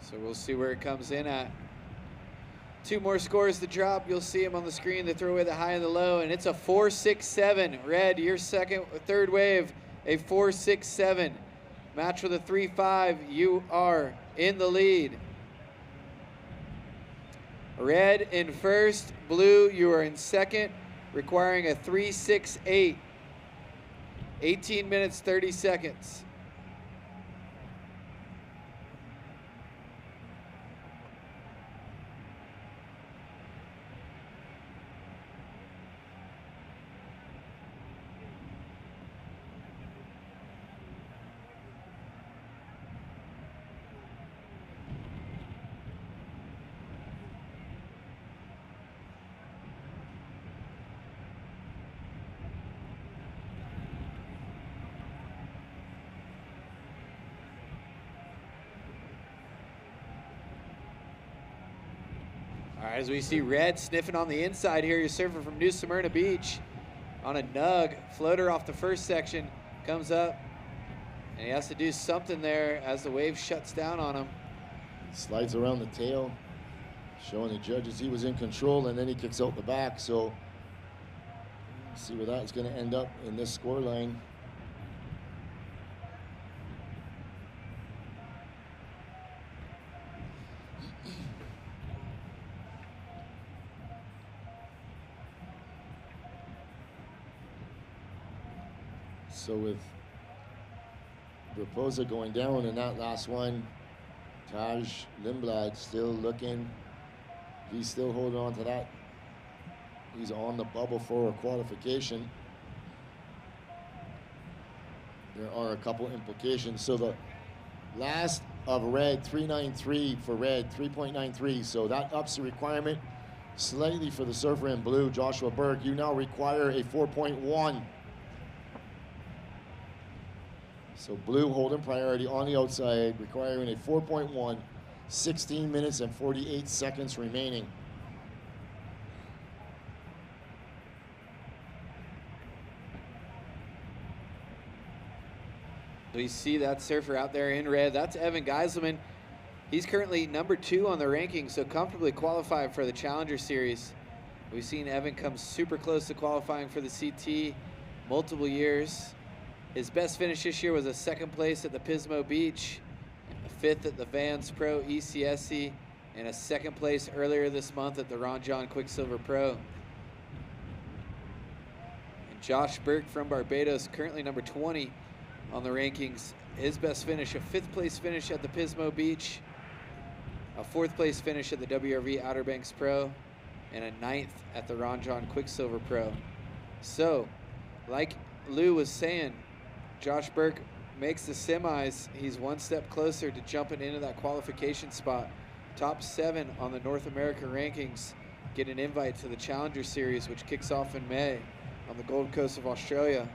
So we'll see where it comes in at. 2 more scores to drop. You'll see them on the screen. They throw away the high and the low, and it's a 4.67. Red, your third wave, a 4.67. Match with a 3.5. You are in the lead. Red in first. Blue, you are in second, requiring a 3.68. 18 minutes, 30 seconds. All right, as we see Red sniffing on the inside here, your surfer from New Smyrna Beach on a nug floater off the first section, comes up, and he has to do something there as the wave shuts down on him. Slides around the tail, showing the judges he was in control, and then he kicks out the back. So see where that's going to end up in this score line. So with Raposa going down in that last one, Taj Lindblad still looking. He's still holding on to that. He's on the bubble for a qualification. There are a couple implications. So the last of Red, 3.93 for Red, 3.93. So that ups the requirement slightly for the surfer in blue, Joshua Burke. You now require a 4.1. So blue holding priority on the outside, requiring a 4.1, 16 minutes and 48 seconds remaining. We see that surfer out there in red. That's Evan Geiselman. He's currently number 2 on the rankings, so comfortably qualified for the Challenger Series. We've seen Evan come super close to qualifying for the CT multiple years. His best finish this year was a 2nd place at the Pismo Beach, a 5th at the Vans Pro ECSC, and a 2nd place earlier this month at the Ron John Quicksilver Pro. And Josh Burke from Barbados, currently number 20 on the rankings. His best finish, a 5th place finish at the Pismo Beach, a 4th place finish at the WRV Outer Banks Pro, and a 9th at the Ron John Quicksilver Pro. So, like Lou was saying, Josh Burke makes the semis. He's 1 step closer to jumping into that qualification spot. Top 7 on the North America rankings get an invite to the Challenger Series, which kicks off in May on the Gold Coast of Australia.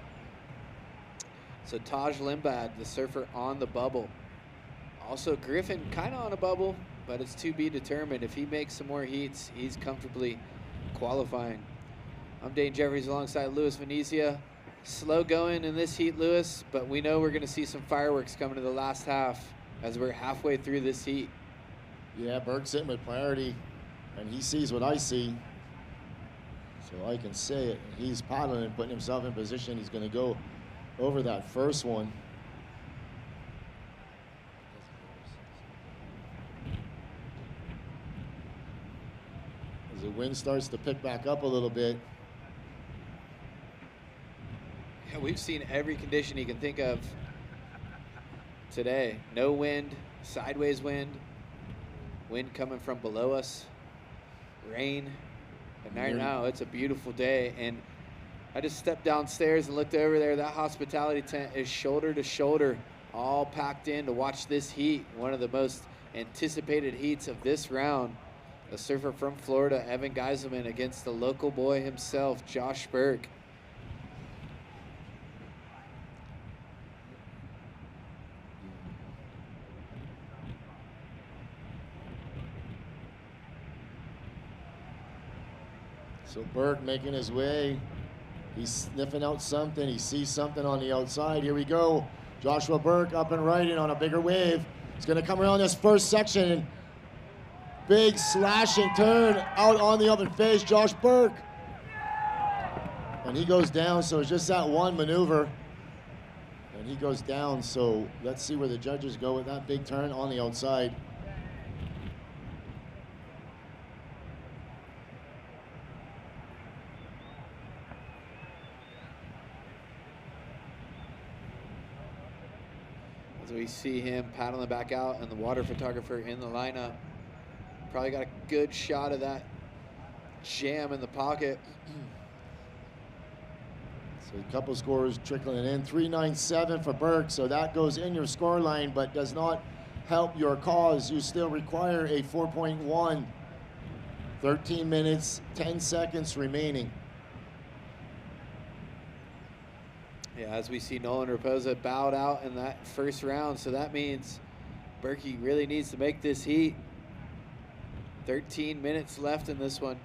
So Taj Lindblad, the surfer on the bubble. Also Griffin kind of on a bubble, but it's to be determined. If he makes some more heats, he's comfortably qualifying. I'm Dane Jeffries alongside Louis Venezia. Slow going in this heat, Louis, but we know we're going to see some fireworks coming to the last half as we're halfway through this heat. Yeah, Burke's sitting with priority, and he sees what I see. So I can say it. He's paddling and putting himself in position. He's going to go over that first one. the wind starts to pick back up a little bit. Yeah, we've seen every condition you can think of today. No wind, sideways wind, wind coming from below us, rain. And right now it's a beautiful day. And I just stepped downstairs and looked over there. That hospitality tent is shoulder to shoulder, all packed in to watch this heat, one of the most anticipated heats of this round. A surfer from Florida, Evan Geiselman, against the local boy himself, Josh Burke. So Burke making his way. He's sniffing out something. He sees something on the outside. Here we go. Joshua Burke up and riding on a bigger wave. He's going to come around this first section. Big slashing turn out on the open face. Josh Burke. And he goes down, so it's just that one maneuver. And he goes down, so let's see where the judges go with that big turn on the outside. As we see him paddling back out and the water photographer in the lineup. Probably got a good shot of that jam in the pocket. So a couple scores trickling in. 397 for Burke, so that goes in your score line, but does not help your cause. You still require a 4.1. 13 minutes, 10 seconds remaining. Yeah, as we see Nolan Raposa bowed out in that first round, so that means Berkey really needs to make this heat. 13 minutes left in this one.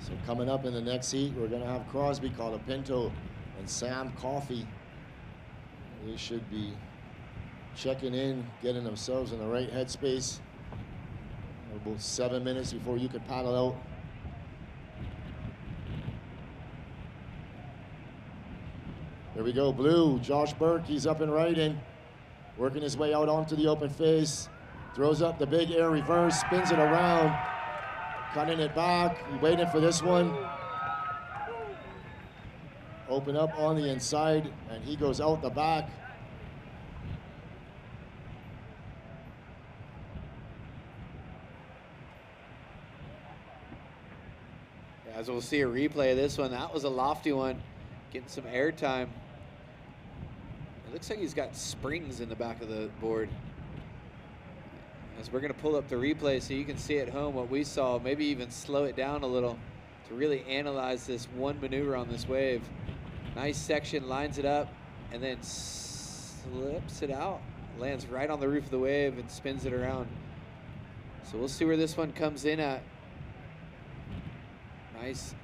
So coming up in the next heat, we're going to have Crosby, Colapinto, and Sam Coffey. They should be checking in, getting themselves in the right headspace. About 7 minutes before you can paddle out. There we go, blue, Josh Burke, he's up and riding. Working his way out onto the open face. Throws up the big air reverse, spins it around. Cutting it back, waiting for this one. Open up on the inside, and he goes out the back. As we'll see a replay of this one, that was a lofty one, getting some air time. It looks like he's got springs in the back of the board. As we're gonna pull up the replay so you can see at home what we saw, maybe even slow it down a little to really analyze this one maneuver on this wave. Nice section, lines it up, and then slips it out. Lands right on the roof of the wave and spins it around. So we'll see where this one comes in at. Nice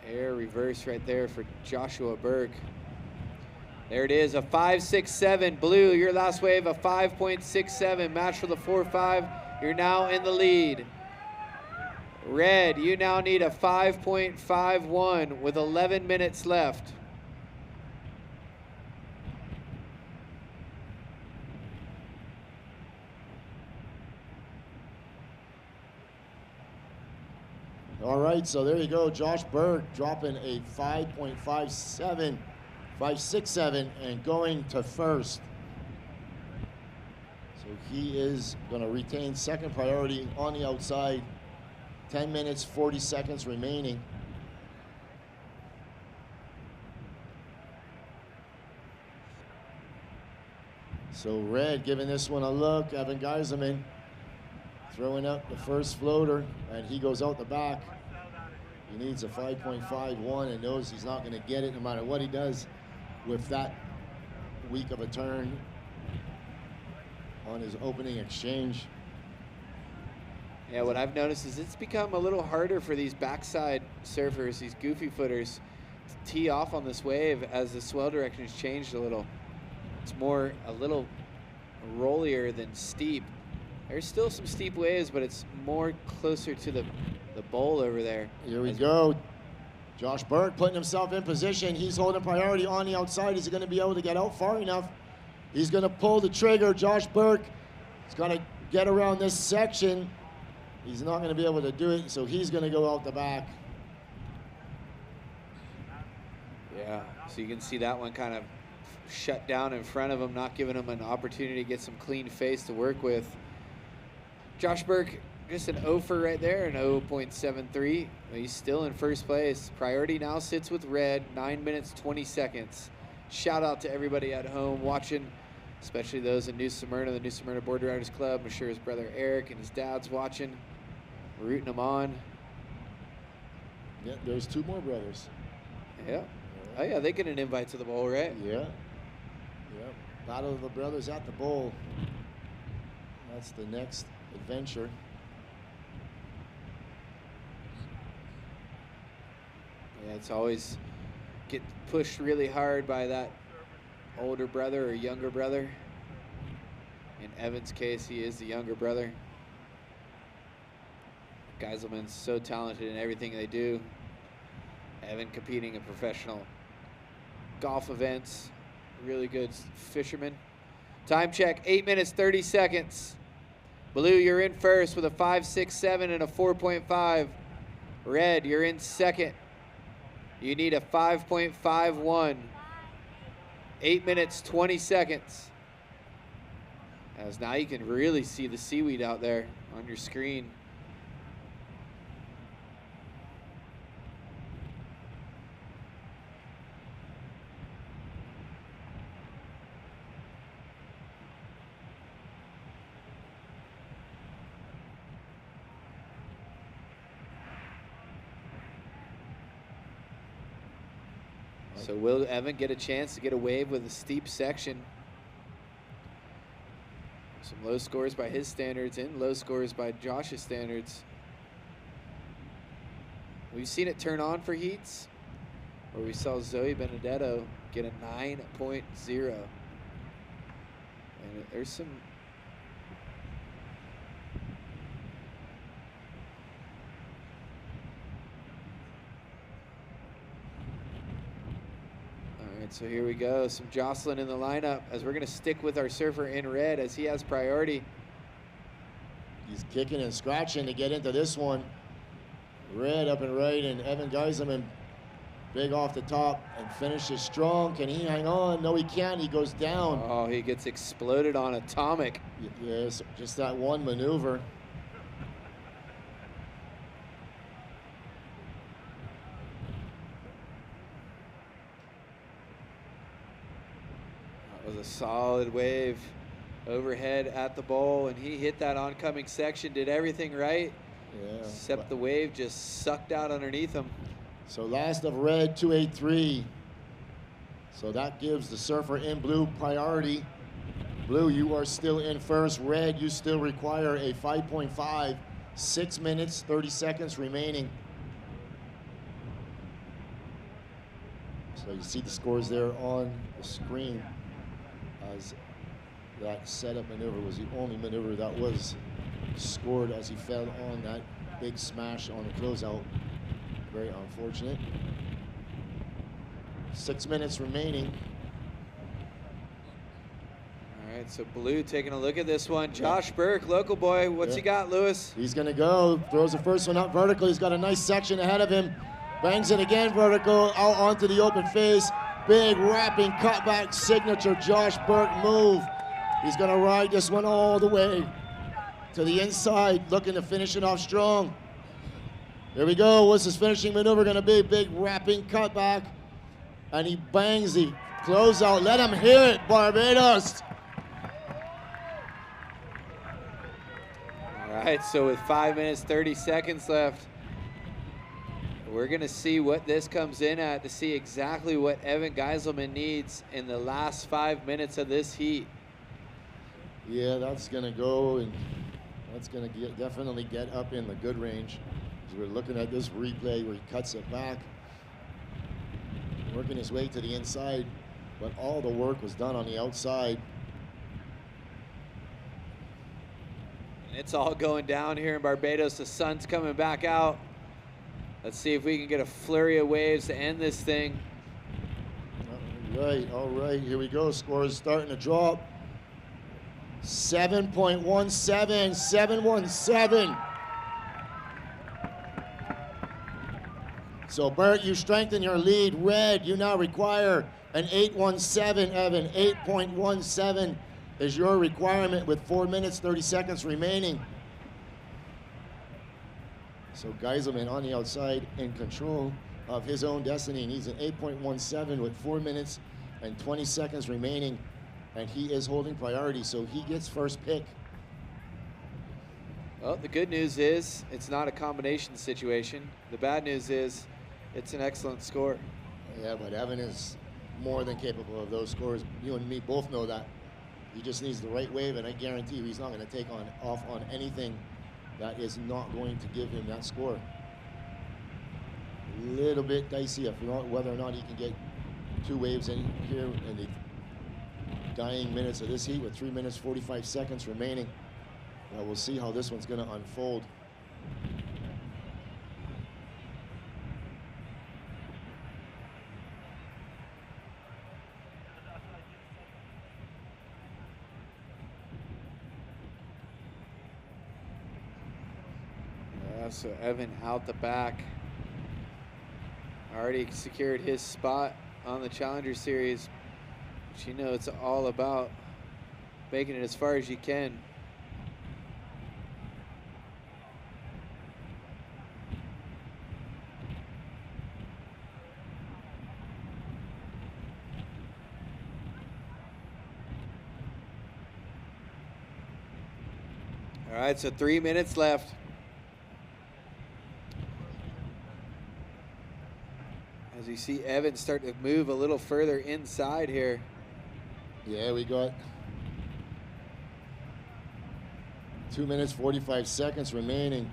air reverse right there for Joshua Burke. There it is, a 5.67. Blue, your last wave, a 5.67. Match for the 4.5. You're now in the lead. Red, you now need a 5.51 with 11 minutes left. All right, so there you go. Josh Burke dropping a 5.57, 5.67, and going to first. So he is going to retain second priority on the outside. 10 minutes, 40 seconds remaining. So Red giving this one a look. Evan Geiselman throwing up the first floater, and he goes out the back. He needs a 5.51 and knows he's not going to get it no matter what he does with that weak of a turn on his opening exchange. Yeah, what I've noticed is it's become a little harder for these backside surfers, these goofy footers, to tee off on this wave as the swell direction has changed a little. It's more a little rollier than steep. There's still some steep waves, but it's more closer to the bowl over there. Here we go. Josh Burke putting himself in position. He's holding priority on the outside. Is he going to be able to get out far enough? He's going to pull the trigger. Josh Burke is going to get around this section. He's not going to be able to do it, so he's going to go out the back. Yeah, so you can see that one kind of shut down in front of him, not giving him an opportunity to get some clean face to work with. Josh Burke, just an 0 for right there, an 0.73. He's still in first place. Priority now sits with red, 9 minutes, 20 seconds. Shout out to everybody at home watching, especially those in New Smyrna, the New Smyrna Board Riders Club. I'm sure his brother Eric and his dad's watching, rooting him on. Yeah, there's 2 more brothers. Yeah. Oh, yeah, they get an invite to the bowl, right? Yeah. Yeah. Battle of the Brothers at the bowl. That's the next adventure. Yeah, it's always get pushed really hard by that older brother or younger brother. In Evan's case, he is the younger brother. Geiselman's so talented in everything they do. Evan competing in professional golf events, really good fisherman. Time check, 8 minutes, 30 seconds. Blue, you're in first with a 5.67 and a 4.5. Red, you're in second. You need a 5.51. 8 minutes, 20 seconds. As now you can really see the seaweed out there on your screen. So will Evan get a chance to get a wave with a steep section? Some low scores by his standards and low scores by Josh's standards. We've seen it turn on for heats, where we saw Zoe Benedetto get a 9.0. And there's some so here we go, some Jocelyn in the lineup as we're gonna stick with our surfer in red as he has priority. He's kicking and scratching to get into this one. Red up and right, and Evan Geiselman big off the top and finishes strong. Can he hang on? No, he can't. He goes down. Oh, he gets exploded on atomic. Yes, just that one maneuver. That was a solid wave overhead at the bowl, and he hit that oncoming section, did everything right. Yeah. Except the wave just sucked out underneath him. So last of red, 283. So that gives the surfer in blue priority. Blue, you are still in first. Red, you still require a 5.5. 6 minutes, 30 seconds remaining. So you see the scores there on the screen, as that setup maneuver was the only maneuver that was scored as he fell on that big smash on the closeout. Very unfortunate. 6 minutes remaining. All right, so Blue taking a look at this one. Josh Burke, local boy, what's he got, Lewis? He's gonna go, throws the first one up vertical. He's got a nice section ahead of him. Bangs it again vertical, out onto the open face. Big wrapping cutback signature Josh Burke move. He's gonna ride this one all the way to the inside, looking to finish it off strong. Here we go, what's his finishing maneuver gonna be? Big wrapping cutback, and he bangs the closeout. Let him hear it, Barbados. All right, so with 5 minutes, 30 seconds left, we're gonna see what this comes in at to see exactly what Evan Geiselman needs in the last 5 minutes of this heat. Yeah, that's gonna go, and that's gonna definitely get up in the good range. As we're looking at this replay where he cuts it back, working his way to the inside, but all the work was done on the outside. It's all going down here in Barbados. The sun's coming back out. Let's see if we can get a flurry of waves to end this thing. All right, here we go. Score is starting to drop. 7.17, 717. So Bert, you strengthen your lead. Red, you now require an 817, Evan. 8.17 is your requirement with 4 minutes, 30 seconds remaining. So Geiselman on the outside in control of his own destiny. He's an 8.17 with 4 minutes and 20 seconds remaining. And he is holding priority, so he gets first pick. Well, the good news is it's not a combination situation. The bad news is it's an excellent score. Yeah, but Evan is more than capable of those scores. You and me both know that. He just needs the right wave, and I guarantee you he's not going to take off on anything that is not going to give him that score. A little bit dicey whether or not he can get 2 waves in here in the dying minutes of this heat with 3 minutes, 45 seconds remaining. Well, we'll see how this one's going to unfold. So Evan out the back. Already secured his spot on the Challenger Series. But you know it's all about making it as far as you can. All right, so 3 minutes left. As you see Evan start to move a little further inside here. Yeah, we got 2 minutes, 45 seconds remaining.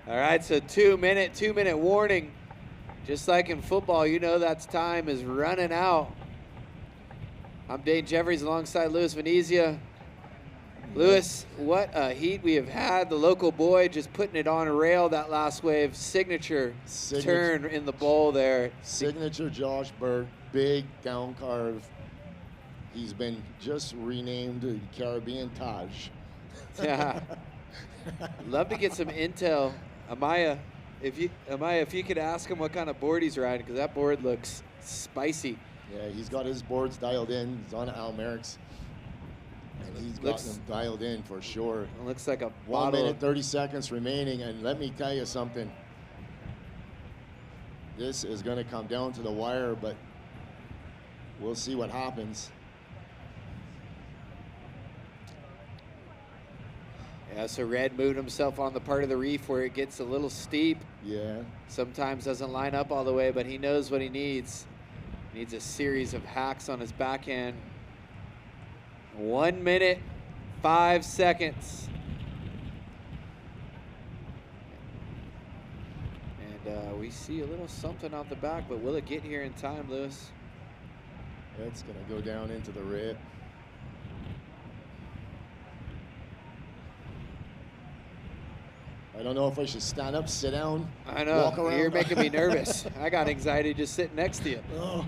All right, so 2 minute warning. Just like in football, you know that time is running out. I'm Dane Jeffries alongside Louis Venezia. Louis, what a heat we have had. The local boy just putting it on a rail that last wave. Signature turn in the bowl there. Signature Josh Burt, big down carve. He's been just renamed the Caribbean Taj. Yeah. Love to get some intel. Amaya, if you could ask him what kind of board he's riding, because that board looks spicy. Yeah, he's got his boards dialed in. He's on Al Merrick's, and he's got them dialed in for sure. It looks like a 1 minute, 30 seconds remaining, and let me tell you something. This is going to come down to the wire, but we'll see what happens. Yeah, so Red moved himself on the part of the reef where it gets a little steep. Yeah. Sometimes doesn't line up all the way, but he knows what he needs. He needs a series of hacks on his backhand. 1 minute, 5 seconds. And we see a little something out the back, but will it get here in time, Louis? It's going to go down into the rip. I don't know if I should stand up, sit down, I know. walk around. You're making me nervous. I got anxiety just sitting next to you. Oh.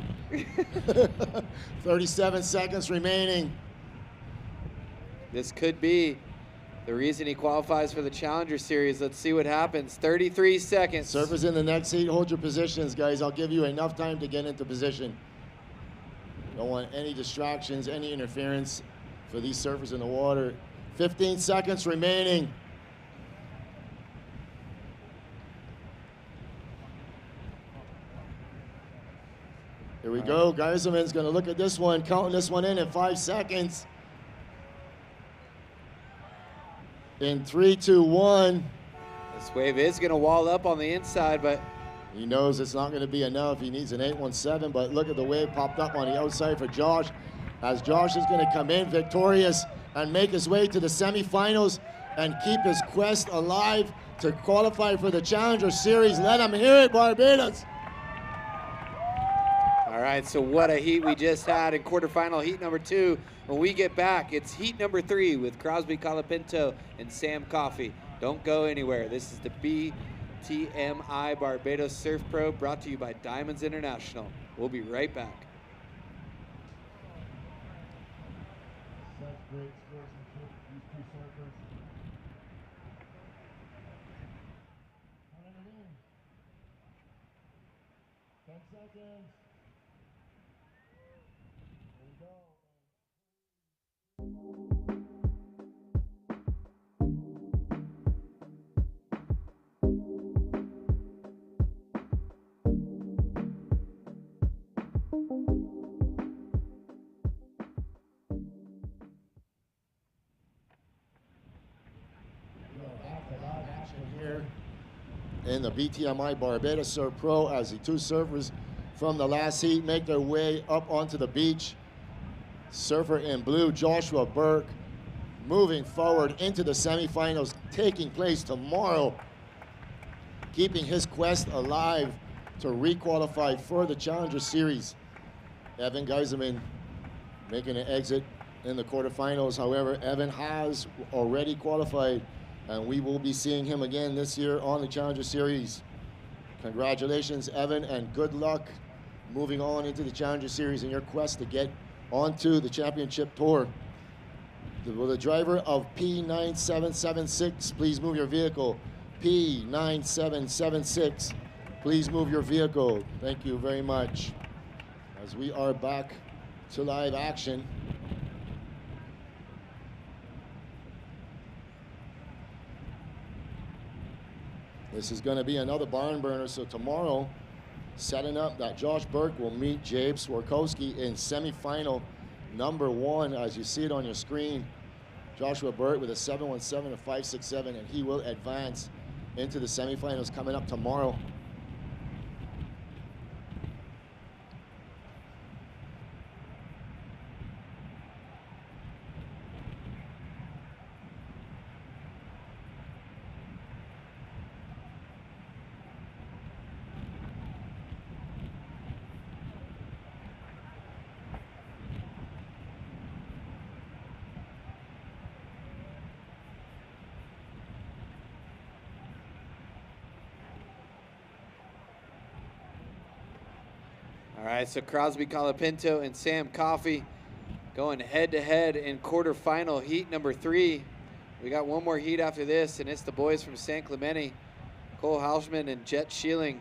37 seconds remaining. This could be the reason he qualifies for the Challenger Series. Let's see what happens. 33 seconds. Surfers in the next heat, hold your positions, guys. I'll give you enough time to get into position. Don't want any distractions, any interference for these surfers in the water. 15 seconds remaining. Here we go. Geiselman's going to look at this one, counting this one in at 5 seconds. in 3, 2, 1. This wave is going to wall up on the inside, but he knows it's not going to be enough. He needs an 817, but look at the wave popped up on the outside for Josh, as Josh is going to come in victorious and make his way to the semifinals and keep his quest alive to qualify for the Challenger Series. Let him hear it, Barbados. All right, so what a heat we just had in quarterfinal heat number 2. When we get back, it's heat number 3 with Crosby Colapinto and Sam Coffey. Don't go anywhere. This is the BTMI Barbados Surf Pro, brought to you by Diamonds International. We'll be right back. Here in the BTMI Barbados Surf Pro, as the two surfers from the last heat make their way up onto the beach. Surfer in blue, Joshua Burke, moving forward into the semifinals, taking place tomorrow, keeping his quest alive to requalify for the Challenger Series. Evan Geiserman making an exit in the quarterfinals. However, Evan has already qualified, and we will be seeing him again this year on the Challenger Series. Congratulations, Evan, and good luck moving on into the Challenger Series in your quest to get onto the championship tour. Will the driver of P9776 please move your vehicle? P9776, please move your vehicle. Thank you very much. As we are back to live action. This is going to be another barn burner. So tomorrow, setting up that Josh Burke will meet Jabe Swarkowski in semifinal number 1, as you see it on your screen. Joshua Burke with a 717 and 567, and he will advance into the semifinals coming up tomorrow. All right, so Crosby Colapinto and Sam Coffey going head-to-head in quarterfinal heat number 3. We got one more heat after this, and it's the boys from San Clemente, Cole Halschman and Jet Sheeling.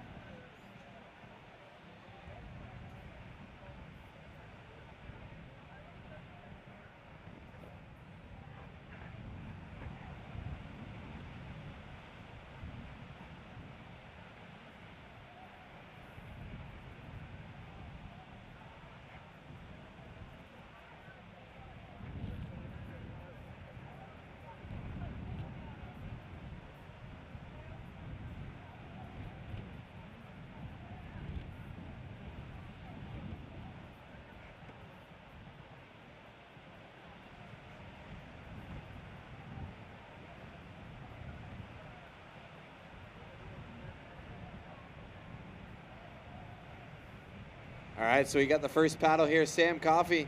All right, so we got the first paddle here. Sam Coffey,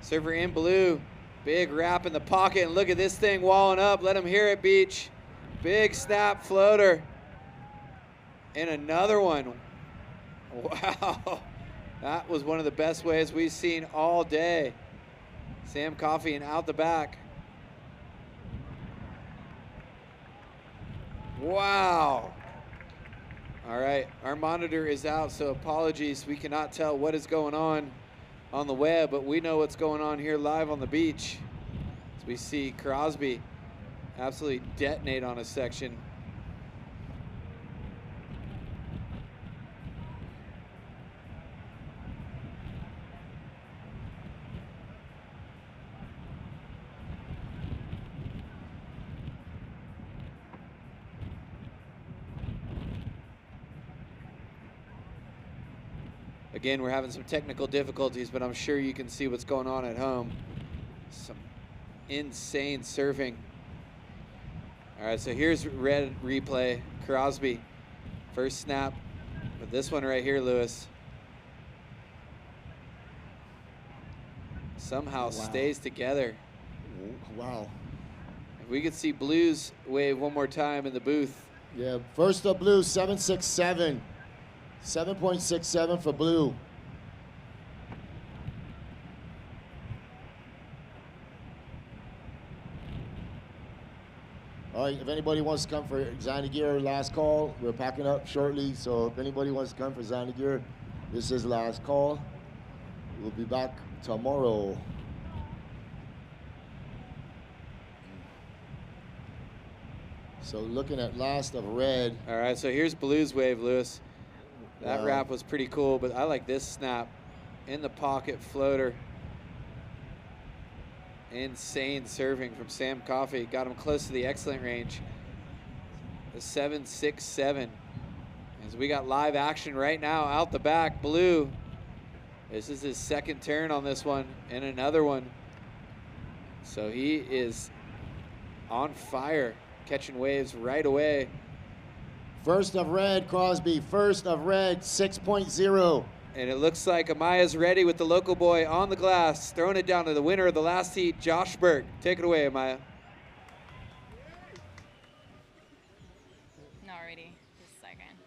surfer in blue. Big wrap in the pocket, and look at this thing walling up. Let him hear it, Beach. Big snap floater. And another one. Wow. That was one of the best waves we've seen all day. Sam Coffey and out the back. Wow. All right, our monitor is out, so apologies. We cannot tell what is going on the web, but we know what's going on here live on the beach. As we see Crosby absolutely detonate on a section. Again, we're having some technical difficulties, but I'm sure you can see what's going on at home. Some insane surfing. All right, so here's red replay. Crosby, first snap. But this one right here, Lewis, somehow stays together. Wow. If we could see Blues wave one more time in the booth. Yeah, first up Blue, 7.67. 7.67 for Blue. All right, if anybody wants to come for Zanagir, last call. We're packing up shortly, so if anybody wants to come for Zanagir, this is last call. We'll be back tomorrow. So looking at last of red. All right, so here's Blues wave, Lewis. That Wow. wrap was pretty cool, but I like this snap. In the pocket floater. Insane serving from Sam Coffey. Got him close to the excellent range. The 7.67. As we got live action right now out the back. Blue. This is his second turn on this one and another one. So he is on fire, catching waves right away. First of red, Crosby. First of red, 6.0. And it looks like Amaya's ready with the local boy on the glass, throwing it down to the winner of the last heat, Josh Burke. Take it away, Amaya. Not ready. Just a second.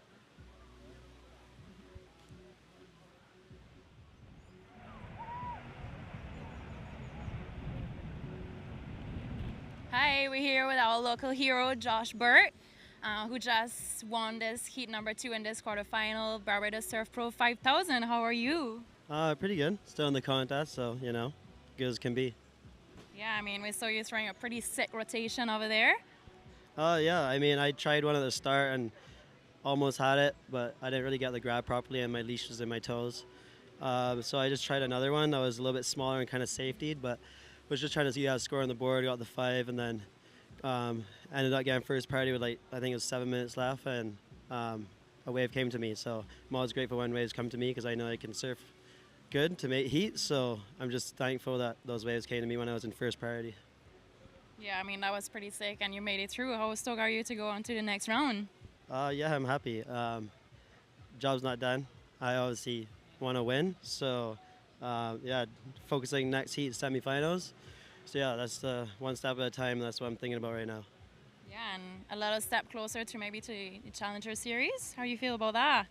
Hi, we're here with our local hero, Josh Burke, who just won this heat number 2 in this quarterfinal, Barbados Surf Pro 5000. How are you? Pretty good. Still in the contest, so, you know, good as can be. Yeah, I mean, we saw you throwing a pretty sick rotation over there. Yeah, I mean, I tried one at the start and almost had it, but I didn't really get the grab properly and my leash was in my toes. So I just tried another one that was a little bit smaller and kind of safetied, but was just trying to see how to score on the board, got the 5, and then ended up getting first priority with, like, I think it was 7 minutes left, and a wave came to me. So I'm always grateful when waves come to me because I know I can surf good to make heat. So I'm just thankful that those waves came to me when I was in first priority. Yeah, I mean, that was pretty sick, and you made it through. How stoked are you to go on to the next round? Yeah, I'm happy. Job's not done. I obviously want to win. So, yeah, focusing next heat, semifinals. So, yeah, that's the one step at a time. That's what I'm thinking about right now. Yeah, and a little step closer to maybe to the Challenger Series. How do you feel about that?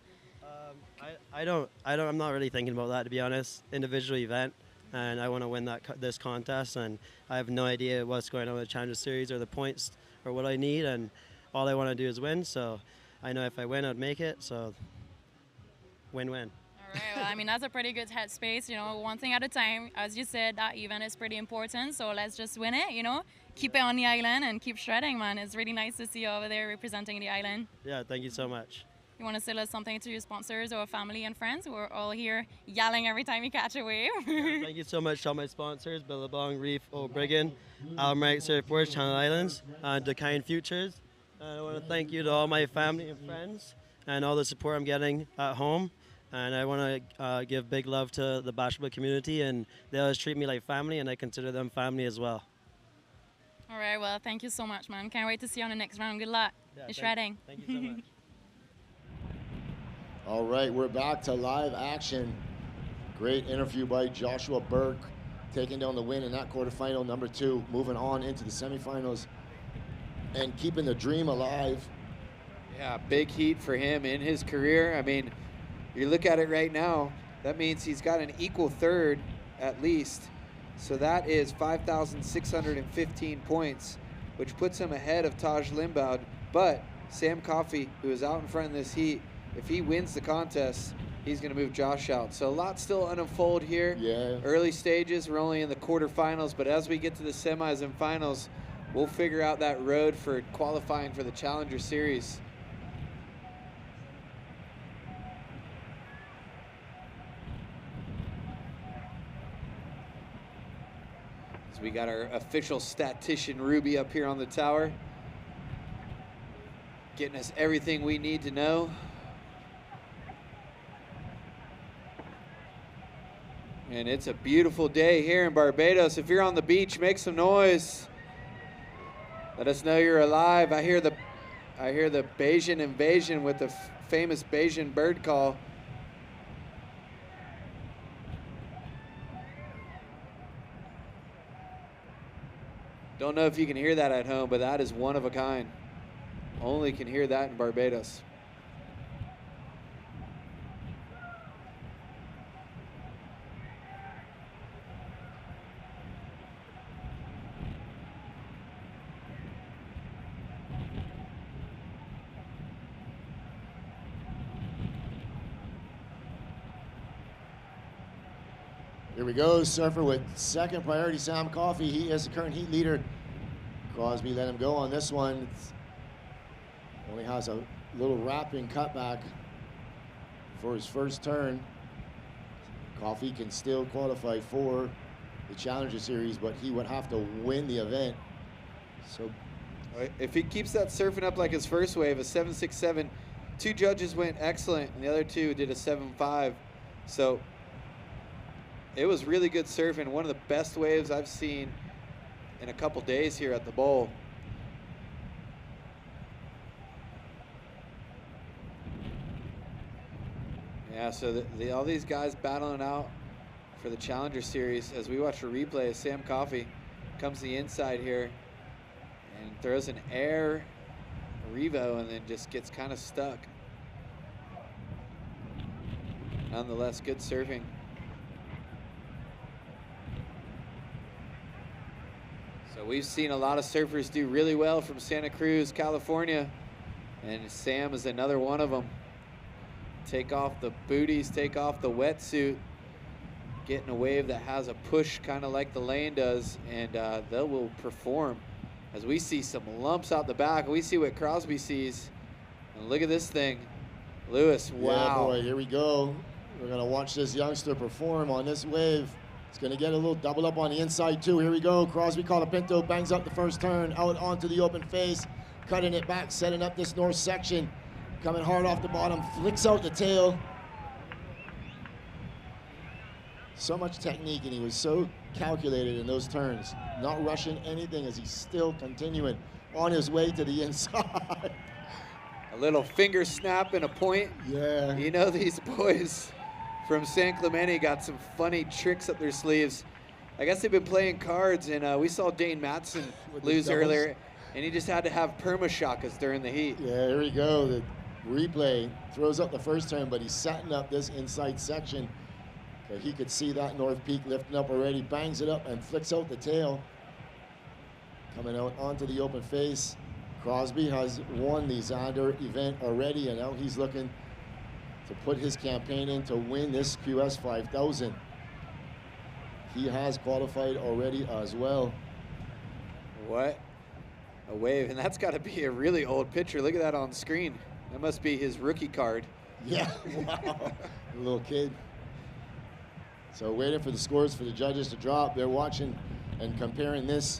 I'm not really thinking about that, to be honest. Individual event, and I want to win this contest, and I have no idea what's going on with the Challenger Series or the points or what I need, and all I want to do is win. So I know if I win, I'd make it. So win-win. All right, well, I mean, that's a pretty good headspace, you know, one thing at a time. As you said, that event is pretty important, so let's just win it, you know, keep it on the island and keep shredding, man. It's really nice to see you over there representing the island. Yeah, thank you so much. You want to say something to your sponsors or family and friends who are all here yelling every time you catch a wave? Yeah, thank you so much to all my sponsors, Billabong, Reef, O'Brien, Almeric Surfboards, Channel Islands, and Kind Futures. I want to thank you to all my family and friends and all the support I'm getting at home. And I want to give big love to the basketball community, and they always treat me like family, and I consider them family as well. All right, well, thank you so much, man. Can't wait to see you on the next round. Good luck. You're shredding. Thank you so much. All right, we're back to live action. Great interview by Joshua Burke, taking down the win in that quarterfinal, number 2, moving on into the semifinals and keeping the dream alive. Yeah, big heat for him in his career. I mean, you look at it right now, that means he's got an equal third at least. So that is 5,615 points, which puts him ahead of Taj Limbaud. But Sam Coffey, who is out in front of this heat, if he wins the contest, he's going to move Josh out. So a lot still unfold here. Yeah. Early stages, we're only in the quarterfinals, but as we get to the semis and finals, we'll figure out that road for qualifying for the Challenger Series. So we got our official statistician Ruby up here on the tower, getting us everything we need to know. And it's a beautiful day here in Barbados. If you're on the beach, make some noise. Let us know you're alive. I hear the Bayesian invasion with the famous Bayesian bird call. Don't know if you can hear that at home, but that is one of a kind. Only can hear that in Barbados. Here we go, Surfer with second priority, Sam Coffey. He is the current heat leader. Crosby let him go on this one. Only has a little wrapping cutback for his first turn. Coffey can still qualify for the Challenger Series, but he would have to win the event. So if he keeps that surfing up like his first wave, a 7.67, 2 judges went excellent, and the other 2 did a 7.5. So it was really good surfing. One of the best waves I've seen in a couple days here at the bowl. Yeah, so all these guys battling out for the Challenger Series. As we watch the replay, Sam Coffey comes to the inside here and throws an air revo and then just gets kind of stuck. Nonetheless, good surfing. So we've seen a lot of surfers do really well from Santa Cruz, California, and Sam is another one of them. Take off the booties, take off the wetsuit, get in a wave that has a push kind of like the lane does, and they will perform. As we see some lumps out the back, we see what Crosby sees. And look at this thing. Lewis, wow. Yeah, boy, here we go. We're gonna watch this youngster perform on this wave. It's gonna get a little double up on the inside too. Here we go. Crosby Colapinto bangs up the first turn, out onto the open face, cutting it back, setting up this north section. Coming hard off the bottom, flicks out the tail. So much technique, and he was so calculated in those turns. Not rushing anything as he's still continuing on his way to the inside. A little finger snap and a point. Yeah. You know, these boys from San Clemente got some funny tricks up their sleeves. I guess they've been playing cards, and we saw Dane Matson lose earlier, and he just had to have perma-shakas during the heat. Yeah, here we go. The replay throws up the first turn, but he's setting up this inside section. Okay, he could see that North Peak lifting up already, bangs it up and flicks out the tail. Coming out onto the open face. Crosby has won the Zander event already, and now he's looking to put his campaign in to win this QS 5000. He has qualified already as well. What a wave, and that's got to be a really old picture. Look at that on screen. That must be his rookie card. Yeah, wow, a little kid. So waiting for the scores for the judges to drop. They're watching and comparing this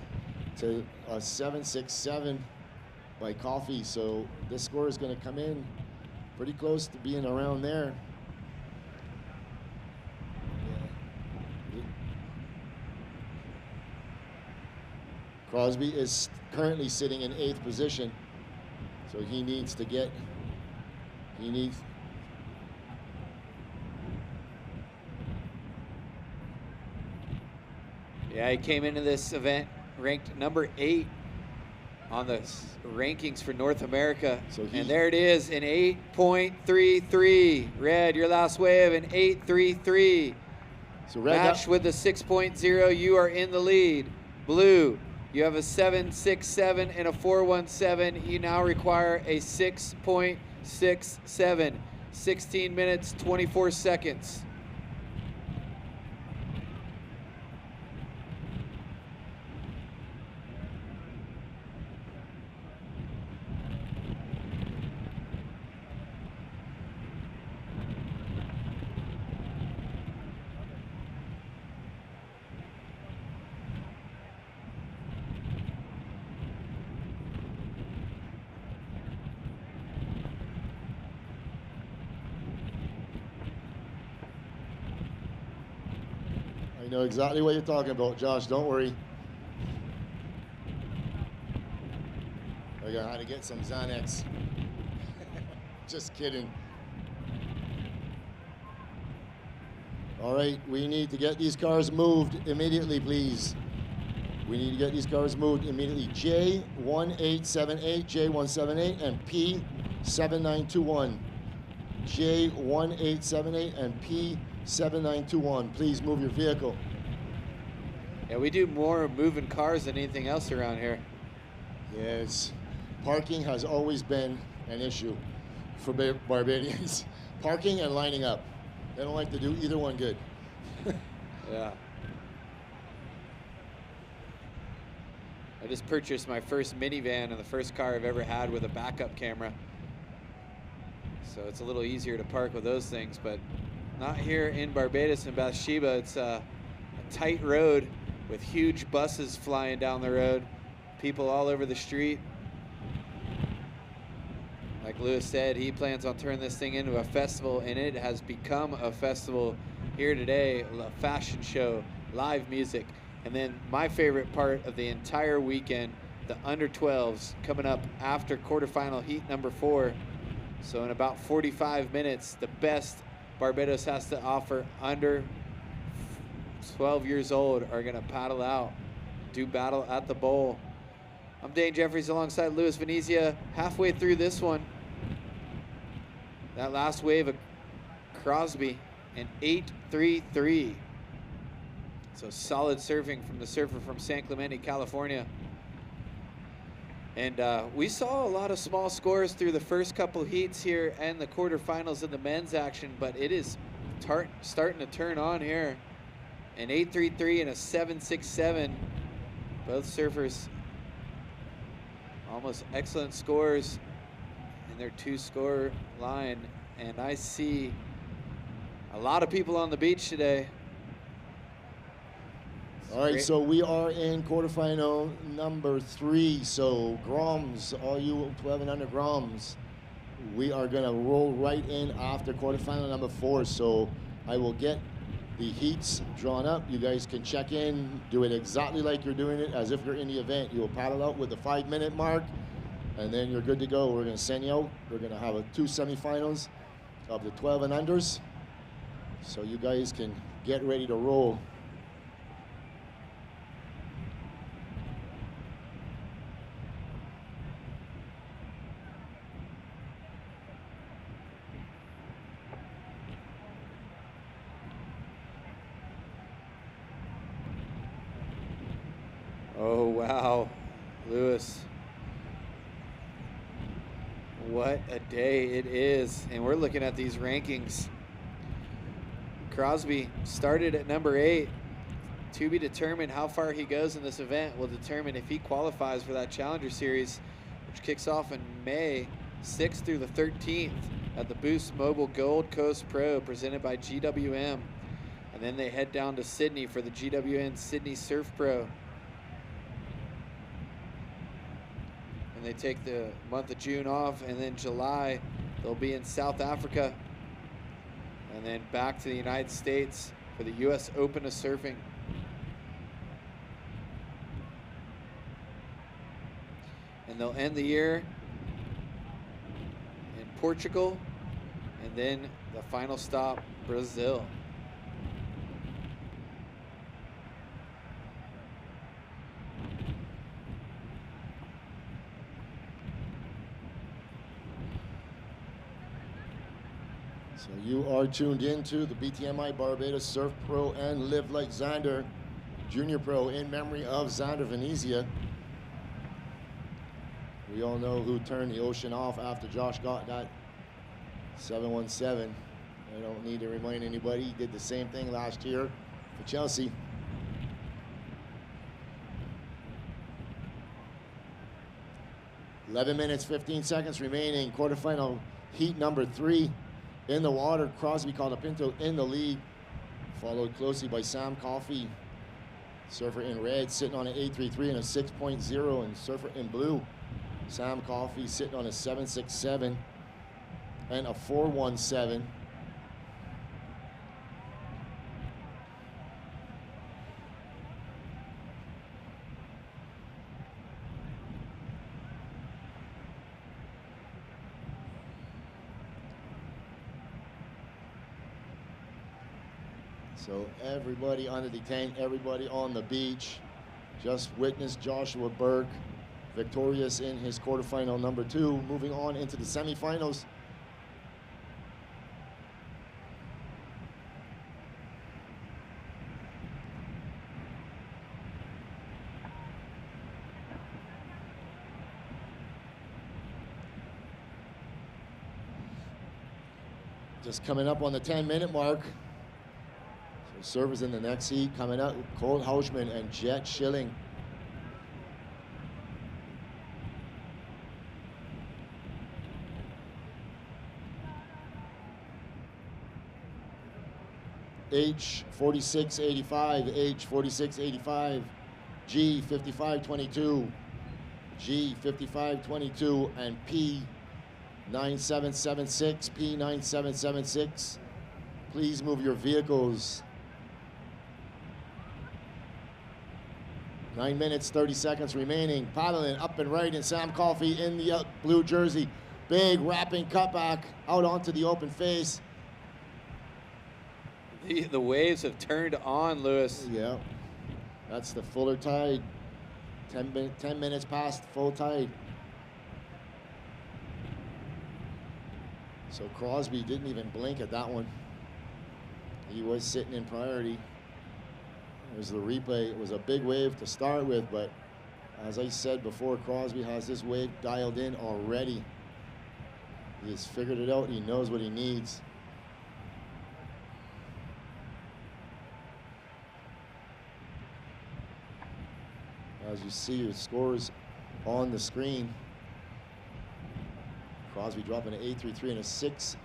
to a 7.67 by Coffey. So this score is going to come in pretty close to being around there. Yeah. Crosby is currently sitting in 8th position. So he needs to get, Yeah, he came into this event ranked number 8 on the rankings for North America. And there it is, an 8.33. Red, your last wave, an 8.33. So Red matched with the 6.0, you are in the lead. Blue, you have a 7.67 and a 4.17. You now require a 6.67. 16 minutes, 24 seconds. I know exactly what you're talking about, Josh. Don't worry. I got how to get some Xanax. Just kidding. All right, we need to get these cars moved immediately, please. We need to get these cars moved immediately. J1878, J178, and P7921. J1878 and P7921. Please move your vehicle. Yeah, we do more moving cars than anything else around here. Yes, parking has always been an issue for Barbadians. Parking and lining up. They don't like to do either one good. Yeah. I just purchased my first minivan and the first car I've ever had with a backup camera. So it's a little easier to park with those things, but not here in Barbados and Bathsheba. It's a tight road with huge buses flying down the road, people all over the street. Like Lewis said, he plans on turning this thing into a festival, and it has become a festival here today. A fashion show, live music, and then my favorite part of the entire weekend, the under 12s coming up after quarterfinal heat number 4. So in about 45 minutes, the best Barbados has to offer under 12 years old are gonna paddle out, do battle at the bowl. I'm Dane Jeffries alongside Louis Venezia, halfway through this one. That last wave of Crosby, an 8.33. So solid surfing from the surfer from San Clemente, California. And we saw a lot of small scores through the first couple heats here and the quarterfinals of the men's action, but it is starting to turn on here. An 8.33 and a 7.67. Both surfers almost excellent scores in their 2-score line. And I see a lot of people on the beach today. All right, so we are in quarterfinal number 3. So Groms, all you 12 and under Groms, we are gonna roll right in after quarterfinal number 4. So I will get the heats drawn up. You guys can check in, do it exactly like you're doing it, as if you're in the event. You will paddle out with the 5-minute mark, and then you're good to go. We're gonna send you out. We're gonna have 2 semifinals of the 12 and unders. So you guys can get ready to roll. Oh, wow, Lewis. What a day it is. And we're looking at these rankings. Crosby started at number 8. To be determined how far he goes in this event will determine if he qualifies for that Challenger Series, which kicks off in May 6th through the 13th at the Boost Mobile Gold Coast Pro presented by GWM. And then they head down to Sydney for the GWN Sydney Surf Pro. And they take the month of June off, and then July they'll be in South Africa, and then back to the United States for the US Open of Surfing. And they'll end the year in Portugal, and then the final stop, Brazil. So you are tuned into the BTMI Barbados Surf Pro and Live Like Xander Junior Pro in memory of Xander Venezia. We all know who turned the ocean off after Josh got that 717. I don't need to remind anybody. He did the same thing last year for Chelsea. "11 minutes, 15 seconds remaining. Quarterfinal heat number 3. In the water, Crosby Colapinto in the lead, followed closely by Sam Coffey, surfer in red, sitting on an 8.33 and a 6.0, and surfer in blue, Sam Coffey sitting on a 7.67 and a 4.17. So everybody under the tank, everybody on the beach. Just witnessed Joshua Burke victorious in his quarterfinal number 2, moving on into the semifinals. Just coming up on the 10-minute mark. So servers in the next heat coming up, Cole Hauschman and Jet Schilling. H 4685, H 4685, G 5522, G 5522, and P 9776, P 9776. Please move your vehicles. 9 minutes, 30 seconds remaining. Paddling up and right, and Sam Coffey in the blue jersey. Big wrapping cutback out onto the open face. The waves have turned on, Lewis. Yeah, that's the fuller tide. 10 minutes past full tide. So Crosby didn't even blink at that one. He was sitting in priority. There's the replay. It was a big wave to start with, but as I said before, Crosby has this wave dialed in already. He has figured it out. He knows what he needs. As you see your scores on the screen, Crosby dropping an 8.33 and a 6,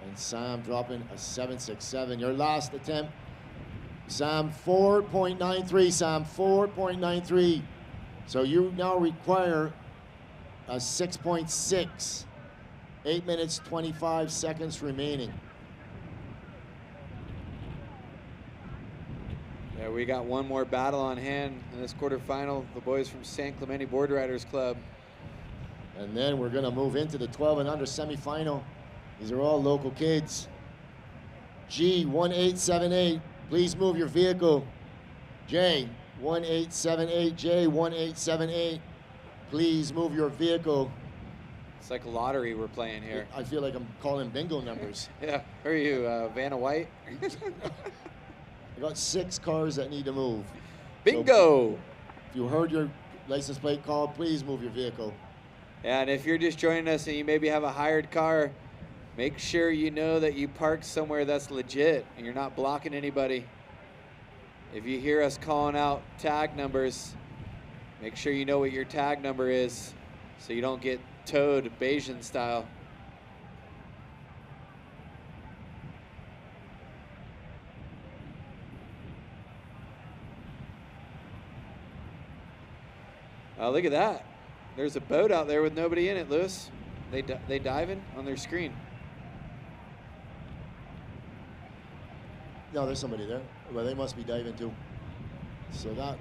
and Sam dropping a 7.67. Your last attempt, Sam, 4.93. Sam, 4.93. So you now require a 6.6. 8 minutes, 25 seconds remaining. Yeah, we got one more battle on hand in this quarterfinal. The boys from San Clemente Board Riders Club. And then we're gonna move into the 12 and under semifinal. These are all local kids. G 1878, please move your vehicle. J 1878, J 1878, please move your vehicle. It's like a lottery we're playing here. I feel like I'm calling bingo numbers. Yeah, who are you, Vanna White? I got 6 cars that need to move. Bingo! So if you heard your license plate call, please move your vehicle. Yeah, and if you're just joining us and you maybe have a hired car, make sure you know that you park somewhere that's legit and you're not blocking anybody. If you hear us calling out tag numbers, make sure you know what your tag number is so you don't get towed Bayesian style. Look at that. There's a boat out there with nobody in it, Lewis. They diving on their screen. No, there's somebody there. Well, they must be diving too. So that.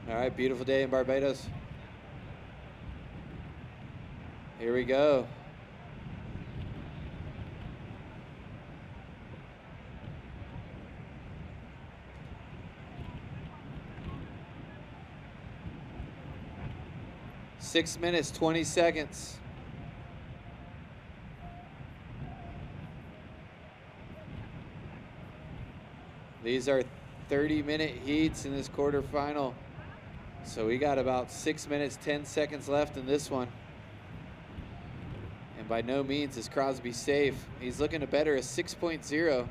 All right, beautiful day in Barbados. Here we go. Six minutes, 20 seconds. These are 30-minute heats in this quarterfinal. So we got about 6 minutes, 10 seconds left in this one. And by no means is Crosby safe. He's looking to better a 6.0.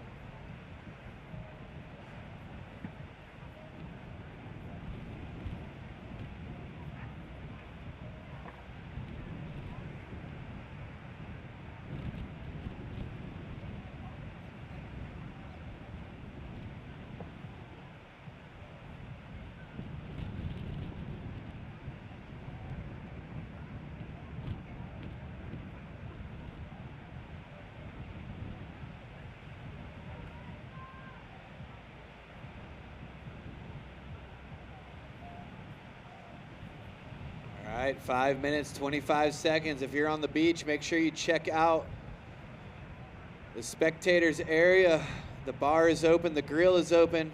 right, 5 minutes, 25 seconds. If you're on the beach, make sure you check out the spectators area. The bar is open, the grill is open.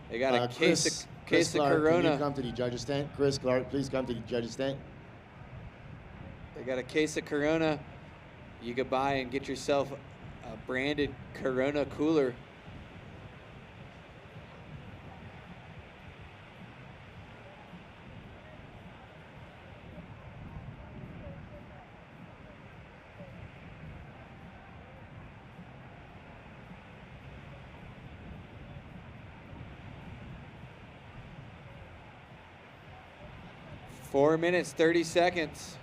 They got a case of Clark, Corona. can you come to the judges tent? Chris Clark, please come to the judges tent. They got a case of Corona. You could buy and get yourself a branded Corona cooler. Four minutes, 30 seconds.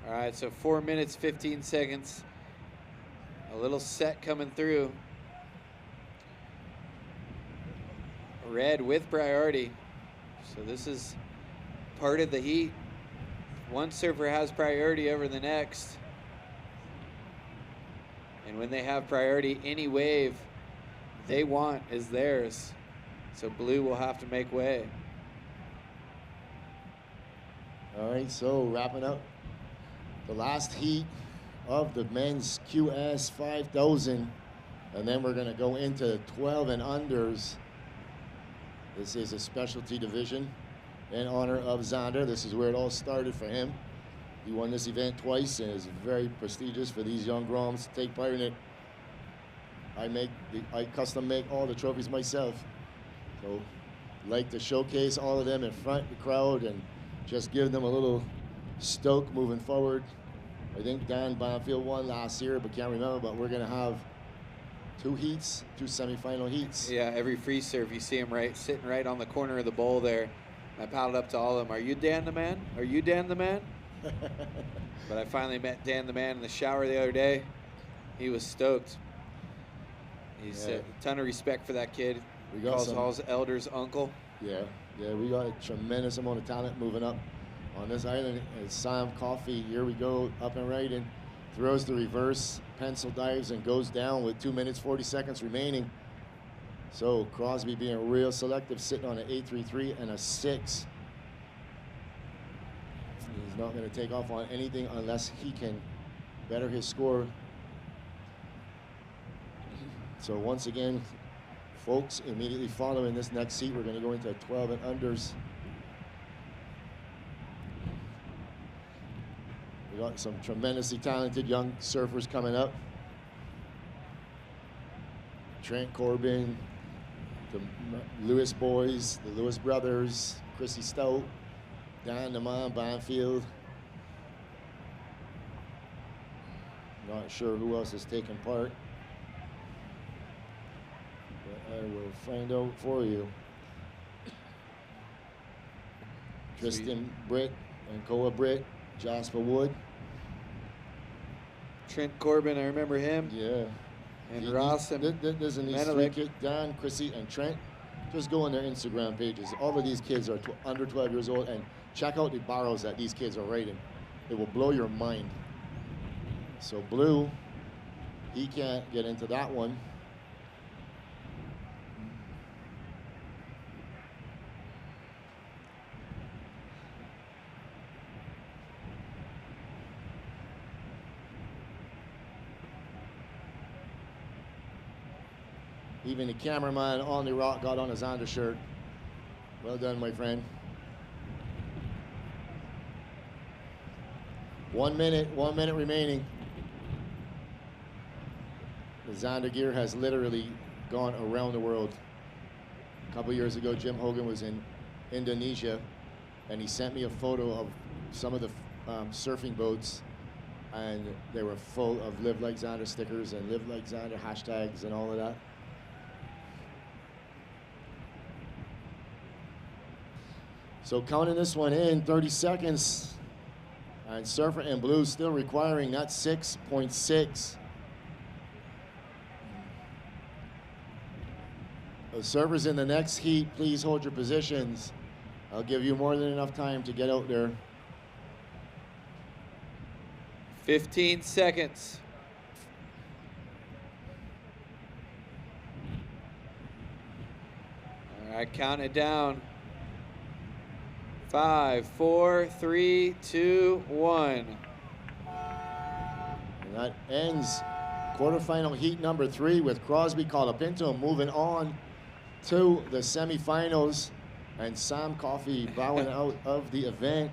All right, so 4 minutes, 15 seconds. A little set coming through. Red with priority. So this is part of the heat. One surfer has priority over the next. And when they have priority, any wave they want is theirs. So blue will have to make way. All right, so wrapping up the last heat of the men's QS 5000, and then we're going to go into 12 and unders. This is a specialty division in honor of Xander. This is where it all started for him. He won this event twice, and it's very prestigious for these young groms to take part in it. I custom make all the trophies myself. So like to showcase all of them in front of the crowd and just give them a little stoke moving forward. I think Dan Bonfield won last year, but can't remember, but we're gonna have two heats, two semifinal heats. Yeah, every free serve, you see him sitting right on the corner of the bowl there. I paddled up to all of them. Are you Dan the man? Are you Dan the man? But I finally met Dan the man in the shower the other day. He was stoked. He's a ton of respect for that kid. We got calls all his elders uncle. Yeah, we got a tremendous amount of talent moving up on this island. It's Sam Coffey. Here we go, up and right, and throws the reverse, pencil dives, and goes down with 2 minutes, 40 seconds remaining. So Crosby being real selective, sitting on an 8.33 and a 6. He's not going to take off on anything unless he can better his score. So once again, folks, immediately following this next heat, we're going to go into 12 and unders. We got some tremendously talented young surfers coming up. Trent Corbin, the Lewis boys, the Lewis brothers, Chrissy Stout, Dan DeMond, Bonfield. Not sure who else is taking part, but I will find out for you. Tristan Britt and Koa Britt, Jasper Wood. Trent Corbin, I remember him. Yeah. And Ross and there's these three kids, Dan, Chrissy, and Trent. Just go on their Instagram pages. All of these kids are under 12 years old, and check out the barrows that these kids are riding. It will blow your mind. So Blue, he can't get into that one. Even the cameraman on the rock got on his undershirt. Well done, my friend. 1 minute remaining. The Xander gear has literally gone around the world. A couple years ago, Jim Hogan was in Indonesia, and he sent me a photo of some of the surfing boats, and they were full of Live Like Xander stickers and Live Like Xander hashtags and all of that. So counting this one in, 30 seconds. And Surfer and Blue still requiring that 6.6. Servers in the next heat, please hold your positions. I'll give you more than enough time to get out there. 15 seconds. All right, count it down. 5, 4, 3, 2, 1. And that ends quarterfinal heat number 3 with Crosby Colapinto moving on to the semifinals, and Sam Coffey bowing out of the event.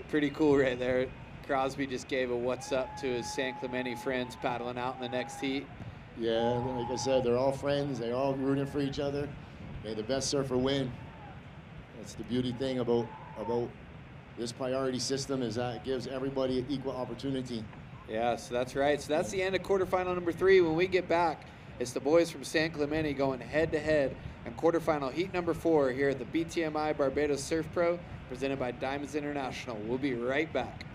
Pretty cool right there. Crosby just gave a what's up to his San Clemente friends paddling out in the next heat. Yeah, like I said, they're all friends. They're all rooting for each other. May the best surfer win. That's the beauty thing about this priority system, is that it gives everybody an equal opportunity. Yeah, so that's right. So that's the end of quarterfinal number 3. When we get back, it's the boys from San Clemente going head-to-head in quarterfinal heat number 4 here at the BTMI Barbados Surf Pro, presented by Diamonds International. We'll be right back.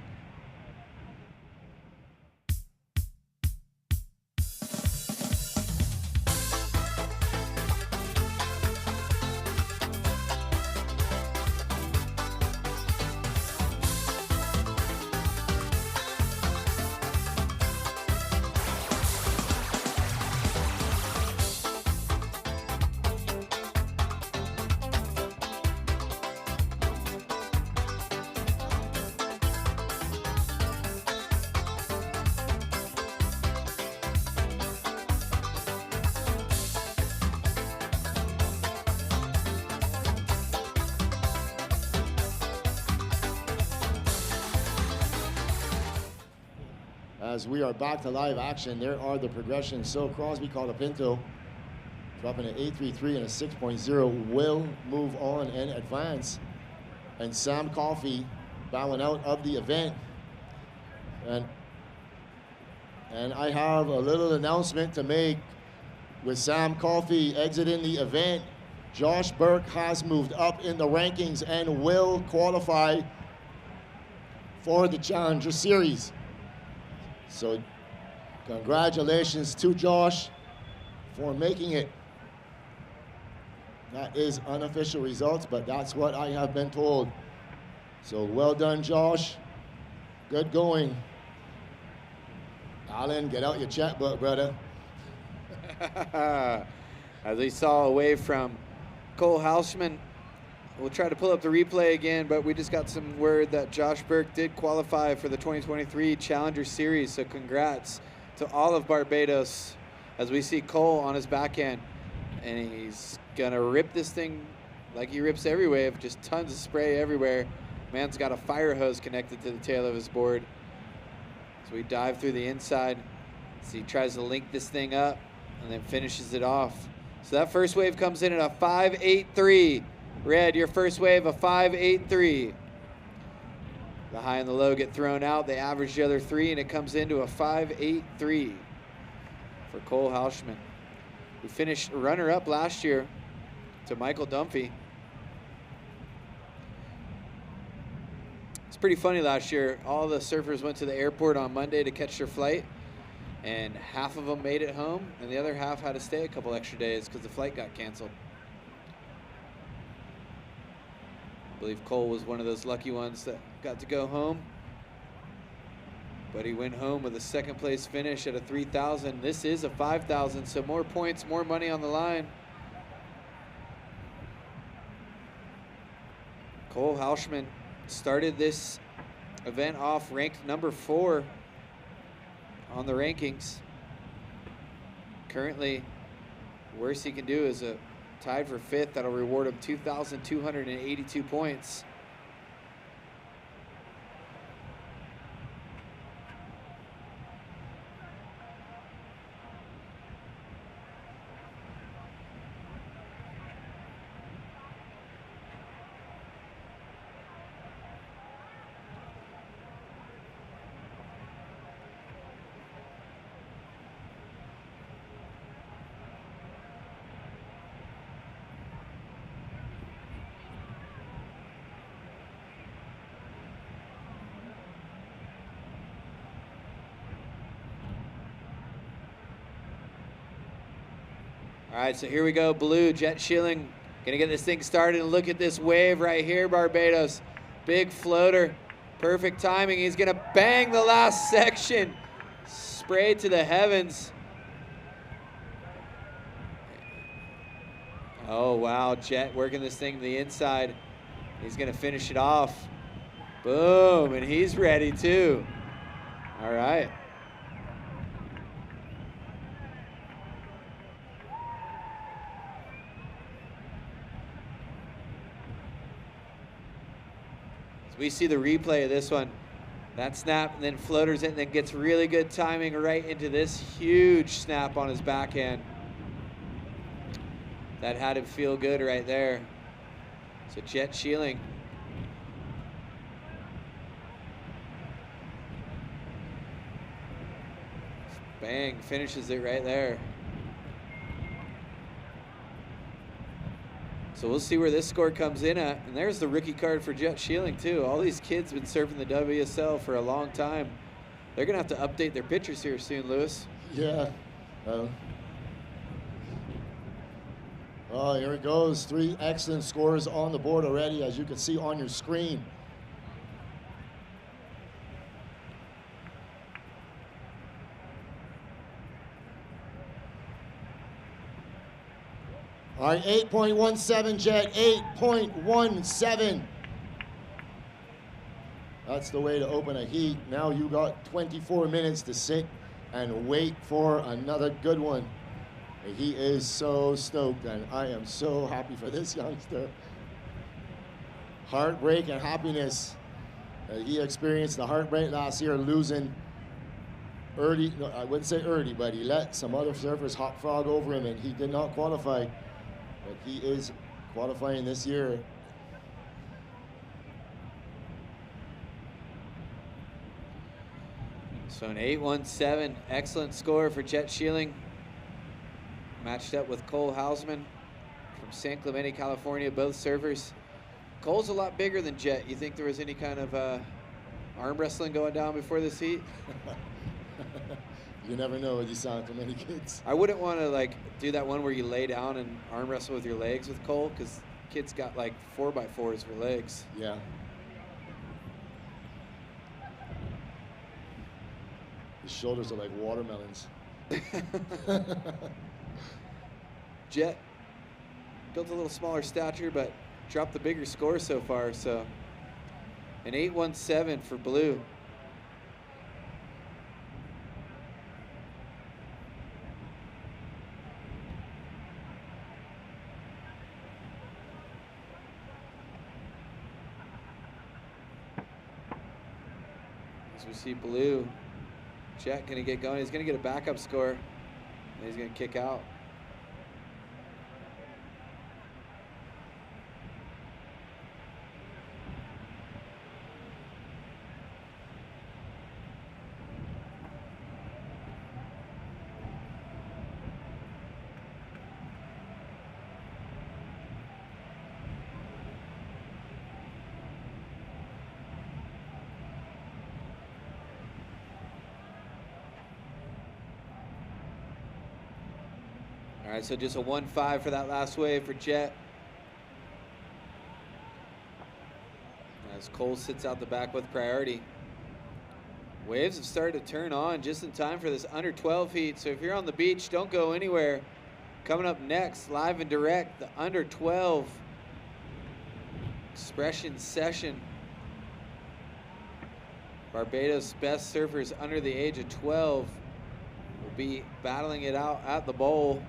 As we are back to live action, there are the progressions. So Crosby Colapinto dropping an 8.33 and a 6.0 will move on and advance. And Sam Coffey bowing out of the event. And I have a little announcement to make. With Sam Coffey exiting the event, Josh Burke has moved up in the rankings and will qualify for the Challenger Series. So congratulations to Josh for making it. That is unofficial results, but that's what I have been told. So well done, Josh. Good going. Alan, get out your checkbook, brother. As we saw a wave from Cole Hausman. We'll try to pull up the replay again, but we just got some word that Josh Burke did qualify for the 2023 Challenger Series. So congrats to all of Barbados as we see Cole on his backhand. And he's gonna rip this thing like he rips every wave, just tons of spray everywhere. Man's got a fire hose connected to the tail of his board. So we dive through the inside. So he tries to link this thing up and then finishes it off. So that first wave comes in at a 5.83. Red, your first wave, a 5.83. The high and the low get thrown out. They average the other 3, and it comes into a 5.83 for Cole Hausman, who finished runner-up last year to Michael Dunphy. It's pretty funny last year. All the surfers went to the airport on Monday to catch their flight, and half of them made it home, and the other half had to stay a couple extra days because the flight got canceled. I believe Cole was one of those lucky ones that got to go home. But he went home with a second place finish at a 3,000. This is a 5,000, so more points, more money on the line. Cole Hausman started this event off ranked number 4 on the rankings. Currently, worst he can do is a tied for 5th. That'll reward him 2,282 points. All right, so here we go. Blue, Jet Schilling, gonna get this thing started, and look at this wave right here, Barbados. Big floater, perfect timing. He's gonna bang the last section. Spray to the heavens. Oh, wow, Jet working this thing to the inside. He's gonna finish it off. Boom, and he's ready too. All right. So we see the replay of this one. That snap, and then floaters it, and then gets really good timing right into this huge snap on his backhand. That had him feel good right there. So Jet Schilling. Bang, finishes it right there. So we'll see where this score comes in at. And there's the rookie card for Jet Schilling too. All these kids have been surfing the WSL for a long time. They're gonna have to update their pictures here soon, Lewis. Yeah. Oh, here it goes. 3 excellent scores on the board already, as you can see on your screen. All right, 8.17, Jet, 8.17. That's the way to open a heat. Now you got 24 minutes to sit and wait for another good one. He is so stoked, and I am so happy for this youngster. Heartbreak and happiness. He experienced the heartbreak last year, losing early. No, I wouldn't say early, but he let some other surfers hop frog over him, and he did not qualify. But he is qualifying this year. So an 8.17, excellent score for Jet Schilling. Matched up with Cole Hausman from San Clemente, California, both surfers. Cole's a lot bigger than Jet. You think there was any kind of arm wrestling going down before this heat? You never know with these San Clemente kids. I wouldn't want to like do that one where you lay down and arm wrestle with your legs with Cole, because kids got like 4x4s for legs. Yeah. His shoulders are like watermelons. Jet built a little smaller stature, but dropped the bigger score so far. So an 8.17 for Blue. As we see Blue, Jet gonna get going. He's gonna get a backup score, and he's gonna kick out. All right, so just a 1.5 for that last wave for Jet. As Cole sits out the back with priority. Waves have started to turn on just in time for this under 12 heat. So if you're on the beach, don't go anywhere. Coming up next, live and direct, the under 12 expression session. Barbados' best surfers under the age of 12 will be battling it out at the bowl.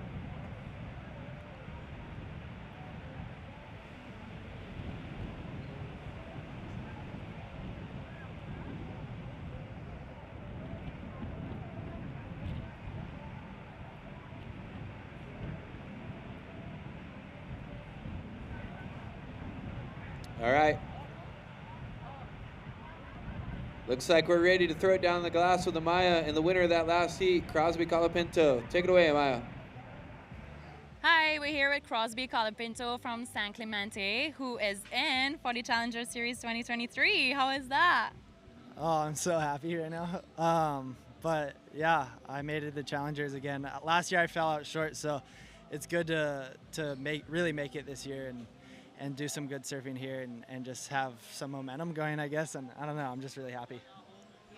All right. Looks like we're ready to throw it down the glass with Amaya and the winner of that last heat, Crosby Colapinto. Take it away, Amaya. Hi, we're here with Crosby Colapinto from San Clemente, who is in for the Challenger Series 2023. How is that? Oh, I'm so happy right now. But yeah, I made it to the Challengers again. Last year I fell out short, so it's good to really make it this year and do some good surfing here and just have some momentum going, I guess. And I don't know, I'm just really happy.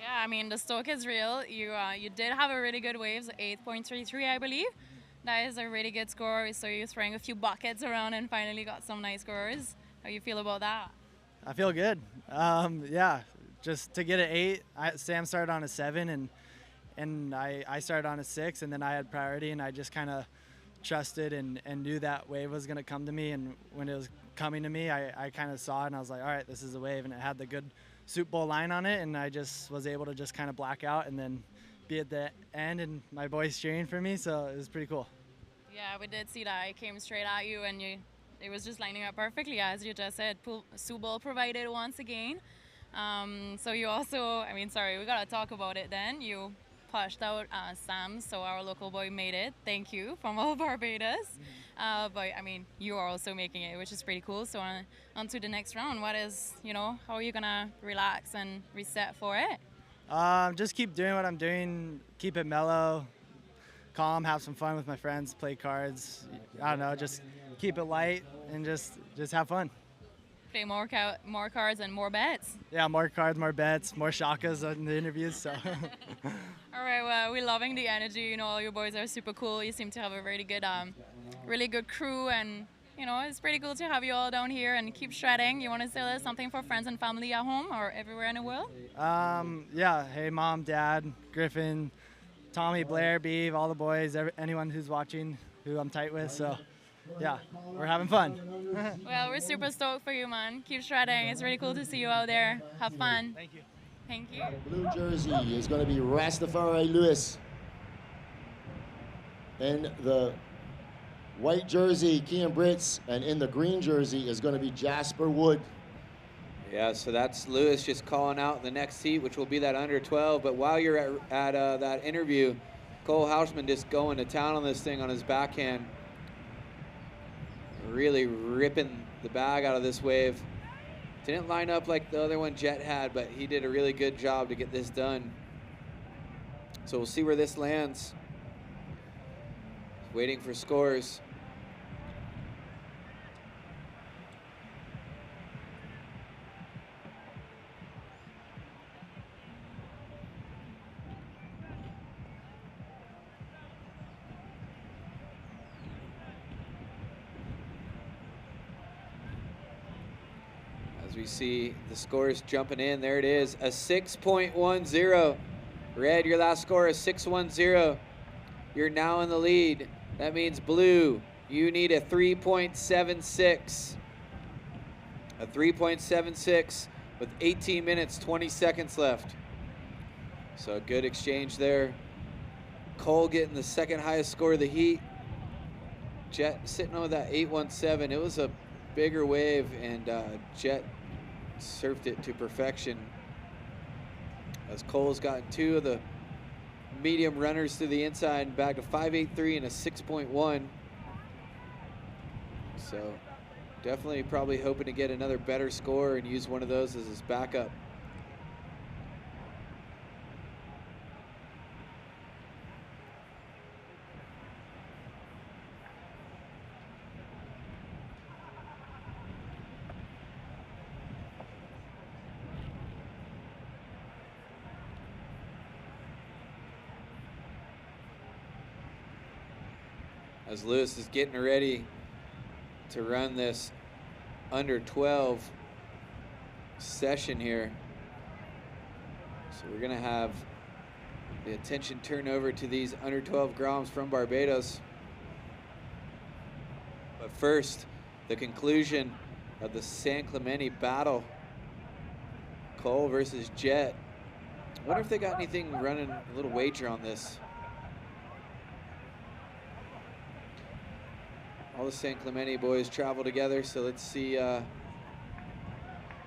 Yeah, I mean, the stroke is real. You did have a really good waves, 8.33, I believe. That is a really good score. So you're throwing a few buckets around and finally got some nice scores. How you feel about that? I feel good. Yeah, just to get an 8. Sam started on a 7, and I started on a 6, and then I had priority, and I just kind of trusted and knew that wave was going to come to me. And when it was coming to me, I kind of saw it, and I was like, all right, this is the wave. And it had the good Soup Bowl line on it, and I just was able to just kind of black out and then be at the end, and my boys cheering for me, so it was pretty cool. Yeah, we did see that. It came straight at you, and it was just lining up perfectly, as you just said. Soup Bowl provided once again. So you also, I mean, sorry, we got to talk about it then. You pushed out Sam, so our local boy made it. Thank you from all Barbados. But I mean, you are also making it, which is pretty cool. So on to the next round. What is, how are you gonna relax and reset for it? Just keep doing what I'm doing, keep it mellow, calm, have some fun with my friends, play cards. I don't know, just keep it light and just have fun. Play more cards and more bets. Yeah, more cards, more bets, more shakas in the interviews. So. All right, well, we're loving the energy. All your boys are super cool. You seem to have a really good crew, and it's pretty cool to have you all down here and keep shredding. You want to say something for friends and family at home or everywhere in the world? Yeah. Hey, Mom, Dad, Griffin, Tommy, Blair, Beeve, all the boys, anyone who's watching, who I'm tight with. So. Yeah, we're having fun. Well, we're super stoked for you, man. Keep shredding. It's really cool to see you out there. Have fun. Thank you. Thank you. The blue jersey is going to be Rastafari Lewis. In the white jersey, Kean Brits. And in the green jersey is going to be Jasper Wood. Yeah, so that's Lewis just calling out the next heat, which will be that under 12. But while you're at that interview, Cole Hausman just going to town on this thing on his backhand. Really ripping the bag out of this wave. Didn't line up like the other one Jet had, but he did a really good job to get this done. So we'll see where this lands. Waiting for scores. We see the scores jumping in. There it is, a 6.10. Red, your last score is 6.10. You're now in the lead. That means blue, you need a 3.76. A 3.76 with 18 minutes, 20 seconds left. So a good exchange there. Cole getting the second highest score of the heat. Jet sitting on that 8.17. It was a bigger wave, and Jet surfed it to perfection, as Cole's gotten 2 of the medium runners to the inside and back to 5.83 and a 6.1. So definitely probably hoping to get another better score and use one of those as his backup. As Lewis is getting ready to run this under 12 session here. So we're gonna have the attention turn over to these under 12 groms from Barbados. But first, the conclusion of the San Clemente battle. Cole versus Jet. I wonder if they got anything running, a little wager on this. All the San Clemente boys travel together, so let's see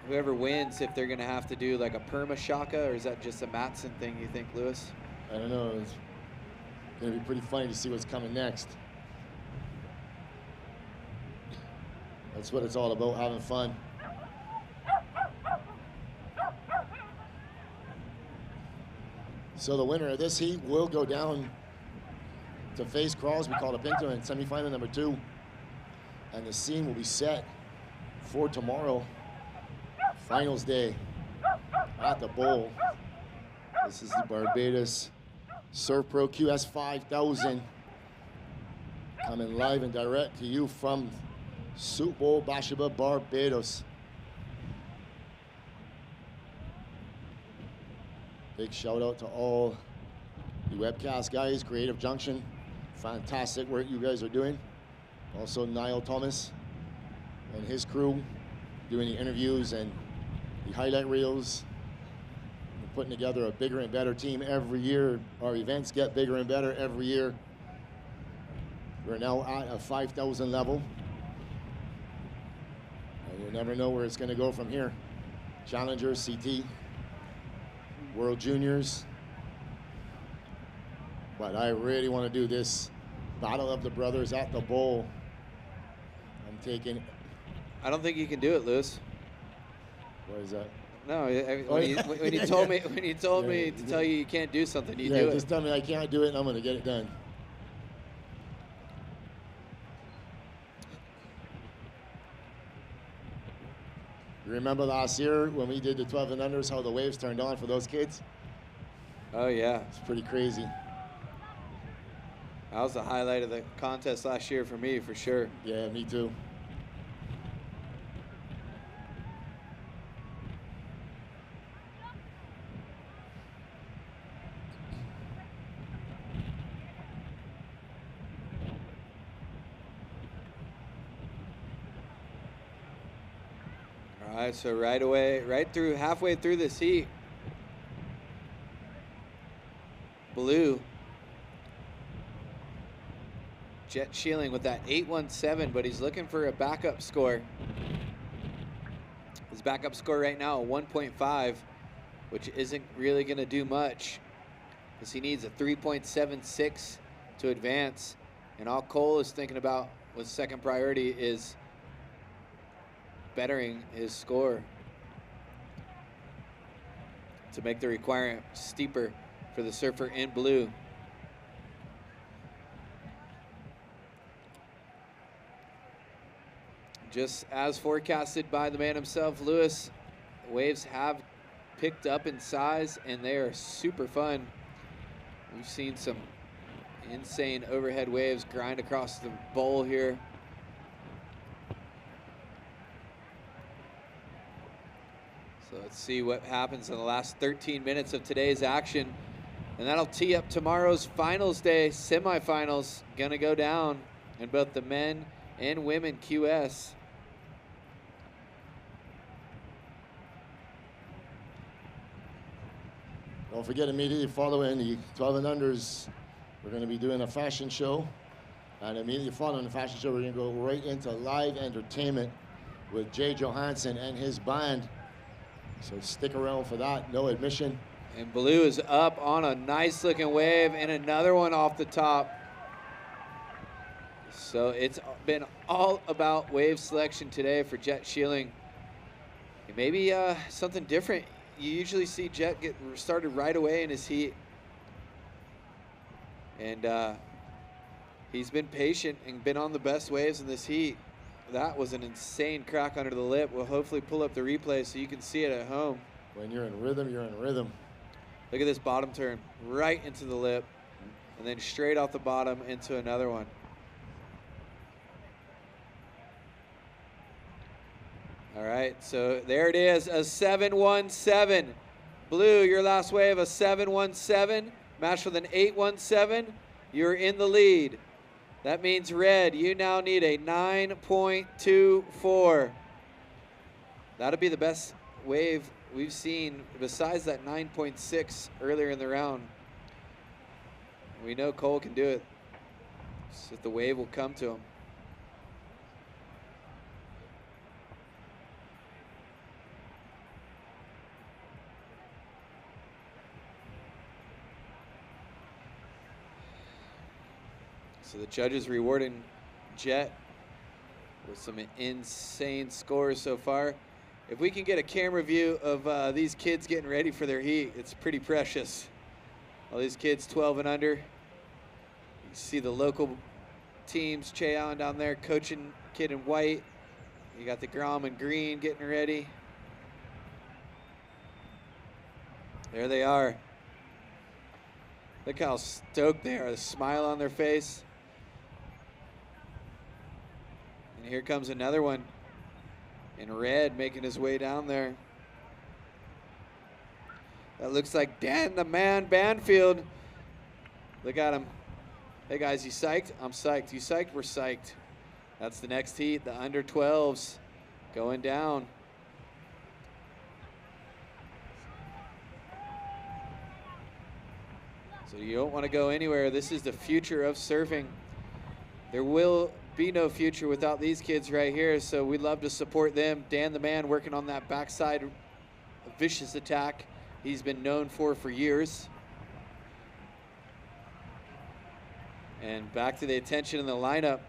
whoever wins, if they're gonna have to do like a perma shaka, or is that just a Matson thing, you think, Lewis? I don't know. It's going to be pretty funny to see what's coming next. That's what it's all about, having fun. So the winner of this heat will go down to face Crawls. We call it Pinto in semifinal number 2. And the scene will be set for tomorrow, finals day at the bowl. This is the Barbados Surf Pro QS 5000 coming live and direct to you from Soup Bowl, Bashaba, Barbados. Big shout out to all the webcast guys, Creative Junction. Fantastic work you guys are doing. Also Niall Thomas and his crew doing the interviews and the highlight reels. We're putting together a bigger and better team every year. Our events get bigger and better every year. We're now at a 5,000 level. And you never know where it's going to go from here. Challenger, CT, World Juniors. But I really want to do this Battle of the Brothers at the bowl. I'm taking. I don't think you can do it, Lewis. What is that? No, when you told me to tell you can't do something, you do it. Just tell me I can't do it and I'm going to get it done. You remember last year when we did the 12 and unders, how the waves turned on for those kids? Oh, yeah. It's pretty crazy. That was the highlight of the contest last year for me, for sure. Yeah, me too. All right, so right away, halfway through this heat, Blue, Jet Sheeling with that 817, but he's looking for a backup score. His backup score right now, a 1.5, which isn't really going to do much because he needs a 3.76 to advance. And all Cole is thinking about with second priority is bettering his score to make the requirement steeper for the surfer in blue. Just as forecasted by the man himself, Lewis, waves have picked up in size and they are super fun. We've seen some insane overhead waves grind across the bowl here. So let's see what happens in the last 13 minutes of today's action. And that'll tee up tomorrow's finals day, semifinals, gonna go down in both the men and women QS. Don't forget, immediately following the 12 and unders, we're going to be doing a fashion show. And immediately following the fashion show, we're going to go right into live entertainment with Jay Johansson and his band. So stick around for that, no admission. And Blue is up on a nice looking wave and another one off the top. So it's been all about wave selection today for Jet Sheeling. Maybe something different. You usually see Jet get started right away in his heat. And he's been patient and been on the best waves in this heat. That was an insane crack under the lip. We'll hopefully pull up the replay so you can see it at home. When you're in rhythm, you're in rhythm. Look at this bottom turn, right into the lip, and then straight off the bottom into another one. All right, so there it is, a 717. Blue, your last wave, a 717. Matched with an 817. You're in the lead. That means red, you now need a 9.24. That'll be the best wave we've seen besides that 9.6 earlier in the round. We know Cole can do it. So the wave will come to him. So the judges rewarding Jet with some insane scores so far. If we can get a camera view of these kids getting ready for their heat, it's pretty precious. All these kids 12 and under. You see the local teams, Che Allen down there coaching kid in white. You got the Grom in green getting ready. There they are. Look how stoked they are, the smile on their face. And here comes another one in red making his way down there. That looks like Dan the Man Banfield. Look at him. Hey guys, you psyched? I'm psyched. You psyched? We're psyched. That's the next heat, the under 12s going down. So you don't want to go anywhere. This is the future of surfing. There will be no future without these kids right here, so we'd love to support them. Dan the Man working on that backside vicious attack he's been known for years. And back to the attention in the lineup.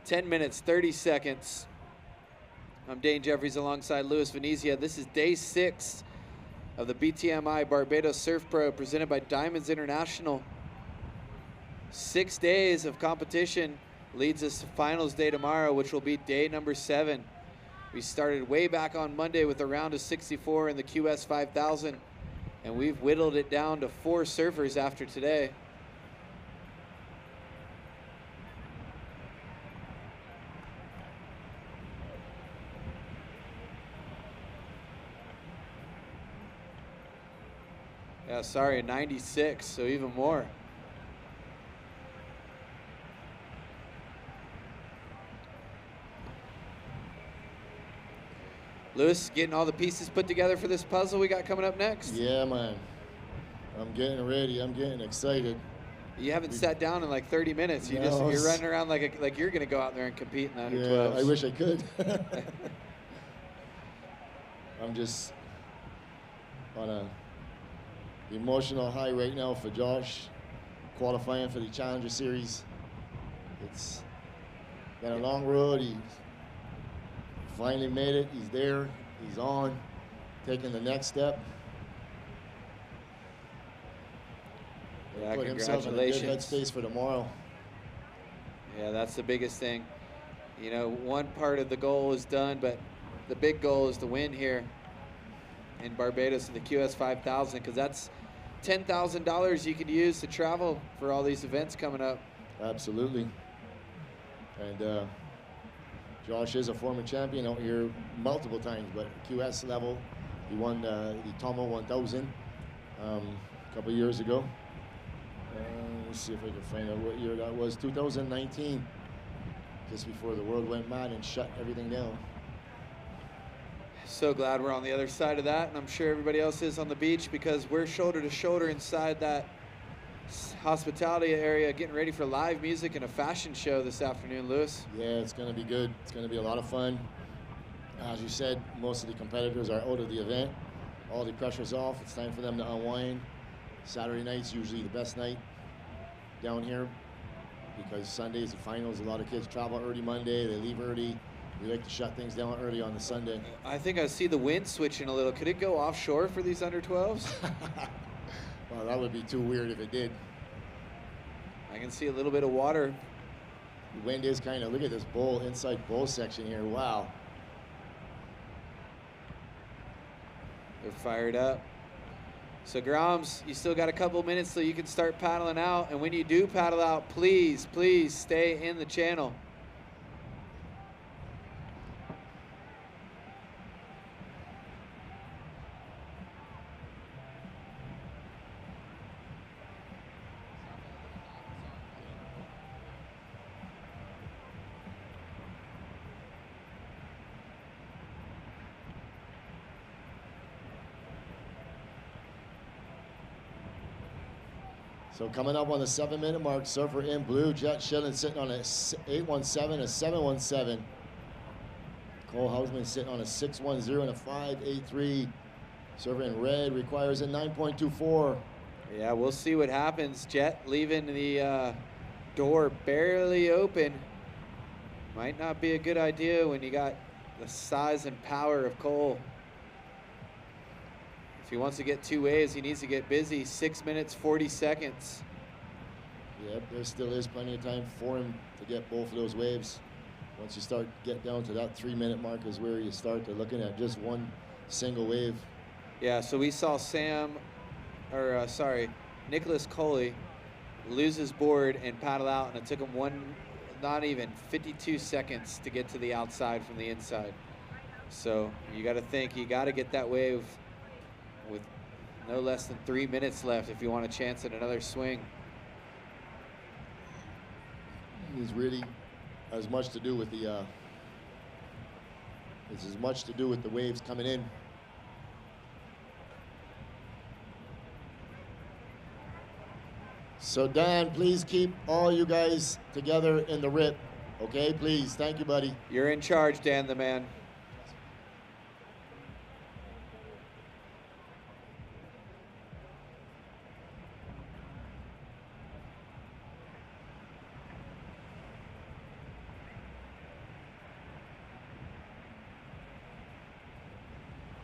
10 minutes, 30 seconds. I'm Dane Jeffries alongside Luis Venezia. This is day 6 of the BTMI Barbados Surf Pro presented by Diamonds International. 6 days of competition leads us to finals day tomorrow, which will be day number 7. We started way back on Monday with a round of 64 in the QS 5000, and we've whittled it down to 4 surfers after today. Yeah, sorry, 96, so even more. Lewis, getting all the pieces put together for this puzzle we got coming up next? Yeah, man. I'm getting ready. I'm getting excited. You haven't sat down in like 30 minutes. You're running around like you're going to go out there and compete in that. Yeah, I wish I could. I'm just on a emotional high right now for Josh, qualifying for the Challenger Series. It's been a long road. He finally made it. He's there. He's on, taking the next step. Yeah, put himself in a good headspace for tomorrow. Yeah, that's the biggest thing. You know, one part of the goal is done, but the big goal is to win here in Barbados in the QS 5000, because that's $10,000 you could use to travel for all these events coming up. Absolutely. And Josh is a former champion out here multiple times, but QS level, he won the Tomo 1000 a couple of years ago. Let's see if I can find out what year that was. 2019, just before the world went mad and shut everything down. So glad we're on the other side of that, and I'm sure everybody else is on the beach, because we're shoulder to shoulder inside that hospitality area getting ready for live music and a fashion show this afternoon, Lewis. Yeah, it's going to be good. It's going to be a lot of fun. As you said, most of the competitors are out of the event. All the pressure's off. It's time for them to unwind. Saturday night's usually the best night down here, because Sunday's the finals. A lot of kids travel early Monday. They leave early. We like to shut things down early on the Sunday. I think I see the wind switching a little. Could it go offshore for these under 12s? Well, that would be too weird if it did. I can see a little bit of water. The wind is kind of, look at this bowl, inside bowl section here. Wow. They're fired up. So Groms, you still got a couple minutes so you can start paddling out. And when you do paddle out, please, please stay in the channel. So coming up on the 7-minute mark, surfer in blue, Jet Shilling sitting on a 817, a 717. Cole Hausman sitting on a 610 and a 583. Surfer in red requires a 9.24. Yeah, we'll see what happens. Jet leaving the door barely open. Might not be a good idea when you got the size and power of Cole. If he wants to get 2 waves, he needs to get busy. 6 minutes, 40 seconds. Yep, there still is plenty of time for him to get both of those waves. Once you start get down to that 3-minute mark is where you start to looking at just one single wave. Yeah, so we saw Nicholas Coley lose his board and paddle out, and it took him not even 52 seconds to get to the outside from the inside. So you got to think, you got to get that wave with no less than 3 minutes left if you want a chance at another swing. It's really as much to do with the waves coming in. So Dan, please keep all you guys together in the rip, okay? Please, thank you, buddy. You're in charge, Dan the man.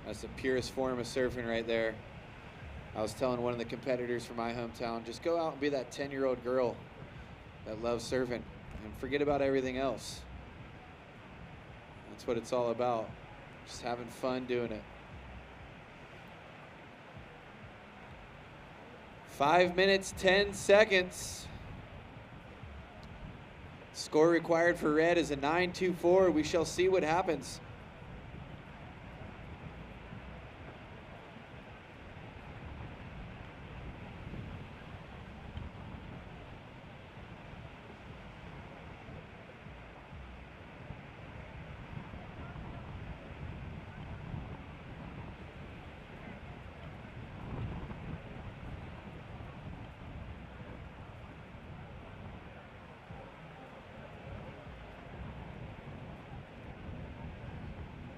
That's the purest form of surfing right there. I was telling one of the competitors from my hometown, just go out and be that 10-year-old girl that loves surfing and forget about everything else. That's what it's all about, just having fun doing it. 5 minutes, 10 seconds. Score required for red is a 9.24. We shall see what happens.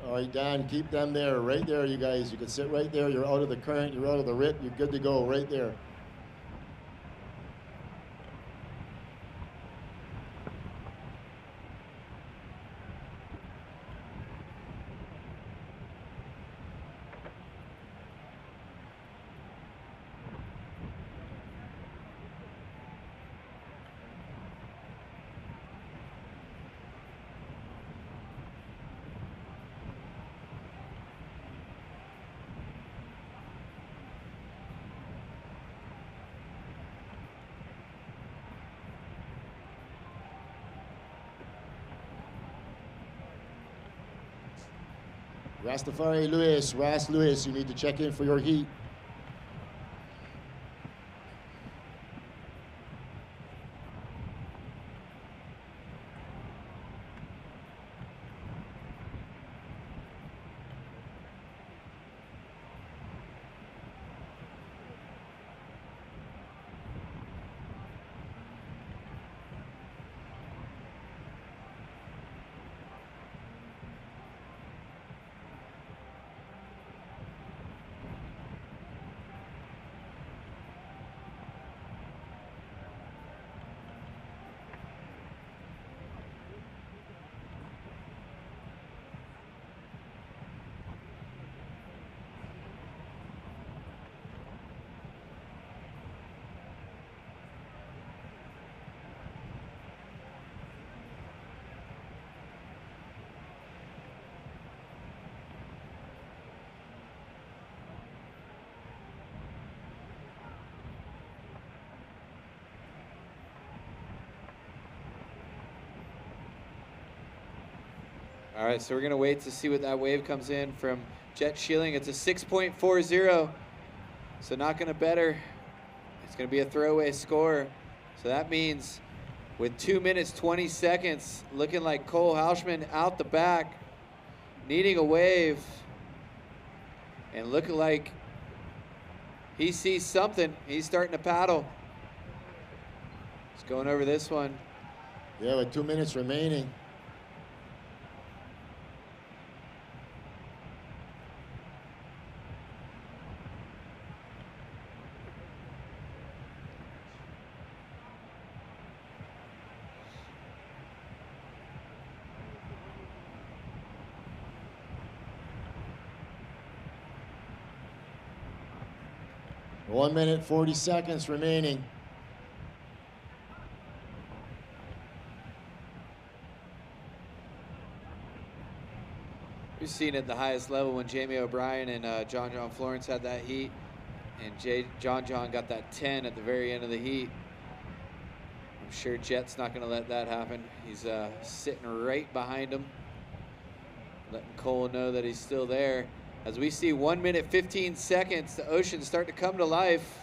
All right, Dan, keep them there, right there, you guys. You can sit right there. You're out of the current, you're out of the rip, you're good to go right there. Rastafari Lewis, Ras Lewis, you need to check in for your heat. All right, so we're gonna wait to see what that wave comes in from Jet Schilling. It's a 6.40, so not gonna better. It's gonna be a throwaway score. So that means with 2 minutes, 20 seconds, looking like Cole Hauschman out the back, needing a wave, and looking like he sees something. He's starting to paddle. He's going over this one. Yeah, with 2 minutes remaining. One minute, 40 seconds remaining. We've seen it at the highest level when Jamie O'Brien and John Florence had that heat, and John got that 10 at the very end of the heat. I'm sure Jet's not going to let that happen. He's sitting right behind him, letting Cole know that he's still there. As we see 1 minute 15 seconds, the ocean start to come to life.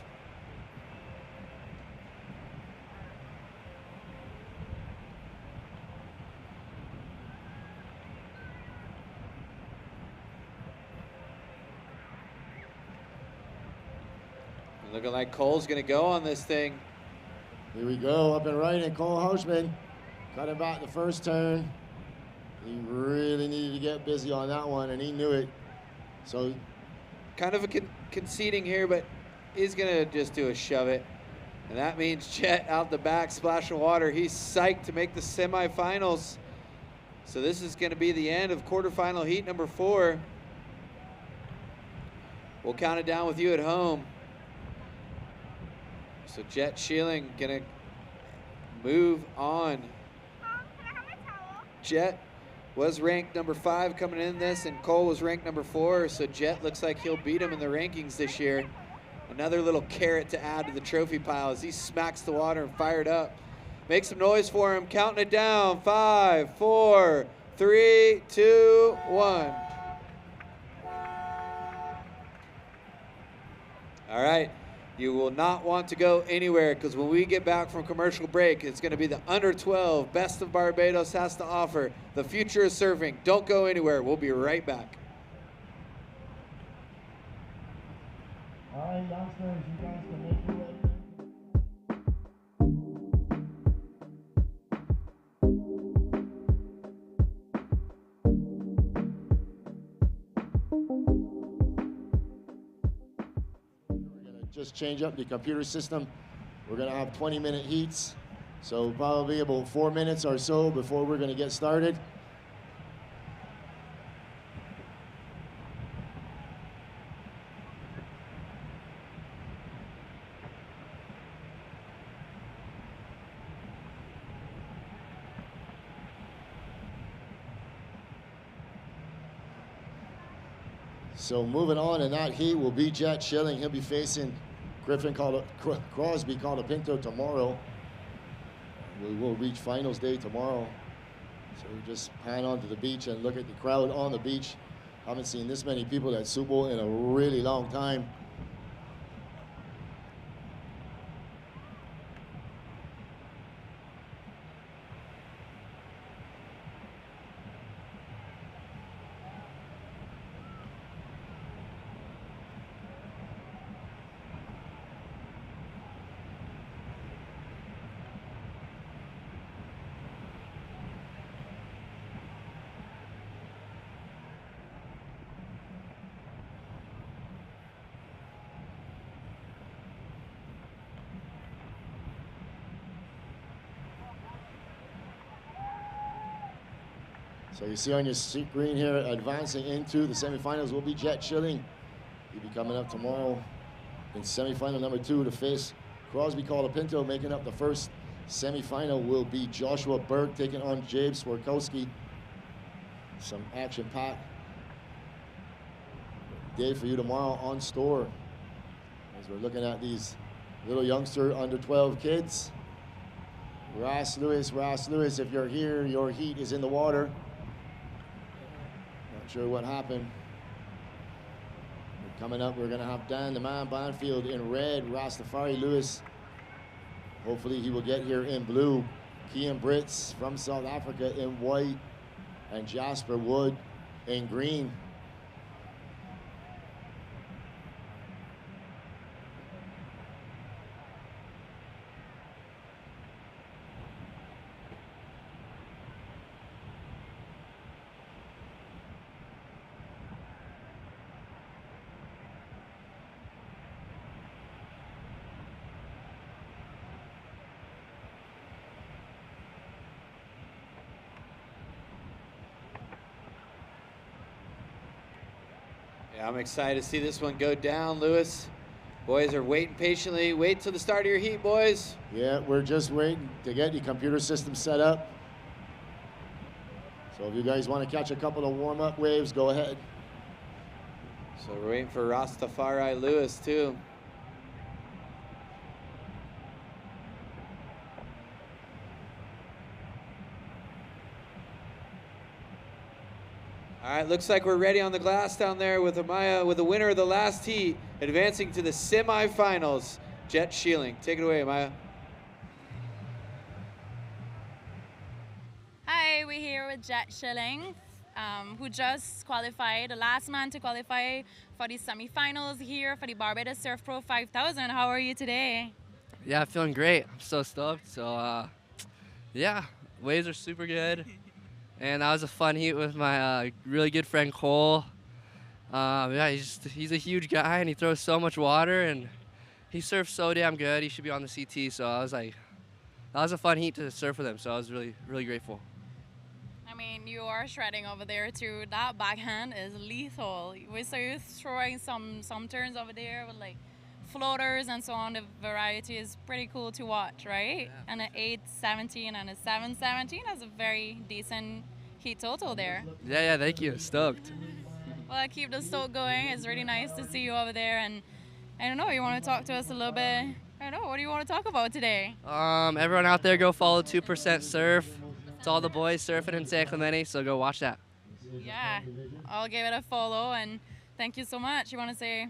Looking like Cole's gonna go on this thing. Here we go, up and right, and Cole Houshman cut him back the first turn. He really needed to get busy on that one, and he knew it. So, kind of a conceding here, but he's gonna just do a shove it. And that means Jet out the back, splash of water. He's psyched to make the semifinals. So this is gonna be the end of quarterfinal heat number 4. We'll count it down with you at home. So Jet Schilling gonna move on. Jet was ranked number 5 coming in this, and Cole was ranked number 4. So Jet looks like he'll beat him in the rankings this year. Another little carrot to add to the trophy pile as he smacks the water and fired up. Make some noise for him, counting it down. 5, 4, 3, 2, 1. All right. You will not want to go anywhere, because when we get back from commercial break, it's going to be the under 12 best of Barbados has to offer. The future is surfing. Don't go anywhere. We'll be right back. All right, youngsters, you guys can make your way. Just change up the computer system. We're gonna have 20-minute heats, so probably about 4 minutes or so before we're gonna get started. So moving on in that heat will be Jet Schilling. He'll be facing Crosby Pinto tomorrow. We will reach finals day tomorrow. So we just pan onto the beach and look at the crowd on the beach. Haven't seen this many people at Super Bowl in a really long time. So you see on your screen here, advancing into the semifinals will be Jet Schilling. He'll be coming up tomorrow in semifinal number 2 to face Crosby Pinto. Making up the first semifinal will be Joshua Berg taking on Jabe Swarkowski. Some action-packed day for you tomorrow on store, as we're looking at these little youngster under 12 kids. Ross Lewis, if you're here, your heat is in the water. Sure what happened. Coming up, we're gonna have Dan the Man Banfield in red, Rastafari Lewis. Hopefully he will get here in blue. Kian Brits from South Africa in white, and Jasper Wood in green. Yeah, I'm excited to see this one go down, Lewis. Boys are waiting patiently. Wait till the start of your heat, boys. Yeah, we're just waiting to get the computer system set up. So if you guys want to catch a couple of warm-up waves, go ahead. So we're waiting for Rastafari Lewis too. All right, looks like we're ready on the glass down there with Amaya, with the winner of the last heat, advancing to the semifinals, Jet Sheeling. Take it away, Amaya. Hi, we're here with Jet Shilling, who just qualified, the last man to qualify for the semifinals here for the Barbados Surf Pro 5000. How are you today? Yeah, feeling great. I'm so stoked. So, yeah, waves are super good. And that was a fun heat with my really good friend Cole. Yeah, he's a huge guy, and he throws so much water, and he surfs so damn good. He should be on the CT. So I was like, that was a fun heat to surf with him. So I was really, really grateful. I mean, you are shredding over there too. That backhand is lethal. We saw you throwing some turns over there with like floaters and so on. The variety is pretty cool to watch, right? Yeah. And an 8.17 and a 7.17, that's a very decent heat total there. Yeah, thank you. Stoked. Well, keep the stoke going. It's really nice to see you over there. And I don't know, you want to talk to us a little bit? I don't know, what do you want to talk about today? Everyone out there, go follow 2% Surf. It's all the boys surfing in San Clemente, so go watch that. Yeah, I'll give it a follow, and thank you so much. You want to say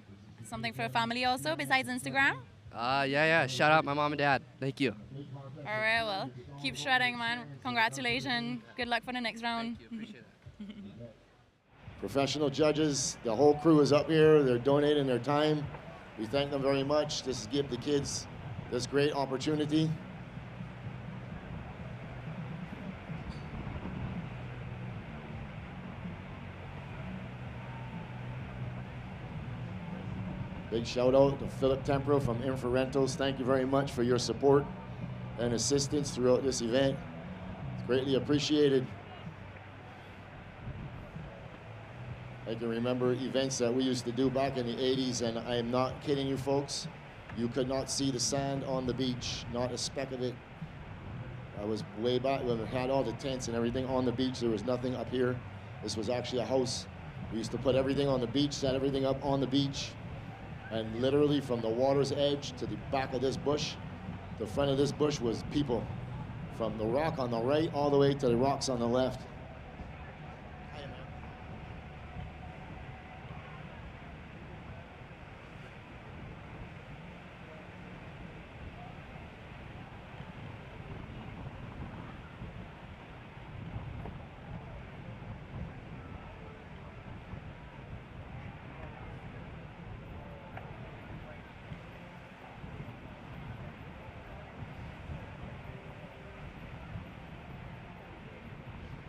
something for the family also besides Instagram? Yeah. Shout out my mom and dad. Thank you. All right, well, keep shredding, man. Congratulations. Good luck for the next round. Thank you. Appreciate it. Professional judges, the whole crew is up here. They're donating their time. We thank them very much. This is give the kids this great opportunity. Big shout out to Philip Tempero from Inferentos. Thank you very much for your support and assistance throughout this event. It's greatly appreciated. I can remember events that we used to do back in the 80s, and I am not kidding you folks. You could not see the sand on the beach, not a speck of it. I was way back when we had all the tents and everything on the beach. There was nothing up here. This was actually a house. We used to put everything on the beach, set everything up on the beach. And literally from the water's edge to the back of this bush, the front of this bush was people. From the rock on the right all the way to the rocks on the left.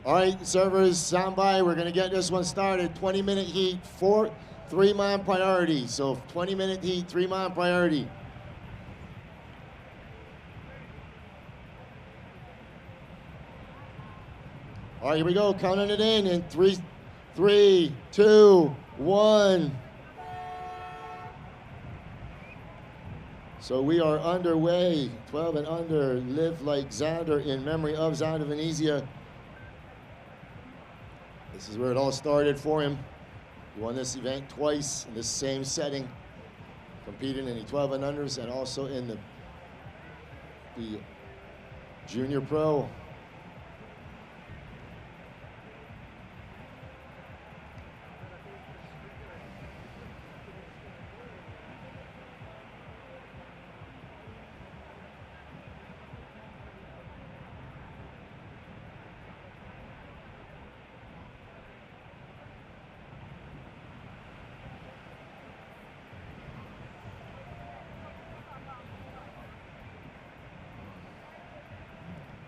All right, servers, stand by. We're gonna get this one started. 20-minute heat, 3-man priority. So 20-minute heat, 3-man priority. All right, here we go. Counting it in 3, 2, 1. So we are underway. 12 and under. Live like Xander in memory of Xander Venezia. This is where it all started for him. He won this event twice in the same setting, competing in the 12 and unders and also in the junior pro.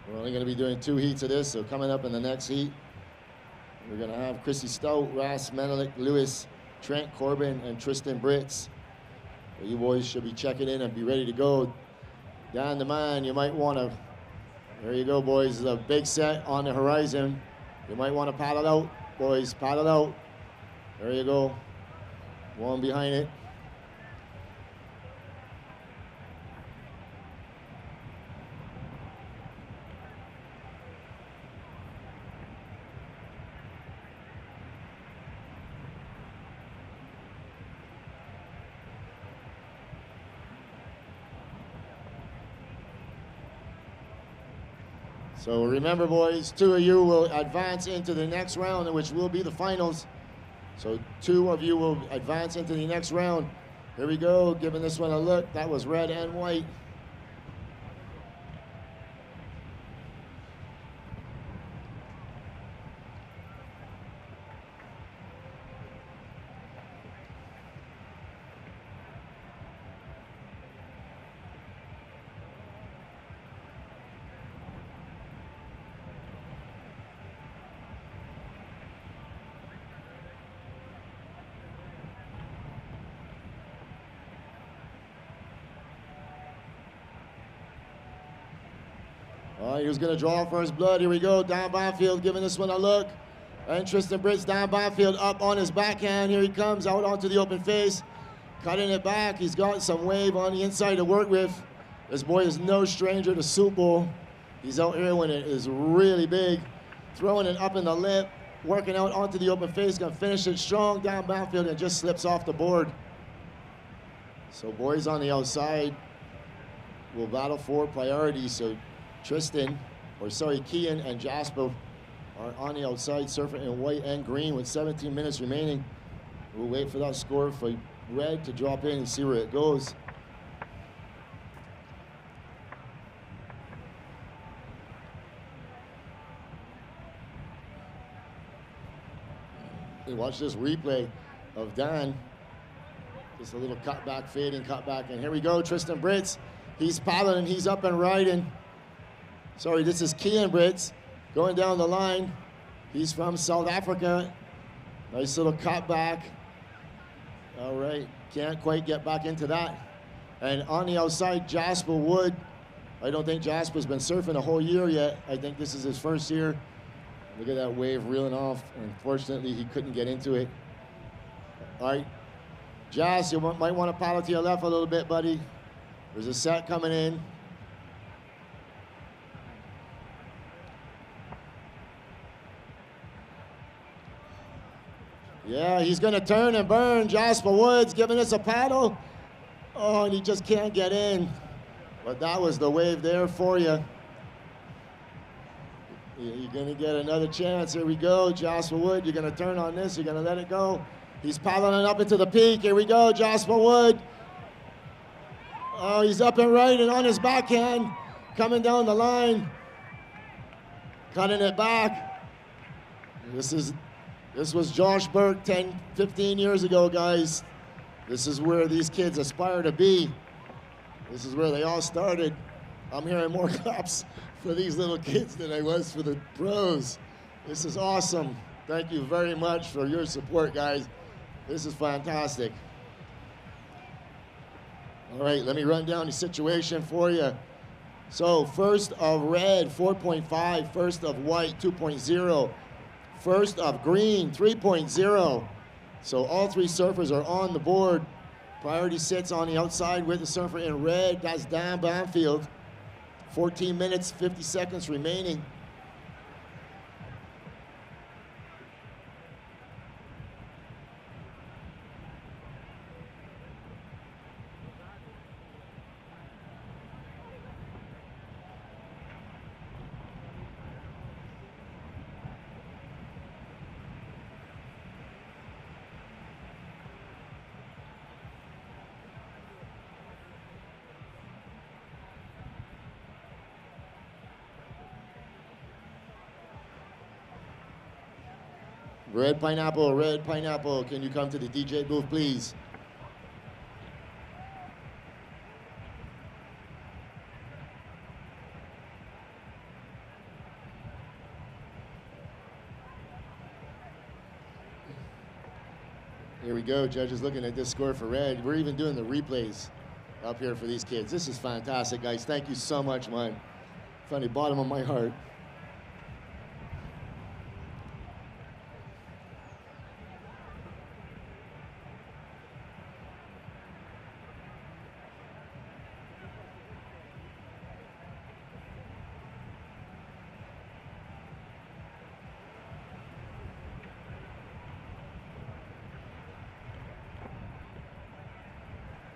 We're only going to be doing 2 heats of this, so coming up in the next heat, we're going to have Chrissy Stout, Ras Menelik, Lewis, Trent Corbin, and Tristan Britz. So you boys should be checking in and be ready to go. Down the mine, you might want to, there you go, boys. There's a big set on the horizon. You might want to paddle out, boys, paddle out. There you go. One behind it. So remember, boys, 2 of you will advance into the next round, which will be the finals. So 2 of you will advance into the next round. Here we go, giving this one a look. That was red and white. He was going to draw first blood. Here we go. Down Bonfield giving this one a look. And Tristan Britz down Bonfield up on his backhand. Here he comes out onto the open face. Cutting it back. He's got some wave on the inside to work with. This boy is no stranger to soup bowl. He's out here when it is really big. Throwing it up in the lip. Working out onto the open face. Going to finish it strong down Bonfield and just slips off the board. So boys on the outside will battle for priority. So Kian and Jasper are on the outside, surfing in white and green with 17 minutes remaining. We'll wait for that score for red to drop in and see where it goes. You watch this replay of Dan. Just a little cutback, fading cutback, and here we go, Tristan Britz. He's paddling and he's up and riding. Sorry, this is Kian Britz going down the line. He's from South Africa. Nice little cut back. All right, can't quite get back into that. And on the outside, Jasper Wood. I don't think Jasper's been surfing a whole year yet. I think this is his first year. Look at that wave reeling off. Unfortunately, he couldn't get into it. All right, Jas, you might want to paddle to your left a little bit, buddy. There's a set coming in. Yeah, he's going to turn and burn. Jasper Woods giving us a paddle. Oh, and he just can't get in. But that was the wave there for you. You're going to get another chance. Here we go, Jasper Wood. You're going to turn on this. You're going to let it go. He's paddling up into the peak. Here we go, Jasper Wood. Oh, he's up and right and on his backhand. Coming down the line. Cutting it back. This was Josh Burke 10, 15 years ago, guys. This is where these kids aspire to be. This is where they all started. I'm hearing more claps for these little kids than I was for the pros. This is awesome. Thank you very much for your support, guys. This is fantastic. All right, let me run down the situation for you. So first of red, 4.5. First of white, 2.0. First of green, 3.0. So all 3 surfers are on the board. Priority sits on the outside with the surfer in red. That's Dan Banfield. 14 minutes, 50 seconds remaining. Red Pineapple, can you come to the DJ booth, please? Here we go, judges looking at this score for red. We're even doing the replays up here for these kids. This is fantastic, guys. Thank you so much, man. From the bottom of my heart.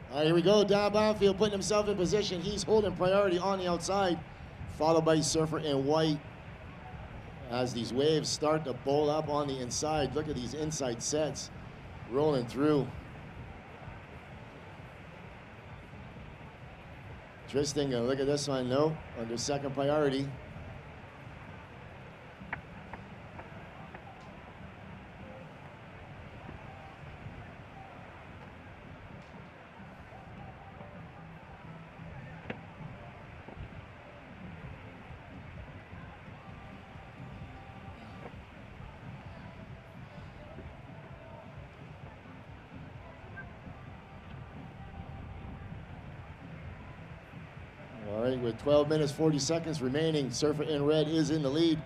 All right, here we go. Down Bonfield putting himself in position. He's holding priority on the outside. followed by surfer in white. As these waves start to bowl up on the inside, look at these inside sets rolling through. Tristan, gonna look at this one, no, under second priority. All right, with 12 minutes, 40 seconds remaining, surfer in red is in the lead,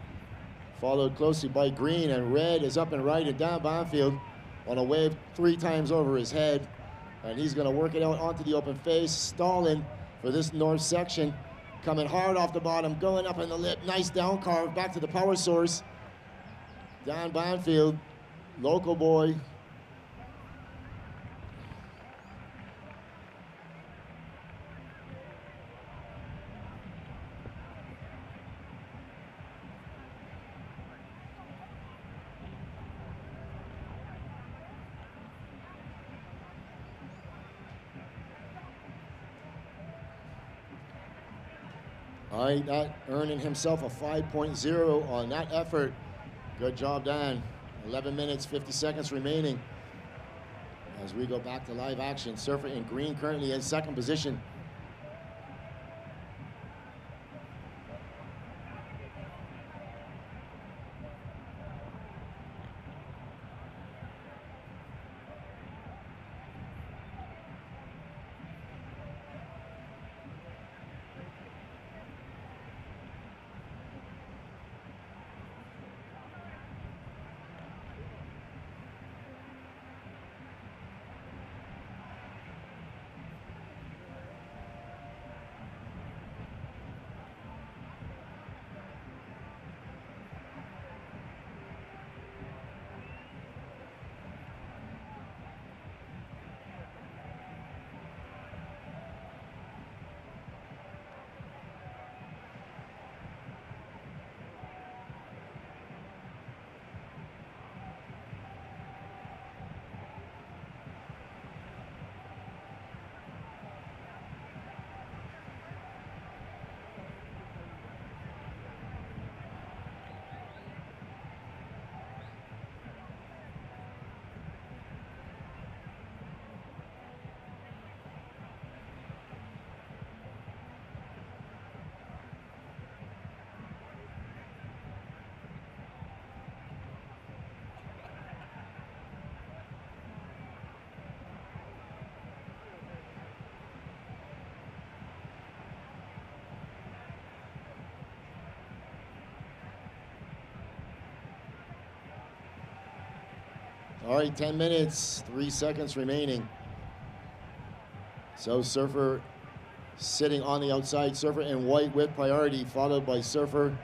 followed closely by green, and red is up and right and down Bonfield on a wave 3 times over his head, and he's gonna work it out onto the open face, stalling for this north section, coming hard off the bottom, going up in the lip, nice down carve, back to the power source. Don Bonfield, local boy. All right, that earning himself a 5.0 on that effort. Good job, Dan. 11 minutes, 50 seconds remaining. As we go back to live action, surfer in green currently in second position. All right, 10 minutes, 3 seconds remaining. So surfer sitting on the outside, surfer in white with priority, followed by surfer.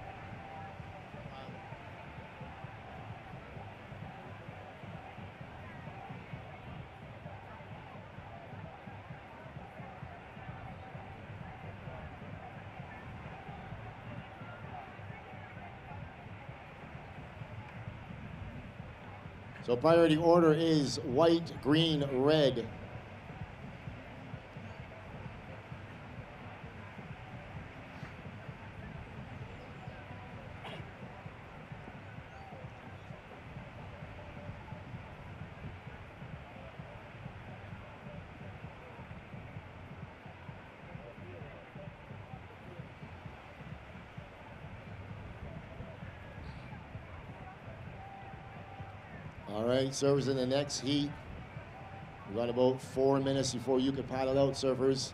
So priority order is white, green, red. All right, surfers in the next heat. We got about 4 minutes before you can paddle out, surfers.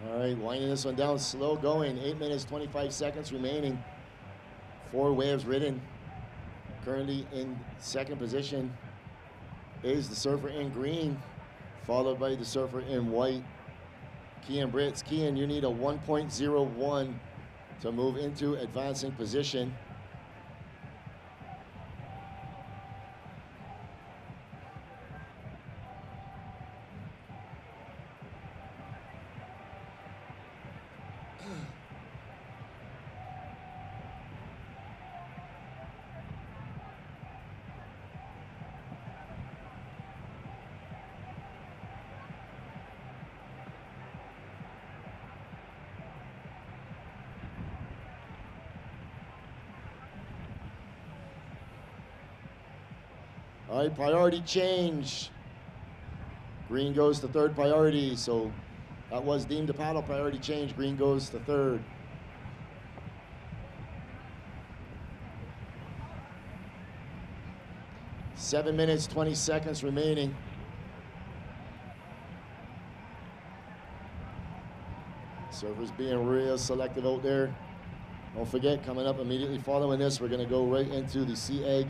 All right, winding this one down, slow going, 8 minutes, 25 seconds remaining. 4 waves ridden. Currently in second position is the surfer in green, followed by the surfer in white, Kian Brits. Kian, you need a 1.01 to move into advancing position. All right, priority change. Green goes to third priority, so that was deemed a paddle priority change. Green goes to third. Seven minutes, 20 seconds remaining. Surfers being real selective out there. Don't forget, coming up immediately following this, we're gonna go right into the Sea Egg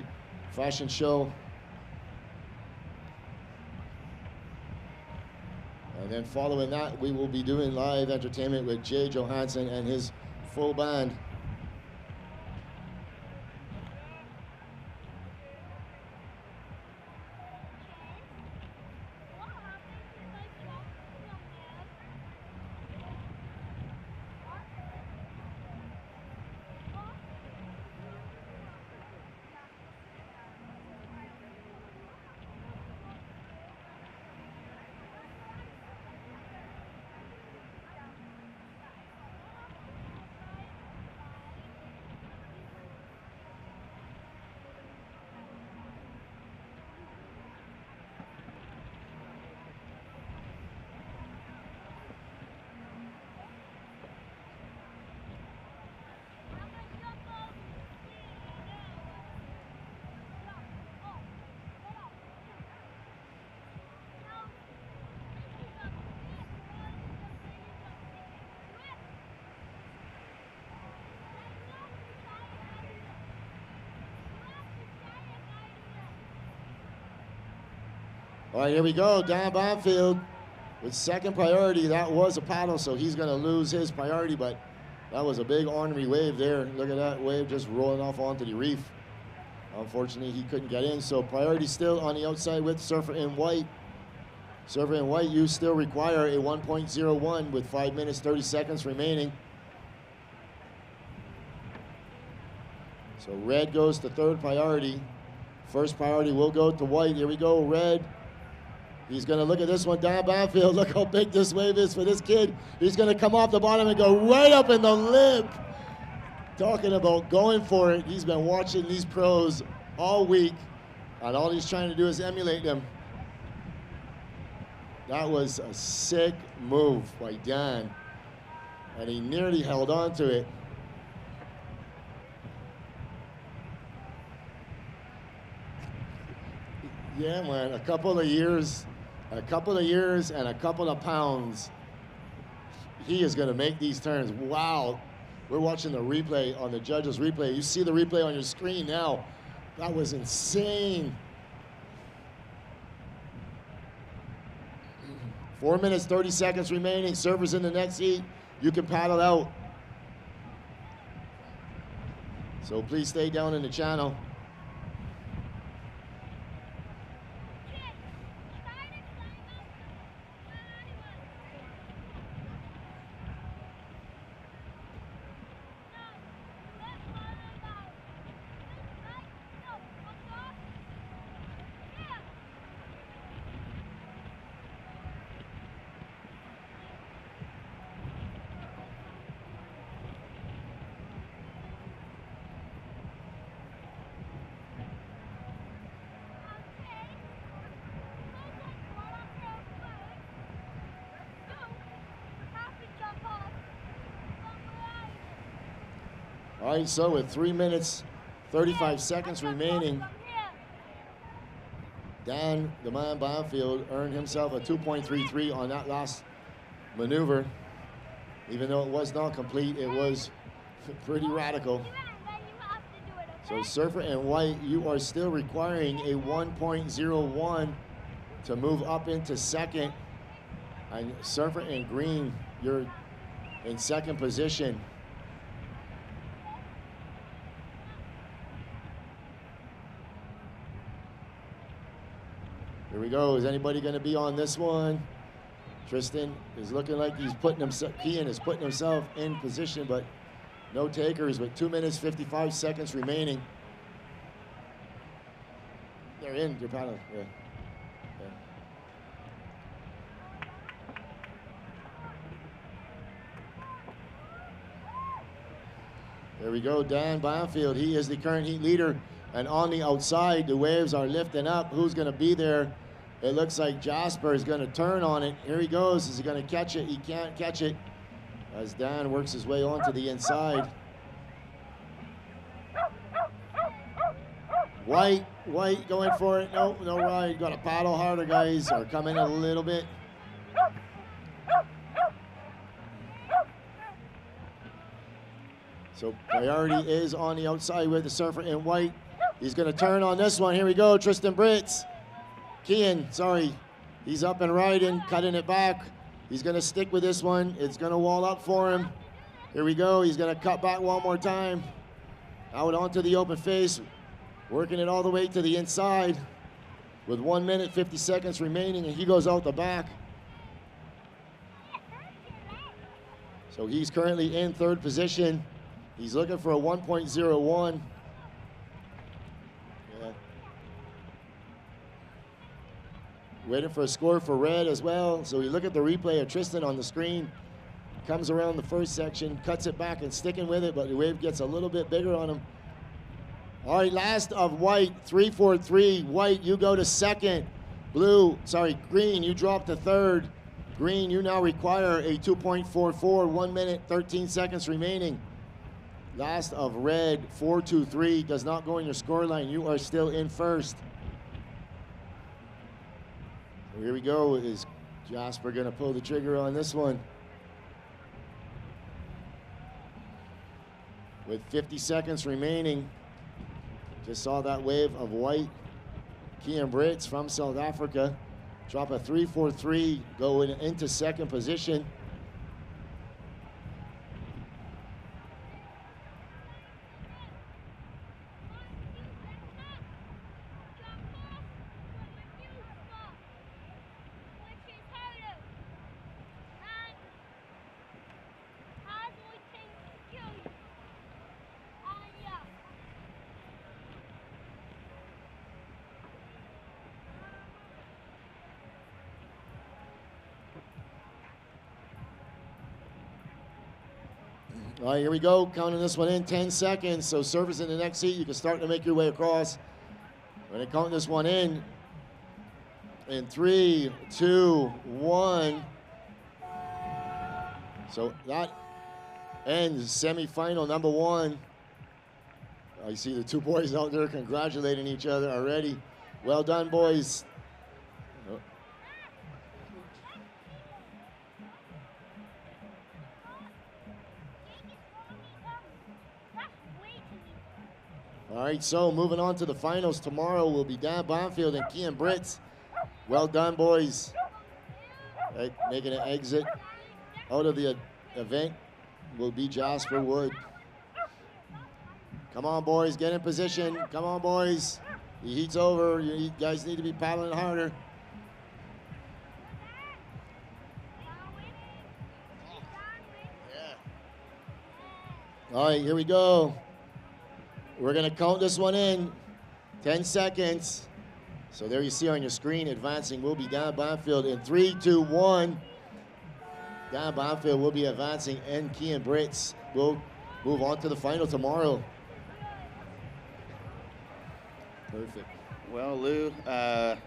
fashion show. And then following that, we will be doing live entertainment with Jay Johansson and his full band. All right, here we go. Dan Bonfield with second priority. That was a paddle, so he's going to lose his priority, but that was a big ornery wave there. Look at that wave just rolling off onto the reef. Unfortunately, he couldn't get in, so priority still on the outside with surfer in white. Surfer in white, you still require a 1.01 with 5 minutes, 30 seconds remaining. So red goes to third priority. First priority will go to white. Here we go, red. He's gonna look at this one, Dan Banfield. Look how big this wave is for this kid. He's gonna come off the bottom and go right up in the lip. Talking about going for it. He's been watching these pros all week, and all he's trying to do is emulate them. That was a sick move by Dan, and he nearly held on to it. Yeah, man, a couple of years and a couple of pounds, he is gonna make these turns. Wow, we're watching the replay on the judges' replay. You see the replay on your screen now. That was insane. 4 minutes, 30 seconds remaining. Surfers in the next heat. You can paddle out. So please stay down in the channel. All right, so with 3 minutes, 35 seconds remaining, Dan, the man Bonfield, earned himself a 2.33 on that last maneuver. Even though it was not complete, it was pretty radical. So surfer in white, you are still requiring a 1.01 to move up into second. And surfer in green, you're in second position. Here we go. Is anybody going to be on this one? Tristan is looking like he's putting himself, Kian is putting himself in position, but no takers with 2 minutes, 55 seconds remaining. They're in your paddle, yeah. There we go, Dan Banfield. He is the current heat leader. And on the outside, the waves are lifting up. Who's going to be there? It looks like Jasper is going to turn on it. Here he goes. Is he going to catch it? He can't catch it as Dan works his way onto the inside. White going for it. No ride. Got to paddle harder, guys, or come in a little bit. So priority is on the outside with the surfer in white. He's going to turn on this one. Here we go, Tristan Britz. Kian, sorry. He's up and riding, cutting it back. He's going to stick with this one. It's going to wall up for him. Here we go. He's going to cut back one more time. Out onto the open face. Working it all the way to the inside with 1 minute, 50 seconds remaining, and he goes out the back. So he's currently in third position. He's looking for a 1.01. Yeah. Waiting for a score for red as well. So you look at the replay of Tristan on the screen. Comes around the first section, cuts it back and sticking with it, but the wave gets a little bit bigger on him. All right, last of white, 3-4-3. White, you go to second. Green, you drop to third. Green, you now require a 2.44, 1 minute, 13 seconds remaining. Last of red, 4-2-3, does not go in your score line. You are still in first. So here we go. Is Jasper going to pull the trigger on this one? With 50 seconds remaining, just saw that wave of white. Kian Britz from South Africa drop a 3-4-3, going into second position. All right, here we go. Counting this one in, 10 seconds. So surface in the next heat, you can start to make your way across. We're gonna count this one in 3, 2, 1. So that ends semifinal number 1. I see the two boys out there congratulating each other already. Well done, boys. All right, so moving on to the finals. Tomorrow will be Dan Bonfield and Kian Britz. Well done, boys. Right, making an exit out of the event will be Jasper Wood. Come on, boys, get in position. Come on, boys. The heat's over. You guys need to be paddling harder. All right, here we go. We're going to count this one in, 10 seconds. So there you see on your screen, advancing will be Dan Bonfield in 3, 2, 1. Dan Bonfield will be advancing, and Kian Britz will move on to the final tomorrow. Perfect. Well, Lou, the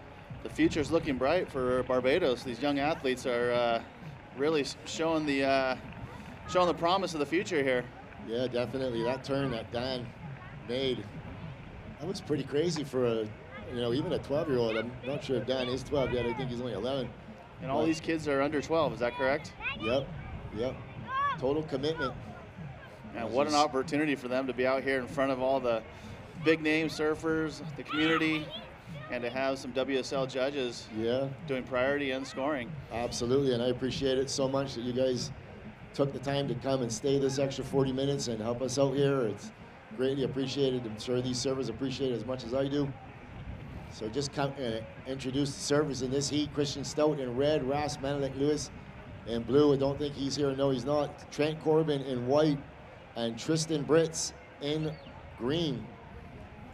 future's looking bright for Barbados. These young athletes are really showing the promise of the future here. Yeah, definitely. That turn that Dan made, that was pretty crazy for a, even a 12-year-old. I'm not sure if Dan is 12 yet. I think he's only 11. And all these kids are under 12, is that correct? Yep. Total commitment. And what an opportunity for them to be out here in front of all the big name surfers, the community, and to have some WSL judges doing priority and scoring. Absolutely, and I appreciate it so much that you guys took the time to come and stay this extra 40 minutes and help us out here. It's greatly appreciated. I'm sure these servers appreciate it as much as I do. So just come and introduce the servers in this heat. Christian Stout in red, Ras Manelik Lewis in blue. I don't think he's here. No, he's not. Trent Corbin in white and Tristan Britz in green.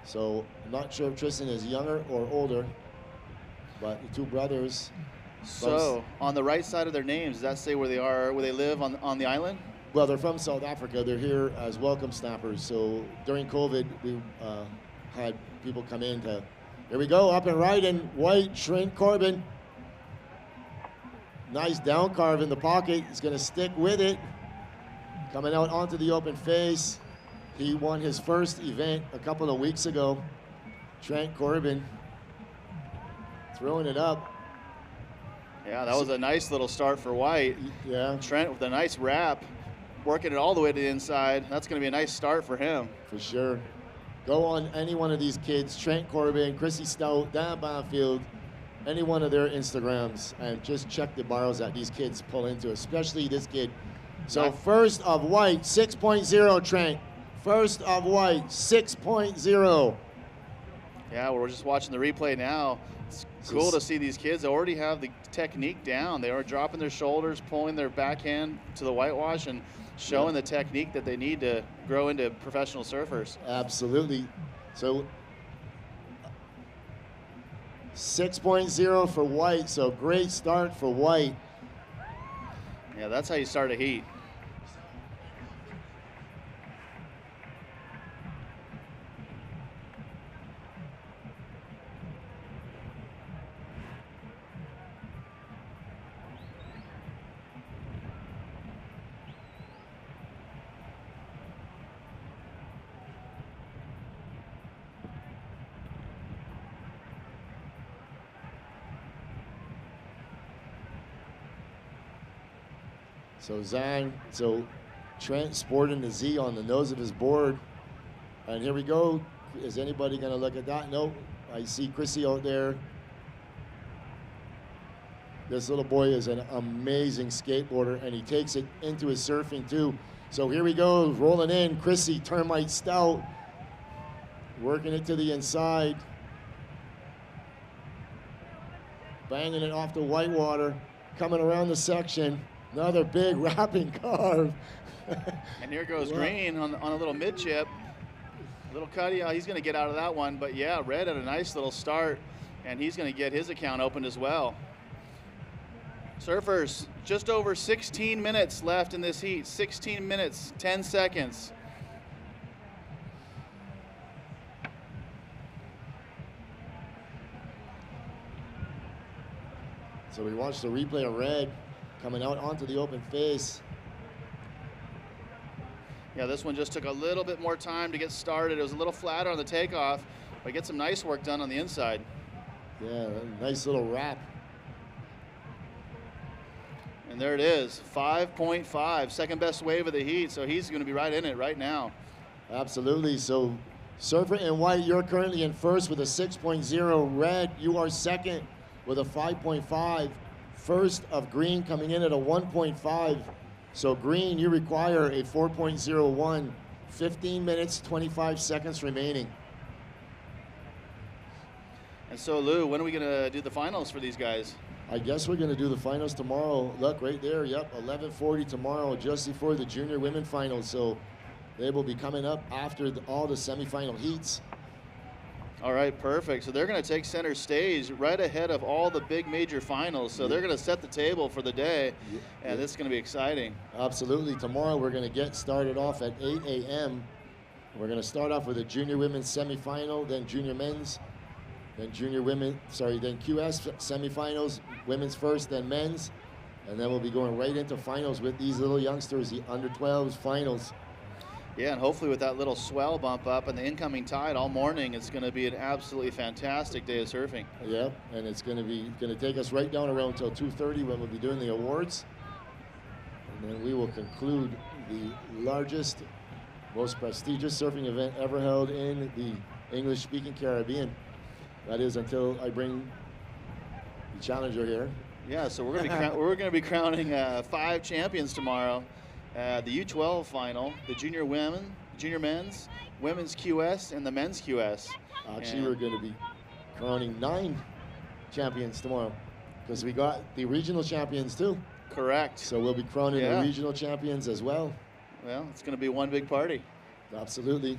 So I'm not sure if Tristan is younger or older, but the two brothers. So on the right side of their names, does that say where they are, where they live on the island? Well, they're from South Africa. They're here as welcome snappers. So during COVID, we had people come in to, here we go, up and right in white, Trent Corbin. Nice down carve in the pocket. He's going to stick with it. Coming out onto the open face. He won his first event a couple of weeks ago. Trent Corbin throwing it up. Yeah, that was a nice little start for White. Yeah. Trent with a nice wrap, working it all the way to the inside. That's going to be a nice start for him. For sure. Go on any one of these kids, Trent Corbin, Chrissy Stout, Dan Banfield, any one of their Instagrams, and just check the barrels that these kids pull into, especially this kid. So first of White, 6.0, Trent. First of White, 6.0. Yeah, we're just watching the replay now. It's cool to see these kids already have the technique down. They are dropping their shoulders, pulling their backhand to the whitewash, and showing the technique that they need to grow into professional surfers. Absolutely. So 6.0 for White, so great start for White. Yeah, that's how you start a heat. So Trent sporting the Z on the nose of his board. And here we go. Is anybody gonna look at that? Nope. I see Chrissy out there. This little boy is an amazing skateboarder, and he takes it into his surfing too. So here we go, rolling in, Chrissy, Termite Stout, working it to the inside. Banging it off the whitewater, coming around the section. Another big wrapping carve. And here goes Green on a little mid chip. Little cutty, he's going to get out of that one. But yeah, Red had a nice little start, and he's going to get his account opened as well. Surfers, just over 16 minutes left in this heat. 16 minutes, 10 seconds. So we watched the replay of Red coming out onto the open face. Yeah, this one just took a little bit more time to get started. It was a little flatter on the takeoff, but get some nice work done on the inside. Yeah, nice little wrap. And there it is, 5.5, second best wave of the heat, so he's going to be right in it right now. Absolutely. So Surfer in White, you're currently in first with a 6.0. Red, you are second with a 5.5. First of Green coming in at a 1.5. So Green, you require a 4.01. 15 minutes, 25 seconds remaining. And so Lou, when are we going to do the finals for these guys? I guess we're going to do the finals tomorrow. Look right there, yep, 11:40 tomorrow, just before the junior women finals. So they will be coming up after all the semifinal heats. All right, perfect. So they're going to take center stage right ahead of all the big major finals. So they're going to set the table for the day, and this is going to be exciting. Absolutely. Tomorrow we're going to get started off at 8 a.m. We're going to start off with a junior women's semifinal, then junior men's, then then QS semifinals, women's first, then men's, and then we'll be going right into finals with these little youngsters, the under 12s finals. Yeah, and hopefully with that little swell bump up and the incoming tide all morning, it's going to be an absolutely fantastic day of surfing. Yep, and it's going to take us right down around until 2:30 when we'll be doing the awards, and then we will conclude the largest most prestigious surfing event ever held in the English-speaking Caribbean. That is until I bring the challenger here. Yeah, so we're going to be crowning 5 champions tomorrow. The U12 final, the junior women, junior men's, women's QS, and the men's QS. Actually, we're going to be crowning 9 champions tomorrow because we got the regional champions too. Correct. So we'll be crowning the regional champions as well. Well, it's going to be one big party. Absolutely.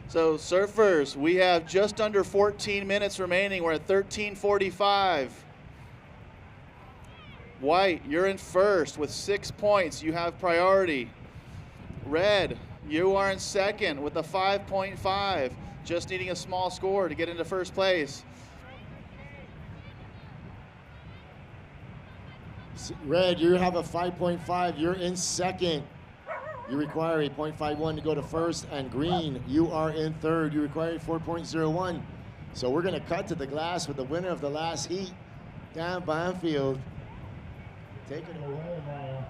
So surfers, we have just under 14 minutes remaining. We're at 13:45. White, you're in first with 6 points. You have priority. Red, you are in second with a 5.5, just needing a small score to get into first place. Red, you have a 5.5. You're in second. You require a 0.51 to go to first. And green, you are in third. You require a 4.01. So we're going to cut to the glass with the winner of the last heat, Dan Banfield. Take it away, Maya.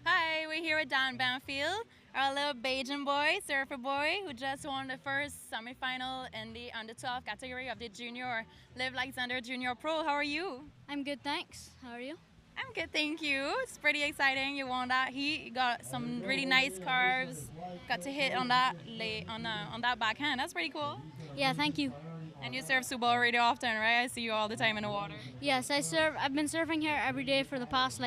Hi, we're here with Dan Banfield, our little Bajan boy, surfer boy, who just won the first semifinal in the under 12 category of the junior Liv Alexander Junior Pro. How are you? I'm good, thanks. How are you? I'm good, thank you. It's pretty exciting. You won that heat. You got some really nice carves. Got to hit on that on that backhand. That's pretty cool. Yeah, thank you. And you surf Subal really often, right? I see you all the time in the water. Yes, I surf. I've been surfing here every day for the past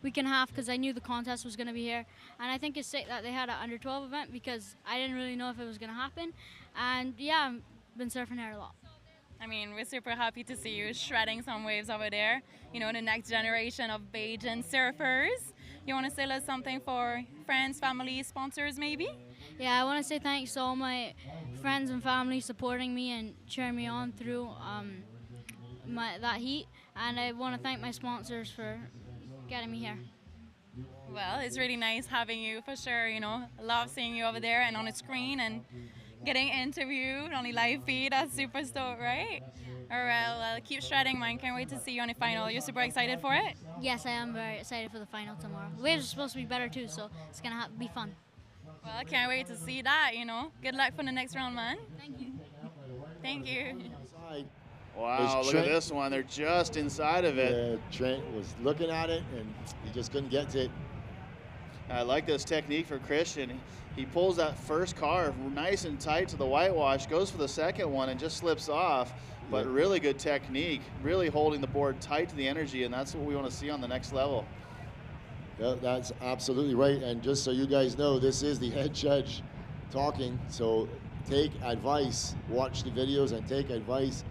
week and a half because I knew the contest was going to be here. And I think it's sick that they had an under 12 event because I didn't really know if it was going to happen. And yeah, I've been surfing here a lot. I mean, we're super happy to see you shredding some waves over there. You know, the next generation of Bajan surfers. You want to say a little something for friends, family, sponsors maybe? Yeah, I want to say thanks to all my friends and family supporting me and cheering me on through that heat. And I want to thank my sponsors for getting me here. Well, it's really nice having you for sure, you know. I love seeing you over there and on the screen and getting interviewed on the live feed. That's super stoked, right? All right, well, keep shredding, man. Can't wait to see you on the final. You're super excited for it? Yes, I am very excited for the final tomorrow. The waves are supposed to be better too, so it's going to be fun. Well, I can't wait to see that, you know. Good luck for the next round, man. Thank you. Thank you. Wow, look at this one. They're just inside of it. Yeah, Trent was looking at it, and he just couldn't get to it. I like this technique for Christian. He pulls that first carve nice and tight to the whitewash, goes for the second one, and just slips off. But really good technique, really holding the board tight to the energy, and that's what we want to see on the next level. Yeah, that's absolutely right. And just so you guys know, this is the head judge talking. So take advice, watch the videos and take advice.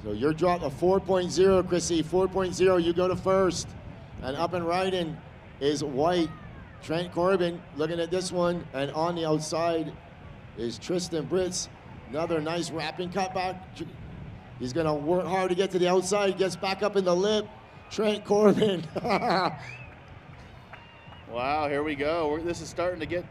So your drop a 4.0, Chrissy, 4.0, you go to first. And up and riding is White. Trent Corbin looking at this one. And on the outside is Tristan Britz. Another nice wrapping cutback. He's gonna work hard to get to the outside, gets back up in the lip. Trent Corbin. Wow, here we go. This is starting to get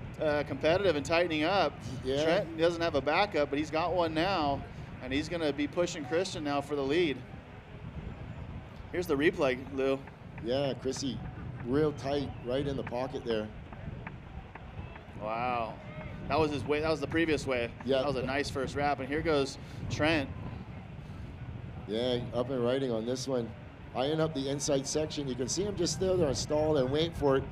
competitive and tightening up. Yeah. Trent doesn't have a backup, but he's got one now, and he's going to be pushing Christian now for the lead. Here's the replay, Lou. Yeah, Chrissy, real tight, right in the pocket there. Wow. That was his way. That was the previous way. Yeah. That was a nice first wrap, and here goes Trent. Yeah, up and riding on this one. Eyeing up the inside section. You can see him just still there, stall and wait for it.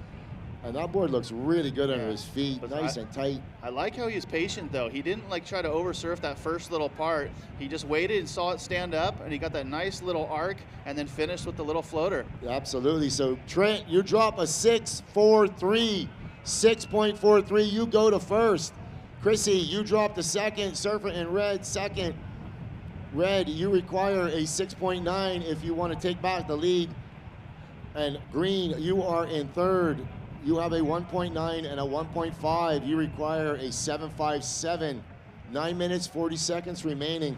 And that board looks really good under his feet, But nice and tight. I like how he was patient, though. He didn't try to oversurf that first little part. He just waited and saw it stand up, and he got that nice little arc, and then finished with the little floater. Absolutely. So Trent, you drop a 6.43, 6.43. You go to first. Chrissy, you drop the second. Surfer in red, second. Red, you require a 6.9 if you want to take back the lead. And green, you are in third. You have a 1.9 and a 1.5. You require a 7.57. 9 minutes, 40 seconds remaining.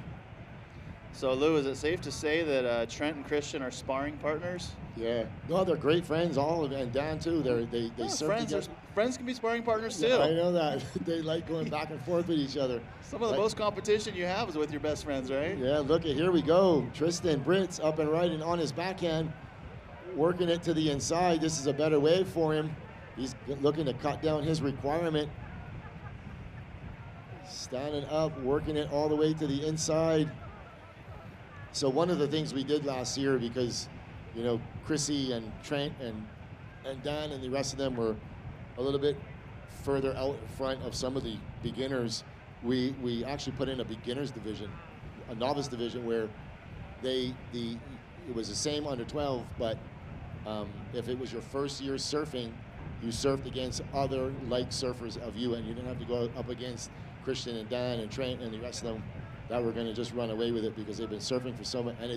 So, Lou, is it safe to say that Trent and Christian are sparring partners? Yeah. No, they're great friends, all of them, and Dan too. They surf together. friends can be sparring partners too. Yeah, I know that. They like going back and forth with each other. Some of the most competition you have is with your best friends, right? Yeah, look at, here we go. Tristan Brits up and right and on his backhand, working it to the inside. This is a better wave for him. He's looking to cut down his requirement. Standing up, working it all the way to the inside. So one of the things we did last year, because, you know, Chrissy and Trent and Dan and the rest of them were a little bit further out in front of some of the beginners, we actually put in a beginners division, a novice division, where it was the same under 12, but if it was your first year surfing, you surfed against other like surfers of you, and you didn't have to go up against Christian and Dan and Trent and the rest of them that were going to just run away with it because they've been surfing for so much, and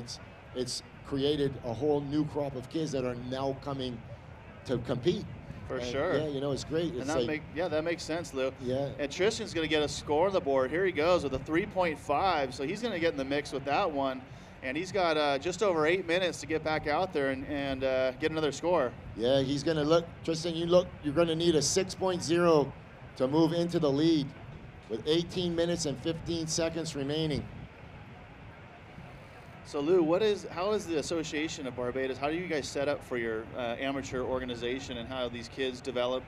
it's created a whole new crop of kids that are now coming to compete. For and, sure. Yeah, you know, it's great. It's And that makes sense, Lou. Yeah. And Tristan's going to get a score on the board. Here he goes with a 3.5, so he's going to get in the mix with that one. And he's got just over 8 minutes to get back out there and get another score. Yeah, he's going to look. Tristan, you're going to need a 6.0 to move into the lead with 18 minutes and 15 seconds remaining. So Lou, how is the Association of Barbados? How do you guys set up for your amateur organization, and how these kids develop,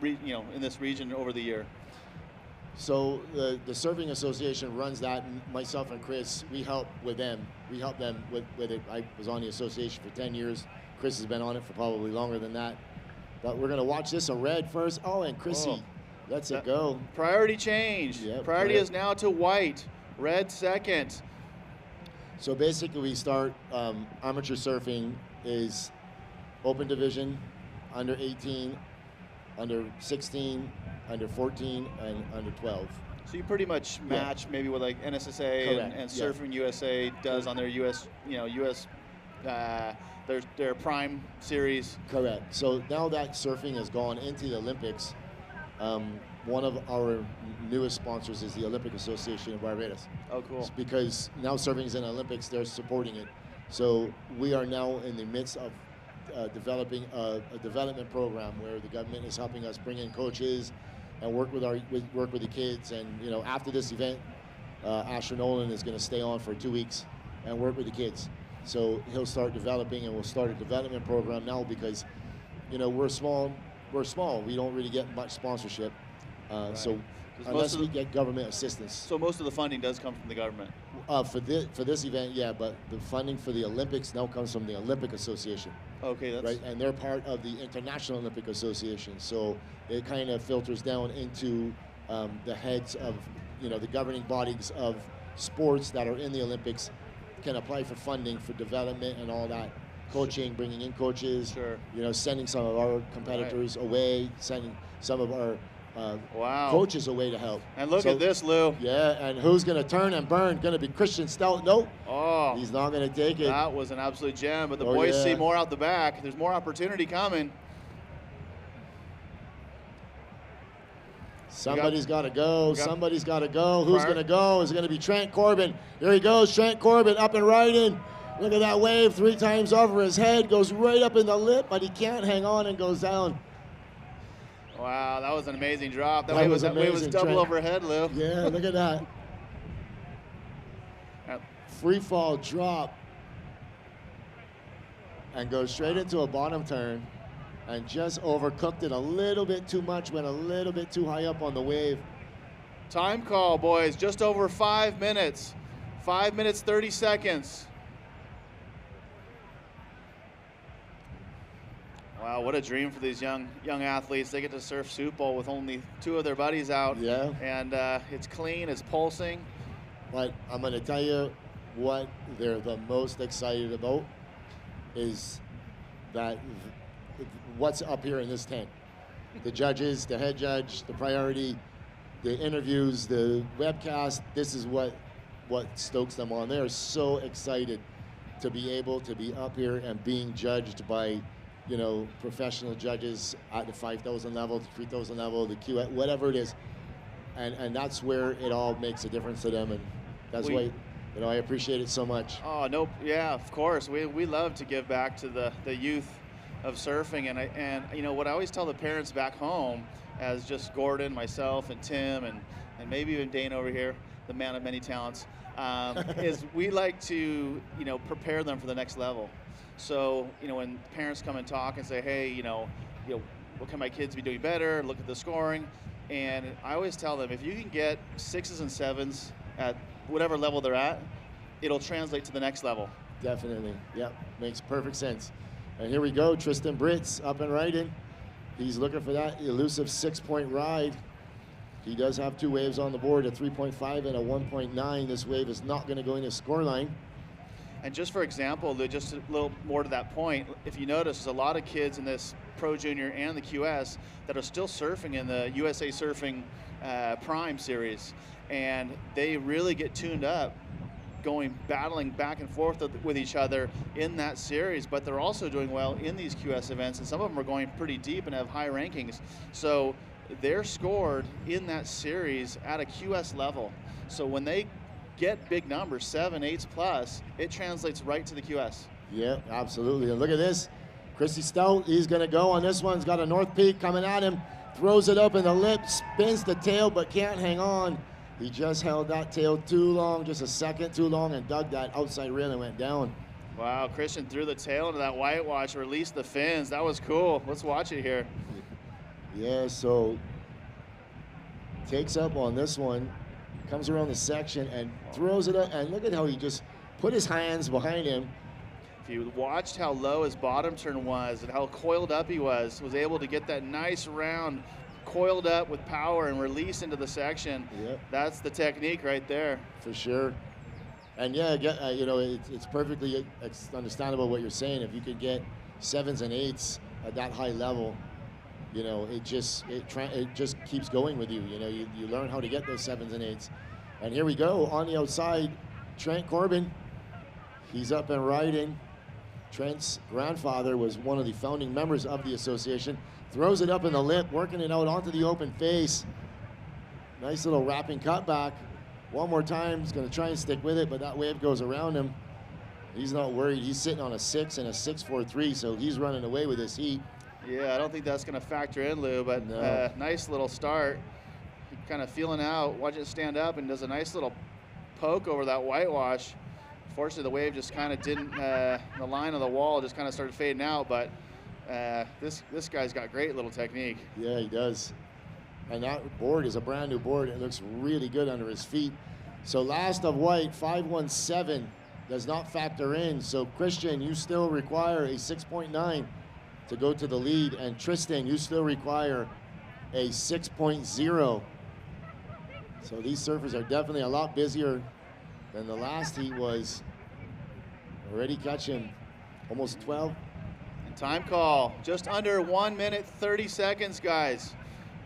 in this region over the year? So the Surfing Association runs that, and myself and Chris, we help with them. We help them with it. I was on the association for 10 years. Chris has been on it for probably longer than that. But we're going to watch this in red first. Oh, and Chrissy, lets it go. Priority change. Yep, Priority is now to white. Red second. So basically we start, amateur surfing is open division, under 18, under 16, under 14, and under 12. So you pretty much match maybe what like NSSA and Surfing USA does on their US their prime series. Correct. So now that surfing has gone into the Olympics, one of our newest sponsors is the Olympic Association of Barbados. Oh, cool. It's because now surfing is in the Olympics, they're supporting it. So we are now in the midst of developing a development program where the government is helping us bring in coaches and work with the kids. And you know, after this event, Asher Nolan is going to stay on for 2 weeks and work with the kids. So he'll start developing, and we'll start a development program now because, you know, we're small. We don't really get much sponsorship. So unless we get government assistance. So most of the funding does come from the government. For this event, yeah, but the funding for the Olympics now comes from the Olympic Association. Okay, that's right, and they're part of the International Olympic Association. So it kind of filters down into the heads of, you know, the governing bodies of sports that are in the Olympics can apply for funding for development and all that. Coaching, bringing in coaches, you know, sending some of our competitors away, sending some of our coaches away to help. And look at this, Lou. Yeah, and who's going to turn and burn? Going to be Christian Stout? Nope. Oh. He's not going to take it. That was an absolute gem, but the boys see more out the back. There's more opportunity coming. Somebody's got to go. Somebody's got to go. Who's going to go? Is it going to be Trent Corbin? Here he goes, Trent Corbin up and riding. Look at that wave 3 times over his head. Goes right up in the lip, but he can't hang on and goes down. Wow, that was an amazing drop. That That wave was was amazing, double Trent. overhead, Lou. Yeah, look at that. Free fall drop. And goes straight into a bottom turn. And just overcooked it a little bit too much, went a little bit too high up on the wave. Time call, boys, just over 5 minutes. 5 minutes, 30 seconds. Wow, what a dream for these young athletes. They get to surf Soup Bowl with only 2 of their buddies out. Yeah. And it's clean, it's pulsing. But I'm going to tell you what they're the most excited about is that what's up here in this tent. The judges, the head judge, the priority, the interviews, the webcast, this is what stokes them on. They're so excited to be able to be up here and being judged by, you know, professional judges at the 5,000 level, the 3,000 level, the Q, whatever it is. And that's where it all makes a difference to them. And that's why, you know, I appreciate it so much. Oh, no, yeah, of course. We love to give back to the youth of surfing. And you know, what I always tell the parents back home, as just Gordon, myself, and Tim, and maybe even Dane over here, the man of many talents, is we like to, you know, prepare them for the next level. So, you know, when parents come and talk and say, hey, you know, what can my kids be doing better? Look at the scoring. And I always tell them, if you can get 6s and 7s at whatever level they're at, it'll translate to the next level. Definitely. Yep. Makes perfect sense. And here we go. Tristan Britz up and riding. He's looking for that elusive 6-point ride. He does have 2 waves on the board, a 3.5 and a 1.9. This wave is not going to go in his scoreline. And just for example, just a little more to that point, if you notice, there's a lot of kids in this Pro Junior and the QS that are still surfing in the USA Surfing Prime series. And they really get tuned up battling back and forth with each other in that series, but they're also doing well in these QS events, and some of them are going pretty deep and have high rankings. So they're scored in that series at a QS level. So when they get big numbers, 7, 8s plus, it translates right to the QS. Yeah, absolutely. And look at this. Christy Stout, he's going to go on this one. He's got a North Peak coming at him. Throws it up in the lip, spins the tail, but can't hang on. He just held that tail too long, just a second too long, and dug that outside rail and went down. Wow, Christian threw the tail into that whitewash, released the fins. That was cool. Let's watch it here. Yeah, so takes up on this one, comes around the section and throws it up, and look at how he just put his hands behind him. If you watched how low his bottom turn was and how coiled up he was able to get that nice round coiled up with power and release into the section. Yep. That's the technique right there. For sure. And yeah, you know, it's perfectly understandable what you're saying. If you could get 7s and 8s at that high level, you know, it just keeps going with you. You know, you learn how to get those 7s and 8s. And here we go on the outside, Trent Corbin. He's up and riding. Trent's grandfather was one of the founding members of the association. Throws it up in the lip, working it out onto the open face. Nice little wrapping cutback. One more time, he's going to try and stick with it, but that wave goes around him. He's not worried. He's sitting on a 6 and a 6.43, so he's running away with his heat. Yeah, I don't think that's going to factor in, Lou, but no. Nice little start. He kind of feeling out, watch it stand up, and does a nice little poke over that whitewash. Fortunately, the wave just kind of didn't, the line of the wall just kind of started fading out, but this guy's got great little technique. Yeah, he does. And that board is a brand new board. It looks really good under his feet. So last of white, 5.17 does not factor in. So Christian, you still require a 6.9 to go to the lead. And Tristan, you still require a 6.0. So these surfers are definitely a lot busier than the last heat was. Already catching almost 12. And time call, just under 1 minute, 30 seconds, guys.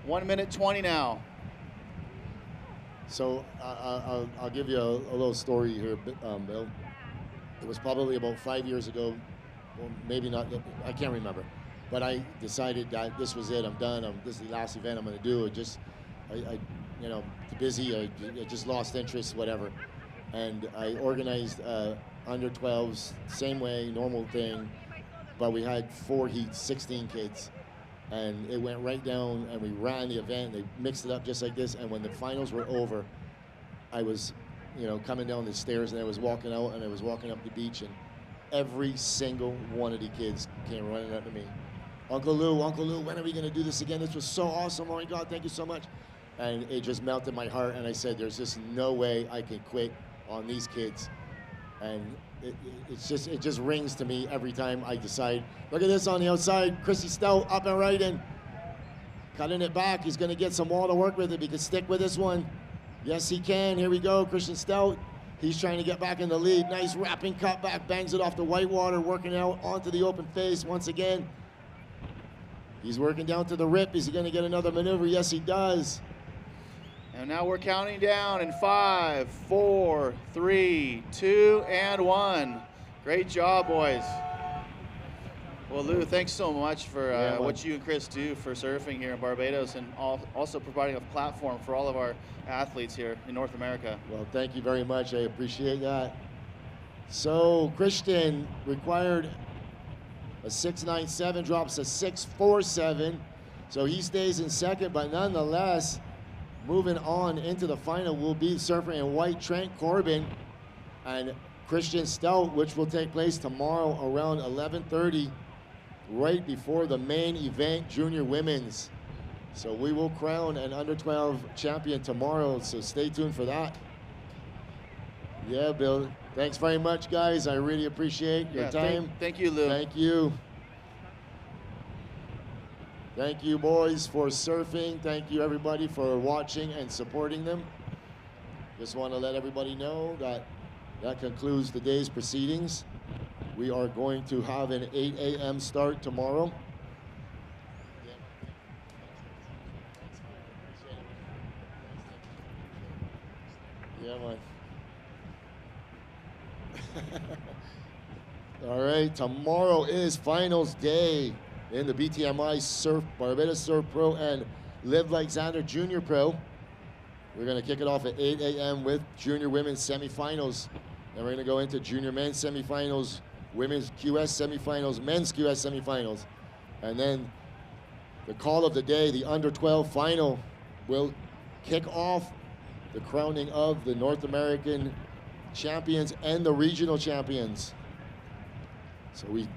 1 minute 20 now. So I'll give you a little story here, Bill. It was probably about 5 years ago, well, maybe not, I can't remember. But I decided that this was it, I'm done, this is the last event I'm gonna do. I you know, busy, I just lost interest, whatever. And I organized under 12s, same way, normal thing, but we had 4 heats, 16 kids. And it went right down, and we ran the event. They mixed it up just like this. And when the finals were over, I was, you know, coming down the stairs, and I was walking out, and I was walking up the beach, and every single one of the kids came running up to me. Uncle Lou, when are we going to do this again? This was so awesome. Oh my God, thank you so much. And it just melted my heart. And I said, there's just no way I can quit on these kids. And it just rings to me every time I decide. Look at this on the outside. Christy Stout up and riding. Cutting it back. He's going to get some wall to work with if he can stick with this one. Yes, he can. Here we go. Christian Stout. He's trying to get back in the lead. Nice wrapping cut back. Bangs it off the whitewater. Working out onto the open face once again. He's working down to the rip. Is he going to get another maneuver? Yes, he does. And now we're counting down in 5, 4, 3, 2, and 1. Great job, boys. Well, Lou, thanks so much for what you and Chris do for surfing here in Barbados, and also providing a platform for all of our athletes here in North America. Well, thank you very much. I appreciate that. So Christian required A 6.97 drops to 6.47. So he stays in second, but nonetheless, moving on into the final will be surfer in white Trent Corbin and Christian Stout, which will take place tomorrow around 11:30, right before the main event, junior women's. So we will crown an under 12 champion tomorrow, so stay tuned for that. Yeah, Bill. Thanks very much, guys. I really appreciate your time. Thank you, Lou. Thank you. Thank you, boys, for surfing. Thank you, everybody, for watching and supporting them. Just want to let everybody know that that concludes the day's proceedings. We are going to have an 8 a.m. start tomorrow. Yeah, man. All right, tomorrow is finals day in the BTMI Surf, Barbados Surf Pro and Live Like Xander Junior Pro. We're gonna kick it off at 8 a.m. with junior women's semifinals. Then we're gonna go into junior men's semifinals, women's QS semifinals, men's QS semifinals. And then the call of the day, the under 12 final, will kick off the crowning of the North American champions and the regional champions. So we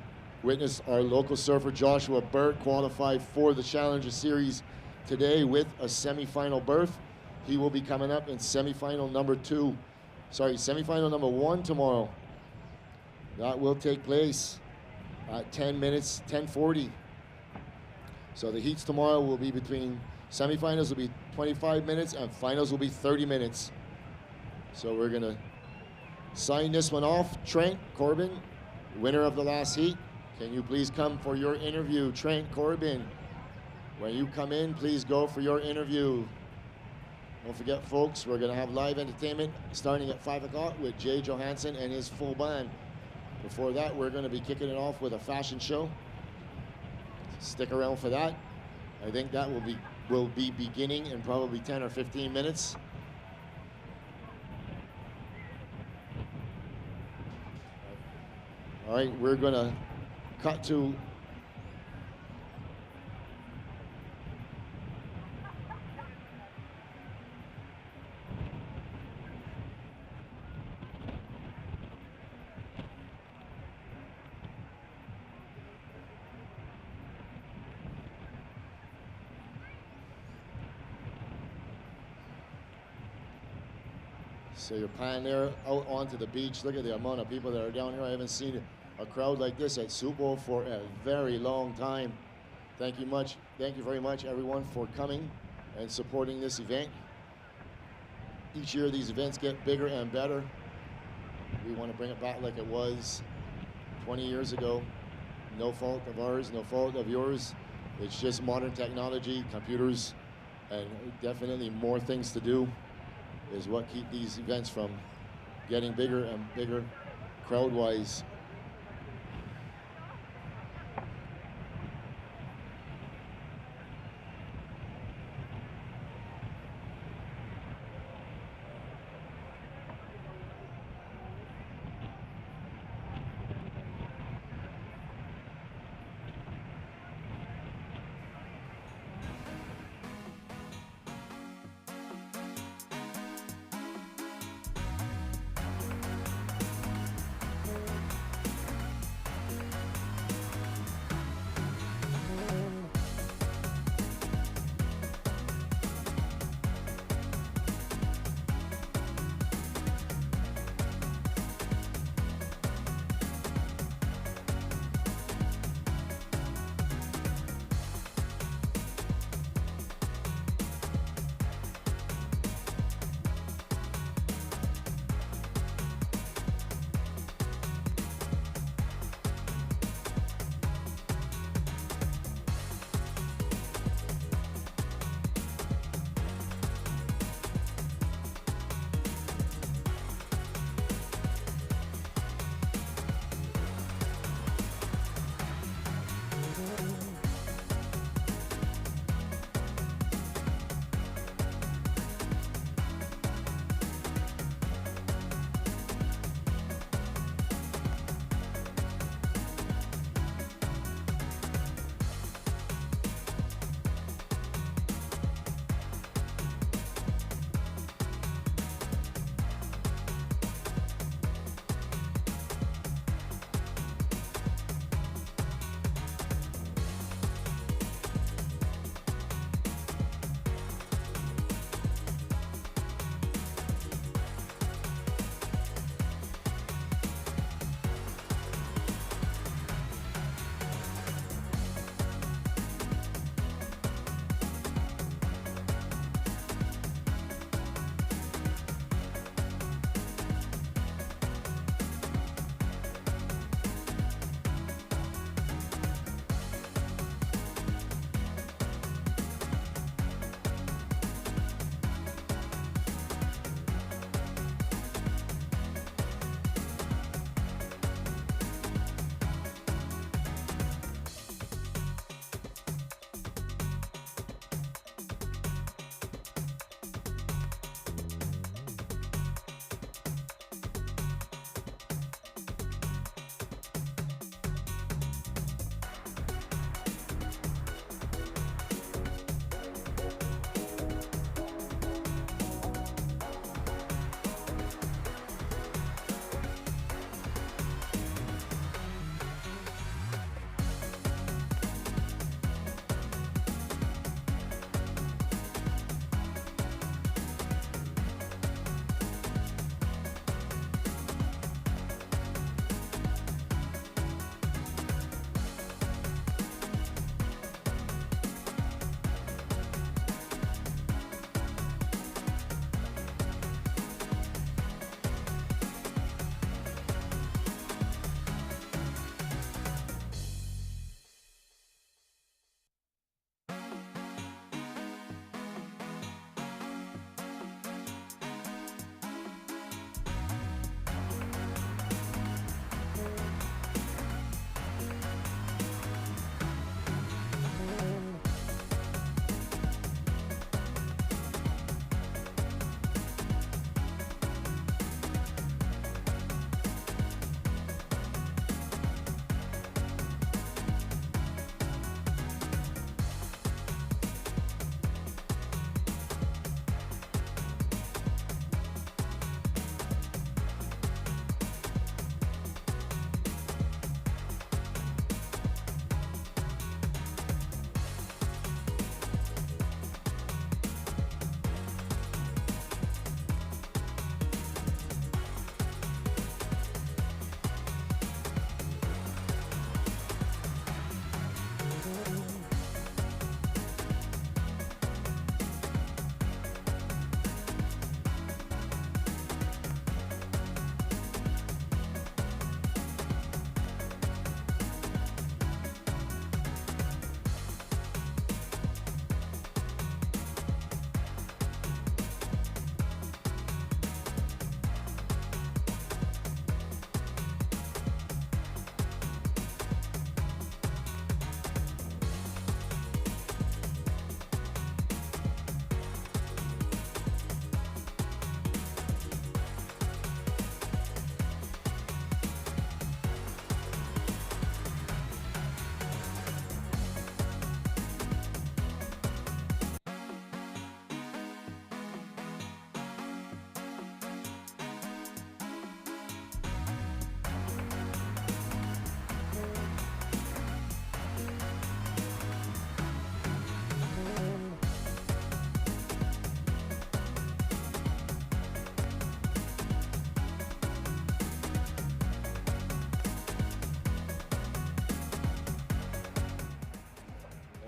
witnessed our local surfer Joshua Burt qualify for the Challenger Series today with a semifinal berth. He will be coming up in semifinal number 1 tomorrow. That will take place at 10:40. So the heats tomorrow will be between, semifinals will be 25 minutes and finals will be 30 minutes. So we're gonna sign this one off. Trent Corbin, winner of the last heat. Can you please come for your interview, Trent Corbin? When you come in, please go for your interview. Don't forget, folks, we're gonna have live entertainment starting at 5 o'clock with Jay Johansson and his full band. Before that, we're gonna be kicking it off with a fashion show. Stick around for that. I think that will be beginning in probably 10 or 15 minutes. All right, we're gonna cut to so you're panning there out onto the beach. Look at the amount of people that are down here. I haven't seen a crowd like this at Super Bowl for a very long time. Thank you very much, everyone, for coming and supporting this event. Each year, these events get bigger and better. We want to bring it back like it was 20 years ago. No fault of ours, no fault of yours. It's just modern technology, computers, and definitely more things to do is what keep these events from getting bigger and bigger crowd-wise.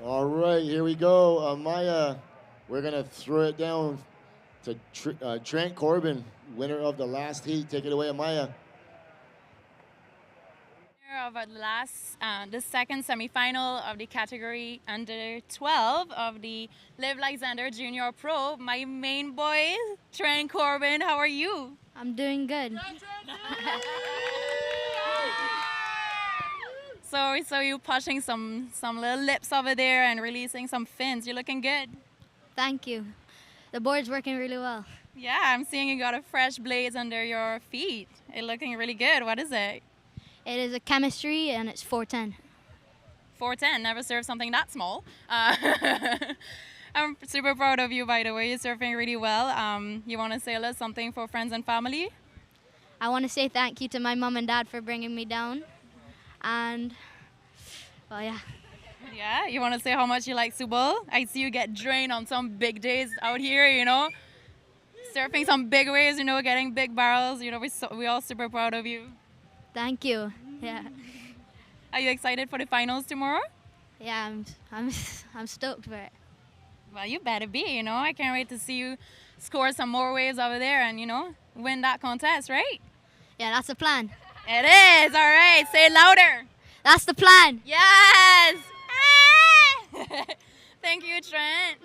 All right, here we go. Maya, we're going to throw it down to Trent Corbin, winner of the last heat. Take it away, Maya. Of the second semifinal of the category under 12 of the Live Like Xander Junior Pro, my main boy, Trent Corbin. How are you? I'm doing good. So you pushing some little lips over there and releasing some fins. You're looking good. Thank you. The board's working really well. Yeah, I'm seeing you got a fresh blades under your feet. It's looking really good. What is it? It is a chemistry and it's 410. 410, never served something that small. I'm super proud of you, by the way. You're surfing really well. You want to say a little something for friends and family? I want to say thank you to my mom and dad for bringing me down. And, well, yeah. Yeah, you want to say how much you like Subal? I see you get drained on some big days out here, you know. Surfing some big waves, you know, getting big barrels. You know, we're all super proud of you. Thank you. Yeah. Are you excited for the finals tomorrow? Yeah, I'm stoked for it. Well, you better be, you know. I can't wait to see you score some more waves over there and, you know, win that contest, right? Yeah, that's the plan. It is. All right. Say it louder. That's the plan. Yes. Thank you, Trent.